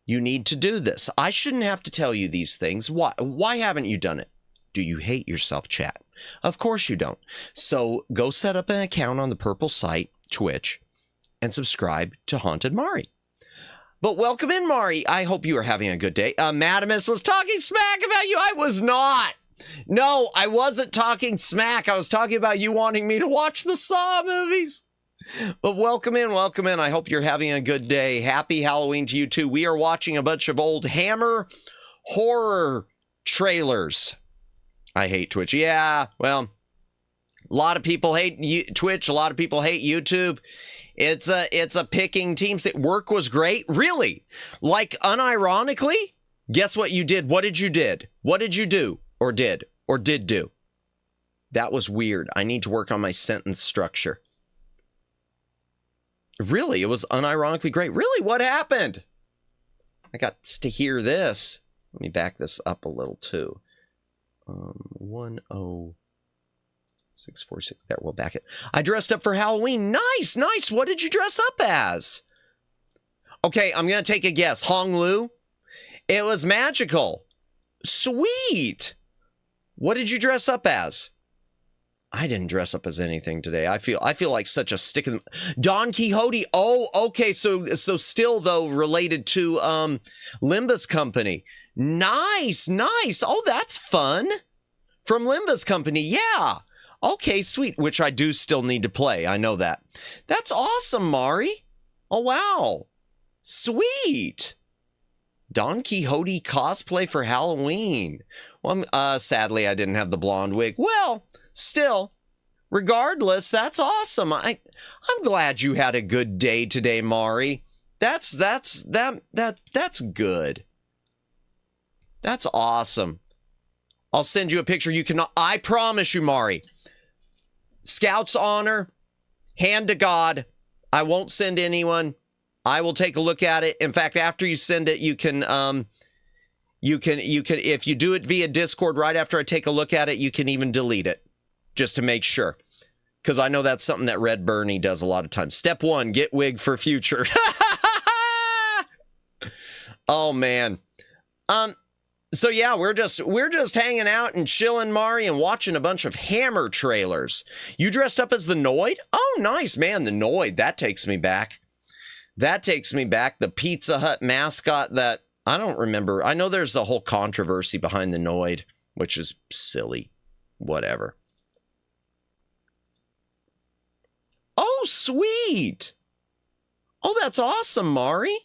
You need to do this. I shouldn't have to tell you these things. Why haven't you done it? Do you hate yourself, chat? Of course you don't. So go set up an account on the purple site, Twitch, and subscribe to Haunted Mari. But welcome in, Mari. I hope you are having a good day. Madamus was talking smack about you. I was not. No, I wasn't talking smack. I was talking about you wanting me to watch the Saw movies. But welcome in, welcome in. I hope you're having a good day. Happy Halloween to you, too. We are watching a bunch of old Hammer horror trailers. I hate Twitch. Yeah, well, a lot of people hate Twitch. A lot of people hate YouTube. It's a picking teams. That work was great. Really? Like, unironically, guess what you did? What did you did? What did you do? Or did do? That was weird. I need to work on my sentence structure. Really? It was unironically great. Really? What happened? I got to hear this. Let me back this up a little, too. 10646. There, we'll back it. I dressed up for Halloween. Nice, nice. What did you dress up as? Okay, I'm going to take a guess. Hong Lu? It was magical. Sweet. What did you dress up as? I didn't dress up as anything today. I feel like such a stick in Don Quixote. Oh, okay. So still though related to Limbus Company. Nice. Oh, that's fun. From Limbus Company. Yeah. Okay, sweet. Which I do still need to play. I know that. That's awesome, Mari. Oh, wow. Sweet. Don Quixote cosplay for Halloween. Well, sadly, I didn't have the blonde wig. Well, still, regardless, that's awesome. I'm glad you had a good day today, Mari. That's good. That's awesome. I'll send you a picture. You cannot. I promise you, Mari. Scout's honor, hand to God. I won't send anyone. I will take a look at it. In fact, after you send it, you can if you do it via Discord right after I take a look at it, you can even delete it just to make sure. Because I know that's something that Red Bernie does a lot of times. Step 1, get wig for future. Oh man. So yeah, we're just hanging out and chilling, Mari, and watching a bunch of Hammer trailers. You dressed up as the Noid? Oh, nice, man. The Noid, that takes me back. That takes me back. The Pizza Hut mascot that I don't remember. I know there's a whole controversy behind the Noid, which is silly. Whatever. Oh, sweet. Oh, that's awesome, Mari.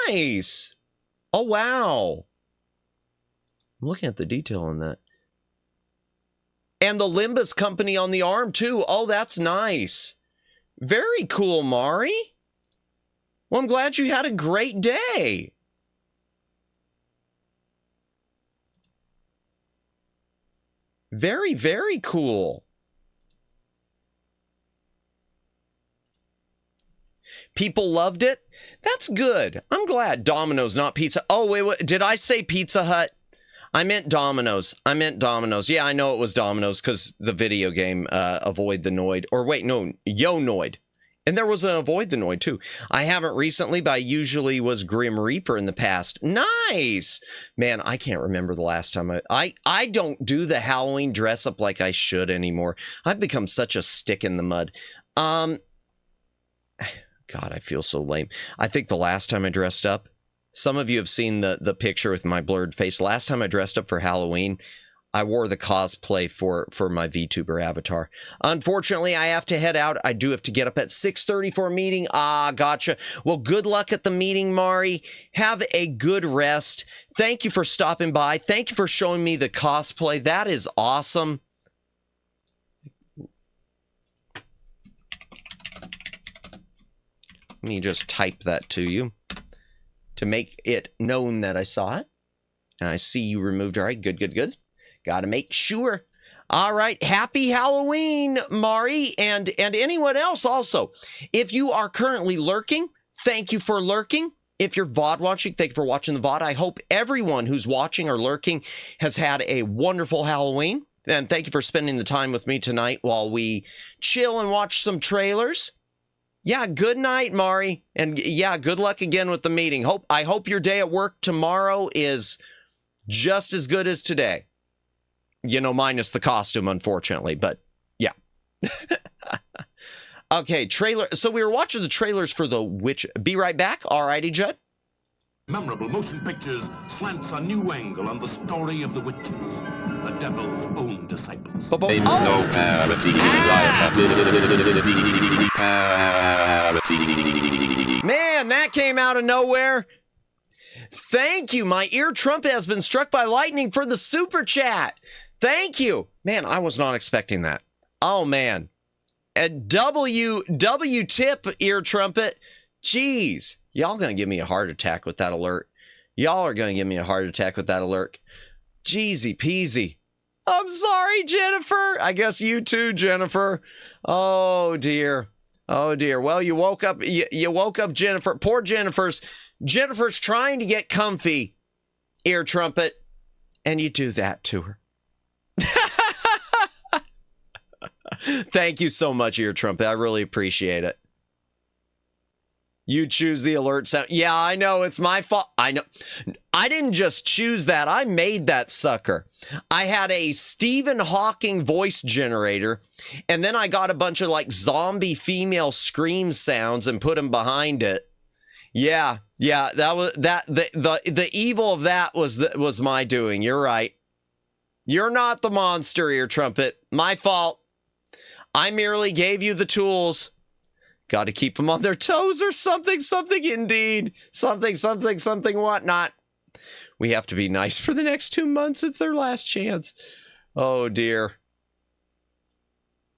Nice. Oh, wow. I'm looking at the detail on that. And the Limbus Company on the arm, too. Oh, that's nice. Very cool, Mari. Well, I'm glad you had a great day. Very, very cool. People loved it. That's good. I'm glad. Domino's, not Pizza. Oh, wait, did I say Pizza Hut? I meant Domino's. Yeah, I know it was Domino's because the video game, Avoid the Noid. Or wait, no, Yo Noid. And there was an Avoid the Noid, too. I haven't recently, but I usually was Grim Reaper in the past. Nice! Man, I can't remember the last time I don't do the Halloween dress up like I should anymore. I've become such a stick in the mud. God, I feel so lame. I think the last time I dressed up, some of you have seen the picture with my blurred face. Last time I dressed up for Halloween, I wore the cosplay for my VTuber avatar. Unfortunately, I have to head out. I do have to get up at 6:30 for a meeting. Ah, gotcha. Well, good luck at the meeting, Mari. Have a good rest. Thank you for stopping by. Thank you for showing me the cosplay. That is awesome. Let me just type that to you to make it known that I saw it. And I see you removed. All right, good. Got to make sure. All right, happy Halloween, Mari, and anyone else also. If you are currently lurking, thank you for lurking. If you're VOD watching, thank you for watching the VOD. I hope everyone who's watching or lurking has had a wonderful Halloween. And thank you for spending the time with me tonight while we chill and watch some trailers. Yeah, good night, Mari. And yeah, good luck again with the meeting. I hope your day at work tomorrow is just as good as today. You know, minus the costume, unfortunately, but yeah. Okay, trailer. So we were watching the trailers for The Witch. Be right back. Alrighty, Judd. Memorable motion pictures slants a new angle on the story of the witches, the devil's own disciples. Parity. Man, that came out of nowhere. Thank you. My ear trumpet has been struck by lightning for the super chat. Thank you. Man, I was not expecting that. Oh, man. A W tip ear trumpet. Jeez. Y'all gonna give me a heart attack with that alert. Y'all are gonna give me a heart attack with that alert. Jeezy peasy. I'm sorry, Jennifer. I guess you too, Jennifer. Oh, dear. Oh, dear. Well, you woke up, you woke up Jennifer. Poor Jennifer's trying to get comfy, ear trumpet, and you do that to her. Thank you so much, ear trumpet. I really appreciate it. You choose the alert sound. Yeah, I know. It's my fault. I know. I didn't just choose that. I made that sucker. I had a Stephen Hawking voice generator, and then I got a bunch of like zombie female scream sounds and put them behind it. Yeah, that was that. The evil of that was my doing. You're right. You're not the monster, Ear Trumpet. My fault. I merely gave you the tools. Got to keep them on their toes or something indeed. Something whatnot. We have to be nice for the next 2 months. It's their last chance. Oh, dear.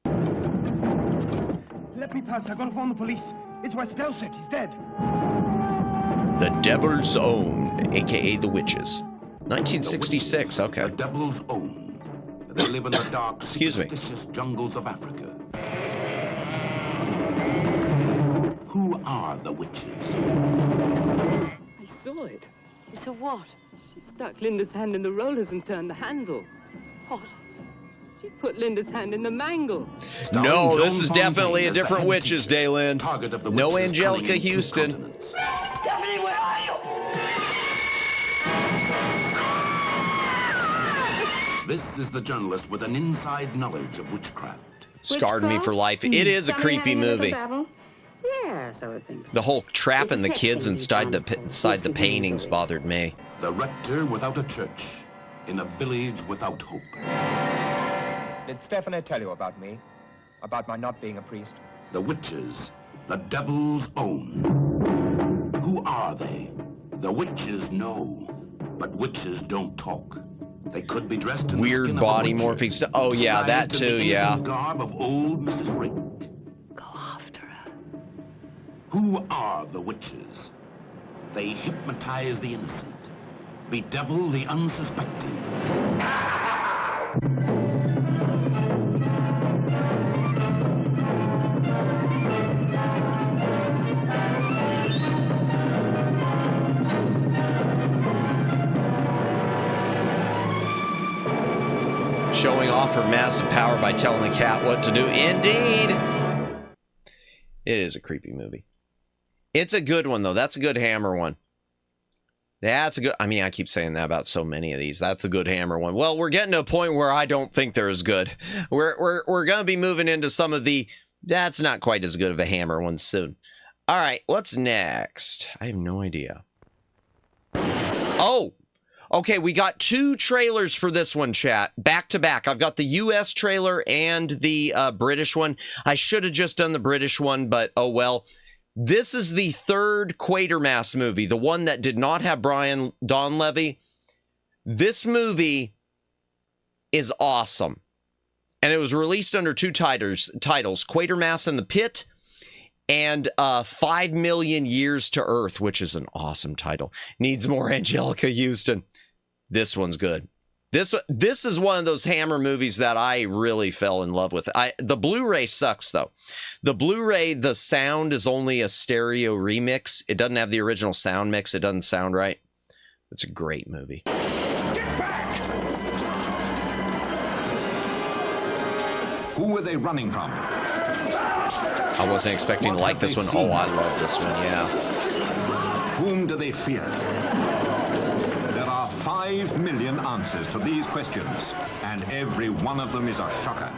Let me pass. I gotta phone the police. It's West Dorset. He's dead. The Devil's Own, a.k.a. the Witches. 1966, okay. The Devil's Own. They live in the dark, superstitious jungles of Africa. Who are the witches? I saw it. You saw what? She stuck Linda's hand in the rollers and turned the handle. What? She put Linda's hand in the mangle. No, this is definitely a different Witches, Daylin. No Angelica Houston. Stephanie, where are you? This is the journalist with an inside knowledge of witchcraft. Scarred me for life. It is a creepy movie. Yes, I would think so. The whole trapping the kids inside the paintings bothered me. The rector without a church, in a village without hope. Did Stephanie tell you about me? About my not being a priest? The witches, the Devil's Own. Who are they? The witches know, but witches don't talk. They could be dressed in weird body morphing stuff. Oh yeah, that too. Yeah. Garb of old Mrs. Rick. Who are the witches? They hypnotize the innocent, bedevil the unsuspecting. Showing off her massive power by telling the cat what to do. Indeed. It is a creepy movie. It's a good one, though. That's a good Hammer one. That's a good... I mean, I keep saying that about so many of these. That's a good Hammer one. Well, we're getting to a point where I don't think they're as good. We're going to be moving into some of the... That's not quite as good of a Hammer one soon. All right, what's next? I have no idea. Oh! Okay, we got 2 trailers for this one, chat. Back to back. I've got the US trailer and the British one. I should have just done the British one, but oh well. This is the 3rd Quatermass movie, the one that did not have Brian Donlevy. This movie is awesome. And it was released under 2 titles, Quatermass in the Pit and 5 Million Years to Earth, which is an awesome title. Needs more Angelica Houston. This one's good. This is one of those Hammer movies that I really fell in love with. The Blu-ray sucks, though. The Blu-ray, the sound is only a stereo remix. It doesn't have the original sound mix. It doesn't sound right. It's a great movie. Get back! Who were they running from? I wasn't expecting to like this one. Oh, I love this one, yeah. Whom do they fear? 5 million answers to these questions, and every one of them is a shocker.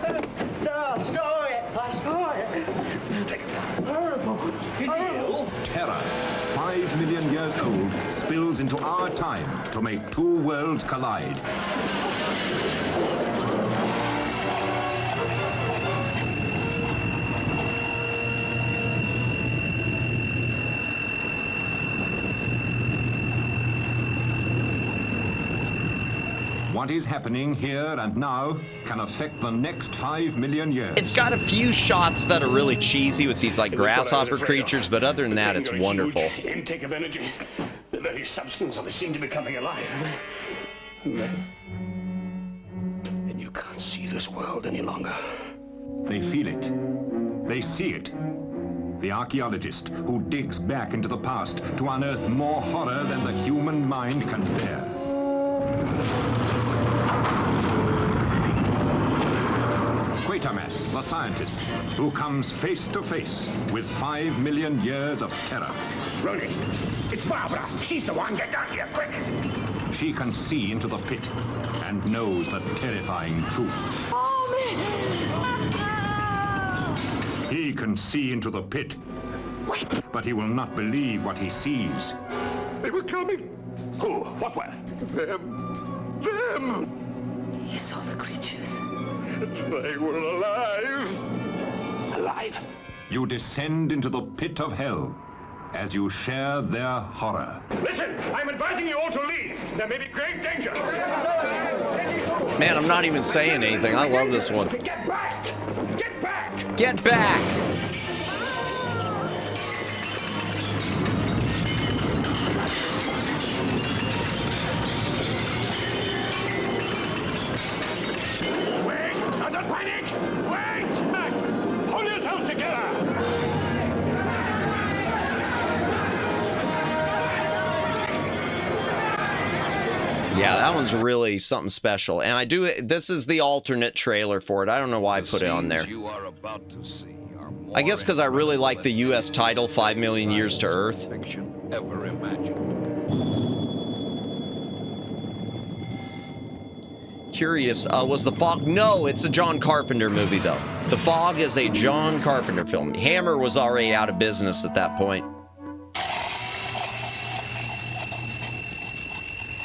No, sorry. I saw it. Horrible. Terror, 5 million years old, spills into our time to make 2 worlds collide. What is happening here and now can affect the next 5 million years. It's got a few shots that are really cheesy with these like grasshopper creatures, but other than that, it's wonderful. Intake of energy. The very substance of it seemed to be coming alive. And you can't see this world any longer. They feel it. They see it. The archaeologist who digs back into the past to unearth more horror than the human mind can bear. Quatermass, the scientist, who comes face to face with 5 million years of terror. Rooney, it's Barbara. She's the one. Get down here, quick. She can see into the pit and knows the terrifying truth. He can see into the pit, but he will not believe what he sees. They were coming. Who? What were? Them. Them. He saw the creatures. They were alive. Alive? You descend into the pit of hell as you share their horror. Listen, I'm advising you all to leave. There may be grave danger. Man, I'm not even saying anything. I love this one. Get back! Get back! Get back! Wait! Don't panic! Wait! Pull yourselves together! Yeah, that one's really something special. And this is the alternate trailer for it. I don't know why I put it on there. I guess because I really like the U.S. title, 5 Million Years to Earth. Ever imagined. Curious, was The Fog? No, it's a John Carpenter movie, though. The Fog is a John Carpenter film. Hammer was already out of business at that point.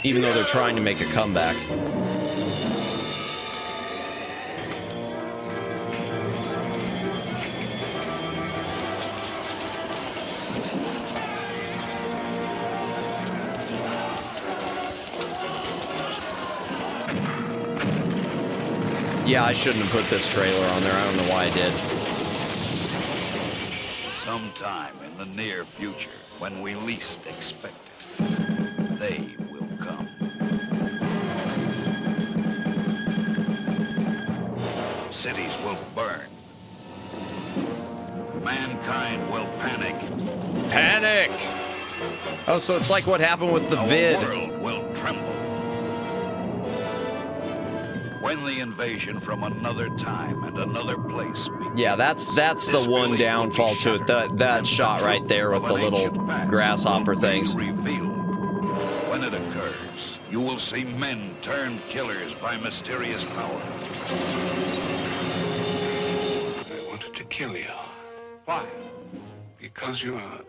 Even though they're trying to make a comeback. Yeah, I shouldn't have put this trailer on there. I don't know why I did. Sometime in the near future, when we least expect it, they will come. Cities will burn. Mankind will panic. Panic! Oh, so it's like what happened with the vid. The world will tremble. When the invasion from another time and another place begins, yeah, that's the one downfall to it. That shot right there with the little grasshopper things. When it occurs, you will see men turn killers by mysterious power. I wanted to kill you. Why? Because you are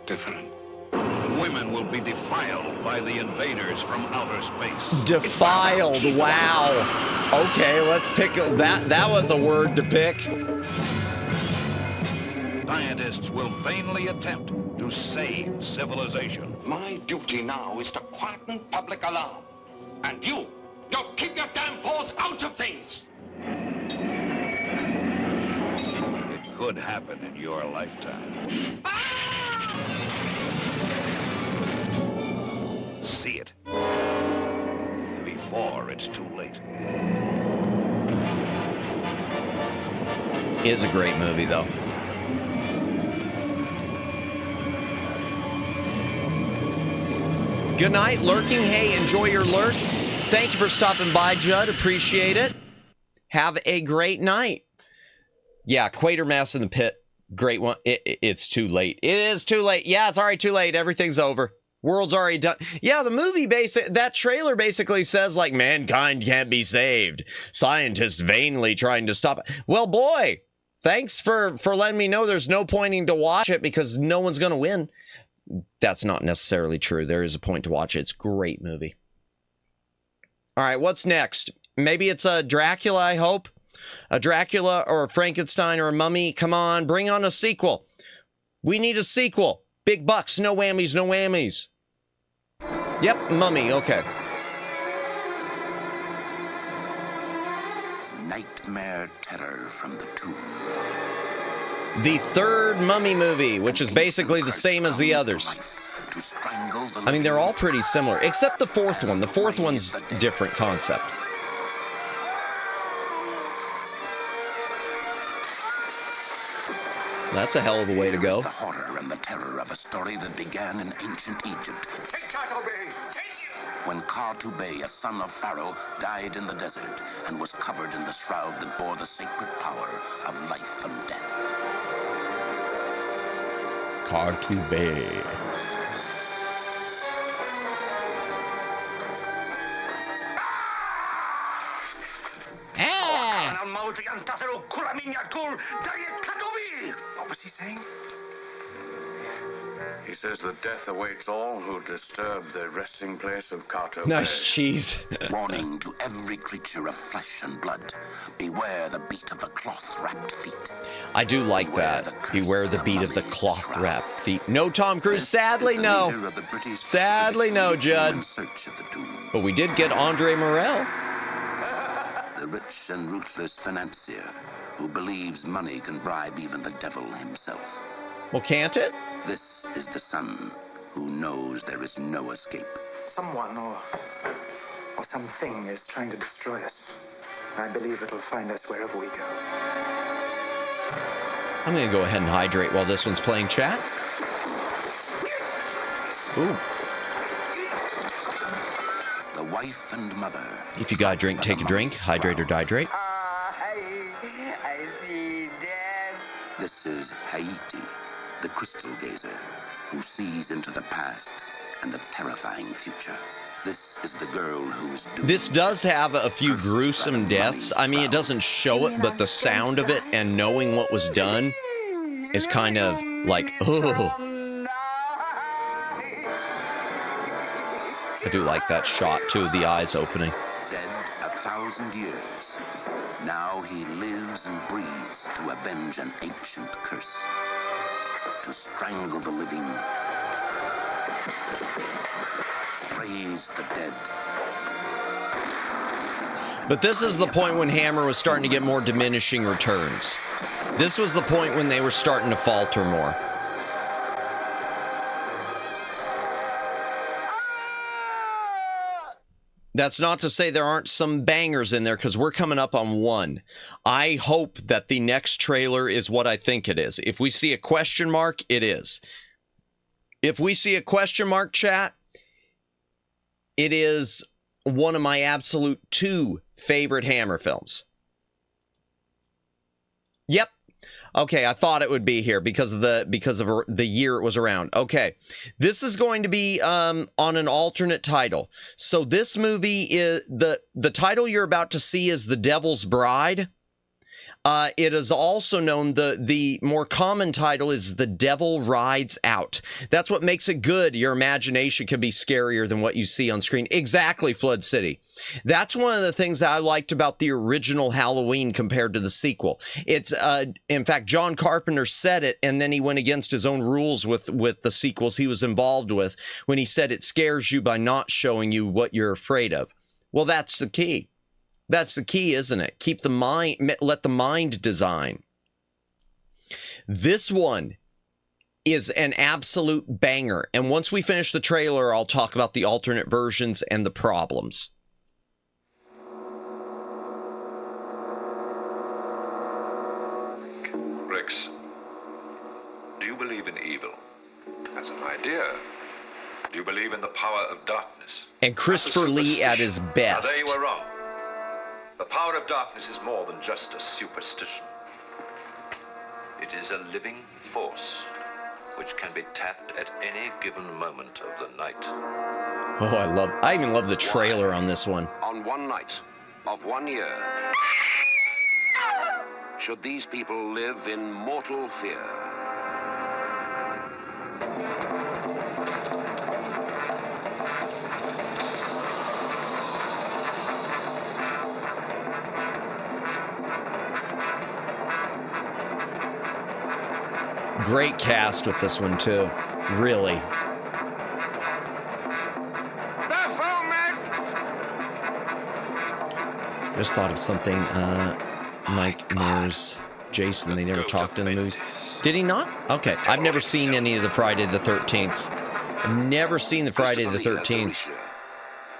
different. Women will be defiled by the invaders from outer space. Defiled, wow. Okay, let's pick that. That was a word to pick. Scientists will vainly attempt to save civilization. My duty now is to quieten public alarm. And you'll keep your damn paws out of things. It could happen in your lifetime. See it before it's too late. Is a great movie, though. Good night, lurking. Hey, enjoy your lurk. Thank you for stopping by, Judd. Appreciate it. Have a great night. Yeah, Quatermass in the Pit. Great one. It's too late. It is too late. Yeah, it's already too late. Everything's over. World's already done. Yeah, the movie that trailer basically says like mankind can't be saved. Scientists vainly trying to stop it. Well, boy, thanks for letting me know there's no pointing to watch it because no one's going to win. That's not necessarily true. There is a point to watch it. It's a great movie. All right, what's next? Maybe it's a Dracula, I hope. A Dracula or a Frankenstein or a Mummy. Come on, bring on a sequel. We need a sequel. Big bucks, no whammies, no whammies. Yep, Mummy, okay. Nightmare terror from the tomb. The third Mummy movie, which is basically the same as the others. I mean, they're all pretty similar, except the fourth one. The fourth one's different concept. That's a hell of a way to go. The horror and the terror of a story that began in ancient Egypt. Take charge of me! when Quatermass, a son of Pharaoh, died in the desert and was covered in the shroud that bore the sacred power of life and death. Quatermass. What was he saying? He says that death awaits all who disturb the resting place of Quatermass. Nice cheese. Warning to every creature of flesh and blood. Beware the beat of the cloth-wrapped feet. I do like that. Beware the beat of the cloth-wrapped feet. No Tom Cruise. Sadly, no. Sadly, no, Judd. But we did get Andre Morel. The rich and ruthless financier who believes money can bribe even the devil himself. Well, can't it? This is the son who knows there is no escape. Someone or something is trying to destroy us. I believe it'll find us wherever we go. I'm going to go ahead and hydrate while this one's playing, chat. Ooh. The wife and mother. If you got a drink, take a drink. Hydrate or dihydrate. I see death. This is Haiti, the crystal gazer, who sees into the past and the terrifying future. This is the girl who's doomed. This does have a few gruesome deaths. I mean, it doesn't show it, but the sound of it and knowing what was done is kind of like, oh. I do like that shot, too, the eyes opening. Dead 1,000 years. Now he lives and breathes to avenge an ancient curse. To strangle the living. Raise the dead. But this is the point when Hammer was starting to get more diminishing returns. This was the point when they were starting to falter more. That's not to say there aren't some bangers in there, because we're coming up on one. I hope that the next trailer is what I think it is. If we see a question mark, it is. If we see a question mark, chat, it is one of my absolute 2 favorite Hammer films. Yep. Okay, I thought it would be here because of the year it was around. Okay, this is going to be on an alternate title. So this movie is the title you're about to see is The Devil's Bride. It is also known, the more common title is The Devil Rides Out. That's what makes it good. Your imagination can be scarier than what you see on screen. Exactly, Flood City. That's one of the things that I liked about the original Halloween compared to the sequel. It's, in fact, John Carpenter said it, and then he went against his own rules with the sequels he was involved with when he said it scares you by not showing you what you're afraid of. Well, that's the key. That's the key, isn't it? Keep the mind, let the mind design. This one is an absolute banger. And once we finish the trailer, I'll talk about the alternate versions and the problems. Rex, do you believe in evil as an idea? Do you believe in the power of darkness? And Christopher Lee at his best. Now, there you were wrong. The power of darkness is more than just a superstition. It is a living force which can be tapped at any given moment of the night. Oh, I even love the trailer on this one. On one night of 1 year, should these people live in mortal fear? Great cast with this one, too. Really. Just thought of something. Mike Myers, Jason, they never talked in the movies. Did he not? Okay. I've never seen any of the Friday the 13th. I've never seen the Friday the 13th.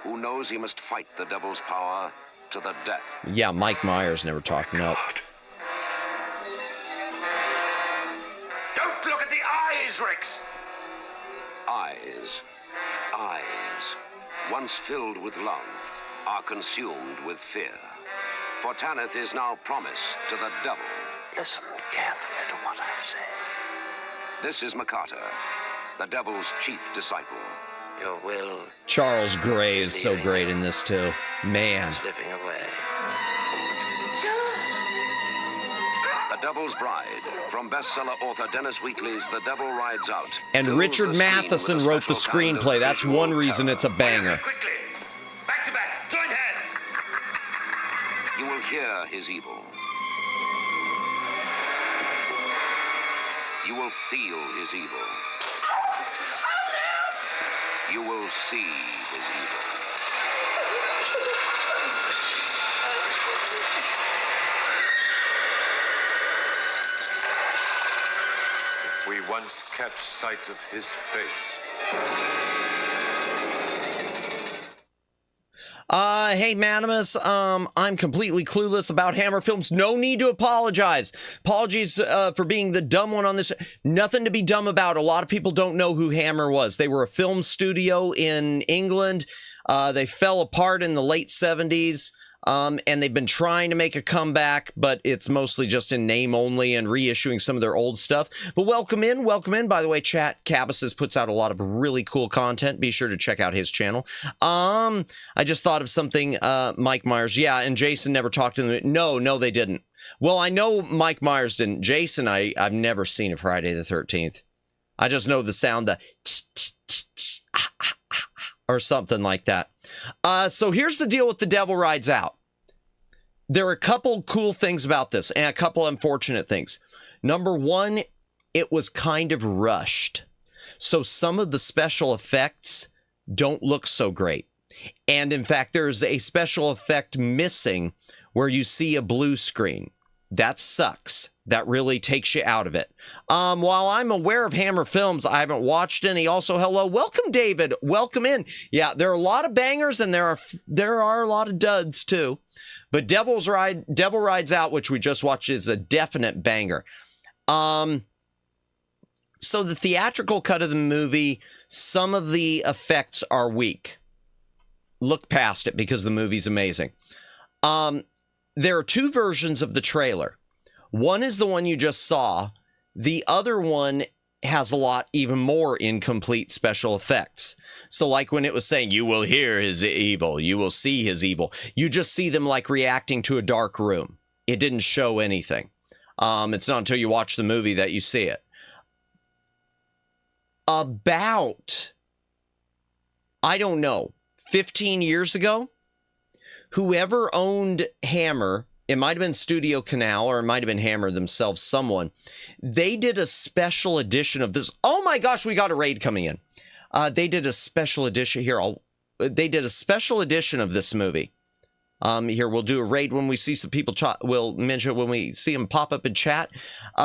Who knows he must fight the devil's power to the death. Yeah, Mike Myers never talked. No. Look at the eyes, Rex! Eyes. Eyes. once filled with love, are consumed with fear. For Tanith is now promised to the devil. Listen carefully to what I say. This is Makata, the devil's chief disciple. Your will Charles Gray is so great in this too. Man. slipping away. The Devil's Bride, from bestseller author Dennis Wheatley's The Devil Rides Out. And Richard Matheson wrote the screenplay. That's one reason it's a banger. Quickly! Back to back! Join hands! You will hear his evil. You will feel his evil. You will see his evil. If we once catch sight of his face. Hey, Manimus, I'm completely clueless about Hammer films. No need to apologize. Apologies for being the dumb one on this. Nothing to be dumb about. A lot of people don't know who Hammer was. They were a film studio in England. They fell apart in the late 70s. And they've been trying to make a comeback, but it's mostly just in name only and reissuing some of their old stuff. But welcome in, welcome in. By the way, chat, Cabbases puts out a lot of really cool content. Be sure to check out his channel. I just thought of something, Mike Myers. Yeah, and Jason never talked to them. No, they didn't. Well, I know Mike Myers didn't. Jason, I've never seen a Friday the 13th. I just know the sound, the or something like that. So here's the deal with The Devil Rides Out. There are a couple cool things about this and a couple unfortunate things. Number one, it was kind of rushed. So some of the special effects don't look so great. And in fact, there's a special effect missing where you see a blue screen. That sucks. That really takes you out of it. While I'm aware of Hammer films, I haven't watched any. Also, hello, welcome, David. Welcome in. Yeah, there are a lot of bangers and there are a lot of duds too. But Devil Rides Out, which we just watched, is a definite banger. So the theatrical cut of the movie, some of the effects are weak. Look past it because the movie's amazing. There are two versions of the trailer. One is the one you just saw. The other one has a lot even more incomplete special effects. So like when it was saying, you will hear his evil, you will see his evil. You just see them like reacting to a dark room. It didn't show anything. It's not until you watch the movie that you see it. About, I don't know, 15 years ago, whoever owned Hammer, it might have been Studio Canal or it might have been Hammer themselves, someone, they did a special edition of this. Oh my gosh, we got a raid coming in. They did a special edition here. They did a special edition of this movie. Here, we'll do a raid when we see some people. We'll mention when we see them pop up in chat.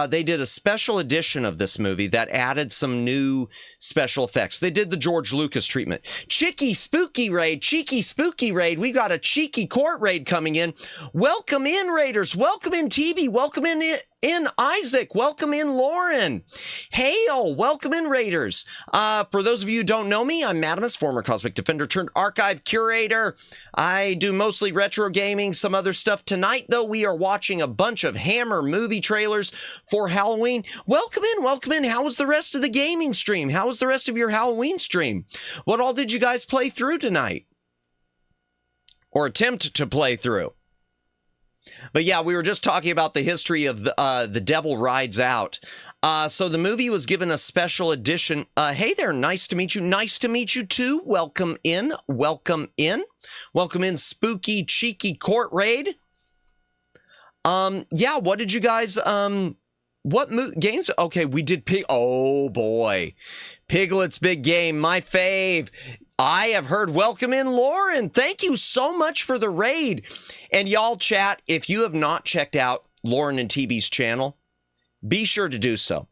They did a special edition of this movie that added some new special effects. They did the George Lucas treatment. Cheeky spooky raid. We got a cheeky court raid coming in. Welcome in, raiders. Welcome in, TB. Welcome in Isaac. Welcome in, Lauren. Hail. Welcome in, raiders. For those of you who don't know me, I'm Madamus, former Cosmic Defender turned archive curator. I do mostly retro gaming, some other stuff. Tonight, though, we are watching a bunch of Hammer movie trailers for Halloween. Welcome in. How was the rest of the gaming stream? How was the rest of your Halloween stream? What all did you guys play through tonight? Or attempt to play through? But yeah, we were just talking about the history of The Devil Rides Out. So the movie was given a special edition. Hey there, nice to meet you. Nice to meet you too. Welcome in. Spooky, cheeky court raid. Yeah, what did you guys, what games? Okay, we did oh boy. Piglet's Big Game, my fave. I have heard. Welcome in, Lauren. Thank you so much for the raid. And y'all chat, if you have not checked out Lauren and TB's channel, be sure to do so.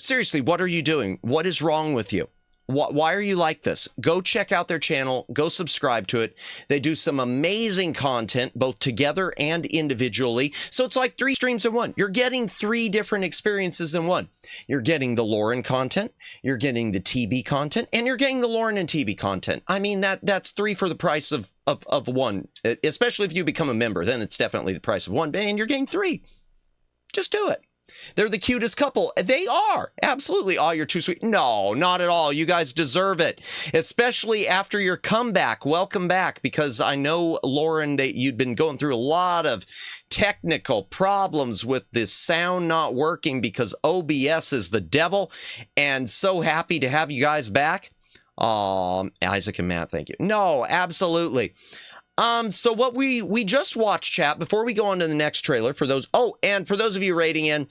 Seriously, what are you doing? What is wrong with you? Why are you like this? Go check out their channel. Go subscribe to it. They do some amazing content, both together and individually. So it's like 3 streams in one. You're getting 3 different experiences in one. You're getting the Lauren content, you're getting the TB content, and you're getting the Lauren and TB content. I mean, that's 3 for the price of one. Especially if you become a member, then it's definitely the price of one. And you're getting 3. Just do it. They're the cutest couple. They are. Absolutely. Oh, you're too sweet. No, not at all. You guys deserve it. Especially after your comeback. Welcome back, because I know, Lauren, that you'd been going through a lot of technical problems with this sound not working because OBS is the devil. And so happy to have you guys back. Isaac and Matt, thank you. No, absolutely. So what we just watched, chat, before we go on to the next trailer, for those, and for those of you rating in,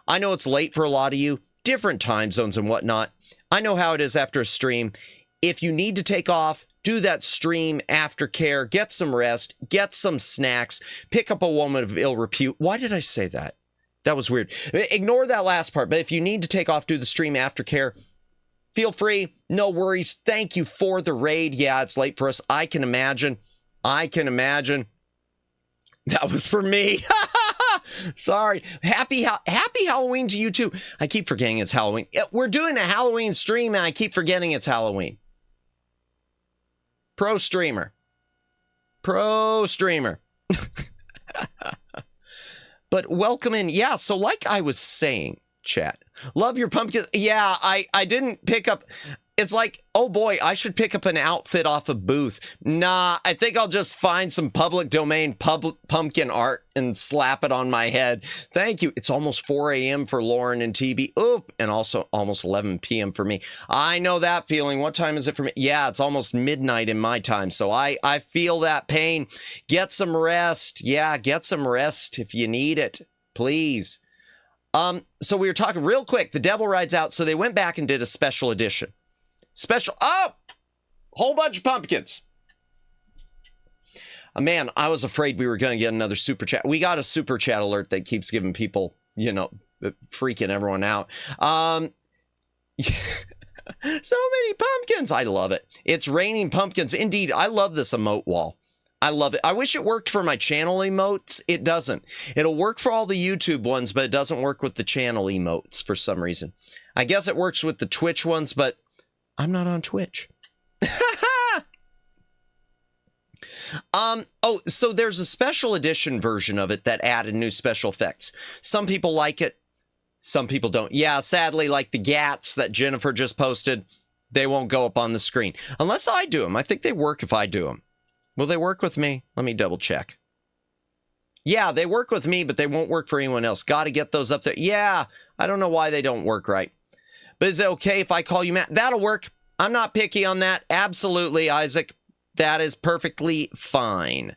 I know it's late for a lot of you, different time zones and whatnot. I know how it is after a stream. If you need to take off, do that stream aftercare, get some rest, get some snacks, pick up a woman of ill repute. Why did I say that? That was weird. Ignore that last part, but if you need to take off, do the stream aftercare. Feel free, no worries. Thank you for the raid. Yeah, it's late for us. I can imagine. That was for me. Sorry. Happy Halloween to you too. I keep forgetting it's Halloween. We're doing a Halloween stream and I keep forgetting it's Halloween. Pro streamer. But welcome in. Yeah, so like I was saying, chat, love your pumpkin. Yeah, I didn't pick up. It's like, oh boy, I should pick up an outfit off a booth. Nah, I think I'll just find some public domain pumpkin art and slap it on my head. Thank you. It's almost 4 a.m. for Lauren and TB. Oop, and also almost 11 p.m. for me. I know that feeling. What time is it for me? Yeah, it's almost midnight in my time, so I feel that pain. Get some rest. Yeah, get some rest if you need it, please. So we were talking real quick. The Devil Rides Out, so they went back and did a special edition. Whole bunch of pumpkins. Man, I was afraid we were going to get another super chat. We got a super chat alert that keeps giving people, freaking everyone out. So many pumpkins. I love it. It's raining pumpkins. Indeed, I love this emote wall. I love it. I wish it worked for my channel emotes. It doesn't. It'll work for all the YouTube ones, but it doesn't work with the channel emotes for some reason. I guess it works with the Twitch ones, but I'm not on Twitch. So there's a special edition version of it that added new special effects. Some people like it. Some people don't. Yeah, sadly, like the GATs that Jennifer just posted, they won't go up on the screen. Unless I do them. I think they work if I do them. Will they work with me? Let me double check. Yeah, they work with me, but they won't work for anyone else. Got to get those up there. Yeah, I don't know why they don't work right. But is it okay if I call you Matt? That'll work. I'm not picky on that. Absolutely, Isaac. That is perfectly fine.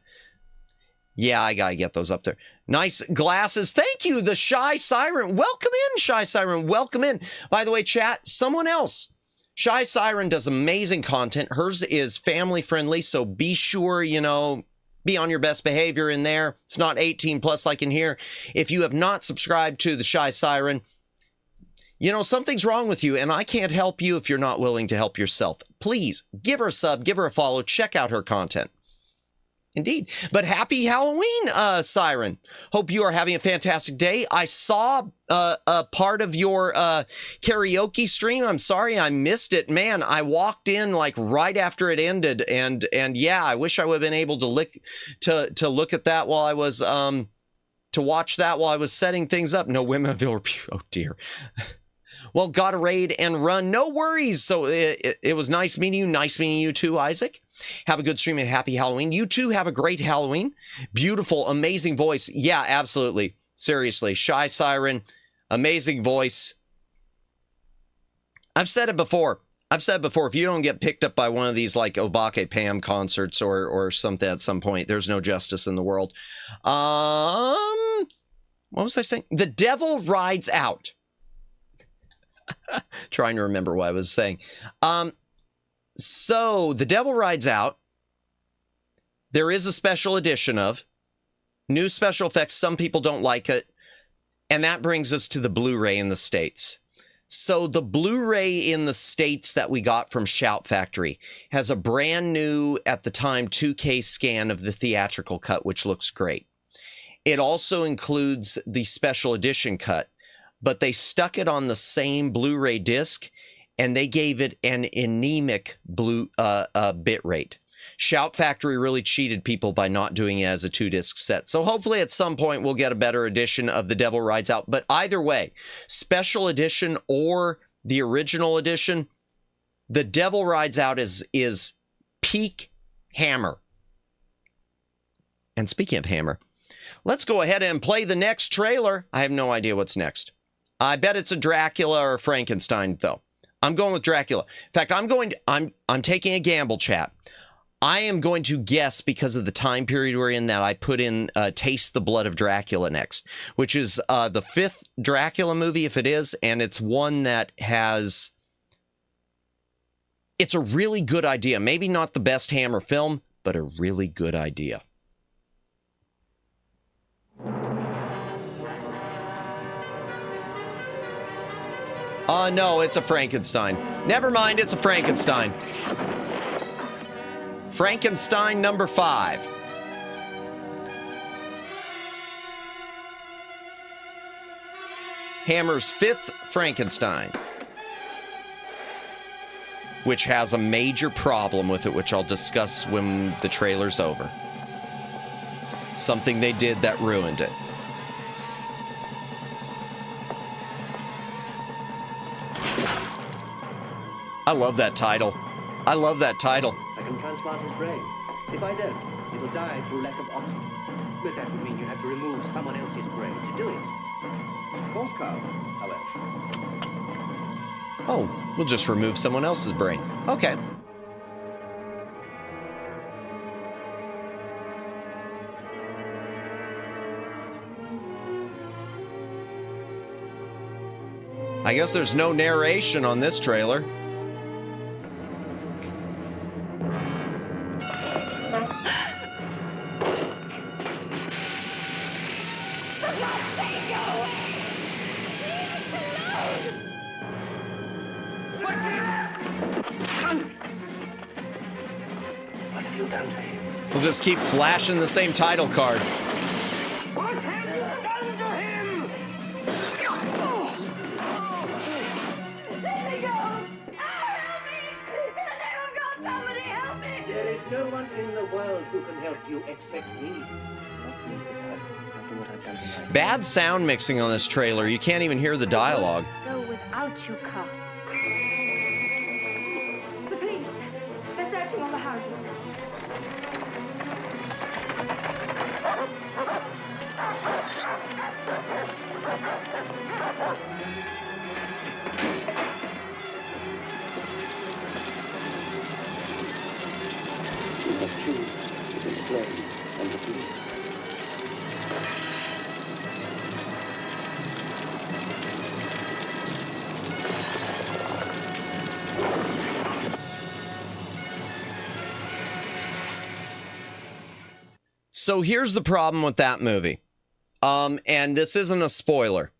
Yeah, I gotta get those up there. Nice glasses. Thank you, the Shy Siren. Welcome in, Shy Siren. Welcome in. By the way, chat, someone else. Shy Siren does amazing content. Hers is family friendly, so be sure, be on your best behavior in there. It's not 18 plus like in here. If you have not subscribed to the Shy Siren, something's wrong with you, and I can't help you if you're not willing to help yourself. Please, give her a sub, give her a follow, check out her content. Indeed. But happy Halloween, Siren. Hope you are having a fantastic day. I saw a part of your karaoke stream. I'm sorry I missed it. Man, I walked in like right after it ended, and yeah, I wish I would have been able to look at that while I was to watch that while I was setting things up. No women of ill repute. Oh dear. Well, gotta raid and run. No worries. So it was nice meeting you. Nice meeting you too, Isaac. Have a good stream and happy Halloween. You too have a great Halloween. Beautiful, amazing voice. Yeah, absolutely. Seriously. Shy Siren, amazing voice. I've said it before. If you don't get picked up by one of these like Obake Pam concerts or something at some point, there's no justice in the world. What was I saying? The Devil Rides Out. Trying to remember what I was saying. So The Devil Rides Out, there is a special edition of new special effects. Some people don't like it. And that brings us to the Blu-ray in the States. So the Blu-ray in the States that we got from Shout Factory has a brand new, at the time, 2K scan of the theatrical cut, which looks great. It also includes the special edition cut, but they stuck it on the same Blu-ray disc, and they gave it an anemic bit rate. Shout Factory really cheated people by not doing it as a 2-disc set. So hopefully at some point we'll get a better edition of The Devil Rides Out. But either way, special edition or the original edition, The Devil Rides Out is peak Hammer. And speaking of Hammer, let's go ahead and play the next trailer. I have no idea what's next. I bet it's a Dracula or a Frankenstein, though. I'm going with Dracula. In fact, I'm taking a gamble, chat. I am going to guess, because of the time period we're in, that I put in Taste the Blood of Dracula next, which is the 5th Dracula movie, if it is, and it's one that has... It's a really good idea. Maybe not the best Hammer film, but a really good idea. No, it's a Frankenstein. Never mind, it's a Frankenstein. Frankenstein number 5. Hammer's 5th Frankenstein. Which has a major problem with it, which I'll discuss when the trailer's over. Something they did that ruined it. I love that title. I love that title. I can transplant his brain. If I don't, it'll die through lack of oxygen. But that would mean you have to remove someone else's brain to do it. False cow, however. Oh, we'll just remove someone else's brain. Okay. I guess there's no narration on this trailer. We'll just keep flashing the same title card. What have you done to him? Let me go! Help me! In the name of God, somebody help me! There is no one in the world who can help you except me. Must leave this house after what I've done tonight. Bad sound mixing on this trailer. You can't even hear the dialogue. Go without your car. The police. They're searching all the houses. You must choose between the flame and the police. So here's the problem with that movie. And this isn't a spoiler.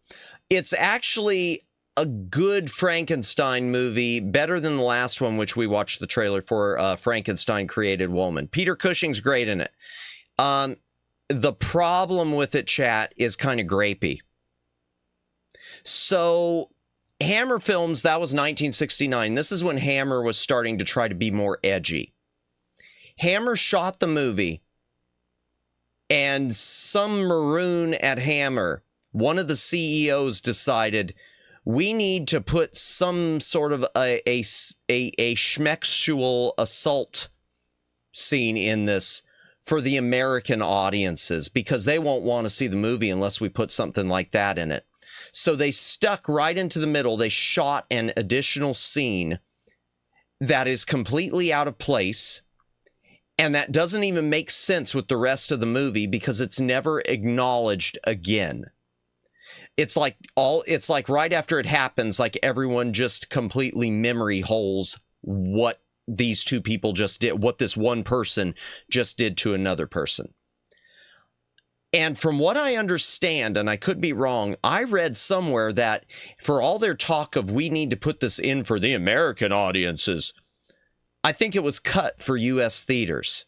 It's actually a good Frankenstein movie, better than the last one, which we watched the trailer for, Frankenstein Created Woman. Peter Cushing's great in it. The problem with it, chat, is kind of grapey. So Hammer Films, that was 1969. This is when Hammer was starting to try to be more edgy. Hammer shot the movie, and some maroon at Hammer, one of the CEOs, decided we need to put some sort of a schmexual assault scene in this for the American audiences, because they won't want to see the movie unless we put something like that in it. So they stuck right into the middle. They shot an additional scene that is completely out of place, and that doesn't even make sense with the rest of the movie because it's never acknowledged again. It's like right after it happens, like everyone just completely memory holes what these two people just did, what this one person just did to another person. And from what I understand, and I could be wrong, I read somewhere that for all their talk of we need to put this in for the American audiences, I think it was cut for U.S. theaters.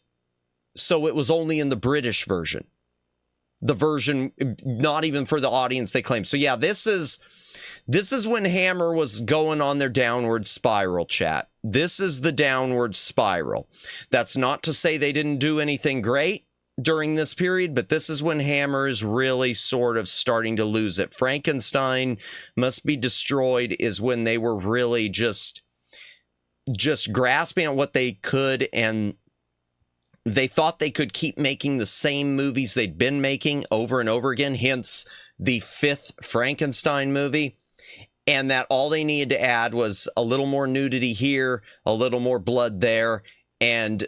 So it was only in the British version. The version, not even for the audience they claim. So yeah, this is when Hammer was going on their downward spiral, chat. This is the downward spiral. That's not to say they didn't do anything great during this period, but this is when Hammer is really sort of starting to lose it. Frankenstein Must Be Destroyed is when they were really just grasping at what they could, and they thought they could keep making the same movies they'd been making over and over again, hence the 5th Frankenstein movie, and that all they needed to add was a little more nudity here, a little more blood there, and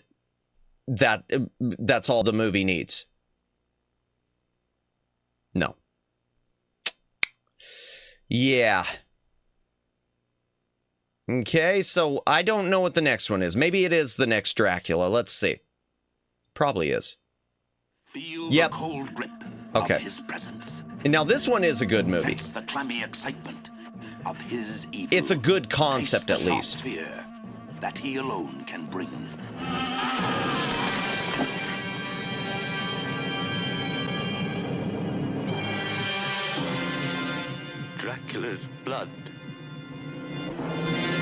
that's all the movie needs. No. Yeah. Okay, so I don't know what the next one is. Maybe it is the next Dracula. Let's see. Probably is. Feel Yep. the cold grip Okay. of his presence. And now this one is a good movie. Sense the clammy excitement of his evil. It's a good concept, Taste at the least. sharp fear that he alone can bring. Dracula's blood.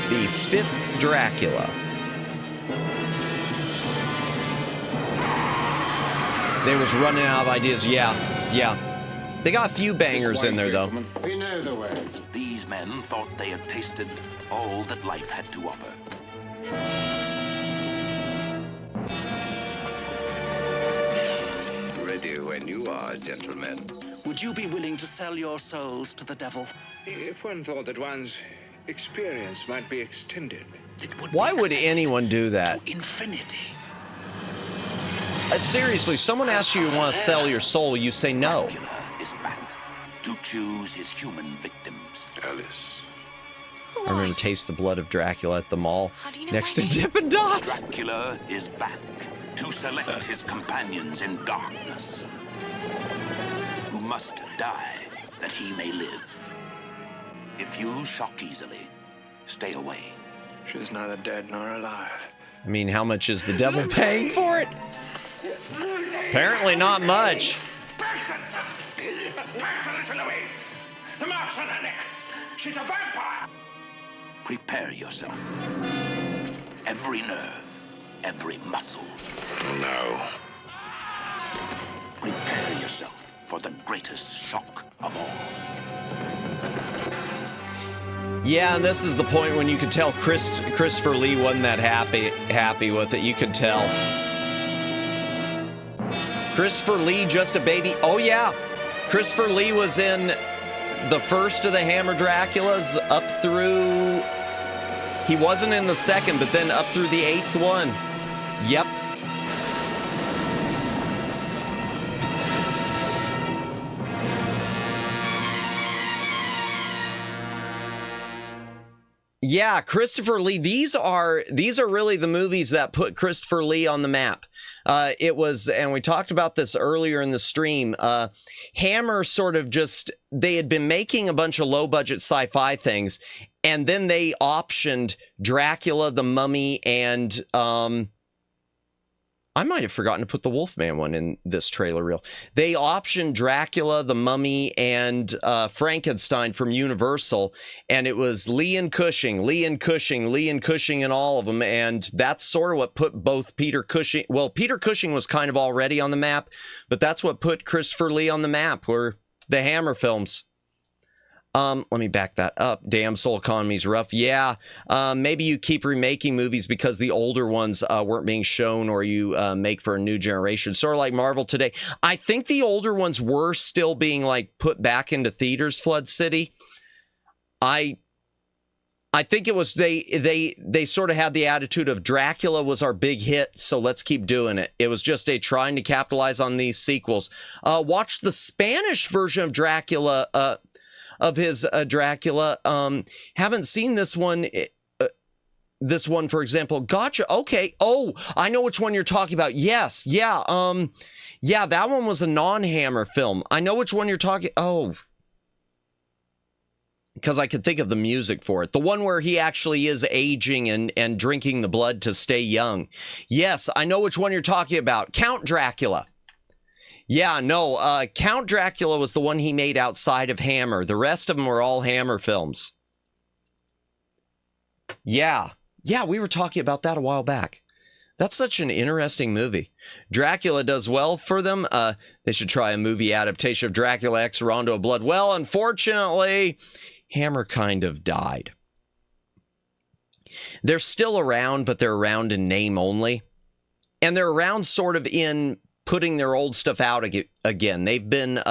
The 5th Dracula. They was running out of ideas. Yeah. They got a few bangers in there, though. We know the way. These men thought they had tasted all that life had to offer. Ready when you are, gentlemen. Would you be willing to sell your souls to the devil? If one thought that one's experience might be extended. Why would anyone do that? Infinity. Seriously, someone asks you want to sell your soul, you say no. Dracula is back to choose his human victims. Alice. I remember Taste the Blood of Dracula at the mall next to Dippin' Dots. Dracula is back to select his companions in darkness, who must die that he may live. If you shock easily, stay away. She's neither dead nor alive. I mean, how much is the devil paying for it? Apparently not much. Paxton, listen to me. The mark's Satanic. She's a vampire. Prepare yourself. Every nerve, every muscle. No. Prepare yourself for the greatest shock of all. Yeah, and this is the point when you could tell Christopher Lee wasn't that happy with it. You could tell. Christopher Lee, just a baby. Oh yeah, Christopher Lee was in the first of the Hammer Draculas up through. He wasn't in the second, but then up through the 8th one. Yep. Yeah, Christopher Lee. These are really the movies that put Christopher Lee on the map. It was, and we talked about this earlier in the stream. Hammer sort of they had been making a bunch of low budget sci-fi things, and then they optioned Dracula, the Mummy, and I might have forgotten to put the Wolfman one in this trailer reel. They optioned Dracula, the Mummy, and Frankenstein from Universal, and it was Lee and Cushing in all of them, and that's sort of what put both Peter Cushing, well, Peter Cushing was kind of already on the map, but that's what put Christopher Lee on the map, were the Hammer films. Let me back that up. Damn, soul economy's rough. Yeah, maybe you keep remaking movies because the older ones weren't being shown, or you make for a new generation. Sort of like Marvel today. I think the older ones were still being like put back into theaters, Flood City. I think it was they sort of had the attitude of Dracula was our big hit, so let's keep doing it. It was just trying to capitalize on these sequels. Watch the Spanish version of Dracula, of his Dracula. Haven't seen this one. this one, for example. Gotcha. Okay. Oh, I know which one you're talking about. Yes. Yeah. Yeah, that one was a non-Hammer film. I know which one you're talking. Oh, because I could think of the music for it. The one where he actually is aging and drinking the blood to stay young. Yes, I know which one you're talking about. Count Dracula. Yeah, no, Count Dracula was the one he made outside of Hammer. The rest of them were all Hammer films. Yeah, we were talking about that a while back. That's such an interesting movie. Dracula does well for them. They should try a movie adaptation of Dracula X Rondo of Blood. Well, unfortunately, Hammer kind of died. They're still around, but they're around in name only. And they're around sort of in putting their old stuff out again. They've been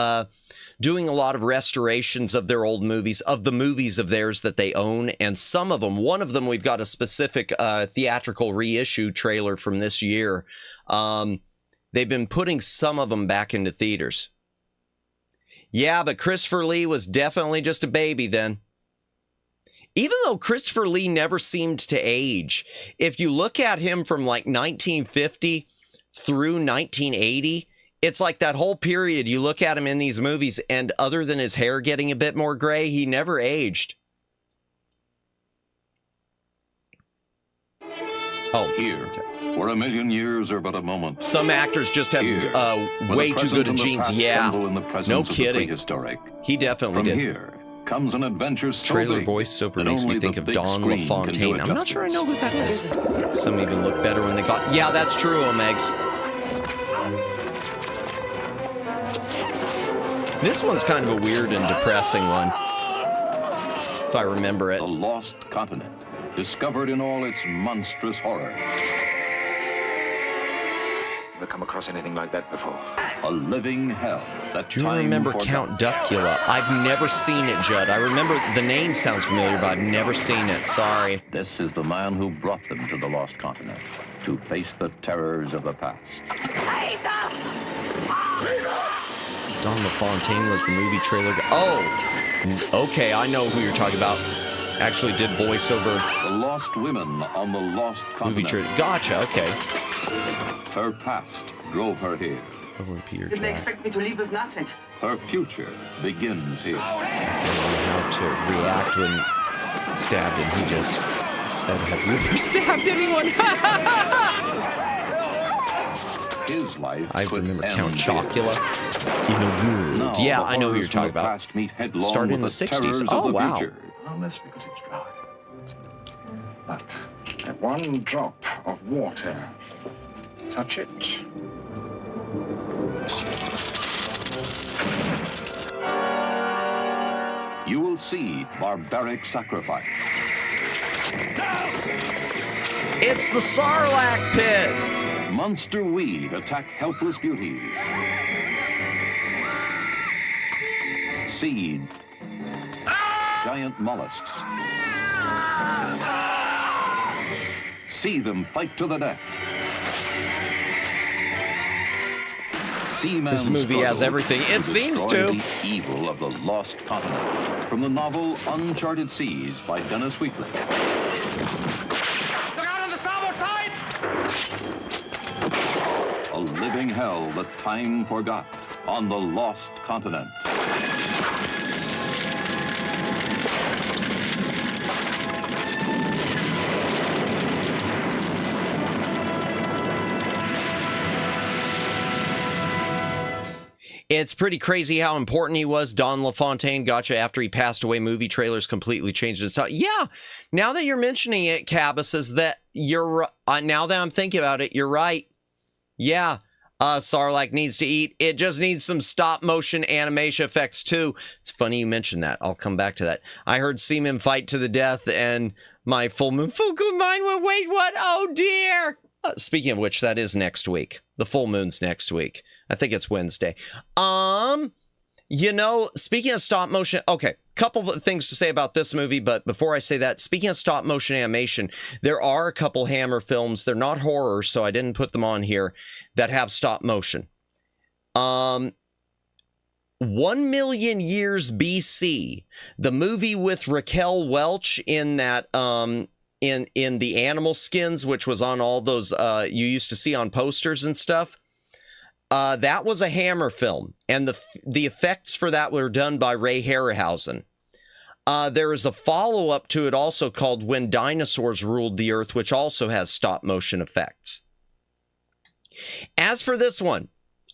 doing a lot of restorations of their old movies, of the movies of theirs that they own. And some of them, one of them, we've got a specific theatrical reissue trailer from this year. They've been putting some of them back into theaters. Yeah, but Christopher Lee was definitely just a baby then. Even though Christopher Lee never seemed to age, if you look at him from like 1950 through 1980, it's like that whole period, you look at him in these movies, and other than his hair getting a bit more gray, he never aged. Oh, here, where a million years are but a moment. Some actors just have way too good of genes. Yeah, no kidding. He definitely did. Here comes an adventure so trailer big voiceover makes me think of Don LaFontaine. I'm not sure I know who that is. Some even look better when they got... Yeah, that's true, Omegs. This one's kind of a weird and depressing one, if I remember it. The Lost Continent, discovered in all its monstrous horror. Never come across anything like that before. A living hell. Do you remember Count Dracula? I've never seen it, Judd. I remember the name sounds familiar, but I've never seen it. Sorry. This is the man who brought them to the Lost Continent, to face the terrors of the past. Don LaFontaine was the movie trailer. Oh, okay, I know who you're talking about. Actually did voiceover. The Lost Women on the Lost Continent. Movie trailer. Gotcha, okay. Her past drove her here. Did they expect me to leave with nothing? Her future begins here. I don't know how to react when stabbed, and he just said, "Have you ever stabbed anyone?" His life I remember Count Dracula in a world. Yeah, I know who you're talking about. Started in the 60s. Oh, wow. Harmless because it's dry. But at one drop of water, touch it. You will see barbaric sacrifice. It's the Sarlacc pit. Monster weed attack helpless beauties. Seed. Giant mollusks. See them fight to the death. This movie has everything. It seems to. The evil of the Lost Continent. From the novel Uncharted Seas by Dennis Wheatley. Look out on the starboard side! A living hell that time forgot on the Lost Continent. It's pretty crazy how important he was. Don LaFontaine, gotcha, after he passed away, movie trailers completely changed its style. Yeah, now that you're mentioning it, Cabas, is that you're, now that I'm thinking about it, you're right. Yeah, Sarlacc needs to eat. It just needs some stop motion animation effects too. It's funny you mentioned that. I'll come back to that. I heard Seaman fight to the death and my full moon mind went, wait, what? Oh dear. Speaking of which, that is next week. The full moon's next week. I think it's Wednesday. You know, speaking of stop motion, okay, couple of things to say about this movie, but before I say that, speaking of stop motion animation, there are a couple Hammer films. They're not horror, so I didn't put them on here, that have stop motion. 1 million years BC, the movie with Raquel Welch in that in the animal skins, which was on all those you used to see on posters and stuff. That was a Hammer film, and the effects for that were done by Ray Harryhausen. There is a follow-up to it also called When Dinosaurs Ruled the Earth, which also has stop-motion effects. As for this one,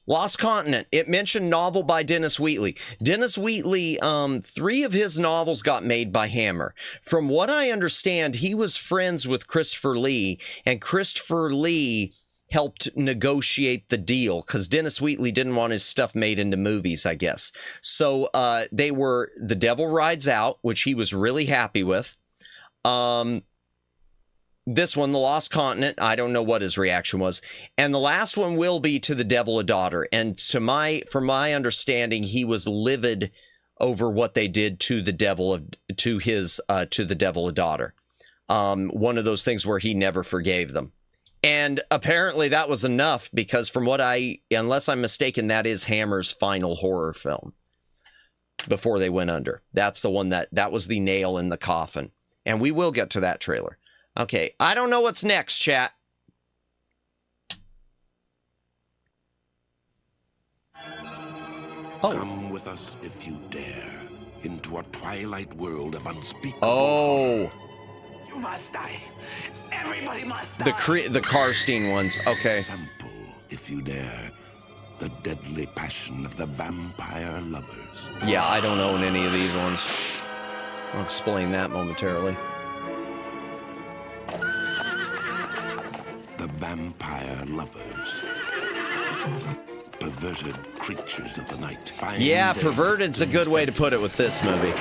Lost Continent, it mentioned novel by Dennis Wheatley. Dennis Wheatley, 3 of his novels got made by Hammer. From what I understand, he was friends with Christopher Lee, and Christopher Lee helped negotiate the deal because Dennis Wheatley didn't want his stuff made into movies, I guess. So they were The Devil Rides Out, which he was really happy with. This one, The Lost Continent, I don't know what his reaction was. And the last one will be To the Devil a Daughter. And from my understanding, he was livid over what they did to the devil to the Devil a Daughter. One of those things where he never forgave them. And apparently that was enough because from what unless I'm mistaken, that is Hammer's final horror film before they went under. That's the one that was the nail in the coffin. And we will get to that trailer. Okay, I don't know what's next, chat. Come with us if you dare into a twilight world of unspeakable. Oh. You must die. Everybody must die. The Karstein ones. Okay. Sample, if you dare, the deadly passion of the vampire lovers. Yeah, I don't own any of these ones. I'll explain that momentarily. The vampire lovers. Perverted creatures of the night. Yeah, perverted's a good way to put it with this movie.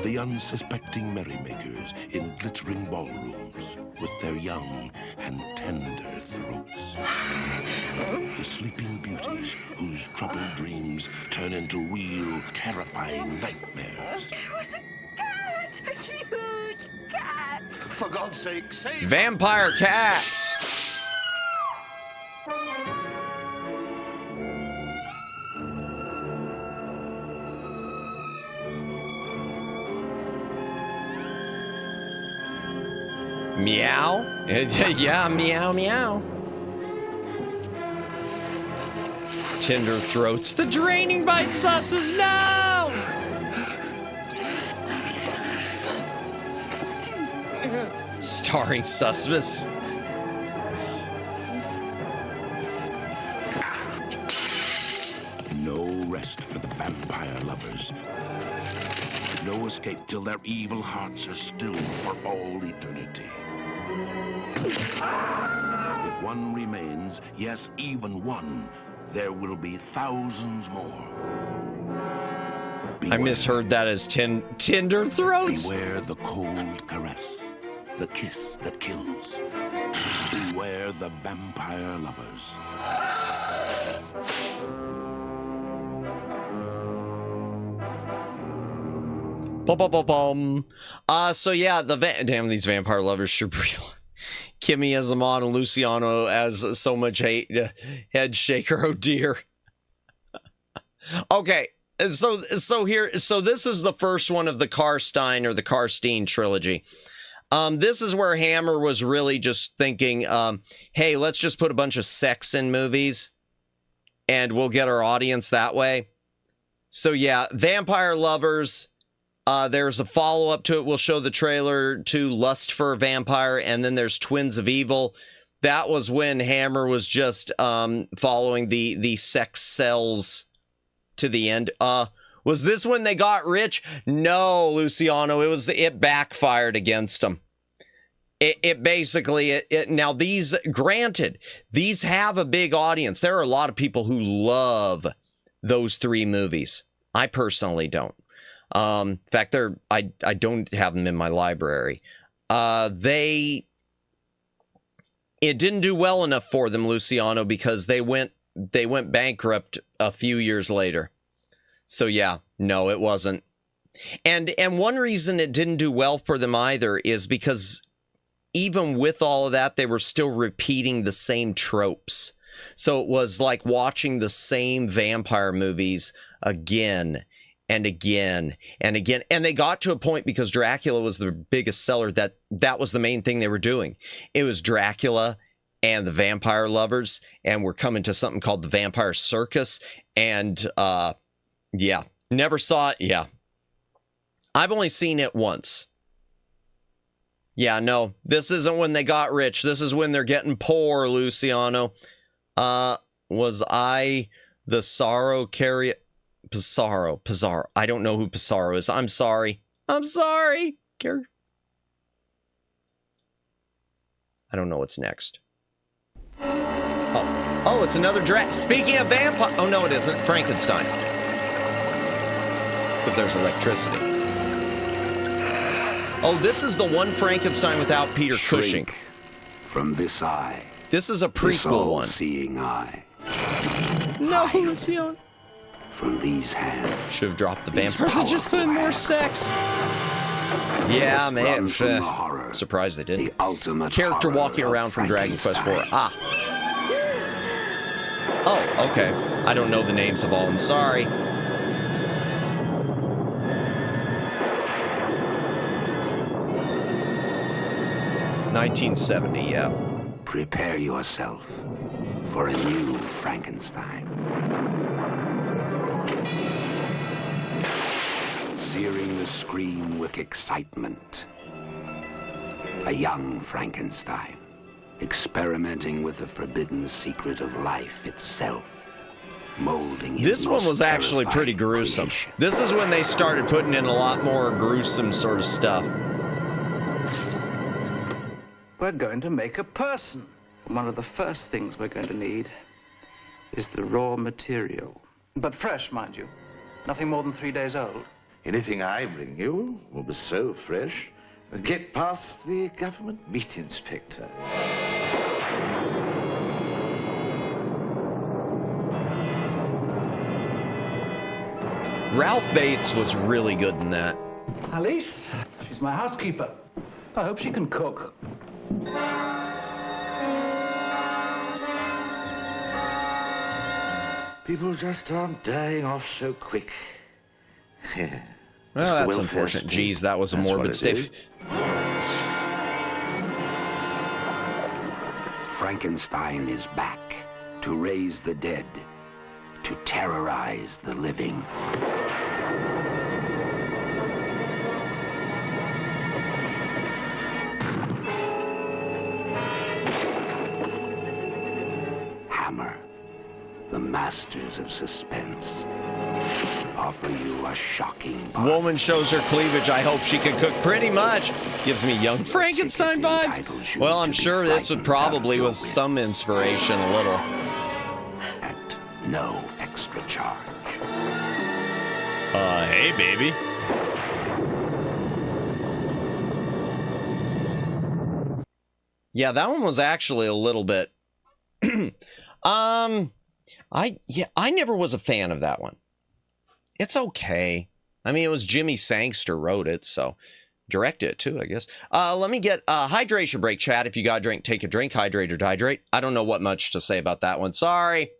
The unsuspecting merrymakers in glittering ballrooms with their young and tender throats. The sleeping beauties whose troubled dreams turn into real, terrifying nightmares. It was a cat! A huge cat! For God's sake, save Vampire cats! Meow? Yeah, meow, meow. Tender throats. The draining by Susmas, no! Starring Susmas. No rest for the vampire lovers. No escape till their evil hearts are stilled for all eternity. If one remains, yes, even one, there will be thousands more. I misheard that as tender throats. Beware the cold caress, the kiss that kills. Beware the vampire lovers. So yeah, damn, these vampire lovers sure breathe. Kimmy as the mod and Luciano as so much hate. Head shaker, oh dear. Okay, so this is the first one of the Karstein or the Karstein trilogy. This is where Hammer was really just thinking, hey, let's just put a bunch of sex in movies and we'll get our audience that way. So yeah, Vampire Lovers. There's a follow-up to it. We'll show the trailer to Lust for a Vampire, and then there's Twins of Evil. That was when Hammer was just following the sex cells to the end. Was this when they got rich? No, Luciano. It backfired against them. It basically now these, granted, these have a big audience. There are a lot of people who love those 3 movies. I personally don't. In fact, I don't have them in my library. It didn't do well enough for them, Luciano, because they went bankrupt a few years later. So yeah, no, it wasn't. And one reason it didn't do well for them either is because even with all of that, they were still repeating the same tropes. So it was like watching the same vampire movies again and again and again. And they got to a point, because Dracula was the biggest seller, that was the main thing they were doing. It was Dracula and the vampire lovers, and we're coming to something called the Vampire Circus. And yeah, never saw it. Yeah, I've only seen it once. Yeah, no, this isn't when they got rich. This is when they're getting poor, Luciano. Was I the sorrow carrier? Pizarro. I don't know who Pizarro is. I'm sorry. I don't know what's next. Oh, it's another Speaking of vampire. Oh, no, it isn't. Frankenstein. Because there's electricity. Oh, this is the one Frankenstein without Peter Cushing. From this eye. This is a prequel one. Seeing eye. No, Luciano. From these hands. Should have dropped the vampires and just put in more sex. Yeah, man. Surprised they didn't. Character walking around from Dragon Quest IV. Ah. Oh, okay. I don't know the names of all. I'm sorry. $1970, yeah. Prepare yourself for a new Frankenstein. Searing the screen with excitement. A young Frankenstein, experimenting with the forbidden secret of life itself, molding. This one was actually pretty gruesome. This is when they started putting in a lot more gruesome sort of stuff. We're going to make a person. And one of the first things we're going to need is the raw material. But fresh, mind you. Nothing more than 3 days old. Anything I bring you will be so fresh. Get past the government meat inspector. Ralph Bates was really good in that. Alice, she's my housekeeper. I hope she can cook. People just aren't dying off so quick. Well, that's unfortunate. Geez, that was a morbid state. Frankenstein is back to raise the dead, to terrorize the living. Hammer, the masters of suspense, offer you a shocking part. Woman shows her cleavage. I hope she can cook. Pretty much. Gives me young Frankenstein vibes. Well, I'm sure this would probably was some inspiration, a little. At no extra charge. Hey, baby. Yeah, that one was actually a little bit... I never was a fan of that one. It's okay. I mean, it was Jimmy Sangster wrote it, so directed it too, I guess. Let me get a hydration break, chat. If you got a drink, take a drink. Hydrate or dehydrate. I don't know what much to say about that one. Sorry.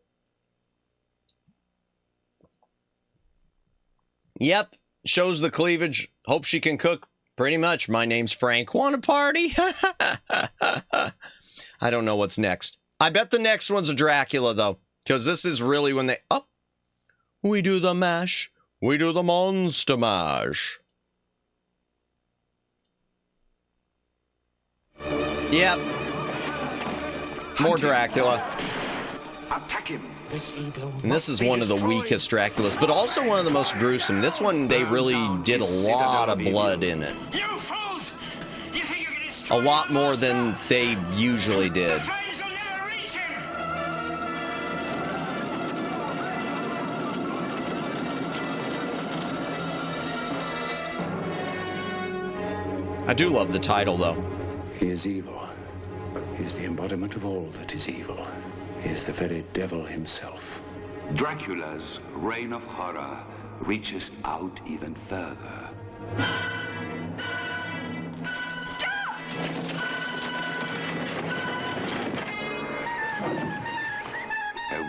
Yep. Shows the cleavage. Hope she can cook. Pretty much. My name's Frank. Want a party? I don't know what's next. I bet the next one's a Dracula, though. Because this is really when they... Oh. We do the mash. We do the monster mash. Yep. More Dracula. Attack him. And this is one of the weakest Draculas, but also one of the most gruesome. This one, they really did a lot of blood in it. A lot more than they usually did. I do love the title, though. He is evil. He is the embodiment of all that is evil. He is the very devil himself. Dracula's reign of horror reaches out even further.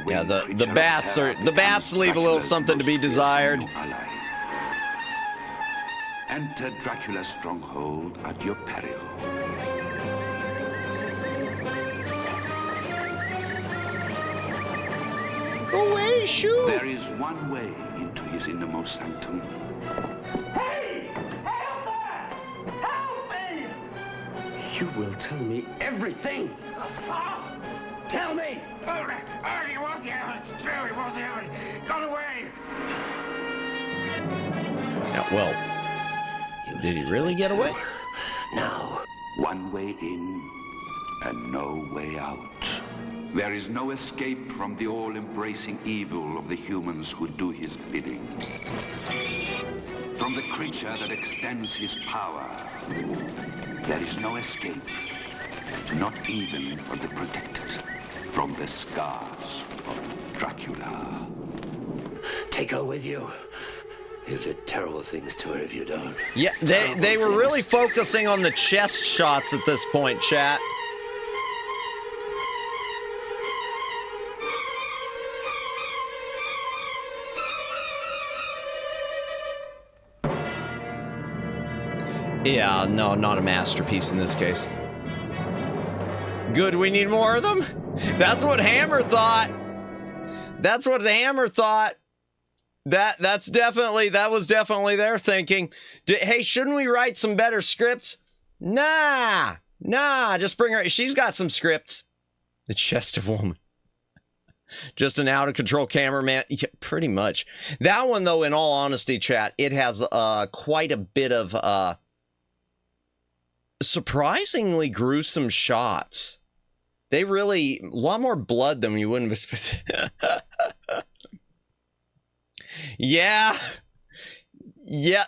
Yeah, the bats leave a little something to be desired. Enter Dracula's stronghold at your peril. Go away, shoot! There is one way into his innermost sanctum. Hey! Help me! Help me! You will tell me everything. Tell me! He was here. It's true. He was here. He got away. Yeah, well, did he really get away? Now, one way in and no way out. There is no escape from the all-embracing evil of the humans who do his bidding. From the creature that extends his power, there is no escape, not even for the protected, from the scars of Dracula. Take her with you. You'll do terrible things to her if you don't. Yeah, they were really focusing on the chest shots at this point, chat. Yeah, no, not a masterpiece in this case. Good, we need more of them? That's what Hammer thought. That's what the Hammer thought. That was definitely their thinking. Hey, shouldn't we write some better scripts? Nah, just bring her. She's got some scripts. The chest of woman. Just an out-of-control cameraman. Yeah, pretty much. That one, though, in all honesty, chat, it has quite a bit of surprisingly gruesome shots. They really, a lot more blood than you wouldn't expect. Yeah,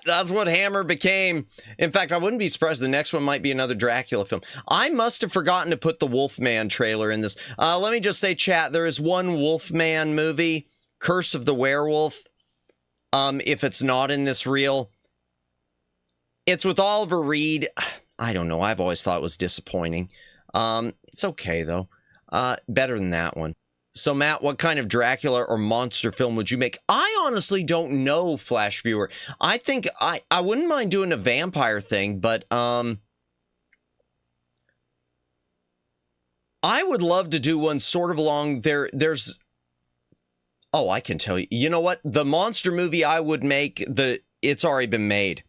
that's what Hammer became. In fact, I wouldn't be surprised the next one might be another Dracula film. I must have forgotten to put the Wolfman trailer in this. Let me just say, chat, there is one Wolfman movie, Curse of the Werewolf. If it's not in this reel, it's with Oliver Reed. I don't know. I've always thought it was disappointing. It's okay, though. Better than that one. So, Matt, what kind of Dracula or monster film would you make? I honestly don't know, Flash Viewer. I think I wouldn't mind doing a vampire thing, but I would love to do one sort of along there. There's... Oh, I can tell you. You know what? The monster movie I would make, it's already been made.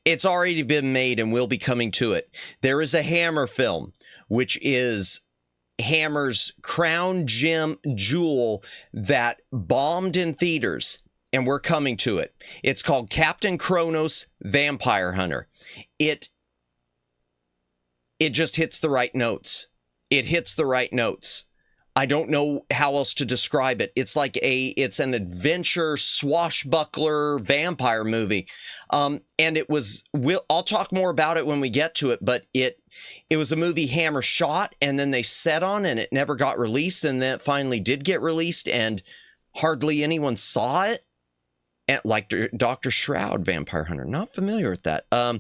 It's already been made and will be coming to it. There is a Hammer film, which is Hammer's crown jewel that bombed in theaters, and we're coming to it. It's called Captain Kronos Vampire Hunter. It just hits the right notes. It hits the right notes. I don't know how else to describe it. It's like it's an adventure swashbuckler vampire movie. And it was, I'll talk more about it when we get to it, but it was a movie Hammer shot and then they set on and it never got released. And then it finally did get released and hardly anyone saw it. And like Dr. Shroud, Vampire Hunter, not familiar with that. I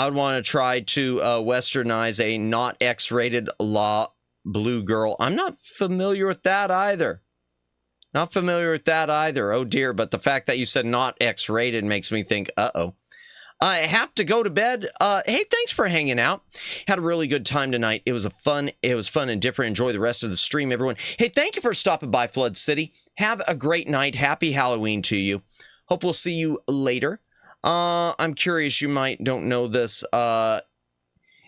would want to try to westernize a not X-rated La Blue Girl. I'm not familiar with that either. Not familiar with that either. Oh dear. But the fact that you said not X-rated makes me think, uh-oh. I have to go to bed. Hey, thanks for hanging out. Had a really good time tonight. It was fun and different. Enjoy the rest of the stream, everyone. Hey, thank you for stopping by Flood City. Have a great night. Happy Halloween to you. Hope we'll see you later. I'm curious, you don't know this.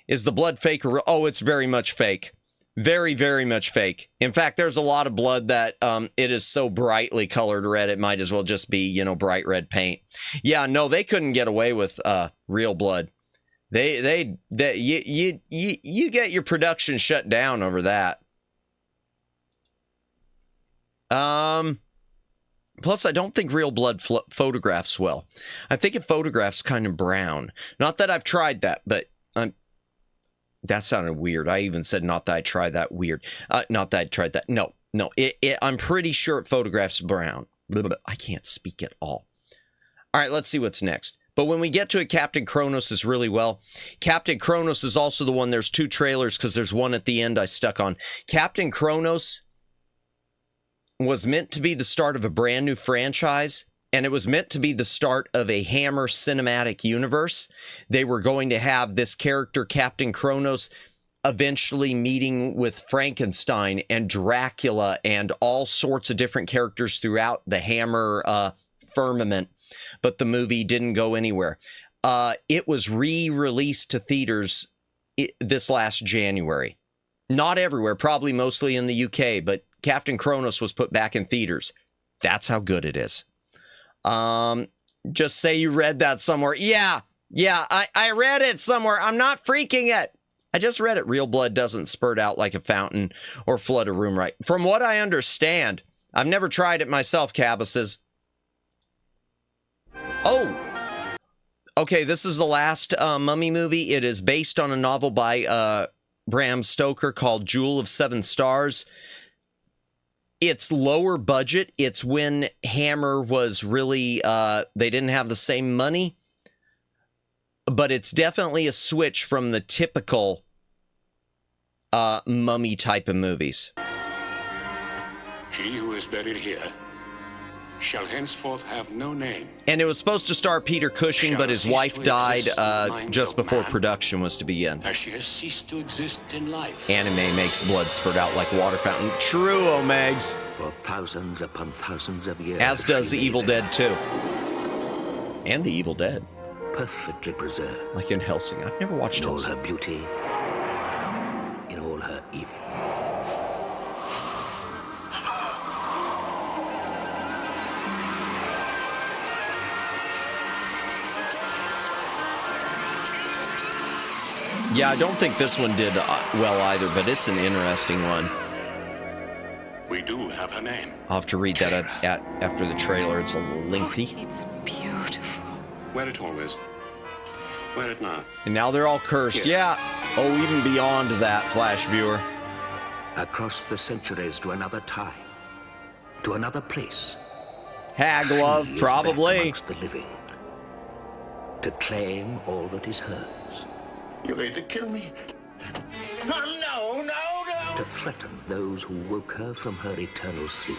Is the blood fake or real? Oh, it's very much fake. Very, very much fake. In fact, there's a lot of blood that it is so brightly colored red, it might as well just be, bright red paint. Yeah, no, they couldn't get away with real blood. You get your production shut down over that. Plus, I don't think real blood photographs well. I think it photographs kind of brown. Not that I've tried that, but that sounded weird. I even said not that I tried that weird. Not that I tried that. No. I'm pretty sure it photographs brown. I can't speak at all. All right, let's see what's next. But when we get to it, Captain Kronos is really well. Captain Kronos is also the one. There's two trailers because there's one at the end I stuck on. Captain Kronos was meant to be the start of a brand new franchise, and it was meant to be the start of a Hammer cinematic universe. They were going to have this character, Captain Kronos, eventually meeting with Frankenstein and Dracula and all sorts of different characters throughout the Hammer firmament, but the movie didn't go anywhere. It was re-released to theaters this last January. Not everywhere, probably mostly in the UK, but Captain Kronos was put back in theaters. That's how good it is. Just say you read that somewhere. Yeah, I read it somewhere. I'm not freaking it. I just read it. Real blood doesn't spurt out like a fountain or flood a room right. From what I understand, I've never tried it myself, Cabbases. Oh, okay, this is the last Mummy movie. It is based on a novel by Bram Stoker called Jewel of Seven Stars. It's lower budget. It's when Hammer was really, they didn't have the same money. But it's definitely a switch from the typical mummy type of movies. He who is buried here shall henceforth have no name. And it was supposed to star Peter Cushing, but his wife died just before production was to begin. As she has ceased to exist in life. Anime makes blood spurt out like a water fountain. True, Omegs. For thousands upon thousands of years. As does The Evil Dead 2. And The Evil Dead. Perfectly preserved. Like in Helsing. I've never watched Helsing. Helsing. In all her beauty, in all her evil. Yeah, I don't think this one did well either, but it's an interesting one. We do have her name. I'll have to read that after the trailer. It's a little lengthy. Oh, it's beautiful. Wear it always. Wear it now. And now they're all cursed. Yeah. Oh, even beyond that, Flash viewer. Across the centuries to another time, to another place. Hag love, probably. Amongst the living, to claim all that is hers. You're going to kill me. No. To threaten those who woke her from her eternal sleep.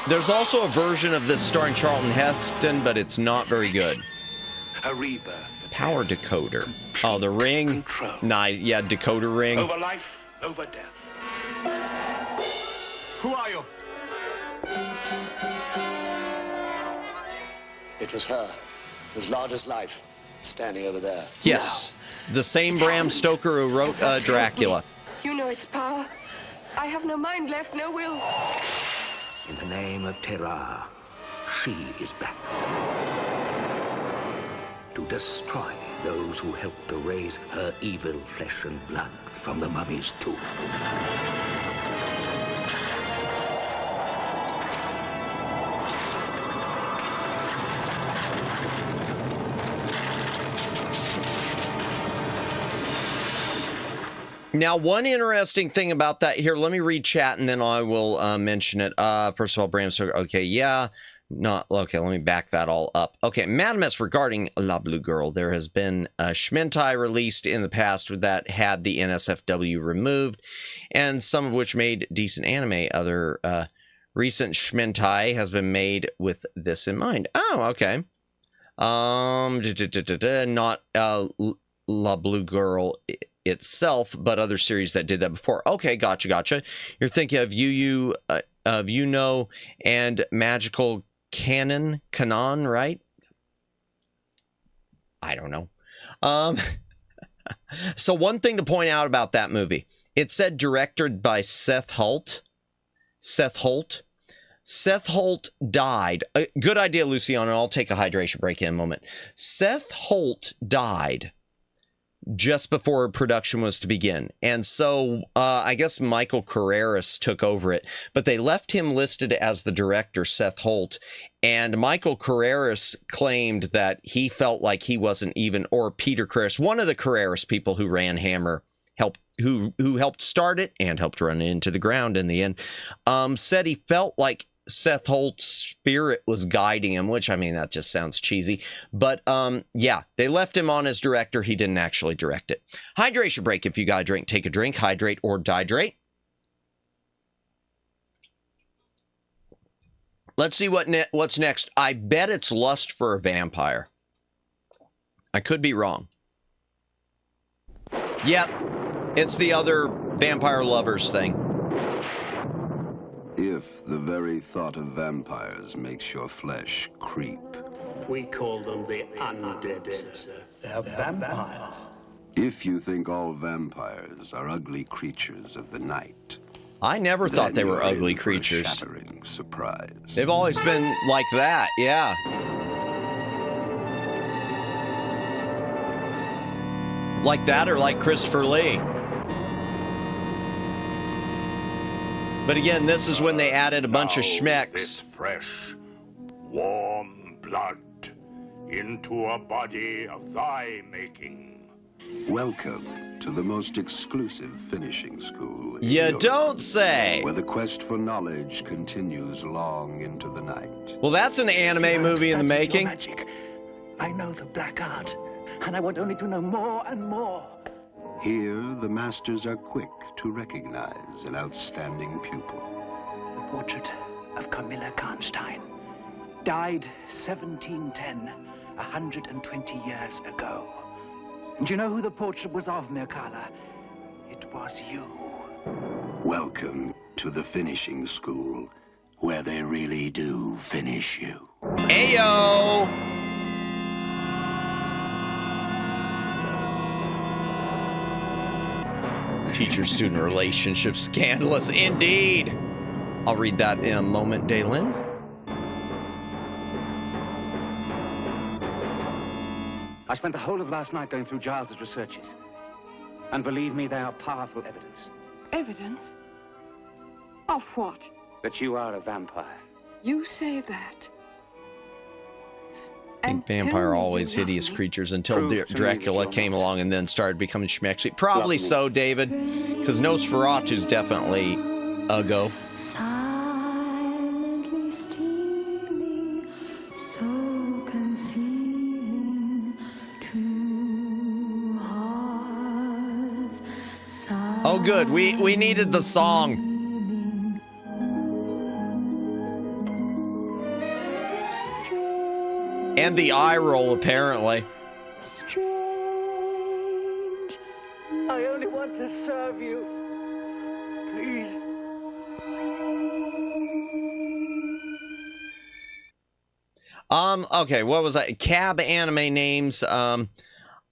There's also a version of this starring Charlton Heston, but it's not very good. A rebirth. Power decoder. Oh, the ring. Nice. Yeah, decoder ring. Over life, over death. Who are you? It was her, as large as life, standing over there. Yes, the same Bram Stoker who wrote Dracula. You know its power. I have no mind left, no will. In the name of Terra, she is back. To destroy those who helped to raise her evil flesh and blood from the mummy's tomb. Now, one interesting thing about that here, let me read chat and then I will mention it. First of all, Bram Stoker, okay, yeah. Not okay. Let me back that all up. Okay, Madamus, regarding La Blue Girl, there has been a Shmentai released in the past that had the NSFW removed, and some of which made decent anime. Other recent Shmentai has been made with this in mind. Oh, okay. Not La Blue Girl itself, but other series that did that before. Okay, gotcha. You're thinking of Yuno and Magical Canon, right? I don't know. So one thing to point out about that movie, it said directed by Seth Holt. Seth Holt died. Good idea, Luciano. I'll take a hydration break in a moment. Seth Holt died just before production was to begin. And so I guess Michael Carreras took over it, but they left him listed as the director, Seth Holt. And Michael Carreras claimed that he felt like he wasn't even, or Peter Carreras, one of the Carreras people who ran Hammer, who helped start it and helped run it into the ground in the end, said he felt like Seth Holt's spirit was guiding him, which, I mean, that just sounds cheesy. But, yeah, they left him on as director. He didn't actually direct it. Hydration break. If you got a drink, take a drink. Hydrate or dihydrate. Let's see what's next. I bet it's Lust for a Vampire. I could be wrong. Yep, it's the other vampire lovers thing. If the very thought of vampires makes your flesh creep. We call them the undead, sir. They're vampires. If you think all vampires are ugly creatures of the night. I never thought they were ugly creatures. Shattering surprise. They've always been like that, yeah. Like that or like Christopher Lee. But again, this is when they added a bunch of schmecks. This fresh, warm blood into a body of thy making. Welcome to the most exclusive finishing school. You don't say. Where the quest for knowledge continues long into the night. Well, that's an anime movie in the making. Magic. I know the black art, and I want only to know more and more. Here, the masters are quick to recognize an outstanding pupil. The portrait of Camilla Karnstein died 1710, 120 years ago. Do you know who the portrait was of, Mirkala? It was you. Welcome to the finishing school, where they really do finish you. Ayo! Teacher-student relationship scandalous indeed. I'll read that in a moment, Daylin. I spent the whole of last night going through Giles's researches. And believe me, they are powerful evidence. Evidence? Of what? That you are a vampire. You say that. I think vampire are always hideous creatures until Dracula came along and then started becoming schmexy. Probably so, David, because Nosferatu's definitely a go. Oh, good. We needed the song. And the eye roll, apparently. Strange. I only want to serve you. Please. Okay, what was that? Cab anime names.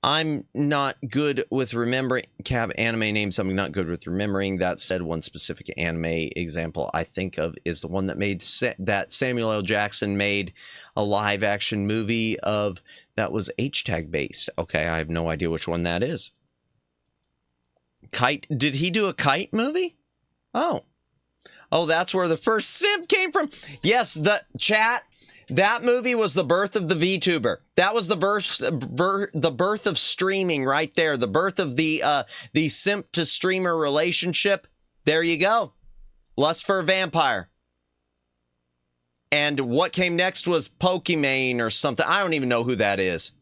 I'm not good with remembering cab anime names. I'm not good with remembering. That said, one specific anime example I think of is the one that made that Samuel L. Jackson made a live action movie of that was H-tag based. Okay, I have no idea which one that is. Kite. Did he do a Kite movie? Oh, that's where the first simp came from. Yes, the chat. That movie was the birth of the VTuber. That was the birth of streaming right there. The birth of the simp to streamer relationship. There you go. Lust for a Vampire. And what came next was Pokimane or something. I don't even know who that is.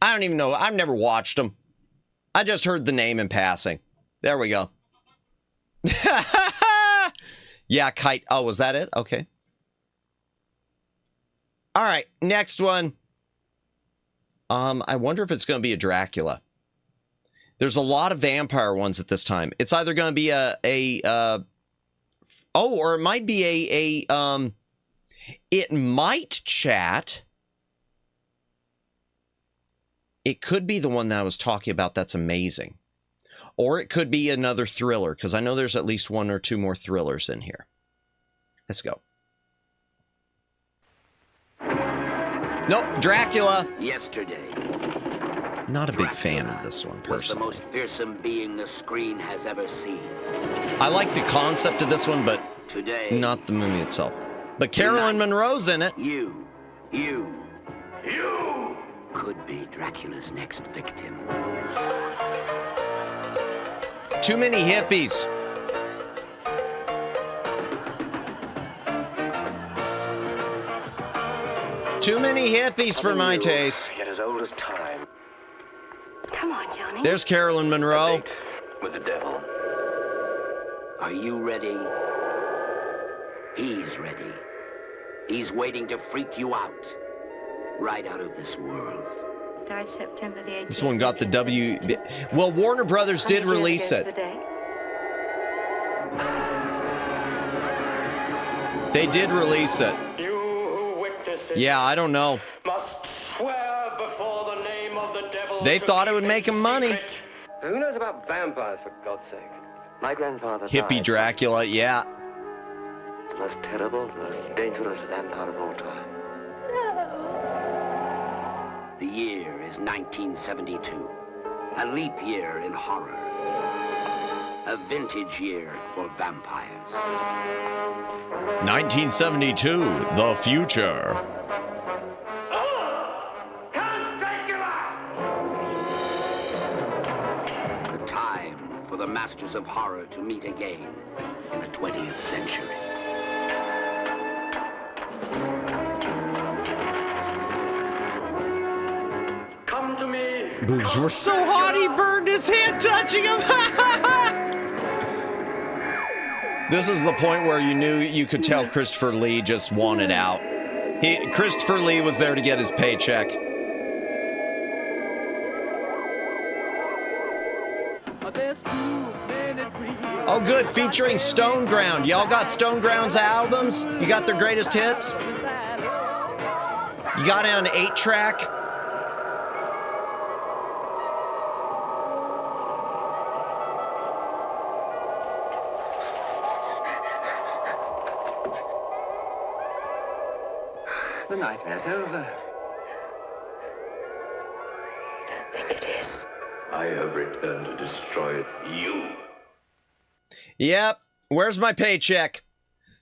I don't even know. I've never watched them. I just heard the name in passing. There we go. Yeah, Kite. Oh, was that it? Okay. All right, next one. I wonder if it's going to be a Dracula. There's a lot of vampire ones at this time. It's either going to be or it might be it might, chat. It could be the one that I was talking about that's amazing. Or it could be another thriller, because I know there's at least one or two more thrillers in here. Let's go. Nope, Dracula. Yesterday. Not a big fan of this one, personally. Was the most fearsome being the screen has ever seen. I like the concept of this one, but today, not the movie itself. But Carolyn Monroe's in it. You could be Dracula's next victim. Too many hippies. Too many hippies for my taste. Yet as old as time. Come on, Johnny. There's Carolyn Monroe. With the devil. Are you ready? He's ready. He's waiting to freak you out. Right out of this world. Died September the 18th. This one got the W. Well, Warner Brothers did release it. They did release it. Yeah, I don't know. Must swear before the name of the devil. They thought it would make them money. Who knows about vampires, for God's sake? My grandfather Hippie died. Dracula, yeah. The most terrible, the most dangerous vampire of all time. The year is 1972. A leap year in horror. A vintage year for vampires. 1972, the future. The time for the masters of horror to meet again in the 20th century. Come to me. Boobs were so hot he burned his hand touching him. This is the point where you could tell Christopher Lee just wanted out. Christopher Lee was there to get his paycheck. Oh good, featuring Stone Ground. Y'all got Stone Ground's albums? You got their greatest hits? You got it on 8-track? The nightmare's over. I think it is. I have returned to destroy you. Yep. Where's my paycheck?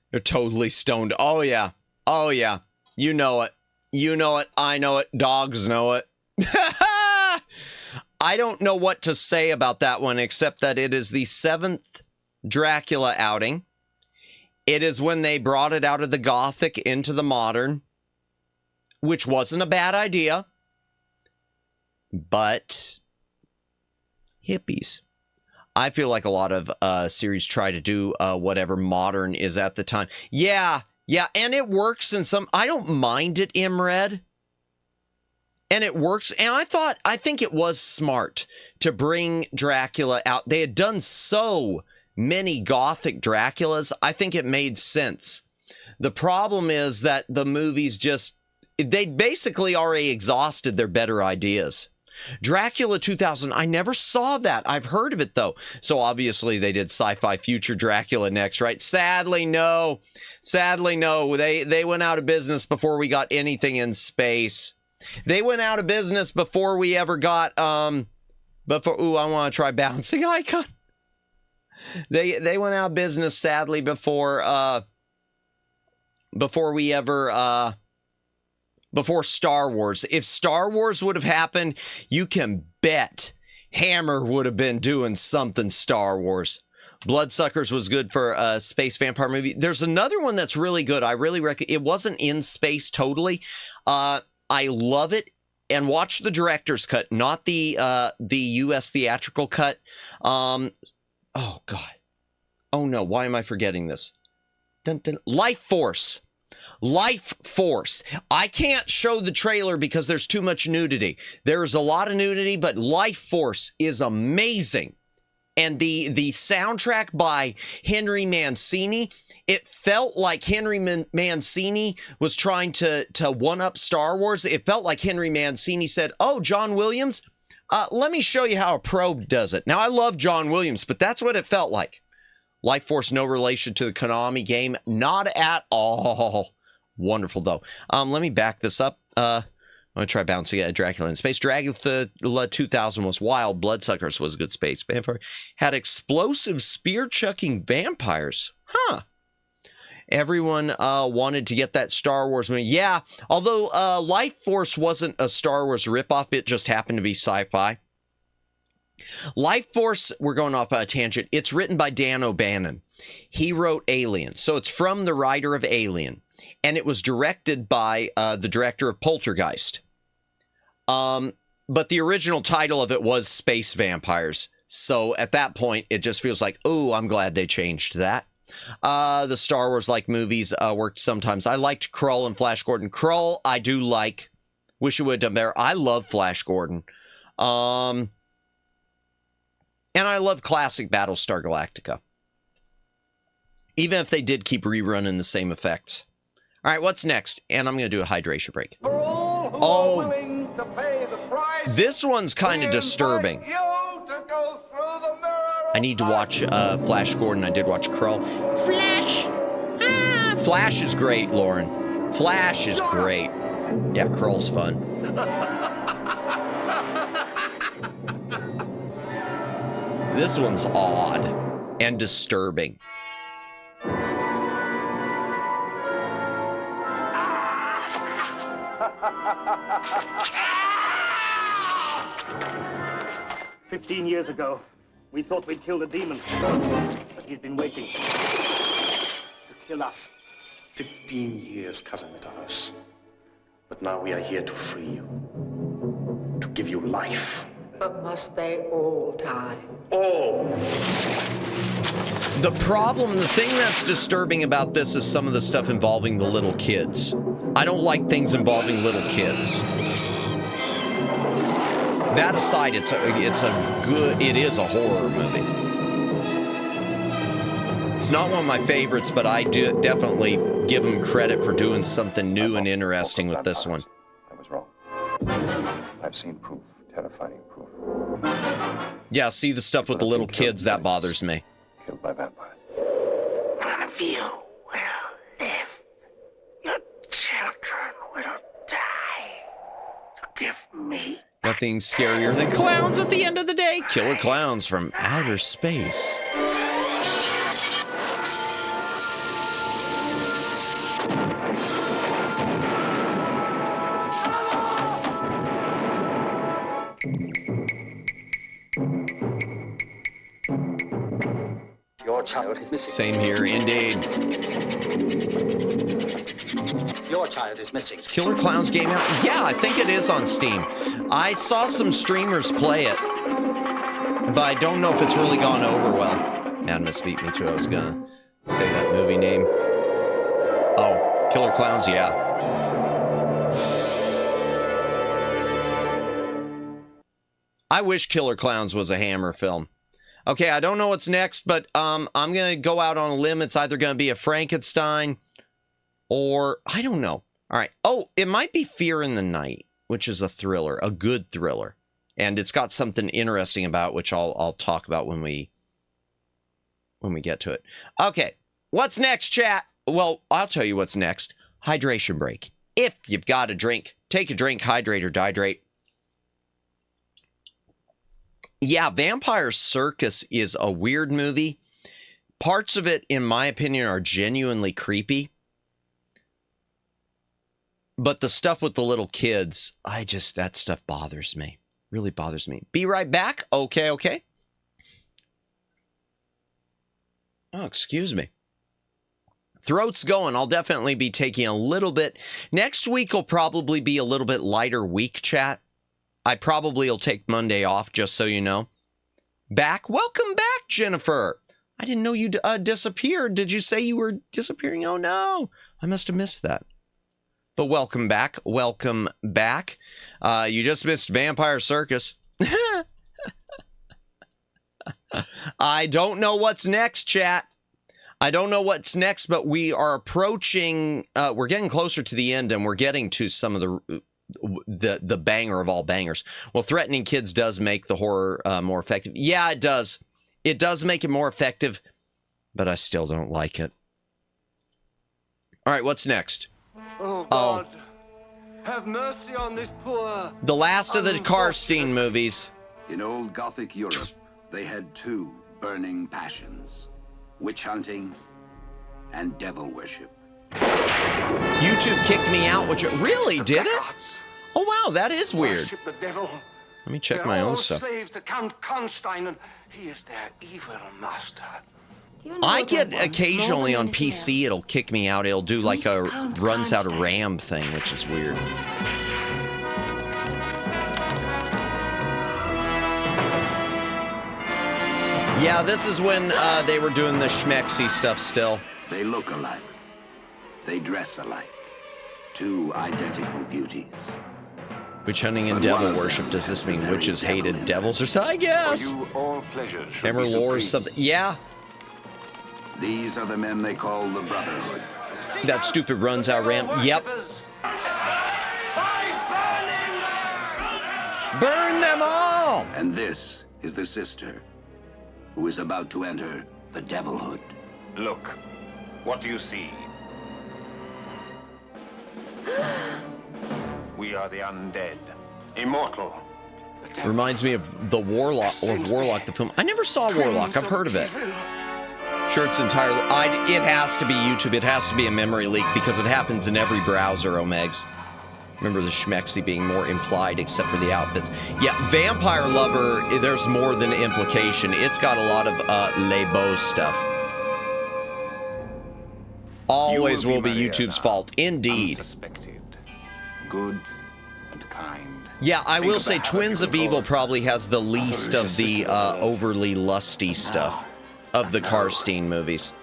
They're totally stoned. Oh, yeah. Oh, yeah. You know it. You know it. I know it. Dogs know it. I don't know what to say about that one, except that it is the 7th Dracula outing. It is when they brought it out of the Gothic into the modern, which wasn't a bad idea. But hippies. I feel like a lot of series try to do whatever modern is at the time. Yeah, and it works in some... I don't mind it, Imred. And it works. And I think it was smart to bring Dracula out. They had done so many Gothic Draculas. I think it made sense. The problem is that the movies just... They basically already exhausted their better ideas. Dracula 2000, I never saw that. I've heard of it, though. So obviously they did Sci-Fi Future Dracula next, right? Sadly, no. Sadly, no. They went out of business before we got anything in space. They went out of business before we ever got, ooh, I want to try bouncing icon. They went out of business, sadly, before we ever, before Star Wars. If Star Wars would have happened, you can bet Hammer would have been doing something Star Wars. Bloodsuckers was good for a space vampire movie. There's another one that's really good. I really recommend. It wasn't in space totally. I love it. And watch the director's cut, not the U.S. theatrical cut. Oh, God. Oh, no. Why am I forgetting this? Dun, dun. Life Force. Life Force. I can't show the trailer because there's too much nudity. There's a lot of nudity, but Life Force is amazing. And the soundtrack by Henry Mancini, it felt like Henry Mancini was trying to one-up Star Wars. It felt like Henry Mancini said, oh, John Williams, let me show you how a pro does it. Now, I love John Williams, but that's what it felt like. Life Force, no relation to the Konami game. Not at all. Wonderful, though. Let me back this up. I'm going to try bouncing at Dracula in space. Dracula 2000 was wild. Bloodsuckers was a good space vampire. Had explosive spear-chucking vampires. Huh. Everyone wanted to get that Star Wars movie. Yeah, although Life Force wasn't a Star Wars ripoff. It just happened to be sci-fi. Life Force, we're going off by a tangent. It's written by Dan O'Bannon. He wrote Alien. So it's from the writer of Alien. And it was directed by the director of Poltergeist. But the original title of it was Space Vampires. So at that point, it just feels like, oh, I'm glad they changed that. The Star Wars-like movies worked sometimes. I liked Krull and Flash Gordon. Krull, I do like. Wish it would have done better. I love Flash Gordon. And I love classic Battlestar Galactica. Even if they did keep rerunning the same effects. All right, what's next? And I'm going to do a hydration break. Oh, this one's kind of disturbing. I need to watch Flash Gordon. I did watch Krull. Flash! Ah, Flash is great, Lauren. Flash is great. Yeah, Krull's fun. This one's odd and disturbing. "15 years ago, we thought we'd killed a demon, but he's been waiting to kill us. 15 years, Cousin Metallos. But now we are here to free you, to give you life. But must they all die? All! The problem, the thing that's disturbing about this is some of the stuff involving the little kids. I don't like things involving little kids. That aside, it is a horror movie. It's not one of my favorites, but I do definitely give them credit for doing something new and interesting with this one. I was wrong. I've seen proof, terrifying proof. Yeah, see the stuff with the little kids, that bothers me. Killed by vampires. None of you will live. Your children will die. Forgive me. Nothing scarier than clowns at the end of the day. Killer clowns from outer space. Your child is missing. Same here, indeed. Your child is missing. Killer Clowns game out? Yeah, I think it is on Steam. I saw some streamers play it, but I don't know if it's really gone over well. Madness beat me too. I was gonna say that movie name. Oh, Killer Clowns, yeah. I wish Killer Clowns was a Hammer film. Okay, I don't know what's next, but I'm going to go out on a limb. It's either going to be a Frankenstein or I don't know. All right. Oh, it might be Fear in the Night, which is a thriller, a good thriller. And it's got something interesting about which I'll talk about when we get to it. Okay, what's next, chat? Well, I'll tell you what's next. Hydration break. If you've got a drink, take a drink, hydrate or dihydrate. Yeah, Vampire Circus is a weird movie. Parts of it, in my opinion, are genuinely creepy. But the stuff with the little kids, that stuff bothers me. Really bothers me. Be right back. Okay, okay. Oh, excuse me. Throat's going. I'll definitely be taking a little bit. Next week will probably be a little bit lighter week, chat. I probably will take Monday off, just so you know. Back? Welcome back, Jennifer. I didn't know you disappeared. Did you say you were disappearing? Oh, no. I must have missed that. But welcome back. Welcome back. You just missed Vampire Circus. I don't know what's next, chat. I don't know what's next, but we are approaching, we're getting closer to the end, and we're getting to some of the banger of all bangers. Well, threatening kids does make the horror more effective. Yeah, it does. It does make it more effective, but I still don't like it. All right, what's next? Oh, God. Have mercy on this poor... The last of the Karstein movies. In old Gothic Europe, they had two burning passions. Witch hunting and devil worship. YouTube kicked me out, which really did it? Oh wow, that is weird. Worship the devil Let me check my own stuff. Slaves to Count Constantine, and he is their evil master. I get occasionally on PC, it'll kick me out. It'll do like a runs out of RAM thing, which is weird. Yeah, this is when they were doing the schmexy stuff still. They look alike. They dress alike. Two identical beauties. Witch hunting and devil worship. Does this mean witches hated devils or something? I guess. For you, all pleasures should Hammer be lore or supreme. something. Yeah. These are the men they call the Brotherhood. That stupid runs out RAM. Yep. Burn them all! And this is the sister, who is about to enter the Devilhood. Look, what do you see? We are the undead, immortal. Reminds me of the Warlock, or Warlock, the film. I never saw Warlock. I've heard of it. Sure, it's entirely... it has to be YouTube. It has to be a memory leak because it happens in every browser, Omegs. Remember the schmexy being more implied except for the outfits. Yeah, Vampire Lover, there's more than implication. It's got a lot of Les Beaux stuff. Always will be YouTube's fault. Indeed. Unsuspected, good and kind. Yeah, I will say Twins of Evil probably has the least of the overly lusty stuff of the Karstein movies.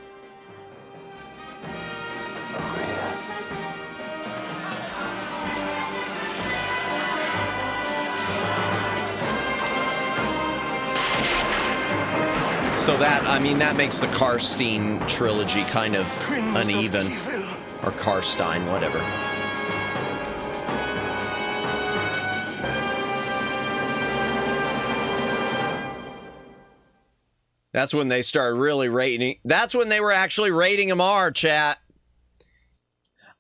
So that, I mean, that makes the Karstein trilogy kind of uneven. Or Karstein, whatever. That's when they started really rating. That's when they were actually rating them R, chat.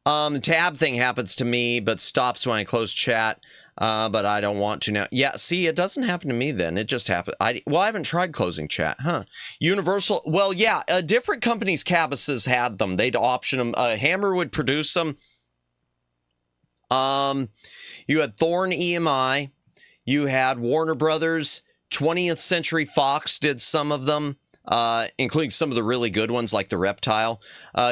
Tab thing happens to me, but stops when I close chat. But I don't want to now. Yeah, see, it doesn't happen to me then. It just happened. I haven't tried closing chat, huh? Universal, well, yeah, different companies' cabuses had them. They'd option them. Hammer would produce them. You had Thorn EMI. You had Warner Brothers. 20th Century Fox did some of them, including some of the really good ones like the Reptile.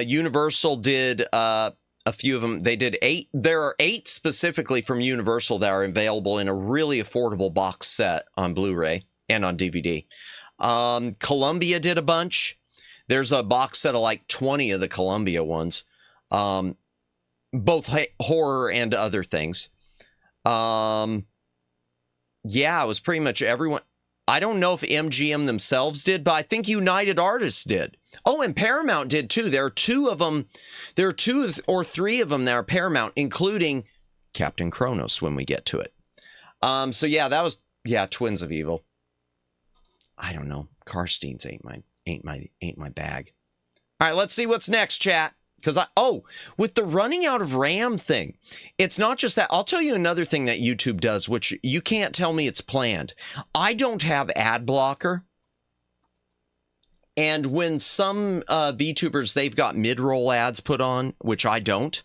Universal did... a few of them. They did 8. There are 8 specifically from Universal that are available in a really affordable box set on Blu-ray and on DVD. Columbia did a bunch. There's a box set of like 20 of the Columbia ones. Both horror and other things. Yeah, it was pretty much everyone. I don't know if MGM themselves did, but I think United Artists did. Oh, and Paramount did too. There are 2 of them. There are 2 or 3 of them that are Paramount, including Captain Kronos when we get to it. So yeah, that was, yeah, Twins of Evil. I don't know. Karstein's ain't my bag. All right, let's see what's next, chat. Because with the running out of RAM thing, it's not just that. I'll tell you another thing that YouTube does, which you can't tell me it's planned. I don't have ad blocker. And when some VTubers, they've got mid-roll ads put on, which I don't.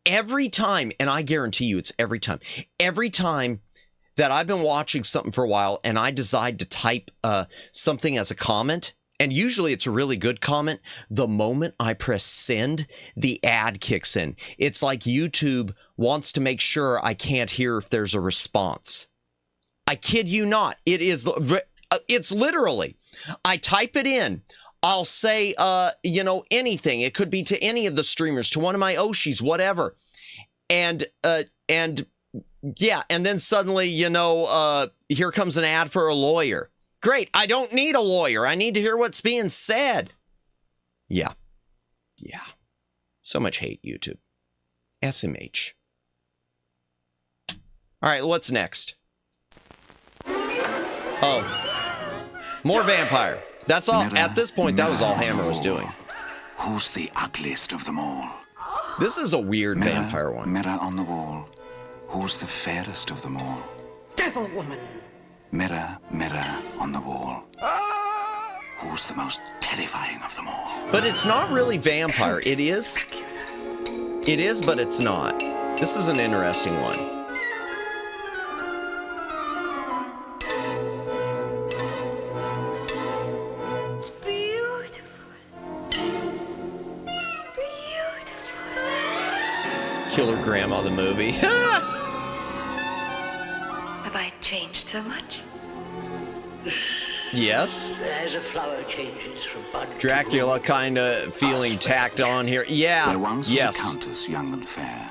Every time, and I guarantee you it's every time that I've been watching something for a while and I decide to type something as a comment, and usually it's a really good comment, the moment I press send, the ad kicks in. It's like YouTube wants to make sure I can't hear if there's a response. I kid you not. It's literally, I type it in. I'll say, anything. It could be to any of the streamers, to one of my Oshis, whatever. And yeah, and then suddenly, here comes an ad for a lawyer. Great, I don't need a lawyer. I need to hear what's being said. Yeah. Yeah. So much hate, YouTube. SMH. All right, what's next? Oh. More vampire. That's all. At this point, that was all Hammer was doing. Who's the ugliest of them all? This is a weird vampire one. Mirror on the wall. Who's the fairest of them all? Devil woman. Mirror, mirror on the wall. Who's the most terrifying of them all? But it's not really vampire. It is. It is, but it's not. This is an interesting one. Killer Grandma the movie. Have I changed so much? Yes. As a flower changes from bud Dracula kind of feeling tacked on here. Yeah. There once was yes. a countess young and fair,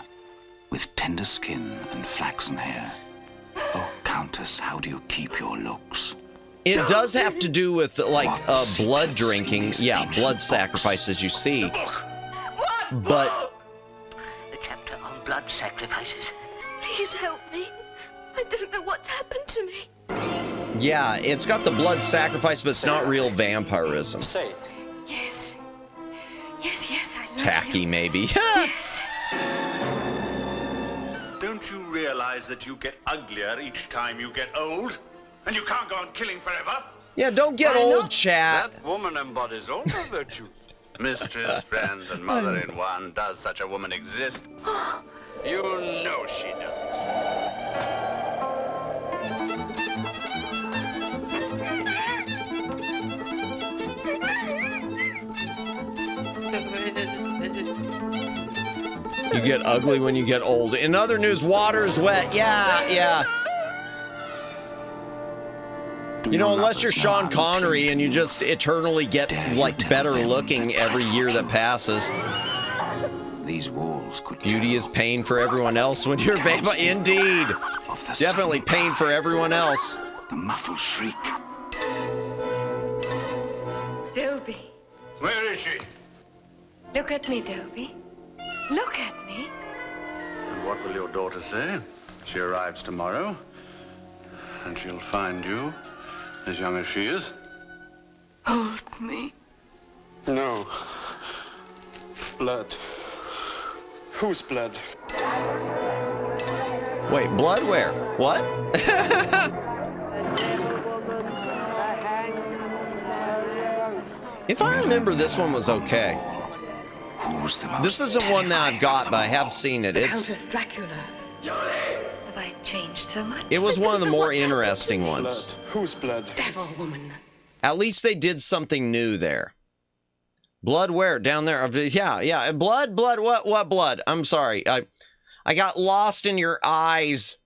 with tender skin and flaxen hair. Oh, Countess, how do you keep your looks? It does have to do with, like, blood drinking. Yeah, blood sacrifices, you see. But... The chapter on blood sacrifices. Please help me. I don't know what's happened to me. yeah, it's got the blood sacrifice, but it's not real vampirism. Say it. Yes. Yes, I love Tacky, maybe. Yes. Don't you realize that you get uglier each time you get old? And you can't go on killing forever? Yeah, don't get old, chat. That woman embodies all her virtues. Mistress, friend, and mother in one. Does such a woman exist? You know she does. You get ugly when you get old. In other news, water's wet. Yeah. You know, unless you're Sean Connery and you just eternally get, like, better looking every year that passes. These walls could Beauty is pain for everyone else when you're vampire. Indeed. Definitely pain for everyone else. The muffled shriek. Dobie. Where is she? Look at me, Dobie. Look at me. And what will your daughter say? She arrives tomorrow, and she'll find you as young as she is. Hold me. No. Blood. Whose blood? Wait, blood where? What? If I remember, this one was okay. This isn't one that I've got, but I have seen it. It's Countess Dracula. Have I changed so much? it was one of the more interesting ones. Blood. Whose blood? Devil woman. At least they did something new there. Blood where? Down there? Yeah. Blood. What blood? I'm sorry. I got lost in your eyes.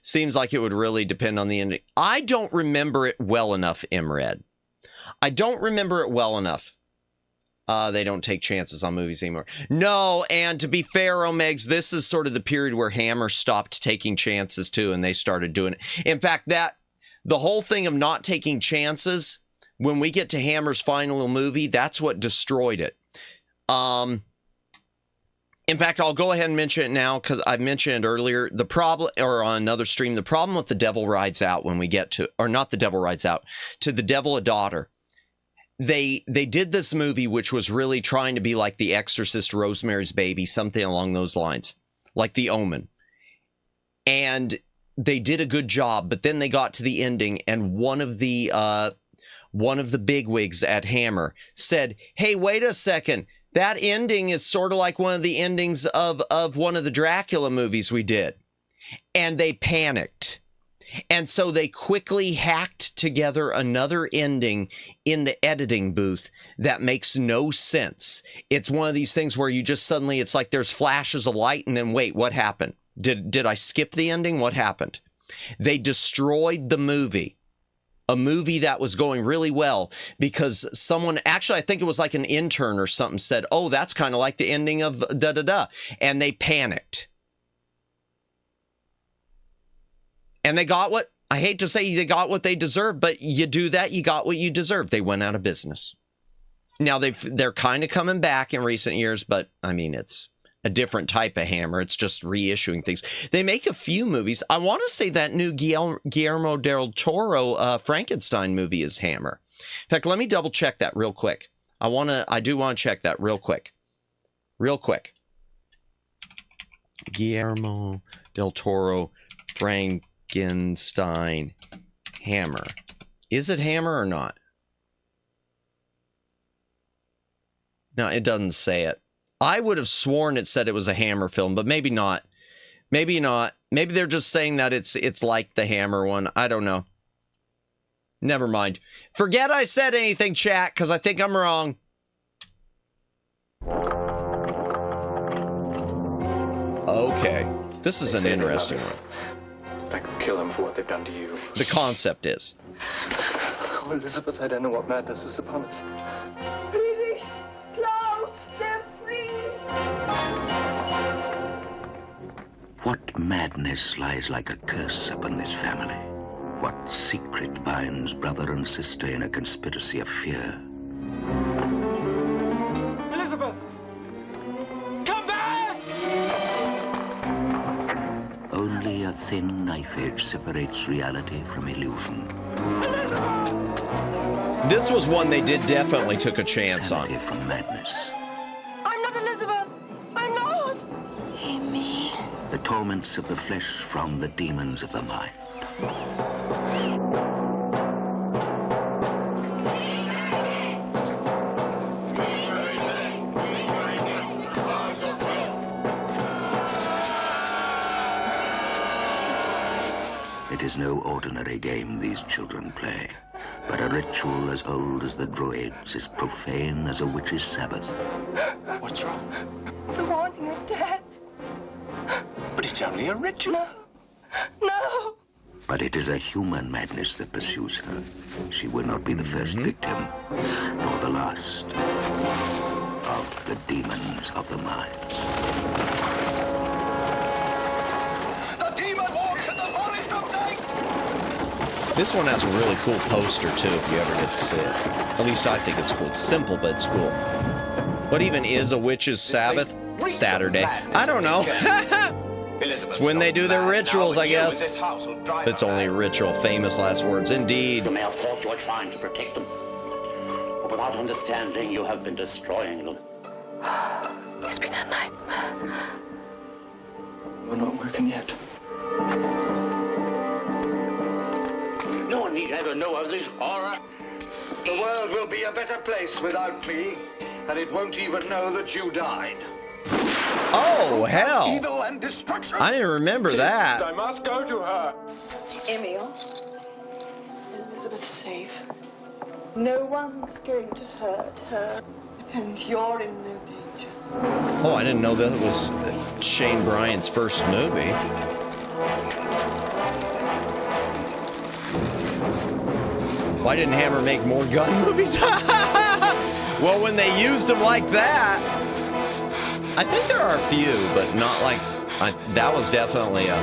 Seems like it would really depend on the ending. I don't remember it well enough, Imred. I don't remember it well enough. They don't take chances on movies anymore. No, and to be fair, Omegs, this is sort of the period where Hammer stopped taking chances too, and they started doing it. In fact, the whole thing of not taking chances, when we get to Hammer's final movie, that's what destroyed it. In fact, I'll go ahead and mention it now because I mentioned it earlier. The problem, or on another stream, the problem with The Devil Rides Out when we get to, or not The Devil Rides Out, to The Devil a Daughter. They did this movie, which was really trying to be like The Exorcist, Rosemary's Baby, something along those lines, like The Omen. And they did a good job, but then they got to the ending, and one of the bigwigs at Hammer said, "Hey, wait a second. That ending is sort of like one of the endings of one of the Dracula movies we did." And they panicked. And so they quickly hacked together another ending in the editing booth that makes no sense. It's one of these things where you just suddenly, it's like there's flashes of light and then wait, what happened? Did I skip the ending? What happened? They destroyed the movie. A movie that was going really well because someone, actually, I think it was like an intern or something, said, "Oh, that's kind of like the ending of da-da-da." And they panicked. And they got what, I hate to say they got what they deserved, but you do that, you got what you deserve. They went out of business. Now they're kind of coming back in recent years, but I mean, it's a different type of Hammer. It's just reissuing things. They make a few movies. I want to say that new Guillermo del Toro Frankenstein movie is Hammer. In fact, let me double check that real quick. I do want to check that real quick. Guillermo del Toro Frankenstein Hammer. Is it Hammer or not? No, it doesn't say it. I would have sworn it said it was a Hammer film, but maybe not. Maybe not. Maybe they're just saying that it's like the Hammer one. I don't know. Never mind. Forget I said anything, chat, because I think I'm wrong. Okay. This is an interesting one. I could kill them for what they've done to you. The concept is. Oh, Elizabeth, I don't know what madness is upon us. Friedrich, Klaus, they're free! What madness lies like a curse upon this family? What secret binds brother and sister in a conspiracy of fear? Elizabeth! Come back! Only a thin knife edge separates reality from illusion. This was one they did definitely took a chance on. From madness. I'm not Elizabeth! I'm not! Amy. The torments of the flesh from the demons of the mind. It is no ordinary game these children play, but a ritual as old as the Druids, as profane as a witch's Sabbath. What's wrong? It's a warning of death. But it's only a ritual. No. No! But it is a human madness that pursues her. She will not be the first victim, nor the last of the demons of the mind. The demon walks in the forest of night! This one has a really cool poster, too, if you ever get to see it. At least I think it's cool. It's simple, but it's cool. What even is a witch's Sabbath? Saturday. I don't know. It's when they do their rituals, I guess. It's only a ritual. Famous last words, indeed. You may have thought you were trying to protect them, but without understanding, you have been destroying them. It's been a nightmare. We're not working yet. No one need ever know of this horror. The world will be a better place without me, and it won't even know that you died. Oh, hell. Evil and destruction. I didn't remember that. I must go to her. Emil, Elizabeth's safe. No one's going to hurt her, and you're in no danger. Oh, I didn't know that was Shane Bryan's first movie. Why didn't Hammer make more gun movies? Well, when they used them like that, I think there are a few, but not like, that was definitely a...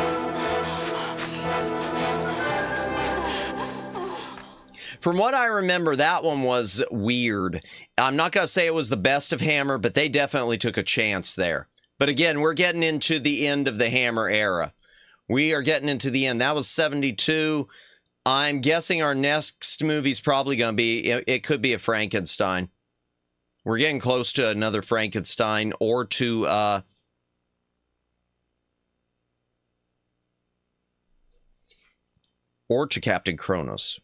From what I remember, that one was weird. I'm not going to say it was the best of Hammer, but they definitely took a chance there. But again, we're getting into the end of the Hammer era. We are getting into the end. That was 72. I'm guessing our next movie's probably going to be, it could be a Frankenstein. We're getting close to another Frankenstein or to Captain Kronos.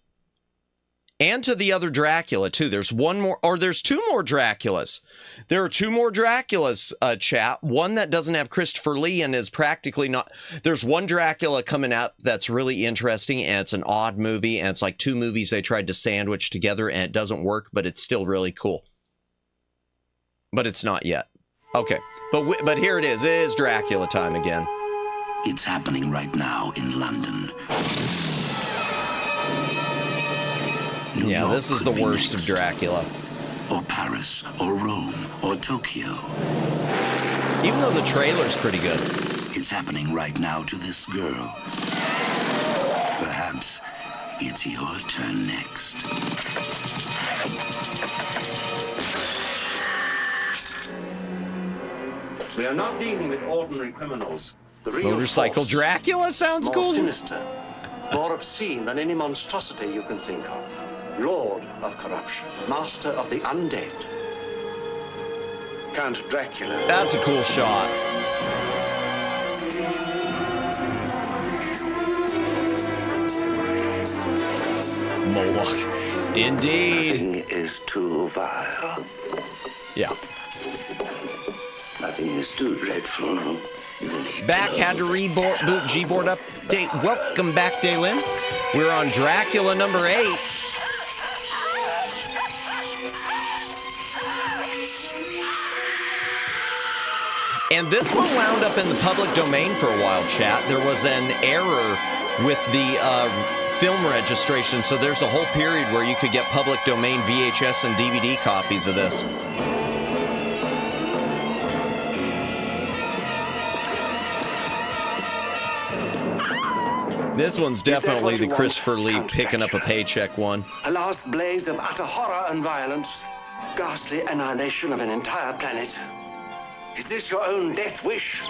And to the other Dracula, too. There's one more, or there's two more Draculas. There are two more Draculas, chat. One that doesn't have Christopher Lee and is practically not... There's one Dracula coming out that's really interesting, and it's an odd movie, and it's like two movies they tried to sandwich together, and it doesn't work, but it's still really cool. But it's not yet. Okay, but here it is. It is Dracula time again. It's happening right now in London. Yeah, this is the worst of Dracula. Or Paris, or Rome, or Tokyo. Even though the trailer's pretty good. It's happening right now to this girl. Perhaps it's your turn next. We are not dealing with ordinary criminals. The real Motorcycle force, Dracula sounds more cool. Sinister, more obscene than any monstrosity you can think of. Lord of corruption, master of the undead. Count Dracula. That's a cool shot. Moloch. Indeed. Nothing is too vile. Yeah. Nothing is too dreadful. Back, had to reboot Gboard update. Welcome back, Daylin. We're on Dracula number 8. And this one wound up in the public domain for a while, chat. There was an error with the film registration, so there's a whole period where you could get public domain VHS and DVD copies of this. This one's definitely the Christopher Lee picking up a paycheck one. A last blaze of utter horror and violence. Ghastly annihilation of an entire planet. Is this your own death wish?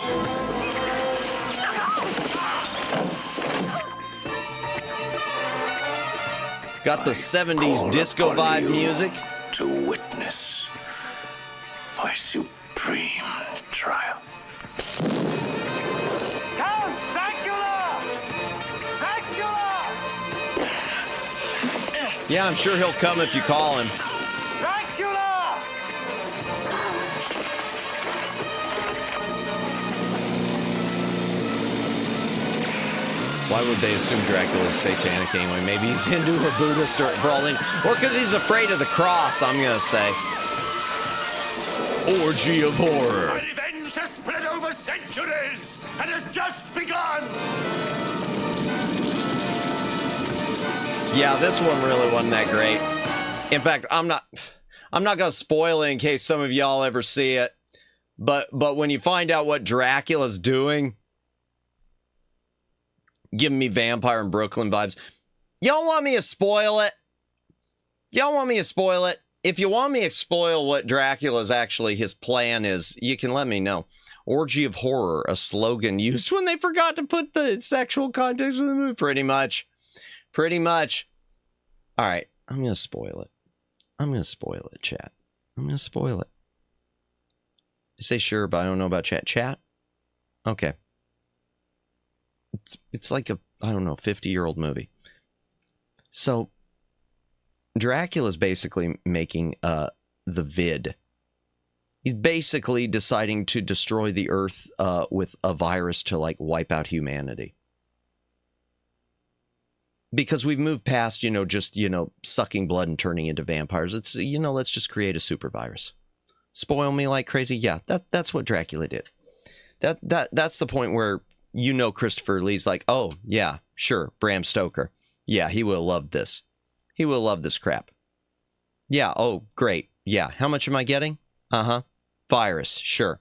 Got the 70s disco vibe music. To witness my supreme triumph. Count Dracula! Dracula! Yeah, I'm sure he'll come if you call him. Dracula! Why would they assume Dracula's satanic anyway? Maybe he's Hindu or Buddhist or for all in, or because he's afraid of the cross, I'm gonna say. Orgy of horror. My revenge has spread over centuries and has just begun! Yeah, this one really wasn't that great. In fact, I'm not gonna spoil it in case some of y'all ever see it. But when you find out what Dracula's doing, giving me Vampire in Brooklyn vibes. Y'all want me to spoil it? Y'all want me to spoil it? If you want me to spoil what Dracula's actually his plan is, you can let me know. Orgy of horror, a slogan used when they forgot to put the sexual context of the movie. Pretty much. Pretty much. All right, I'm going to spoil it. I'm going to spoil it, chat. I'm going to spoil it. I say sure, but I don't know about chat. Chat? Okay. It's like a, I don't know, 50-year-old movie. So, Dracula's basically making the vid. He's basically deciding to destroy the earth with a virus to, like, wipe out humanity. Because we've moved past, just, sucking blood and turning into vampires. It's, let's just create a super virus. Spoil me like crazy? Yeah, that's what Dracula did. That's the point where Christopher Lee's like, oh, yeah, sure, Bram Stoker. Yeah, he will have loved this. He will love this crap. Yeah, oh, great. Yeah, how much am I getting? Uh-huh. Virus, sure.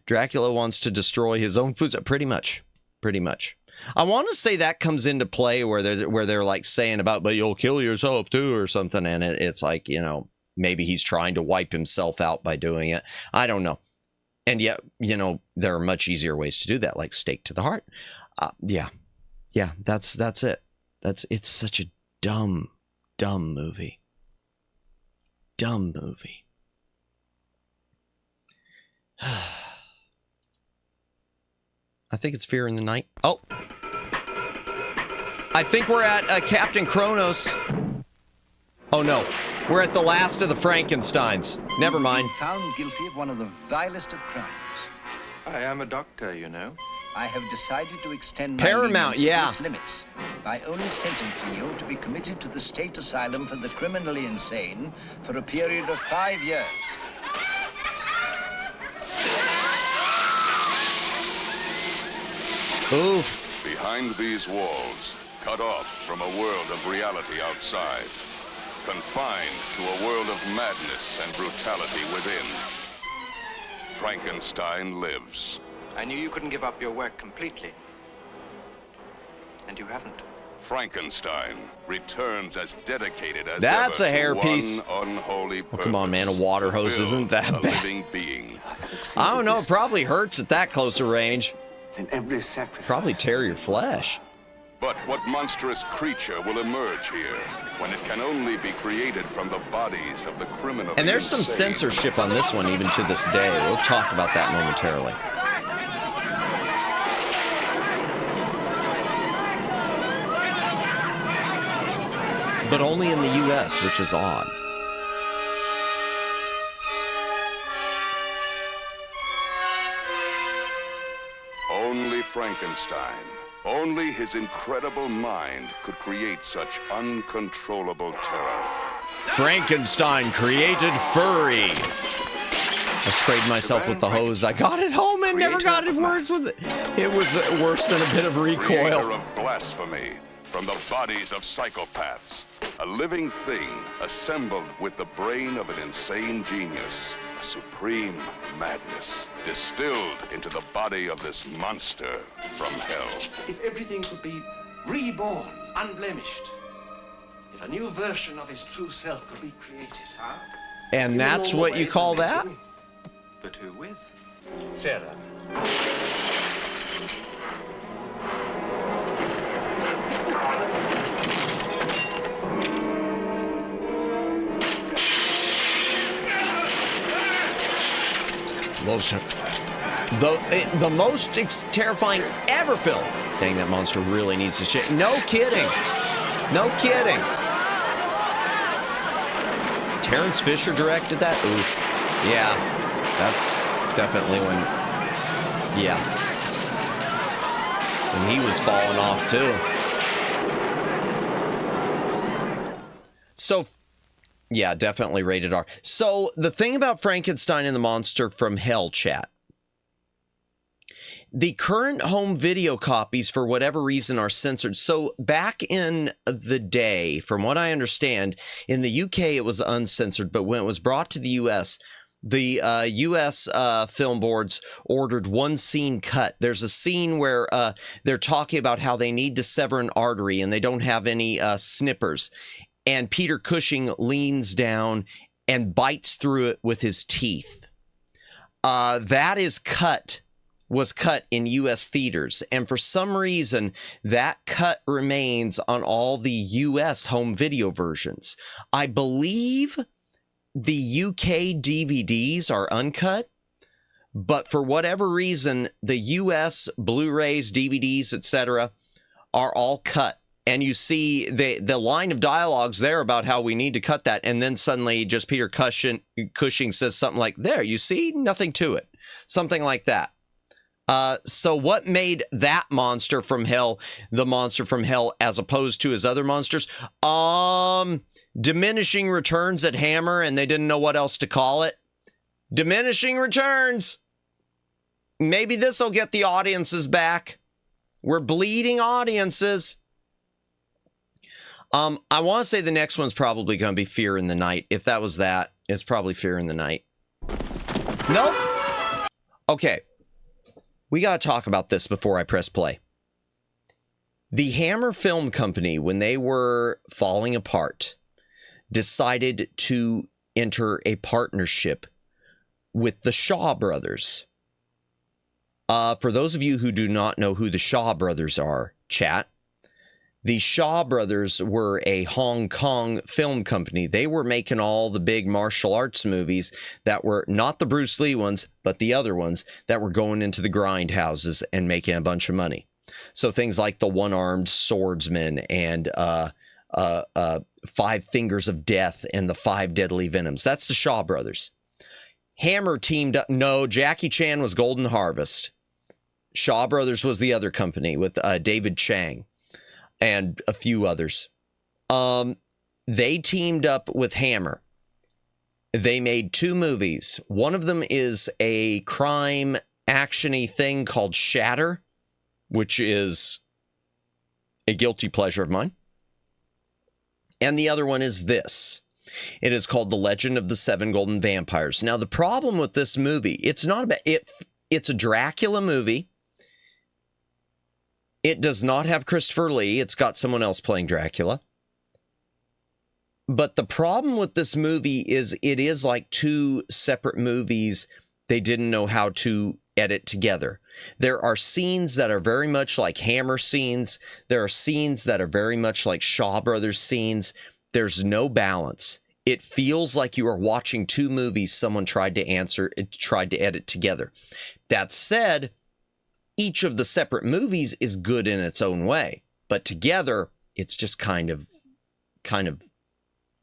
Dracula wants to destroy his own foods. Pretty much. Pretty much. I want to say that comes into play where they're like saying about, but you'll kill yourself too or something. And it's like, maybe he's trying to wipe himself out by doing it. I don't know. And yet, there are much easier ways to do that, like stake to the heart. Yeah, that's it. It's such a dumb movie. Dumb movie. I think it's Fear in the Night. Oh, I think we're at Captain Kronos. Oh no. We're at the last of the Frankensteins. Never mind. Found guilty of one of the vilest of crimes. I am a doctor, you know. I have decided to extend Paramount, my its limits by only sentencing you to be committed to the state asylum for the criminally insane for a period of 5 years. Oof. Behind these walls, cut off from a world of reality outside. Confined to a world of madness and brutality within. Frankenstein lives. I knew you couldn't give up your work completely. And you haven't. Frankenstein returns as dedicated as That's ever a hairpiece. to one unholy purpose. Oh, come on, man. A water hose isn't that a bad. living being. I don't know. It probably hurts at that close a range. In every sacrifice. Probably tear your flesh. But what monstrous creature will emerge here when it can only be created from the bodies of the criminal? And there's some censorship on this one even to this day. We'll talk about that momentarily. But only in the US, which is odd. Only Frankenstein, only his incredible mind could create such uncontrollable terror. Frankenstein created furry. I sprayed myself with the hose I got at home and never got it worse with it. It was worse than a bit of recoil. Creator of blasphemy from the bodies of psychopaths. A living thing assembled with the brain of an insane genius. A supreme madness distilled into the body of this monster from hell. If everything could be reborn, unblemished. If a new version of his true self could be created, huh? And that's what you call that? But who with? Sarah. The most terrifying ever film. Dang, that monster really needs to shit. No kidding. No kidding. Terrence Fisher directed that? Oof. Yeah, that's definitely when, yeah. When he was falling off too. So, yeah, definitely rated R. So, the thing about Frankenstein and the Monster from Hell, chat. The current home video copies, for whatever reason, are censored. So back in the day, from what I understand, in the UK it was uncensored, but when it was brought to the US, the US film boards ordered one scene cut. There's a scene where they're talking about how they need to sever an artery and they don't have any snippers. And Peter Cushing leans down and bites through it with his teeth. That is cut. Was cut in U.S. theaters, and for some reason, that cut remains on all the U.S. home video versions. I believe the U.K. DVDs are uncut, but for whatever reason, the U.S. Blu-rays, DVDs, etc., are all cut. And you see the line of dialogues there about how we need to cut that, and then suddenly just Peter Cushing says something like, there, you see, nothing to it. Something like that. So what made that monster from hell the monster from hell as opposed to his other monsters? Diminishing returns at Hammer, and they didn't know what else to call it. Diminishing returns. Maybe this will get the audiences back. We're bleeding audiences. I want to say the next one's probably going to be Fear in the Night. If that was that, it's probably Fear in the Night. Nope. Okay. We got to talk about this before I press play. The Hammer Film Company, when they were falling apart, decided to enter a partnership with the Shaw Brothers. For those of you who do not know who the Shaw Brothers are, chat, the Shaw Brothers were a Hong Kong film company. They were making all the big martial arts movies that were not the Bruce Lee ones, but the other ones that were going into the grind houses and making a bunch of money. So things like The One-Armed Swordsman and Five Fingers of Death and The Five Deadly Venoms. That's the Shaw Brothers. Hammer teamed up. No, Jackie Chan was Golden Harvest. Shaw Brothers was the other company with David Chang and a few others. They teamed up with Hammer. They made two movies. One of them is a crime action-y thing called Shatter, which is a guilty pleasure of mine. And the other one is this. It is called The Legend of the Seven Golden Vampires. Now, the problem with this movie, it's not about it. It's a Dracula movie. It does not have Christopher Lee. It's got someone else playing Dracula. But the problem with this movie is it is like two separate movies they didn't know how to edit together. There are scenes that are very much like Hammer scenes. There are scenes that are very much like Shaw Brothers scenes. There's no balance. It feels like you are watching two movies someone tried to edit together. That said, each of the separate movies is good in its own way, but together it's just kind of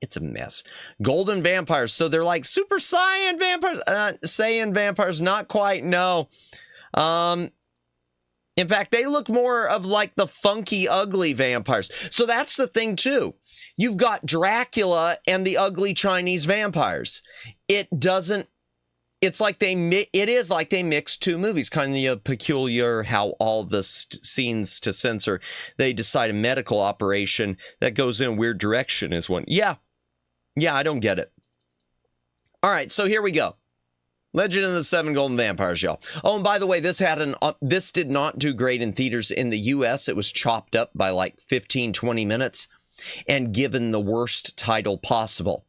it's a mess. Golden vampires, so they're like Super Saiyan vampires. Saiyan vampires, not quite. No. In fact, they look more of like the funky, ugly vampires. So that's the thing too. You've got Dracula and the ugly Chinese vampires. It doesn't it's like it is like they mixed two movies, kind of peculiar how all the scenes to censor, they decide a medical operation that goes in a weird direction is one. Yeah, I don't get it. All right, so here we go. Legend of the Seven Golden Vampires, y'all. Oh, and by the way, this did not do great in theaters in the U.S. It was chopped up by like 15, 20 minutes and given the worst title possible.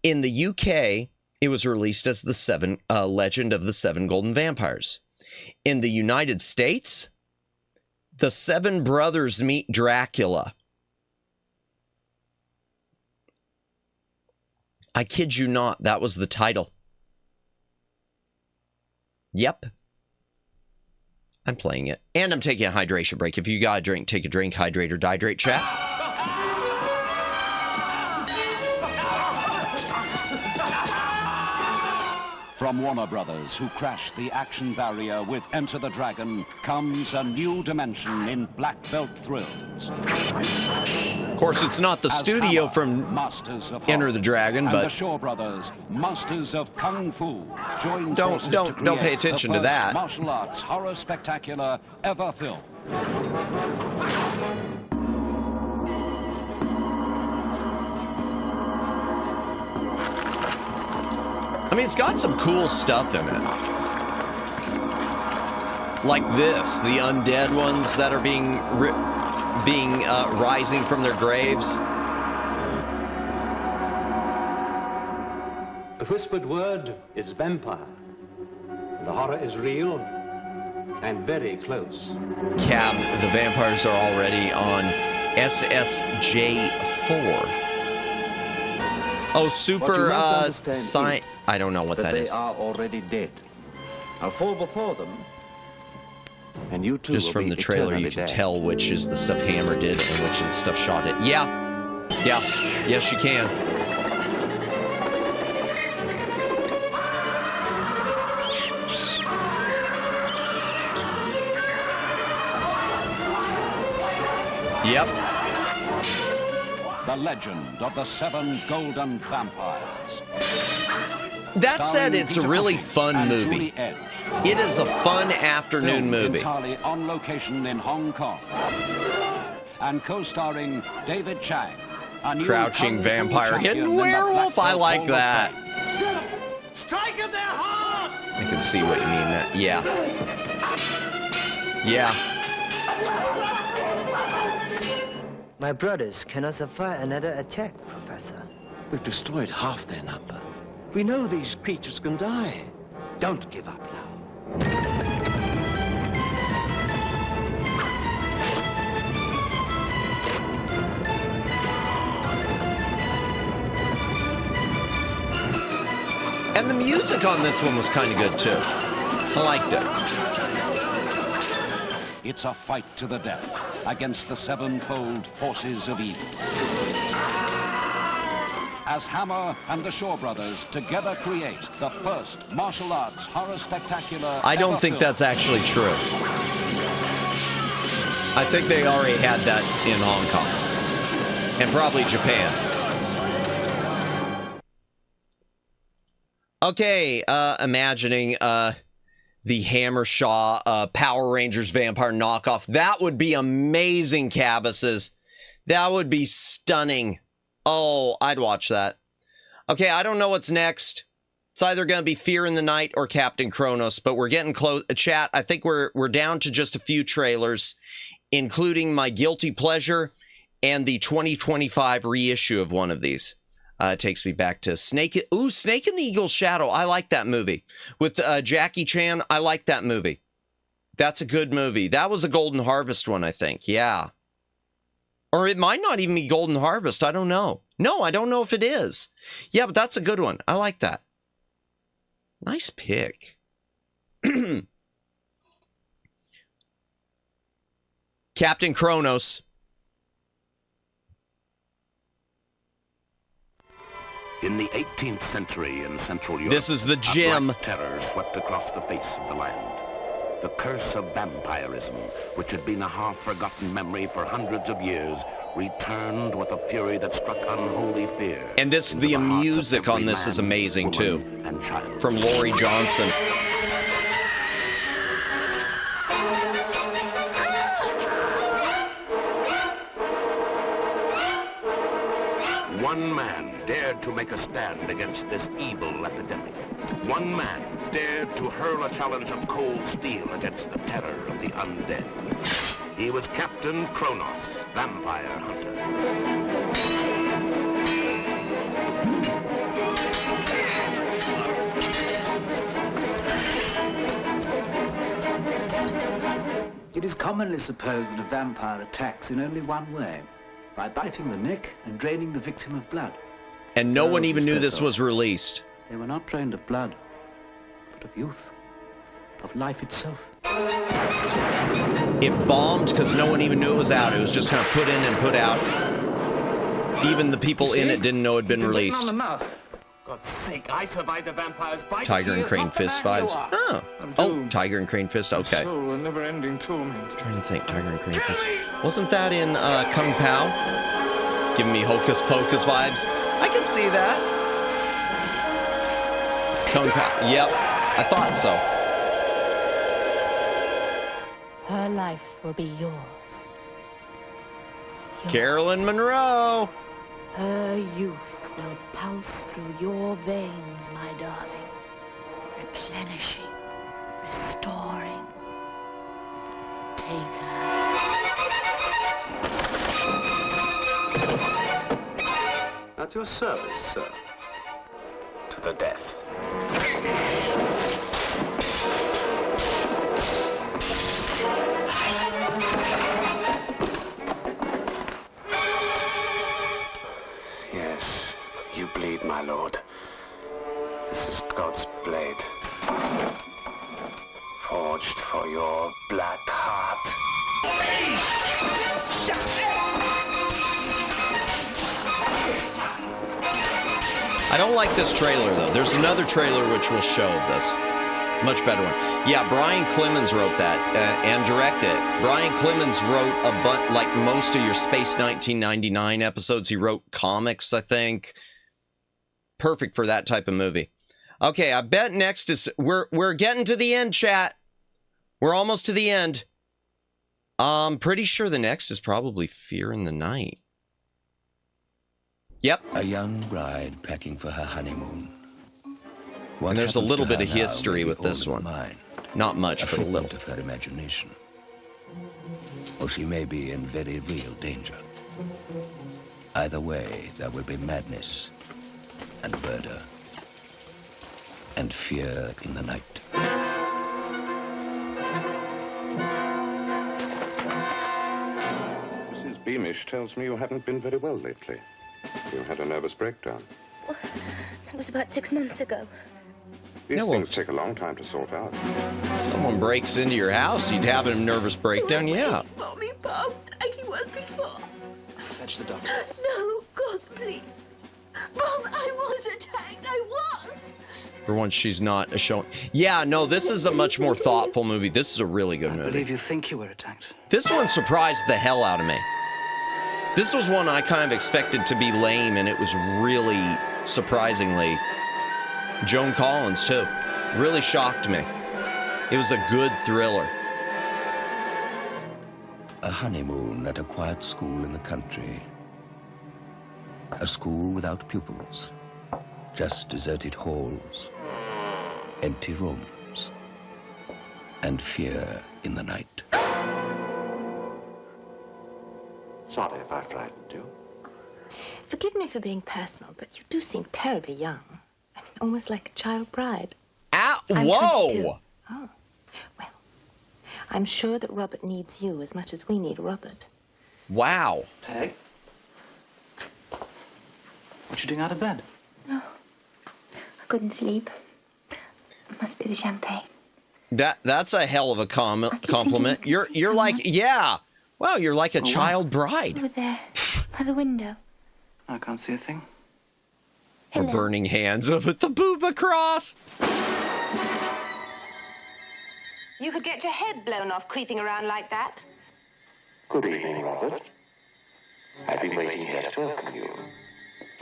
In the UK, it was released as the Legend of the Seven Golden Vampires. In the United States, The Seven Brothers Meet Dracula. I kid you not, that was the title. Yep. I'm playing it. And I'm taking a hydration break. If you got a drink, take a drink, hydrate or dihydrate, chat. From Warner Brothers, who crashed the action barrier with Enter the Dragon, comes a new dimension in black belt thrills. Of course, it's not the studio from Enter the Dragon, but the Shaw Brothers, masters of kung fu, join don't pay attention to that. Martial arts horror spectacular ever filmed. I mean, it's got some cool stuff in it. Like this, the undead ones that are rising from their graves. The whispered word is vampire. The horror is real and very close. Cab, the vampires are already on SSJ4. Oh, super, I don't know what that is. They are already dead. I'll fall before them, and you too. Just from the trailer, you can tell which is the stuff Hammer did and which is the stuff Shaw did. Yeah. Yes, you can. Yep. The Legend of the Seven Golden Vampires. That said, it's a really fun movie. It is a fun afternoon movie. Entirely on location in Hong Kong. And co-starring David Chang. Crouching vampire, hidden werewolf. I like that. Strike at their heart! I can see what you mean. That, yeah. My brothers cannot survive another attack, Professor. We've destroyed half their number. We know these creatures can die. Don't give up now. And the music on this one was kind of good, too. I liked it. It's a fight to the death against the sevenfold forces of evil. As Hammer and the Shaw Brothers together create the first martial arts horror spectacular. I don't think that's actually true. I think they already had that in Hong Kong. And probably Japan. Okay, imagining the Hammer Shaw Power Rangers vampire knockoff. That would be amazing, Cabbases. That would be stunning. Oh, I'd watch that. Okay, I don't know what's next. It's either going to be Fear in the Night or Captain Kronos, but we're getting close. Chat, I think we're down to just a few trailers, including my guilty pleasure and the 2025 reissue of one of these. It takes me back to Snake in the Eagle's Shadow. I like that movie. With Jackie Chan, I like that movie. That's a good movie. That was a Golden Harvest one, I think. Yeah. Or it might not even be Golden Harvest. I don't know. No, I don't know if it is. Yeah, but that's a good one. I like that. Nice pick. Captain Kronos. In the 18th century in Central Europe, this is the gym. A black terror swept across the face of the land. The curse of vampirism, which had been a half-forgotten memory for hundreds of years, returned with a fury that struck unholy fear. And the music on this is amazing too. From Laurie Johnson. One man dared to make a stand against this evil epidemic. One man dared to hurl a challenge of cold steel against the terror of the undead. He was Captain Kronos, vampire hunter. It is commonly supposed that a vampire attacks in only one way, by biting the neck and draining the victim of blood. And no one even knew this was released. They were not drained of blood, but of youth, of life itself. It bombed because no one even knew it was out. It was just kind of put in and put out. Even the people in it didn't know it had been released. God's sake, I survived the vampire's bite. Tiger and Crane Fist fights. Oh, Tiger and Crane Fist. Okay. Soul, a never-ending torment. Trying to think, Tiger and Crane Fist. Wasn't that in Kung Pao? Giving me Hocus Pocus vibes. I can see that. Kung Pao. Yep, I thought so. Her life will be yours. Carolyn Monroe. Her youth will pulse through your veins, my darling, replenishing, restoring. Take her. At your service, sir. To the death. Yes, you bleed, my lord. This is God's blade. Forged for your black heart. I don't like this trailer, though. There's another trailer which will show this. Much better one. Yeah, Brian Clemens wrote that and directed it. Brian Clemens wrote like most of your Space 1999 episodes. He wrote comics, I think. Perfect for that type of movie. Okay, I bet next is... We're getting to the end, chat. We're almost to the end. I'm pretty sure the next is probably Fear in the Night. Yep. A young bride packing for her honeymoon. And there's a little bit of history with this one. Not much, but a little. Of her imagination. Or she may be in very real danger. Either way, there will be madness and murder and fear in the night. Mrs. Beamish tells me you haven't been very well lately. You had a nervous breakdown. Well, that was about 6 months ago. These things take a long time to sort out. Someone breaks into your house, you'd have a nervous breakdown, yeah. Mommy, Bob, like he was before. Fetch the doctor. No, God, please. Bob, I was attacked. I was. For once, she's not a show. Yeah, no, this is a much more thoughtful movie. This is a really good movie. I believe you think you were attacked. This one surprised the hell out of me. This was one I kind of expected to be lame, and it was really surprisingly Joan Collins, too. Really shocked me. It was a good thriller. A honeymoon at a quiet school in the country. A school without pupils. Just deserted halls. Empty rooms. And fear in the night. Sorry if I frightened you. Forgive me for being personal, but you do seem terribly young. Almost like a child bride. Ah, I'm whoa! 22. Oh, well, I'm sure that Robert needs you as much as we need Robert. Wow. Peg? What you doing out of bed? No, I couldn't sleep. It must be the champagne. That's a hell of a compliment. You're like, yeah. Wow, you're like a child bride. Over there, by the window. I can't see a thing. Or burning hands with the boob across. You could get your head blown off creeping around like that. Good evening, Robert. I've been waiting here to welcome you.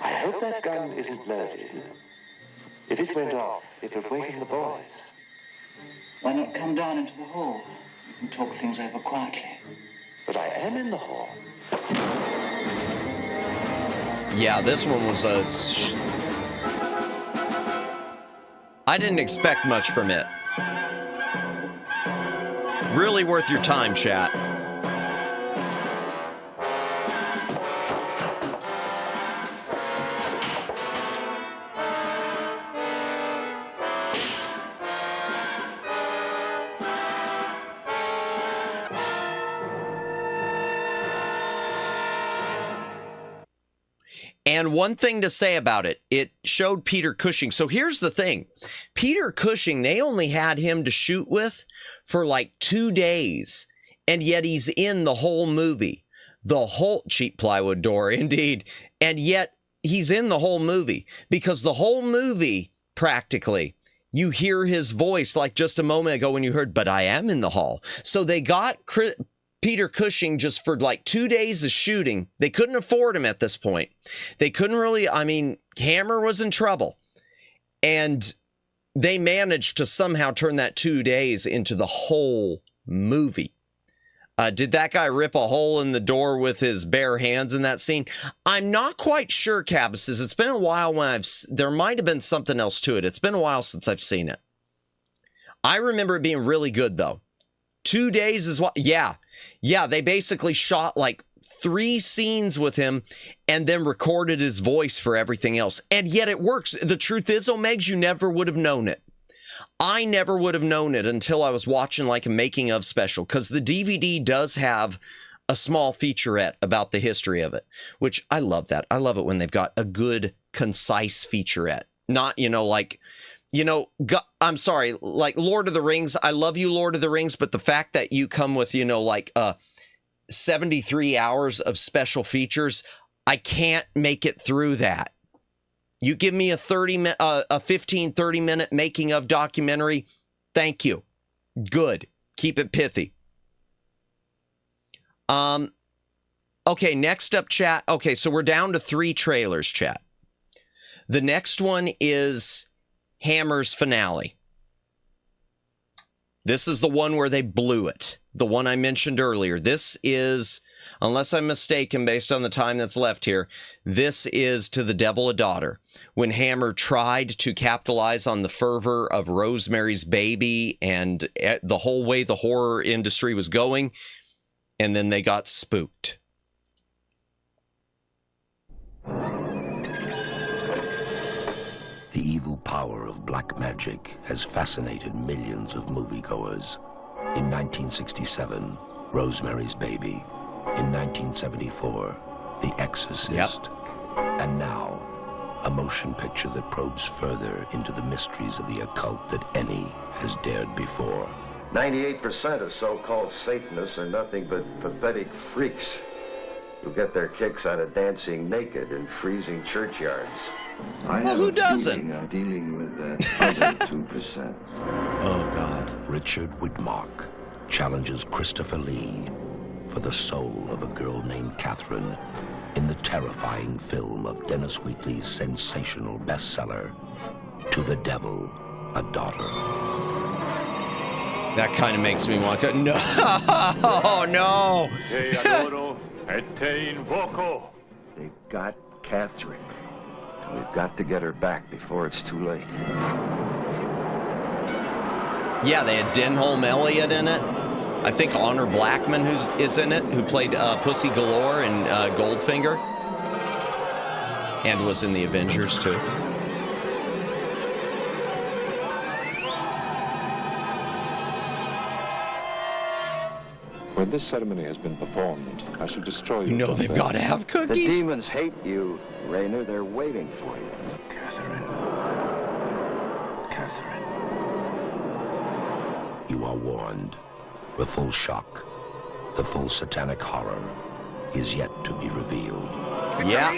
I hope that gun isn't loaded. If it went off, it would waken the boys. Why not come down into the hall? We can talk things over quietly. But I am in the hall. Yeah, this one was a... I didn't expect much from it. Really worth your time, chat. And one thing to say about it, it showed Peter Cushing. So here's the thing. Peter Cushing, they only had him to shoot with for like 2 days. And yet he's in the whole movie. The whole cheap plywood door, indeed. And yet he's in the whole movie. Because the whole movie, practically, you hear his voice like just a moment ago when you heard, but I am in the hall. So they got Peter Cushing just for like 2 days of shooting. They couldn't afford him at this point. They couldn't really, I mean, Hammer was in trouble. And they managed to somehow turn that 2 days into the whole movie. Did that guy rip a hole in the door with his bare hands in that scene? I'm not quite sure, Cabbases. It's been a while when there might have been something else to it. It's been a while since I've seen it. I remember it being really good, though. 2 days is what, yeah, they basically shot like 3 scenes with him and then recorded his voice for everything else. And yet it works. The truth is, Omegs, you never would have known it. I never would have known it until I was watching like a making of special, because the DVD does have a small featurette about the history of it, which I love that. I love it when they've got a good, concise featurette. Not, like, I'm sorry, like Lord of the Rings. I love you, Lord of the Rings, but the fact that you come with, 73 hours of special features, I can't make it through that. You give me a 15-30 minute making of documentary. Thank you. Good. Keep it pithy. Okay, next up, chat. Okay, so we're down to 3 trailers, chat. The next one is Hammer's finale. This is the one where they blew it. The one I mentioned earlier. This is, unless I'm mistaken based on the time that's left here, this is To the Devil a Daughter. When Hammer tried to capitalize on the fervor of Rosemary's Baby and the whole way the horror industry was going, and then they got spooked. The evil power of black magic has fascinated millions of moviegoers. In 1967, Rosemary's Baby. In 1974, The Exorcist. Yep. And now, a motion picture that probes further into the mysteries of the occult that any has dared before. 98% of so-called Satanists are nothing but pathetic freaks who get their kicks out of dancing naked in freezing churchyards. Well, who doesn't? I'm dealing with that other 2%. Oh, God. Richard Widmark challenges Christopher Lee for the soul of a girl named Catherine in the terrifying film of Dennis Wheatley's sensational bestseller, To the Devil a Daughter. That kind of makes me want to... No! Oh, no! They've got Catherine. We've got to get her back before it's too late. Yeah, they had Denholm Elliott in it. I think Honor Blackman is in it, who played Pussy Galore in Goldfinger. And was in the Avengers, too. When this ceremony has been performed, I shall destroy you. You know they've got to have cookies. The demons hate you, Raynor. They're waiting for you. Catherine. You are warned. The full shock, the full satanic horror is yet to be revealed. Yeah.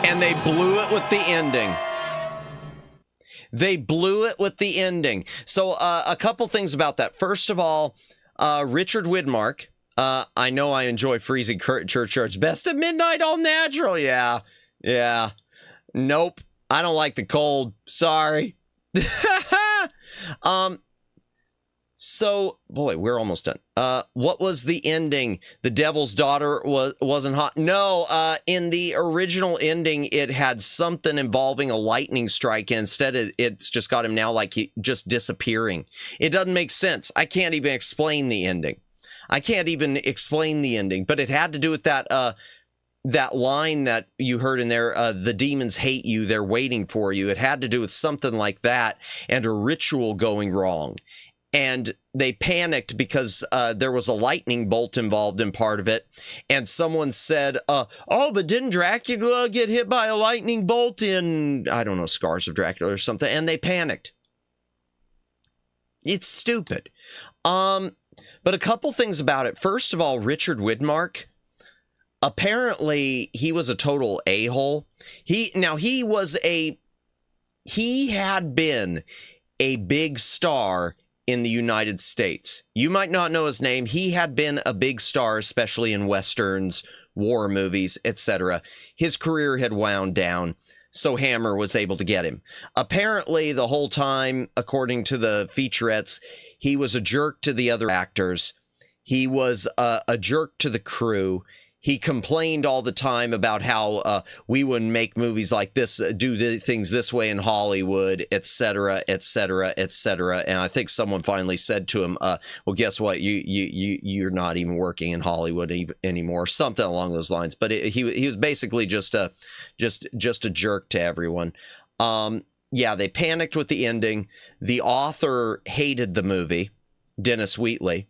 And they blew it with the ending. They blew it with the ending. So a couple things about that. First of all, Richard Widmark. I know I enjoy freezing churchyards. Best at midnight, all natural. Yeah. Nope. I don't like the cold. Sorry. So, boy, we're almost done. What was the ending? The Devil's Daughter wasn't hot. No, in the original ending, it had something involving a lightning strike. Instead, it's just got him now like he just disappearing. It doesn't make sense. I can't even explain the ending. But it had to do with that that line that you heard in there, the demons hate you, they're waiting for you. It had to do with something like that and a ritual going wrong. And they panicked because there was a lightning bolt involved in part of it. And someone said, oh, but didn't Dracula get hit by a lightning bolt in, I don't know, Scars of Dracula or something? And they panicked. It's stupid. But a couple things about it. First of all, Richard Widmark, apparently he was a total a-hole. He had been a big star in the United States. You might not know his name. He had been a big star, especially in westerns, war movies, etc. His career had wound down, so Hammer was able to get him. Apparently, the whole time, according to the featurettes, he was a jerk to the other actors. He was a jerk to the crew. He complained all the time about how we wouldn't make movies like this, do things this way in Hollywood, etc., etc., etc. And I think someone finally said to him, "Well, guess what? You're not even working in Hollywood anymore," something along those lines. But he was basically just a jerk to everyone. Yeah, they panicked with the ending. The author hated the movie, Dennis Wheatley.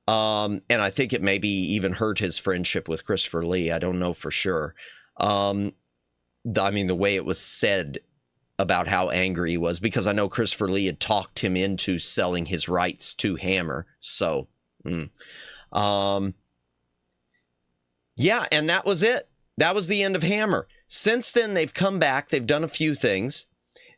And I think it maybe even hurt his friendship with Christopher Lee. I don't know for sure. I mean, the way it was said about how angry he was, because I know Christopher Lee had talked him into selling his rights to Hammer. So, yeah, and that was it. That was the end of Hammer. Since then, they've come back. They've done a few things.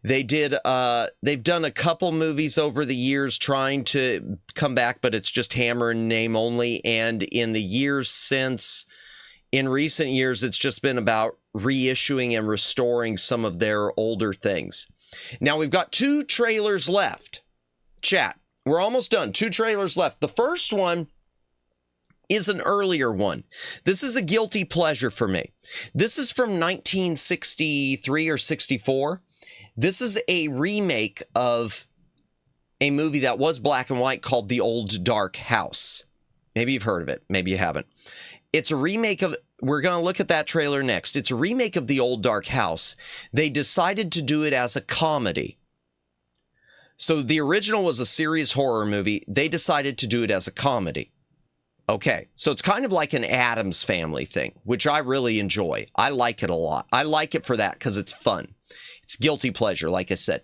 They've done a couple movies over the years trying to come back, but it's just Hammer in name only. And in the years since, in recent years, it's just been about reissuing and restoring some of their older things. Now, we've got 2 trailers left. Chat, we're almost done. 2 trailers left. The first one is an earlier one. This is a guilty pleasure for me. This is from 1963 or 64. This is a remake of a movie that was black and white called The Old Dark House. Maybe you've heard of it. Maybe you haven't. It's a remake of, we're going to look at that trailer next. It's a remake of The Old Dark House. They decided to do it as a comedy. So the original was a serious horror movie. They decided to do it as a comedy. Okay, so it's kind of like an Addams Family thing, which I really enjoy. I like it a lot. I like it for that because it's fun. It's guilty pleasure, like I said.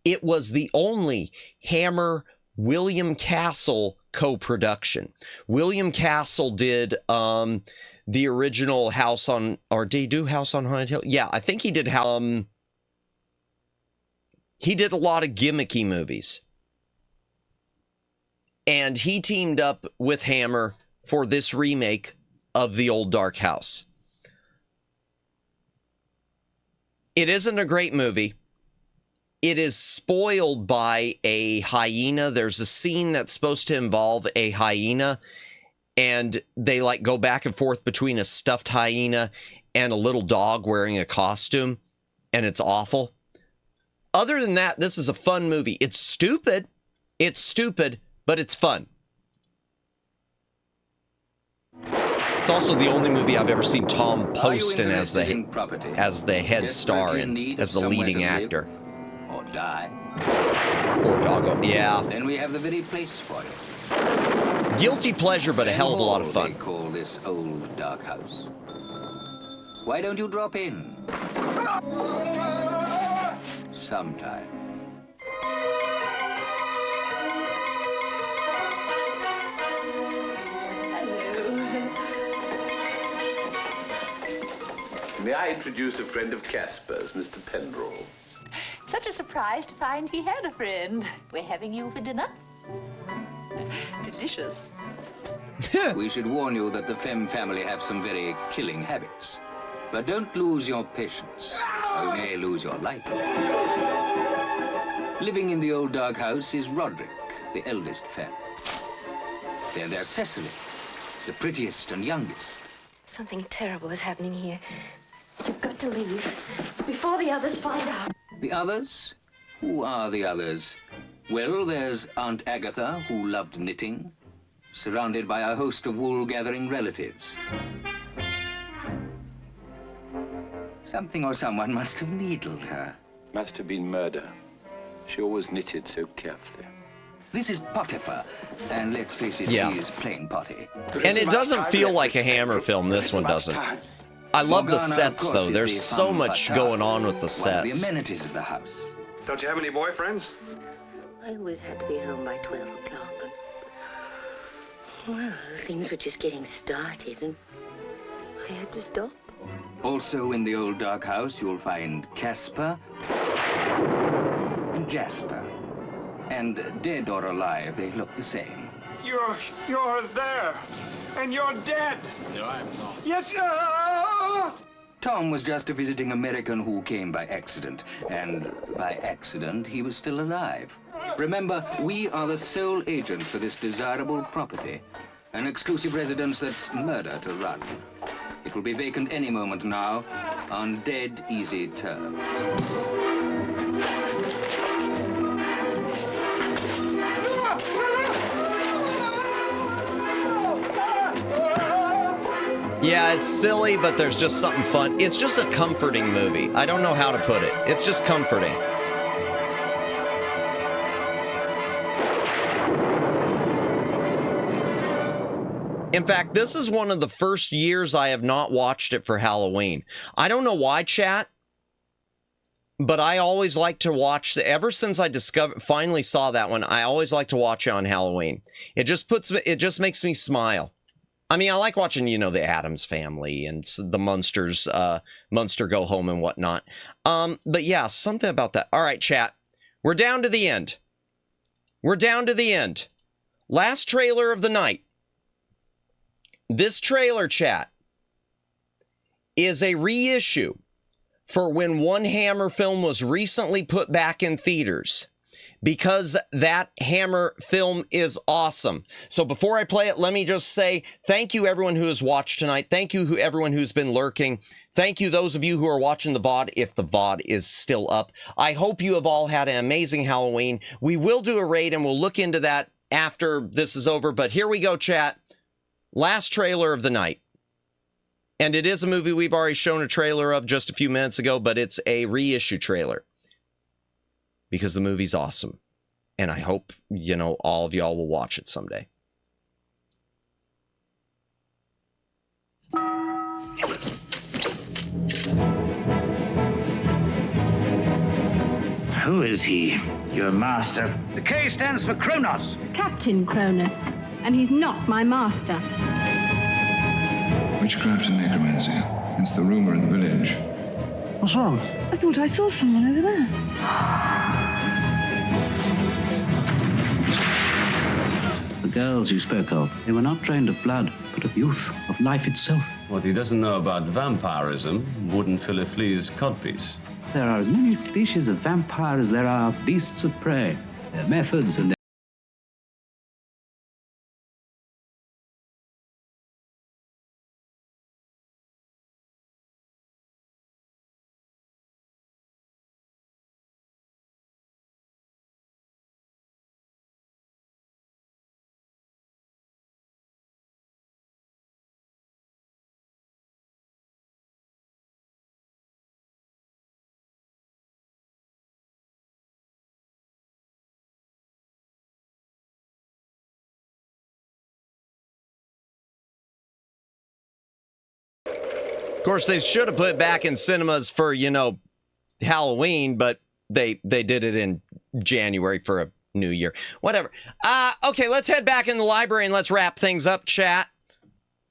It was the only Hammer-William Castle co-production. William Castle did the original House on... Or did he do House on Haunted Hill? Yeah, I think he did... he did a lot of gimmicky movies. And he teamed up with Hammer for this remake of The Old Dark House. It isn't a great movie. It is spoiled by a hyena. There's a scene that's supposed to involve a hyena, and they like go back and forth between a stuffed hyena and a little dog wearing a costume, and it's awful. Other than that, this is a fun movie. It's stupid. It's stupid, but it's fun. It's also the only movie I've ever seen Tom Poston as the head star in, as the leading actor. Or die. Poor doggo. Yeah. Then we have the very place for you. Guilty pleasure, but a hell of a lot of fun. They call this Old Dark House. Why don't you drop in? Sometime. May I introduce a friend of Casper's, Mr. Pendrell? Such a surprise to find he had a friend. We're having you for dinner. Delicious. We should warn you that the Femme family have some very killing habits. But don't lose your patience, or you may lose your life. Living in the old dark house is Roderick, the eldest Femme. Then there's Cecily, the prettiest and youngest. Something terrible is happening here. You've got to leave before the others find out. The others? Who are the others? Well, there's Aunt Agatha, who loved knitting, surrounded by a host of wool-gathering relatives. Something or someone must have needled her. Must have been murder. She always knitted so carefully. This is Potiphar, and let's face it, Yeah. he is plain potty. And it doesn't feel like a Hammer film, this one doesn't. I love the sets, though. There's so much going on with the One of the sets. amenities of the house. Don't you have any boyfriends? I always had to be home by 12 o'clock. Well, things were just getting started, and I had to stop. Also in the old dark house, you'll find Casper and Jasper. And dead or alive, they look the same. You're there, and you're dead. No, I'm not. Yes, Tom was just a visiting American who came by accident, and by accident, he was still alive. Remember, we are the sole agents for this desirable property, an exclusive residence that's murder to run. It will be vacant any moment now, on dead easy terms. Yeah, it's silly, but there's just something fun. It's just a comforting movie. I don't know how to put it. It's just comforting. In fact, this is one of the first years I have not watched it for Halloween. I don't know why, chat, but I always like to watch ever since I finally saw that one, I always like to watch it on Halloween. It just makes me smile. I mean, I like watching, you know, the Addams Family and the Munsters, Munster Go Home and whatnot. But yeah, something about that. All right, chat. We're down to the end. We're down to the end. Last trailer of the night. This trailer, chat, is a reissue for when one Hammer film was recently put back in theaters, because that Hammer film is awesome. So before I play it, let me just say thank you everyone who has watched tonight. Thank you everyone who's been lurking. Thank you those of you who are watching the VOD, if the VOD is still up. I hope you have all had an amazing Halloween. We will do a raid and we'll look into that after this is over. But here we go, chat. Last trailer of the night. And it is a movie we've already shown a trailer of just a few minutes ago, but it's a reissue trailer. Because the movie's awesome. And I hope, you know, all of y'all will watch it someday. Who is he? Your master? The K stands for Kronos. Captain Kronos, and he's not my master. Witchcraft and necromancy. It's the rumor in the village. What's wrong? I thought I saw someone over there. The girls you spoke of, they were not drained of blood, but of youth, of life itself. What he doesn't know about vampirism wouldn't fill a flea's codpiece. There are as many species of vampire as there are beasts of prey. Their methods and their... Of course, they should have put it back in cinemas for, you know, Halloween, but they did it in January for a new year. Whatever. Okay, let's head back in the library and let's wrap things up, chat.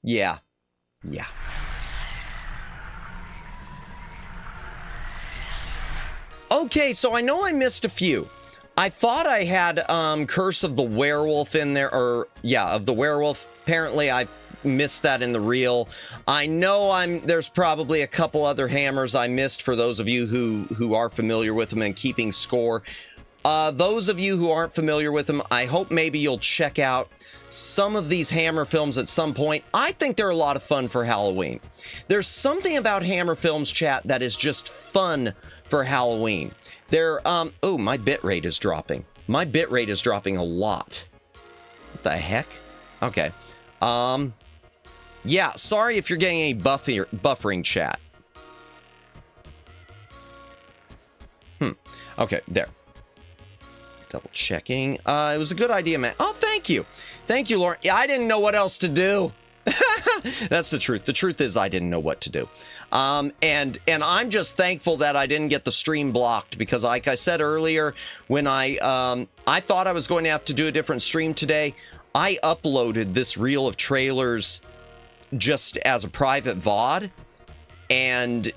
Yeah. Okay, so I know I missed a few. I thought I had Curse of the Werewolf in there, or yeah, of the werewolf. Apparently I missed that in the reel. I know there's probably a couple other hammers I missed for those of you who are familiar with them and keeping score. Those of you who aren't familiar with them, I hope maybe you'll check out some of these Hammer films at some point. I think they're a lot of fun for Halloween. There's something about Hammer films, chat, that is just fun for Halloween. They're, oh, my bitrate is dropping. My bitrate is dropping a lot. What the heck? Okay. Yeah, sorry if you're getting a buffering chat. Okay, there. Double checking. It was a good idea, man. Oh, thank you. Thank you, Lauren. I didn't know what else to do. That's the truth. The truth is I didn't know what to do. And I'm just thankful that I didn't get the stream blocked, because like I said earlier, when I thought I was going to have to do a different stream today, I uploaded this reel of trailers just as a private VOD, and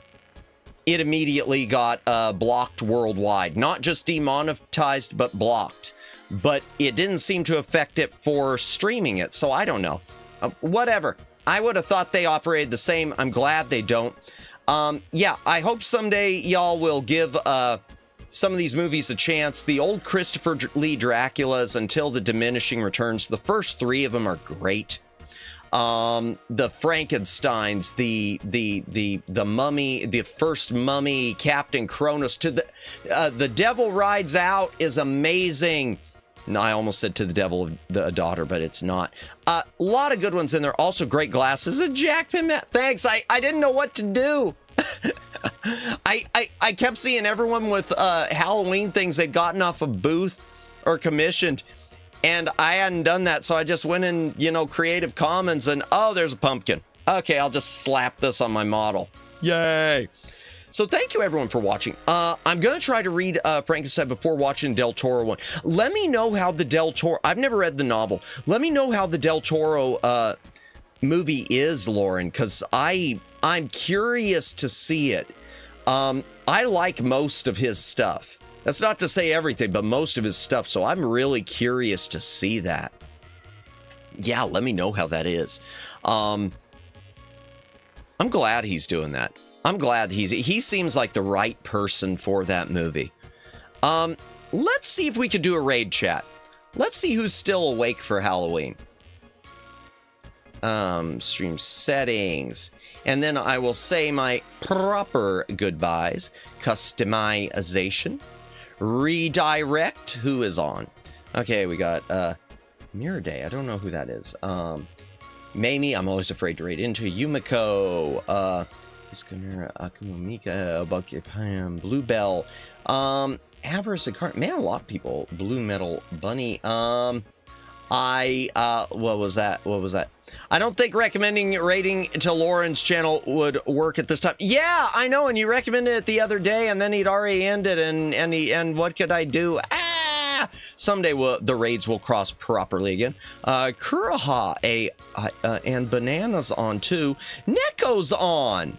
it immediately got blocked worldwide. Not just demonetized, but blocked. But it didn't seem to affect it for streaming it, so I don't know. Whatever. I would have thought they operated the same. I'm glad they don't. Yeah, I hope someday y'all will give some of these movies a chance. The old Christopher Lee Draculas, Until the Diminishing Returns, the first 3 of them are great. The Frankensteins, the Mummy, the first Mummy, Captain Kronos, to the Devil Rides Out is amazing. No, I almost said To the Devil, the Daughter, but it's not. A lot of good ones in there. Also, great glasses. A Jack Pimet. Thanks. I didn't know what to do. I kept seeing everyone with Halloween things they'd gotten off a booth or commissioned, and I hadn't done that, so I just went in, Creative Commons, and oh, there's a pumpkin. Okay, I'll just slap this on my model. Yay! So thank you everyone for watching. I'm going to try to read Frankenstein before watching Del Toro one. Let me know how the Del Toro... I've never read the novel. Let me know how the Del Toro movie is, Lauren, because I'm curious to see it. I like most of his stuff. That's not to say everything, but most of his stuff. So I'm really curious to see that. Yeah, let me know how that is. I'm glad he's doing that. I'm glad he seems like the right person for that movie. Let's see if we could do a raid chat. Let's see who's still awake for Halloween. Stream settings. And then I will say my proper goodbyes. Customization. Redirect. Who is on? Okay, we got Mirror Day. I don't know who that is. Mamie, I'm always afraid to raid into. Yumiko. Iskamira, Akumamika, Bucky Pam, Bluebell, Avarice and Cart. Man, a lot of people. Blue Metal Bunny. What was that? I don't think recommending rating to Lauren's channel would work at this time. Yeah, I know, and you recommended it the other day, and then he'd already ended, and what could I do? Someday the raids will cross properly again. Kuraha, and Banana's on too. Neko's on.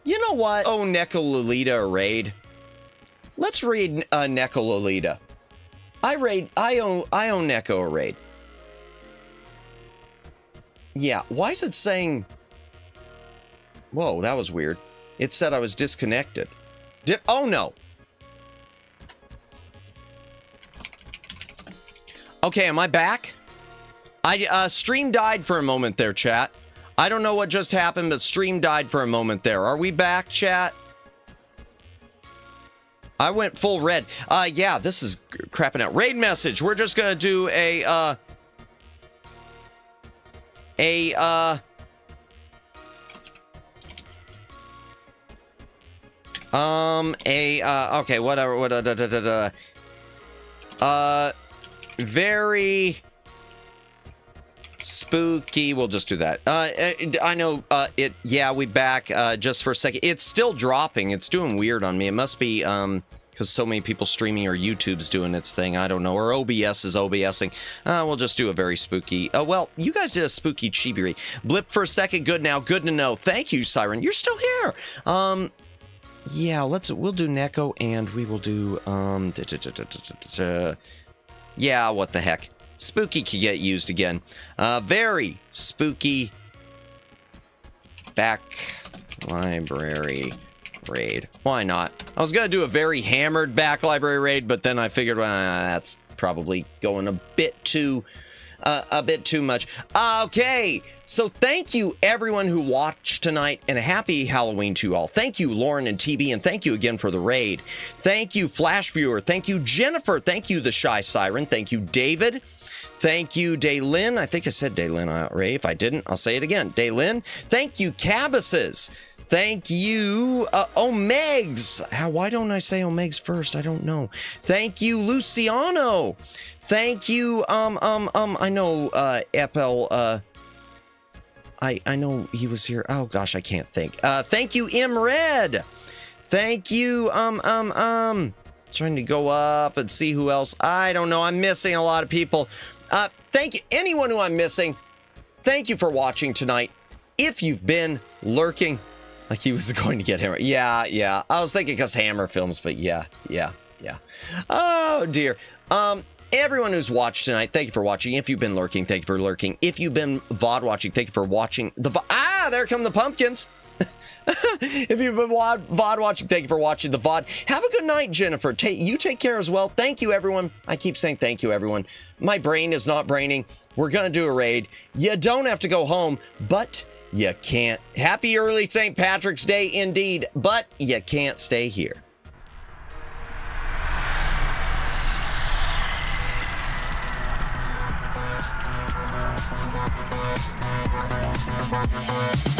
You know what? Oh, Neko Lolita a raid. Let's raid Neko Lolita. I own Neko a raid. Yeah, why is it saying... Whoa, that was weird. It said I was disconnected. Oh, no. Okay, am I back? Stream died for a moment there, chat. I don't know what just happened, but stream died for a moment there. Are we back, chat? I went full red. Yeah, this is crapping out. Raid message. We're just gonna do okay, whatever, very spooky. We'll just do that. I know yeah, we back just for a second. It's still dropping. It's doing weird on me. It must be because so many people streaming, or YouTube's doing its thing. I don't know, or OBS is OBSing. We'll just do a very spooky. Well, you guys did a spooky chibi. Blip for a second. Good now. Good to know. Thank you, Siren. You're still here. Yeah, we'll do Neko, and we will do, yeah, what the heck. Spooky can get used again. Very spooky back library raid. Why not? I was gonna do a very hammered back library raid, but then I figured, well, that's probably going a bit too much. Okay, so thank you everyone who watched tonight, and a happy Halloween to you all. Thank you, Lauren and TB, and thank you again for the raid. Thank you, Flash Viewer. Thank you, Jennifer. Thank you, The Shy Siren. Thank you, David. Thank you, Daylin. I think I said Daylin, Ray. If I didn't, I'll say it again. Daylin. Thank you, Cabbases. Thank you, Omegs. Why don't I say Omegs first? I don't know. Thank you, Luciano. Thank you, I know, Epel, I know he was here. Oh, gosh, I can't think. Thank you, Imred. Thank you, trying to go up and see who else. I don't know. I'm missing a lot of people. Thank you, anyone who I'm missing. Thank you for watching tonight. If you've been lurking, like he was going to get Hammer. Yeah. I was thinking because Hammer films, but yeah. Oh, dear. Everyone who's watched tonight, thank you for watching. If you've been lurking, thank you for lurking. If you've been VOD watching, thank you for watching the VOD. There come the pumpkins. If you've been VOD watching, thank you for watching the VOD. Have a good night, Jennifer. You take care as well. Thank you, everyone. I keep saying thank you, everyone. My brain is not braining. We're going to do a raid. You don't have to go home, but you can't. Happy early St. Patrick's Day indeed, but you can't stay here. Bye.